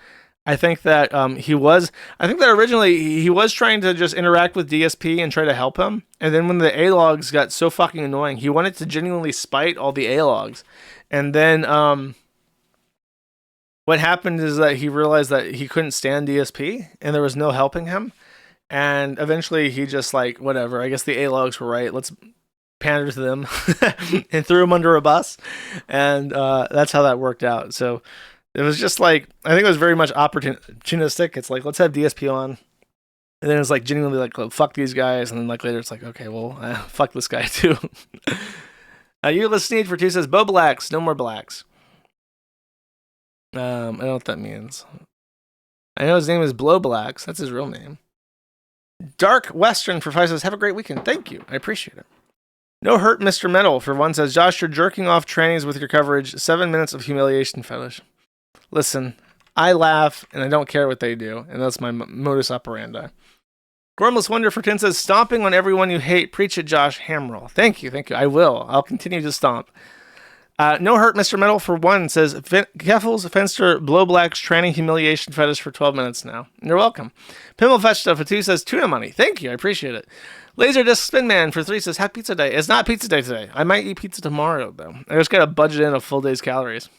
I think that originally he was trying to just interact with DSP and try to help him. And then when the A-logs got so fucking annoying, he wanted to genuinely spite all the A-logs. And then what happened is that he realized that he couldn't stand DSP and there was no helping him. And eventually he just like, whatever, I guess the A-logs were right. Let's pander to them and threw him under a bus. And that's how that worked out. So it was just like, I think it was very much opportunistic. It's like, let's have DSP on. And then it's like genuinely like, fuck these guys. And then like later it's like, okay, well, fuck this guy too. You listening for 2 says, Bo Blacks, no more blacks. I don't know what that means. I know his name is Blow Blacks. That's his real name. Dark Western for 5 says, have a great weekend. Thank you. I appreciate it. No Hurt Mr. Metal for 1 says, Josh, you're jerking off trannies with your coverage. 7 minutes of humiliation fetish. Listen, I laugh and I don't care what they do, and that's my modus operandi. Gormless Wonder for 10 says, stomping on everyone you hate. Preach it, Josh Hamroll. Thank you. I will. I'll continue to stomp. No Hurt Mr. Metal for 1 says, Keffels, Fenster, Blow Black's tranny humiliation fetish for 12 minutes now. You're welcome. Pimmel Fetch Stuff for 2 says, tuna money. Thank you. I appreciate it. Laserdisc Spin Man for 3 says, happy pizza day. It's not pizza day today. I might eat pizza tomorrow, though. I just got to budget in a full day's calories.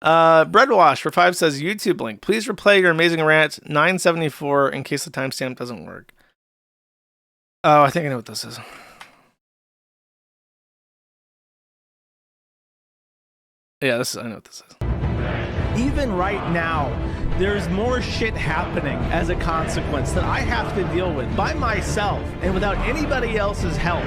Breadwash for 5 says, YouTube link. Please replay your amazing rant 974 in case the timestamp doesn't work. Oh, I think I know what this is. Yeah, I know what this is. Even right now, there's more shit happening as a consequence that I have to deal with by myself and without anybody else's help.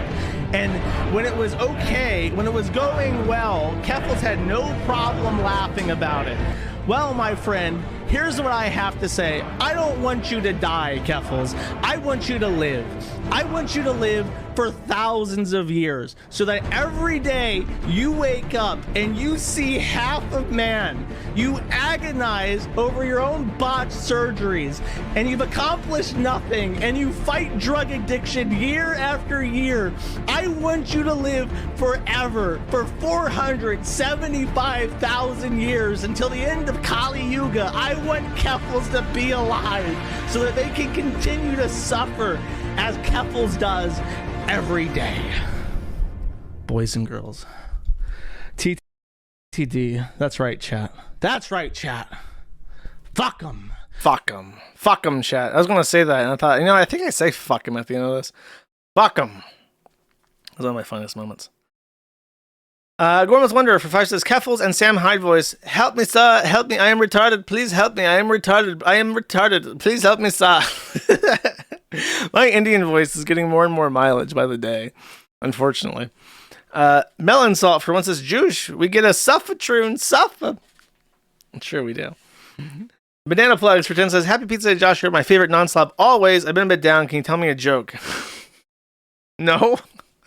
And when it was okay, when it was going well, Keffels had no problem laughing about it. Well, my friend, here's what I have to say. I don't want you to die, Keffels. I want you to live. I want you to live for thousands of years so that every day you wake up and you see half of man. You agonize over your own botched surgeries and you've accomplished nothing and you fight drug addiction year after year. I want you to live forever for 475,000 years until the end of Kali Yuga. I want Keffels to be alive so that they can continue to suffer as Keffels does every day. Boys and girls. TTD. That's right, chat. That's right, chat. Fuck them. Fuck them. Fuck them, chat. I was going to say that, and I thought, I think I say fuck them at the end of this. Fuck them. That was one of my funniest moments. Gormless Wonder for 5 says, Keffels and Sam Hyde voice, help me, sir. Help me. I am retarded. Please help me. I am retarded. I am retarded. Please help me, sir. My Indian voice is getting more and more mileage by the day, unfortunately. Melon Salt for once says, Juice, we get a Suffatroon Suffa. Sure we do. Banana Plugs for 10 says, Happy Pizza Day, Josh. You're my favorite non-slop always. I've been a bit down. Can you tell me a joke? No.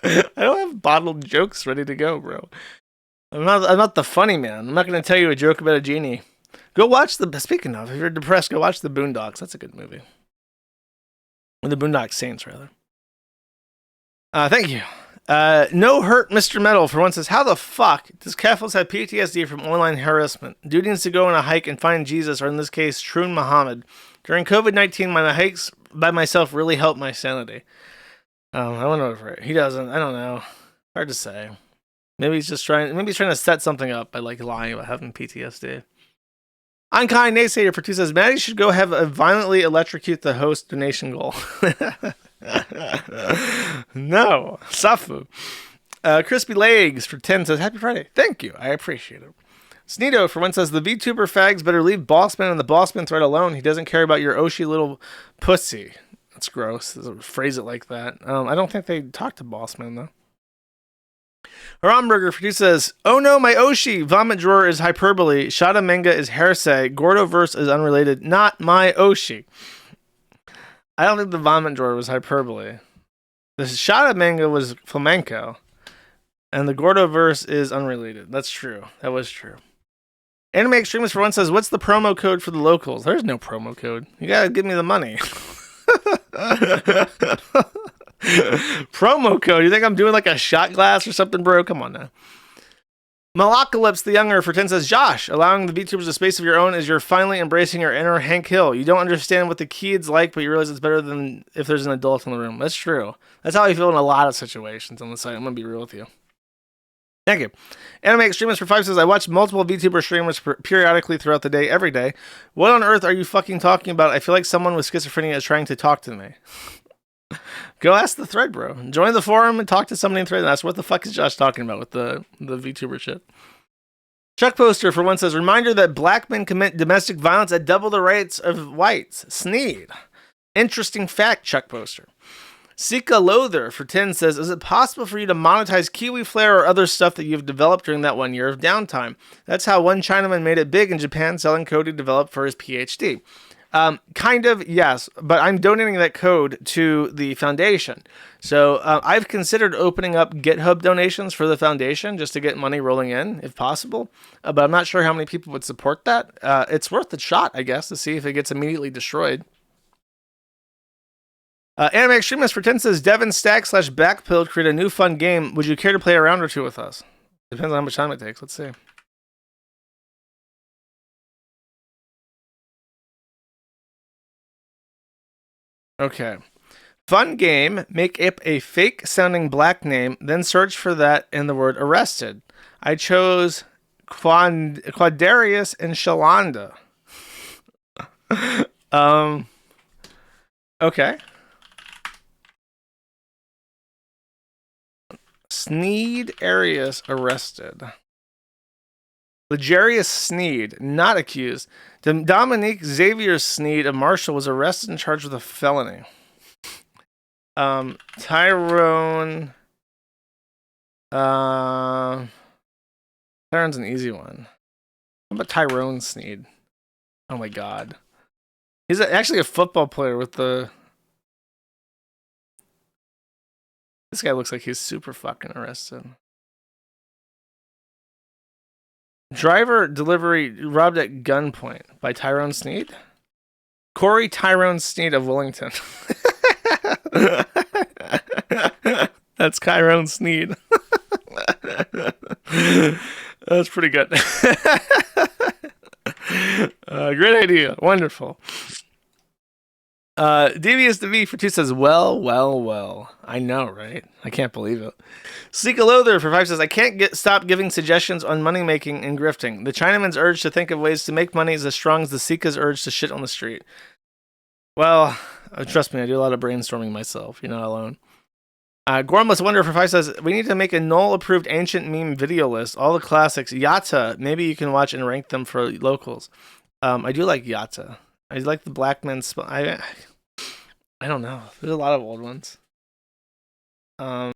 I don't have bottled jokes ready to go, bro. I'm not the funny man. I'm not going to tell you a joke about a genie. Go watch speaking of, if you're depressed, go watch The Boondocks. That's a good movie. Or The Boondock Saints, rather. Thank you. No Hurt Mr. Metal for once says, how the fuck does Keffels have PTSD from online harassment? Dude needs to go on a hike and find Jesus, or in this case, Troon Muhammad. During COVID-19, my hikes by myself really helped my sanity. I wonder if he doesn't. I don't know. Hard to say. Maybe he's trying to set something up by like lying about having PTSD. Unkind Naysayer for 2 says, Maddie should go have a violently electrocute the host donation goal. No. Safu. Crispy Legs for 10 says, Happy Friday. Thank you. I appreciate it. Sneedo for 1 says, the VTuber fags better leave Bossman and the Bossman thread alone. He doesn't care about your Oshi little pussy. That's gross. Phrase it like that. I don't think they talk to Bossman, though. Haramburger for 2 says, oh no, my Oshi. Vomit drawer is hyperbole. Shada manga is heresy. Gordoverse is unrelated. Not my Oshi. I don't think the vomit drawer was hyperbole. The Shada manga was flamenco. And the Gordoverse is unrelated. That's true. That was true. Anime Extremist for 1 says, what's the promo code for the locals? There's no promo code. You gotta give me the money. Promo code? You think I'm doing like a shot glass or something, bro? Come on now. Malacalypse the Younger for 10 says, Josh, allowing the VTubers a space of your own is you're finally embracing your inner Hank Hill. You don't understand what the kids like, but you realize it's better than if there's an adult in the room. That's true. That's how I feel in a lot of situations on the site. I'm going to be real with you. Thank you. Anime Extremist for 5 says, I watch multiple VTuber streamers periodically throughout the day, every day. What on earth are you fucking talking about? I feel like someone with schizophrenia is trying to talk to me. Go ask the thread, bro. Join the forum and talk to somebody in the thread and ask what the fuck is Josh talking about with the VTuber shit. Chuck Poster for 1 says, reminder that black men commit domestic violence at double the rates of whites. Sneed. Interesting fact, Chuck Poster. Sika Loather for 10 says, is it possible for you to monetize Kiwi Flare or other stuff that you've developed during that 1 year of downtime? That's how one Chinaman made it big in Japan selling code he developed for his PhD. Kind of, yes, but I'm donating that code to the foundation. So I've considered opening up GitHub donations for the foundation just to get money rolling in, if possible. But I'm not sure how many people would support that. It's worth a shot, I guess, to see if it gets immediately destroyed. Anime Extremist for 10 says, Devin Stack / Backpilled create a new fun game. Would you care to play a round or two with us? Depends on how much time it takes. Let's see. Okay. Fun game. Make up a fake sounding black name, then search for that in the word arrested. I chose Quadarius and Shalanda. Okay. Sneed Arius arrested. Legarius Sneed, not accused. Dominique Xavier Sneed of Marshall was arrested and charged with a felony. Tyrone. Tyrone's an easy one. How about Tyrone Sneed? Oh my god. He's actually a football player with the... This guy looks like he's super fucking arrested. Driver delivery robbed at gunpoint by Tyrone Sneed. Corey Tyrone Sneed of Wellington. That's Tyrone Sneed. That's pretty good. Great idea. Wonderful. Devious to V for 2 says, well. I know, right? I can't believe it. Seek a Loather for 5 says, I can't stop giving suggestions on money making and grifting. The Chinaman's urge to think of ways to make money is as strong as the Sika's urge to shit on the street. Well, trust me, I do a lot of brainstorming myself. You're not alone. Gormless Wonder for 5 says, we need to make a null-approved ancient meme video list. All the classics. Yatta. Maybe you can watch and rank them for locals. I do like Yatta. I like the black men's... I don't know. There's a lot of old ones. I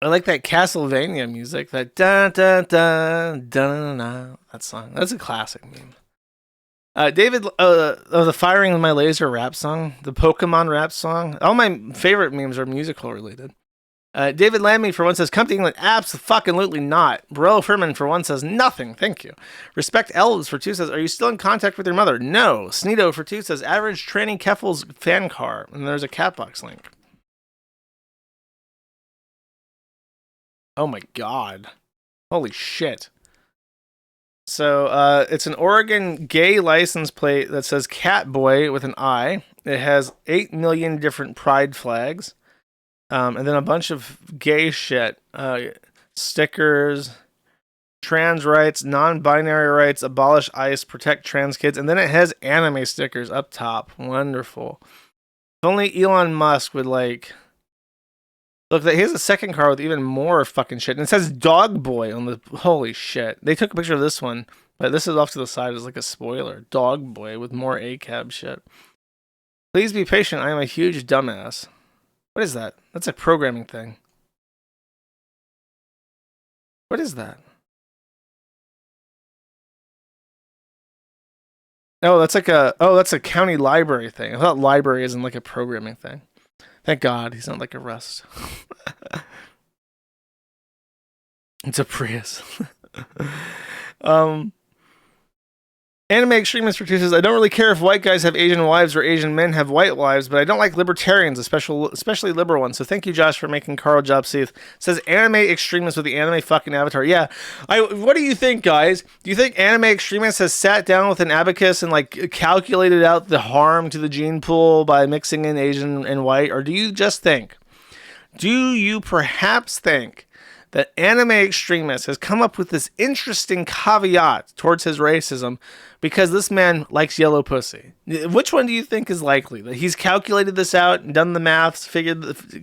like that Castlevania music. That da da da da da. That song. That's a classic meme. David, the firing of my laser rap song, the Pokemon rap song. All my favorite memes are musical related. David Lammy for one says, come to England. Absolutely not. Bro Furman for one says, nothing. Thank you. Respect Elves for two says, are you still in contact with your mother? No. Sneedo for two says, average tranny Keffel's fan car. And there's a Catbox link. Oh my god. Holy shit. So, it's an Oregon gay license plate that says Catboy with an I. It has 8 million different pride flags. And then a bunch of gay shit. Stickers, trans rights, non-binary rights, abolish ICE, protect trans kids. And then it has anime stickers up top. Wonderful. If only Elon Musk would like... Look, here's a second car with even more fucking shit. And it says Dog Boy on the... Holy shit. They took a picture of this one, but this is off to the side as like a spoiler. Dog Boy with more ACAB shit. Please be patient. I am a huge dumbass. What is that? That's a programming thing. What is that? Oh, that's like a... Oh, that's a county library thing. I thought library isn't like a programming thing. Thank God he's not like a Rust. It's a Prius. Anime Extremist produces, I don't really care if white guys have Asian wives or Asian men have white wives, but I don't like libertarians, especially liberal ones. So thank you, Josh, for making Karl Jobst. Says Anime Extremist with the anime fucking avatar. Yeah. What do you think, guys? Do you think Anime Extremist has sat down with an abacus and like calculated out the harm to the gene pool by mixing in Asian and white? Or do you just think, do you perhaps think that Anime Extremist has come up with this interesting caveat towards his racism because this man likes yellow pussy? Which one do you think is likely? That he's calculated this out and done the maths,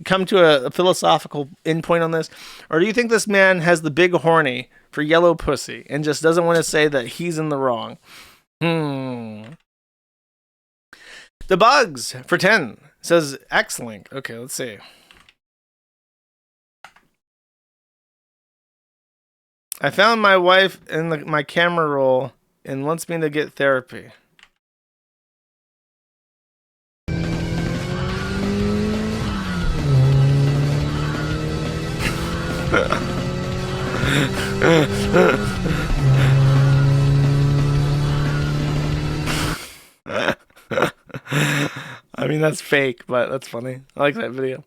come to a philosophical endpoint on this? Or do you think this man has the big horny for yellow pussy and just doesn't want to say that he's in the wrong? The Bugs for 10 says X-Link. Okay, let's see. I found my wife in my camera roll and wants me to get therapy. I mean, that's fake, but that's funny. I like that video.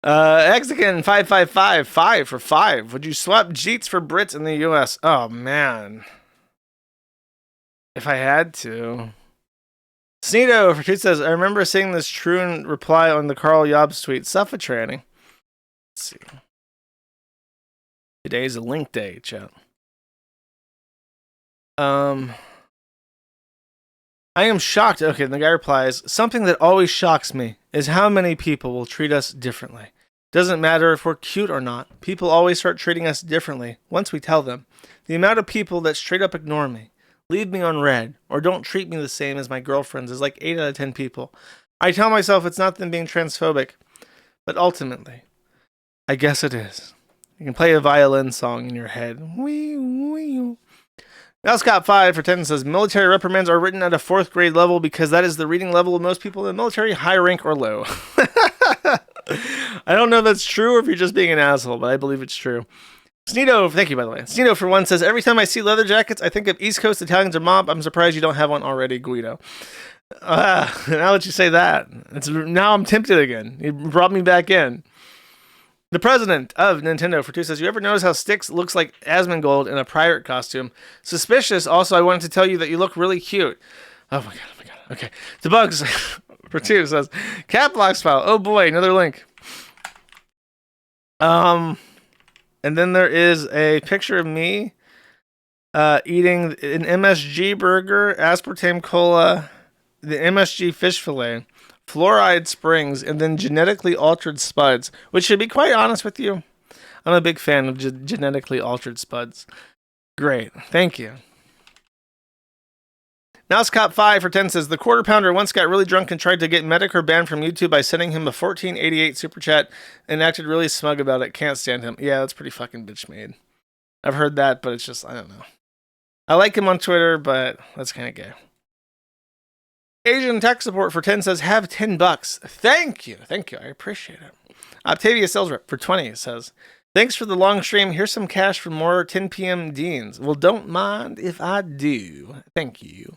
Exican 555 5 for 5. Would you swap Jeets for Brits in the US? Oh man, if I had to. Sneedo for 2 says, I remember seeing this true reply on the Karl Jobst tweet. Suffer tranny. Let's see. Today's a link day, chat. I am shocked. Okay, the guy replies, something that always shocks me is how many people will treat us differently. Doesn't matter if we're cute or not. People always start treating us differently once we tell them. The amount of people that straight up ignore me, leave me on red, or don't treat me the same as my girlfriends is like 8 out of 10 people. I tell myself it's not them being transphobic, but ultimately, I guess it is. You can play a violin song in your head. Wee, wee. Now Scott 5 for 10 says, military reprimands are written at a 4th grade level because that is the reading level of most people in the military, high rank or low. I don't know if that's true or if you're just being an asshole, but I believe it's true. Sneedo, thank you by the way. Sneedo for 1 says, every time I see leather jackets, I think of East Coast Italians or mob. I'm surprised you don't have one already, Guido. Now that you say that, now I'm tempted again. You brought me back in. The president of Nintendo for 2 says, you ever notice how Styx looks like Asmongold in a pirate costume? Suspicious. Also, I wanted to tell you that you look really cute. Oh my god. Okay. The Bugs for 2 says, cat blocks file. Oh boy, another link. And then there is a picture of me eating an MSG burger, aspartame cola, the MSG fish fillet, fluoride springs, and then genetically altered spuds, which, to be quite honest with you, I'm a big fan of genetically altered spuds. Great. Thank you. MouseCop5 for 10 says, the quarter pounder once got really drunk and tried to get Medicare banned from YouTube by sending him a 1488 super chat and acted really smug about it. Can't stand him. Yeah, that's pretty fucking bitch made. I've heard that, but it's just, I don't know. I like him on Twitter, but that's kind of gay. Asian Tech Support for 10 says, have $10. Thank you. Thank you. I appreciate it. Octavia Sales Rep for 20 says, thanks for the long stream. Here's some cash for more 10 p.m. Deans. Well, don't mind if I do. Thank you.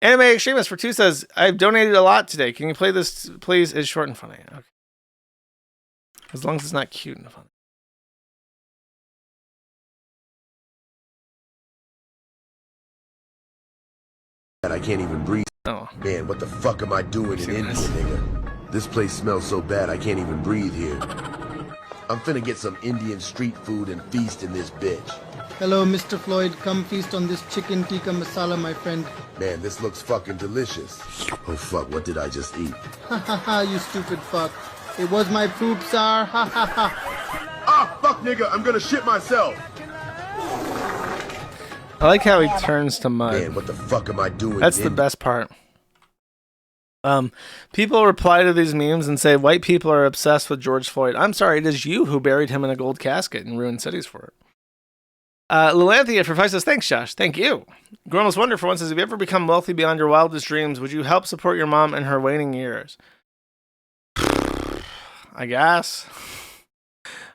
Anime Extremist for 2 says, I've donated a lot today. Can you play this, please? It's short and funny. Okay. As long as it's not cute and funny. I can't even breathe. Oh. Man, what the fuck am I doing in India, nigga? This place smells so bad I can't even breathe here. I'm finna get some Indian street food and feast in this bitch. Hello, Mr. Floyd. Come feast on this chicken tikka masala, my friend. Man, this looks fucking delicious. Oh fuck, what did I just eat? Ha ha ha, you stupid fuck. It was my poop, sir. Ha ha ha. Ah, fuck nigga, I'm gonna shit myself. I like how he turns to mud. Man, what the fuck am I doing? That's the best part. People reply to these memes and say white people are obsessed with George Floyd. I'm sorry, it is you who buried him in a gold casket and ruined cities for it. Lilanthia for 5 says, thanks, Josh. Thank you. Grummz Wonder for 1 says, if you ever become wealthy beyond your wildest dreams, would you help support your mom in her waning years? I guess.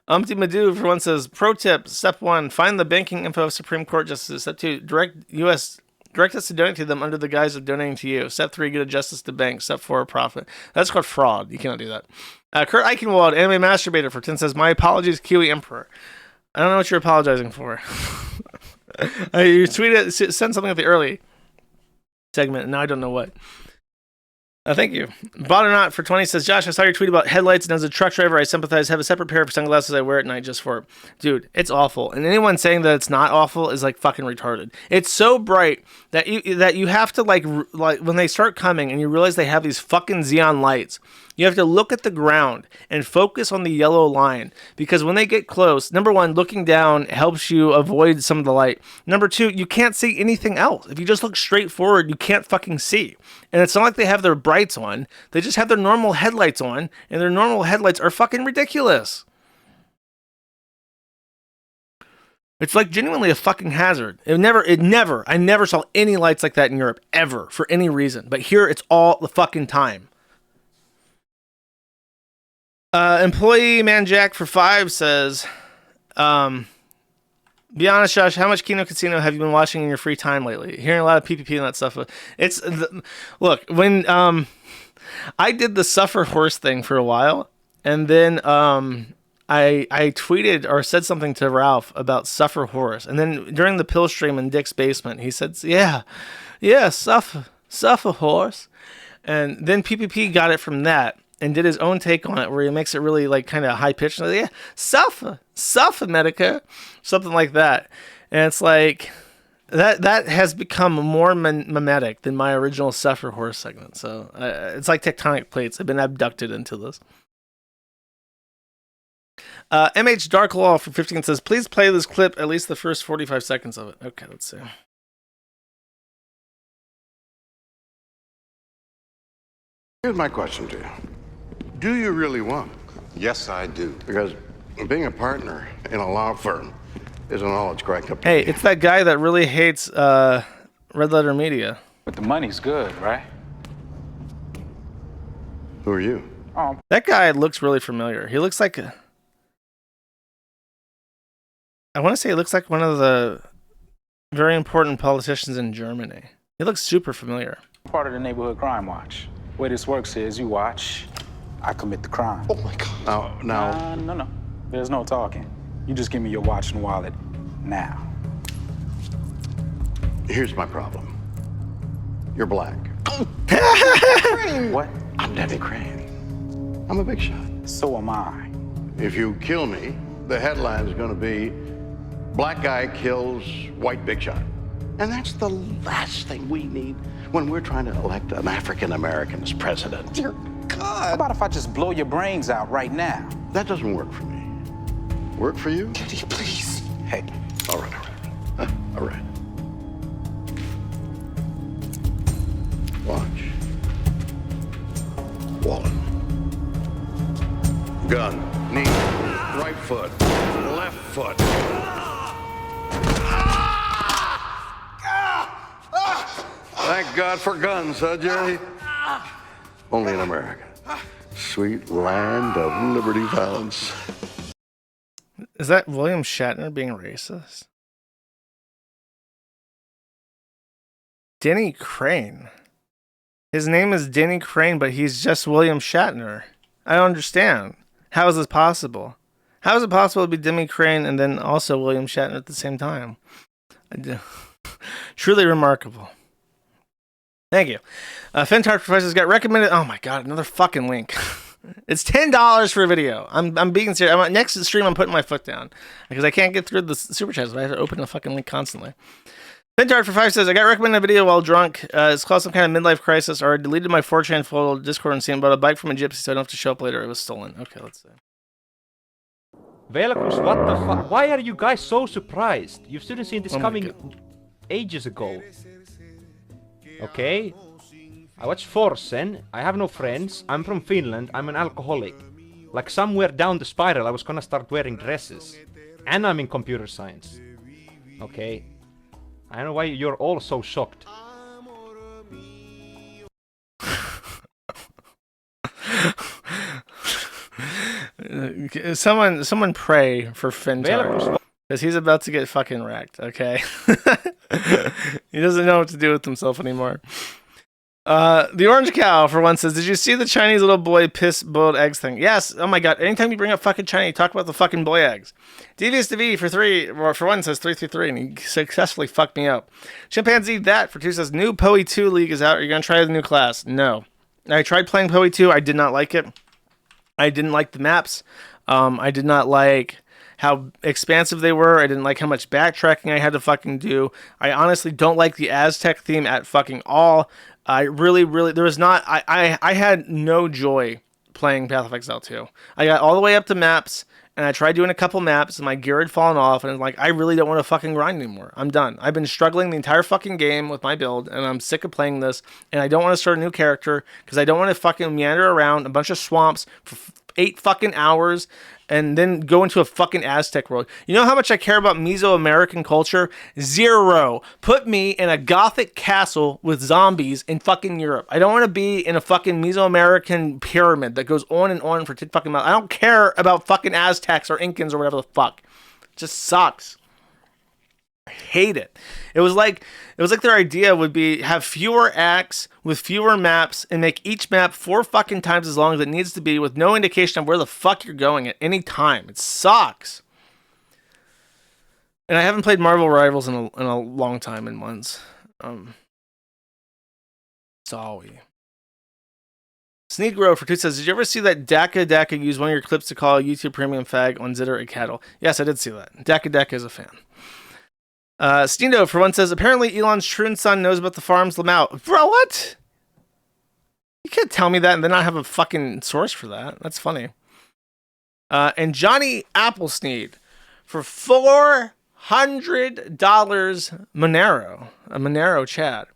Umpty Madhu for 1 says, pro tip, step 1, find the banking info of Supreme Court justices. Step 2, direct us to donate to them under the guise of donating to you. Step 3, get a justice to bank. Step 4, profit. That's called fraud. You cannot do that. Kurt Eichenwald, anime masturbator for 10 says, my apologies, Kiwi Emperor. I don't know what you're apologizing for. You sent something at the early segment, and now I don't know what. Thank you. Bought or not for 20 says, Josh, I saw your tweet about headlights, and as a truck driver, I sympathize. Have a separate pair of sunglasses I wear at night just for it. Dude, it's awful. And anyone saying that it's not awful is like fucking retarded. It's so bright that you have to like when they start coming and you realize they have these fucking xenon lights, you have to look at the ground and focus on the yellow line, because when they get close, number 1, looking down helps you avoid some of the light. Number 2, you can't see anything else. If you just look straight forward, you can't fucking see. And it's not like they have their brights on. They just have their normal headlights on, and their normal headlights are fucking ridiculous. It's like genuinely a fucking hazard. I never saw any lights like that in Europe, ever, for any reason. But here, it's all the fucking time. Employee Man Jack for 5 says, be honest, Josh, how much Kino Casino have you been watching in your free time lately? Hearing a lot of PPP and that stuff. Look, when I did the Suffer Horse thing for a while, and then I tweeted or said something to Ralph about Suffer Horse, and then during the pill stream in Dick's basement, he said, yeah, Suffer Horse, and then PPP got it from that and did his own take on it, where he makes it really like kind of high pitched. Yeah, suffer Medica, something like that. And it's like that has become more mimetic than my original Suffer Horse segment. So it's like tectonic plates have been abducted into this. MH Dark Law for 15 says, please play this clip, at least the first 45 seconds of it. Okay, let's see. Here's my question to you. Do you really want? Yes, I do. Because being a partner in a law firm isn't all it's cracked up to Hey, be. it's that guy that really hates Red Letter Media. But the money's good, right? Who are you? Oh, that guy looks really familiar. He looks like I want to say he looks like one of the very important politicians in Germany. He looks super familiar. part of the Neighborhood Crime Watch. The way this works is you watch, I commit the crime. Oh my God. Now. No. There's no talking. You just give me your watch and wallet now. Here's my problem. You're black. What? I'm Denny Crane. I'm a big shot. So am I. If you kill me, the headline is going to be Black Guy Kills White Big Shot. And that's the last thing we need when we're trying to elect an African American as president. Dear God. How about if I just blow your brains out right now? That doesn't work for me. Work for you? Kitty, please. Hey. All right. Thank God for guns, huh, Jerry? Only in America. Sweet land of liberty valance. Is that William Shatner being racist? Denny Crane. His name is Denny Crane, but he's just William Shatner. I don't understand. How is this possible? How is it possible to be Denny Crane and then also William Shatner at the same time? Truly remarkable. Thank you. Fentard Professors got recommended. Oh my god, another fucking link. It's $10 for a video. I'm being serious. Next stream, I'm putting my foot down because I can't get through the super chats. I have to open the fucking link constantly. Fentard for 5 says, I got recommended a video while drunk. It's called some kind of midlife crisis, or I deleted my 4chan photo, Discord, and seen about a bike from a gypsy, so I don't have to show up later. It was stolen. Okay, let's see. Velocruz, what the fuck? Why are you guys so surprised? You should have seen this coming ages ago. Okay? I watch Forsen. I have no friends. I'm from Finland. I'm an alcoholic. Like somewhere down the spiral, I was gonna start wearing dresses. And I'm in computer science. Okay? I don't know why you're all so shocked. Someone pray for Fentard. Because he's about to get fucking wrecked, okay? He doesn't know what to do with himself anymore. The Orange Cow, for one, says, did you see the Chinese little boy piss boiled eggs thing? Yes. Oh my god. Anytime you bring up fucking China, you talk about the fucking boy eggs. Devious to V for one says 333, and he successfully fucked me up. Chimpanzee that for 2 says, new Poe 2 League is out. Are you going to try the new class? No. I tried playing Poe 2. I did not like it. I didn't like the maps. I did not like how expansive they were. I didn't like how much backtracking I had to fucking do. I honestly don't like the Aztec theme at fucking all. I really, there was not, I had no joy playing Path of Exile 2. I got all the way up to maps, and I tried doing a couple maps, and my gear had fallen off, and I'm like, I really don't want to fucking grind anymore. I'm done. I've been struggling the entire fucking game with my build, and I'm sick of playing this, and I don't want to start a new character, because I don't want to fucking meander around a bunch of swamps for 8 fucking hours, and then go into a fucking Aztec world. You know how much I care about Mesoamerican culture? 0. Put me in a gothic castle with zombies in fucking Europe. I don't want to be in a fucking Mesoamerican pyramid that goes on and on for 10 fucking miles. I don't care about fucking Aztecs or Incans or whatever the fuck. It just sucks. I hate it. It was like their idea would be have fewer acts with fewer maps and make each map 4 fucking times as long as it needs to be with no indication of where the fuck you're going at any time. It sucks. And I haven't played Marvel Rivals in a long time, in months. Sorry. Sneedgrow for 2 says, did you ever see that Daka use one of your clips to call a YouTube premium fag on Zitter a cattle? Yes, I did see that. Daka is a fan. Steendo for 1 says, apparently Elon's true son knows about the farms Lamau. Bro, what? You can't tell me that and then not have a fucking source for that. That's funny. And Johnny Applesneed for $400 Monero. A Monero chat.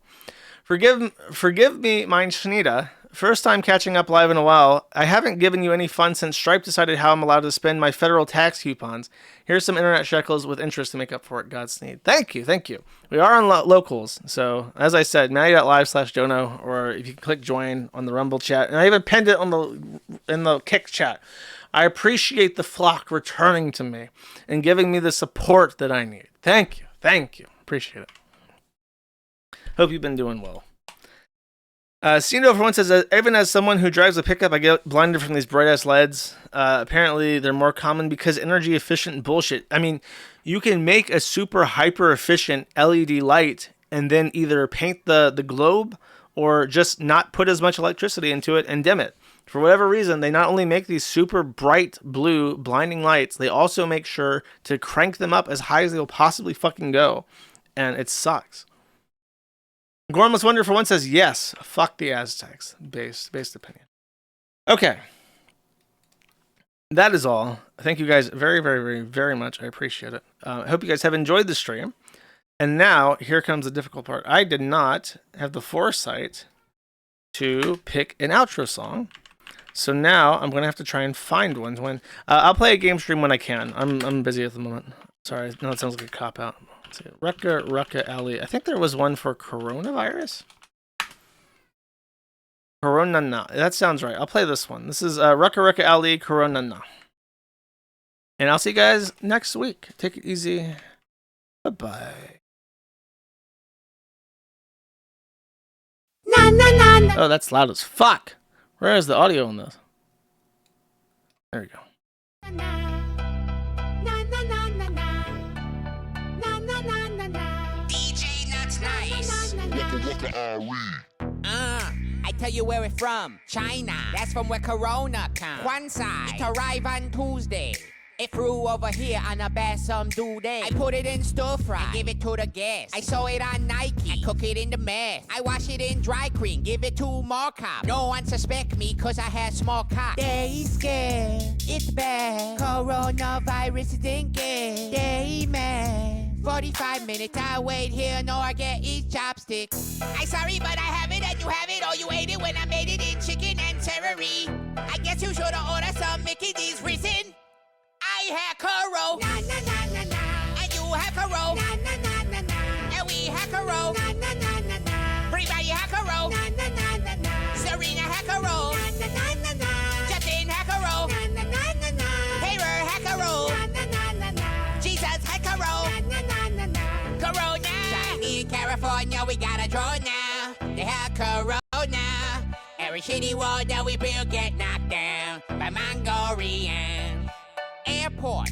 Forgive me, mein Schneider. First time catching up live in a while. I haven't given you any fun since Stripe decided how I'm allowed to spend my federal tax coupons. Here's some internet shekels with interest to make up for it. Godspeed. Thank you. We are on locals. So, as I said, Maddie.live/Jono, or if you click join on the Rumble chat. And I even pinned it in the Kick chat. I appreciate the flock returning to me and giving me the support that I need. Thank you. Appreciate it. Hope you've been doing well. Cino for 1 says, even as someone who drives a pickup, I get blinded from these bright-ass LEDs. Apparently, they're more common because energy-efficient bullshit. I mean, you can make a super hyper-efficient LED light and then either paint the globe or just not put as much electricity into it and dim it. For whatever reason, they not only make these super bright blue blinding lights, they also make sure to crank them up as high as they'll possibly fucking go. And it sucks. Gormless Wonder for 1 says, yes, fuck the Aztecs. Based opinion. Okay. That is all. Thank you guys very, very, very, very much. I appreciate it. I hope you guys have enjoyed the stream. And now, here comes the difficult part. I did not have the foresight to pick an outro song. So now, I'm going to have to try and find one. I'll play a game stream when I can. I'm busy at the moment. Sorry, no, it sounds like a cop-out. Rucka Alley. I think there was one for coronavirus. Coronana. That sounds right. I'll play this one. This is Rucka Ali Coronana. And I'll see you guys next week. Take it easy. Bye-bye. Oh, that's loud as fuck. Where is the audio on this? There we go. DJ Nuts Nice. I tell you where it's from. China. That's from where Corona comes. Kwanzaa. It arrived on Tuesday. It flew over here on a bad some due day. I put it in stir fry, I give it to the guests. I sew it on Nike, I cook it in the mess. I wash it in dry clean, give it to Markov. No one suspect me cause I had small cock. They scared, it's bad. Coronavirus is thinking, they mad. 45 minutes, I wait here, no I get eat chopsticks. I sorry but I have it and you have it, or you ate it when I made it in chicken and celery. I guess you should've ordered some Mickey D's reason. I had Kuro, and you had Kuro, and we had Kuro, everybody had Kuro, Serena had Kuro, Justin had Kuro, Taylor had Kuro, Jesus had Kuro, Corona. In California we got a drone now, they had Corona. Every shitty wall that we build get knocked down by Mongolians. Airport,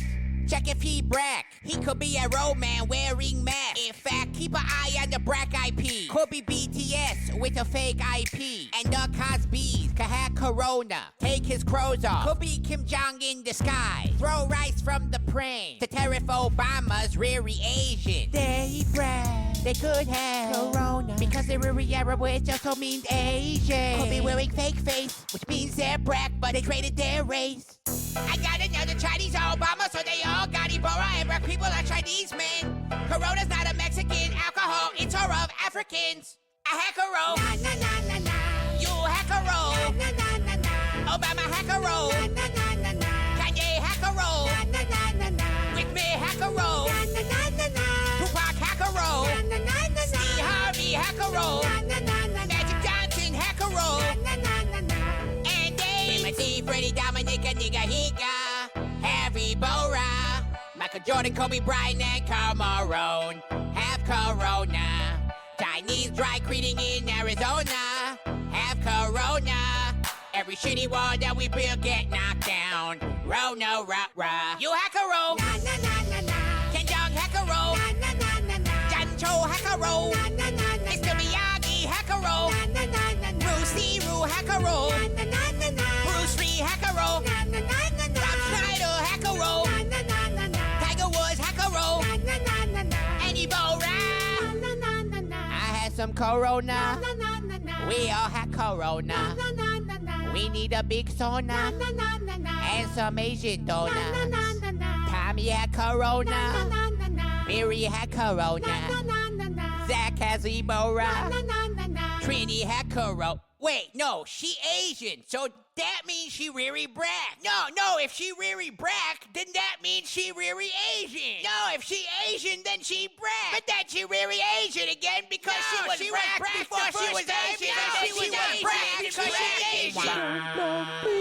check if he brack. He could be a roadman wearing mask. In fact, keep an eye on the brack IP. Could be BTS with a fake IP. And the Cosby's could have Corona. Take his clothes off. Could be Kim Jong in disguise. Throw rice from the plane to tariff Obama's reary Asian. They brag. They could have Corona because they're really Arab, which also means Asian. Could be wearing fake face, which means they're black, but they traded their race. I got another Chinese Obama, so they all got Ebola, and black people are Chinese men. Corona's not a Mexican alcohol, it's all of Africans. I had Corona, you had Corona, Obama had Corona, Kanye had Corona, Rick Me had Corona, Tupac had Corona, Steve Harvey had Corona, Magic Johnson had Corona, and Timothy, Freddie, Dominica, Nigga, Higa, Harry Bora, Michael Jordan, Kobe Bryant, and Karl Malone have Corona. Chinese dry cleaning in Arizona have Corona. Every shitty wall that we build get knocked down. Rona, rah. You had Corona. Ken Jong had Corona. Jan Cho had Corona. Mr. Miyagi had Corona. Bruce Lee had Corona. Bruce Lee had Corona. Rob Schneider had Corona. Tiger Woods had Corona. And Ebola. I had some Corona. We all had Corona. We need a big sauna and some Asian donuts. Tommy had Corona. Mary had Corona. Zach has Ebola. Trini had Corona. Wait, no, she Asian, so that means she really black. No, if she really black, then that means she really Asian. No, if she Asian, then she black. But then she really Asian again because she was black before she was Asian. She was black because she was Asian.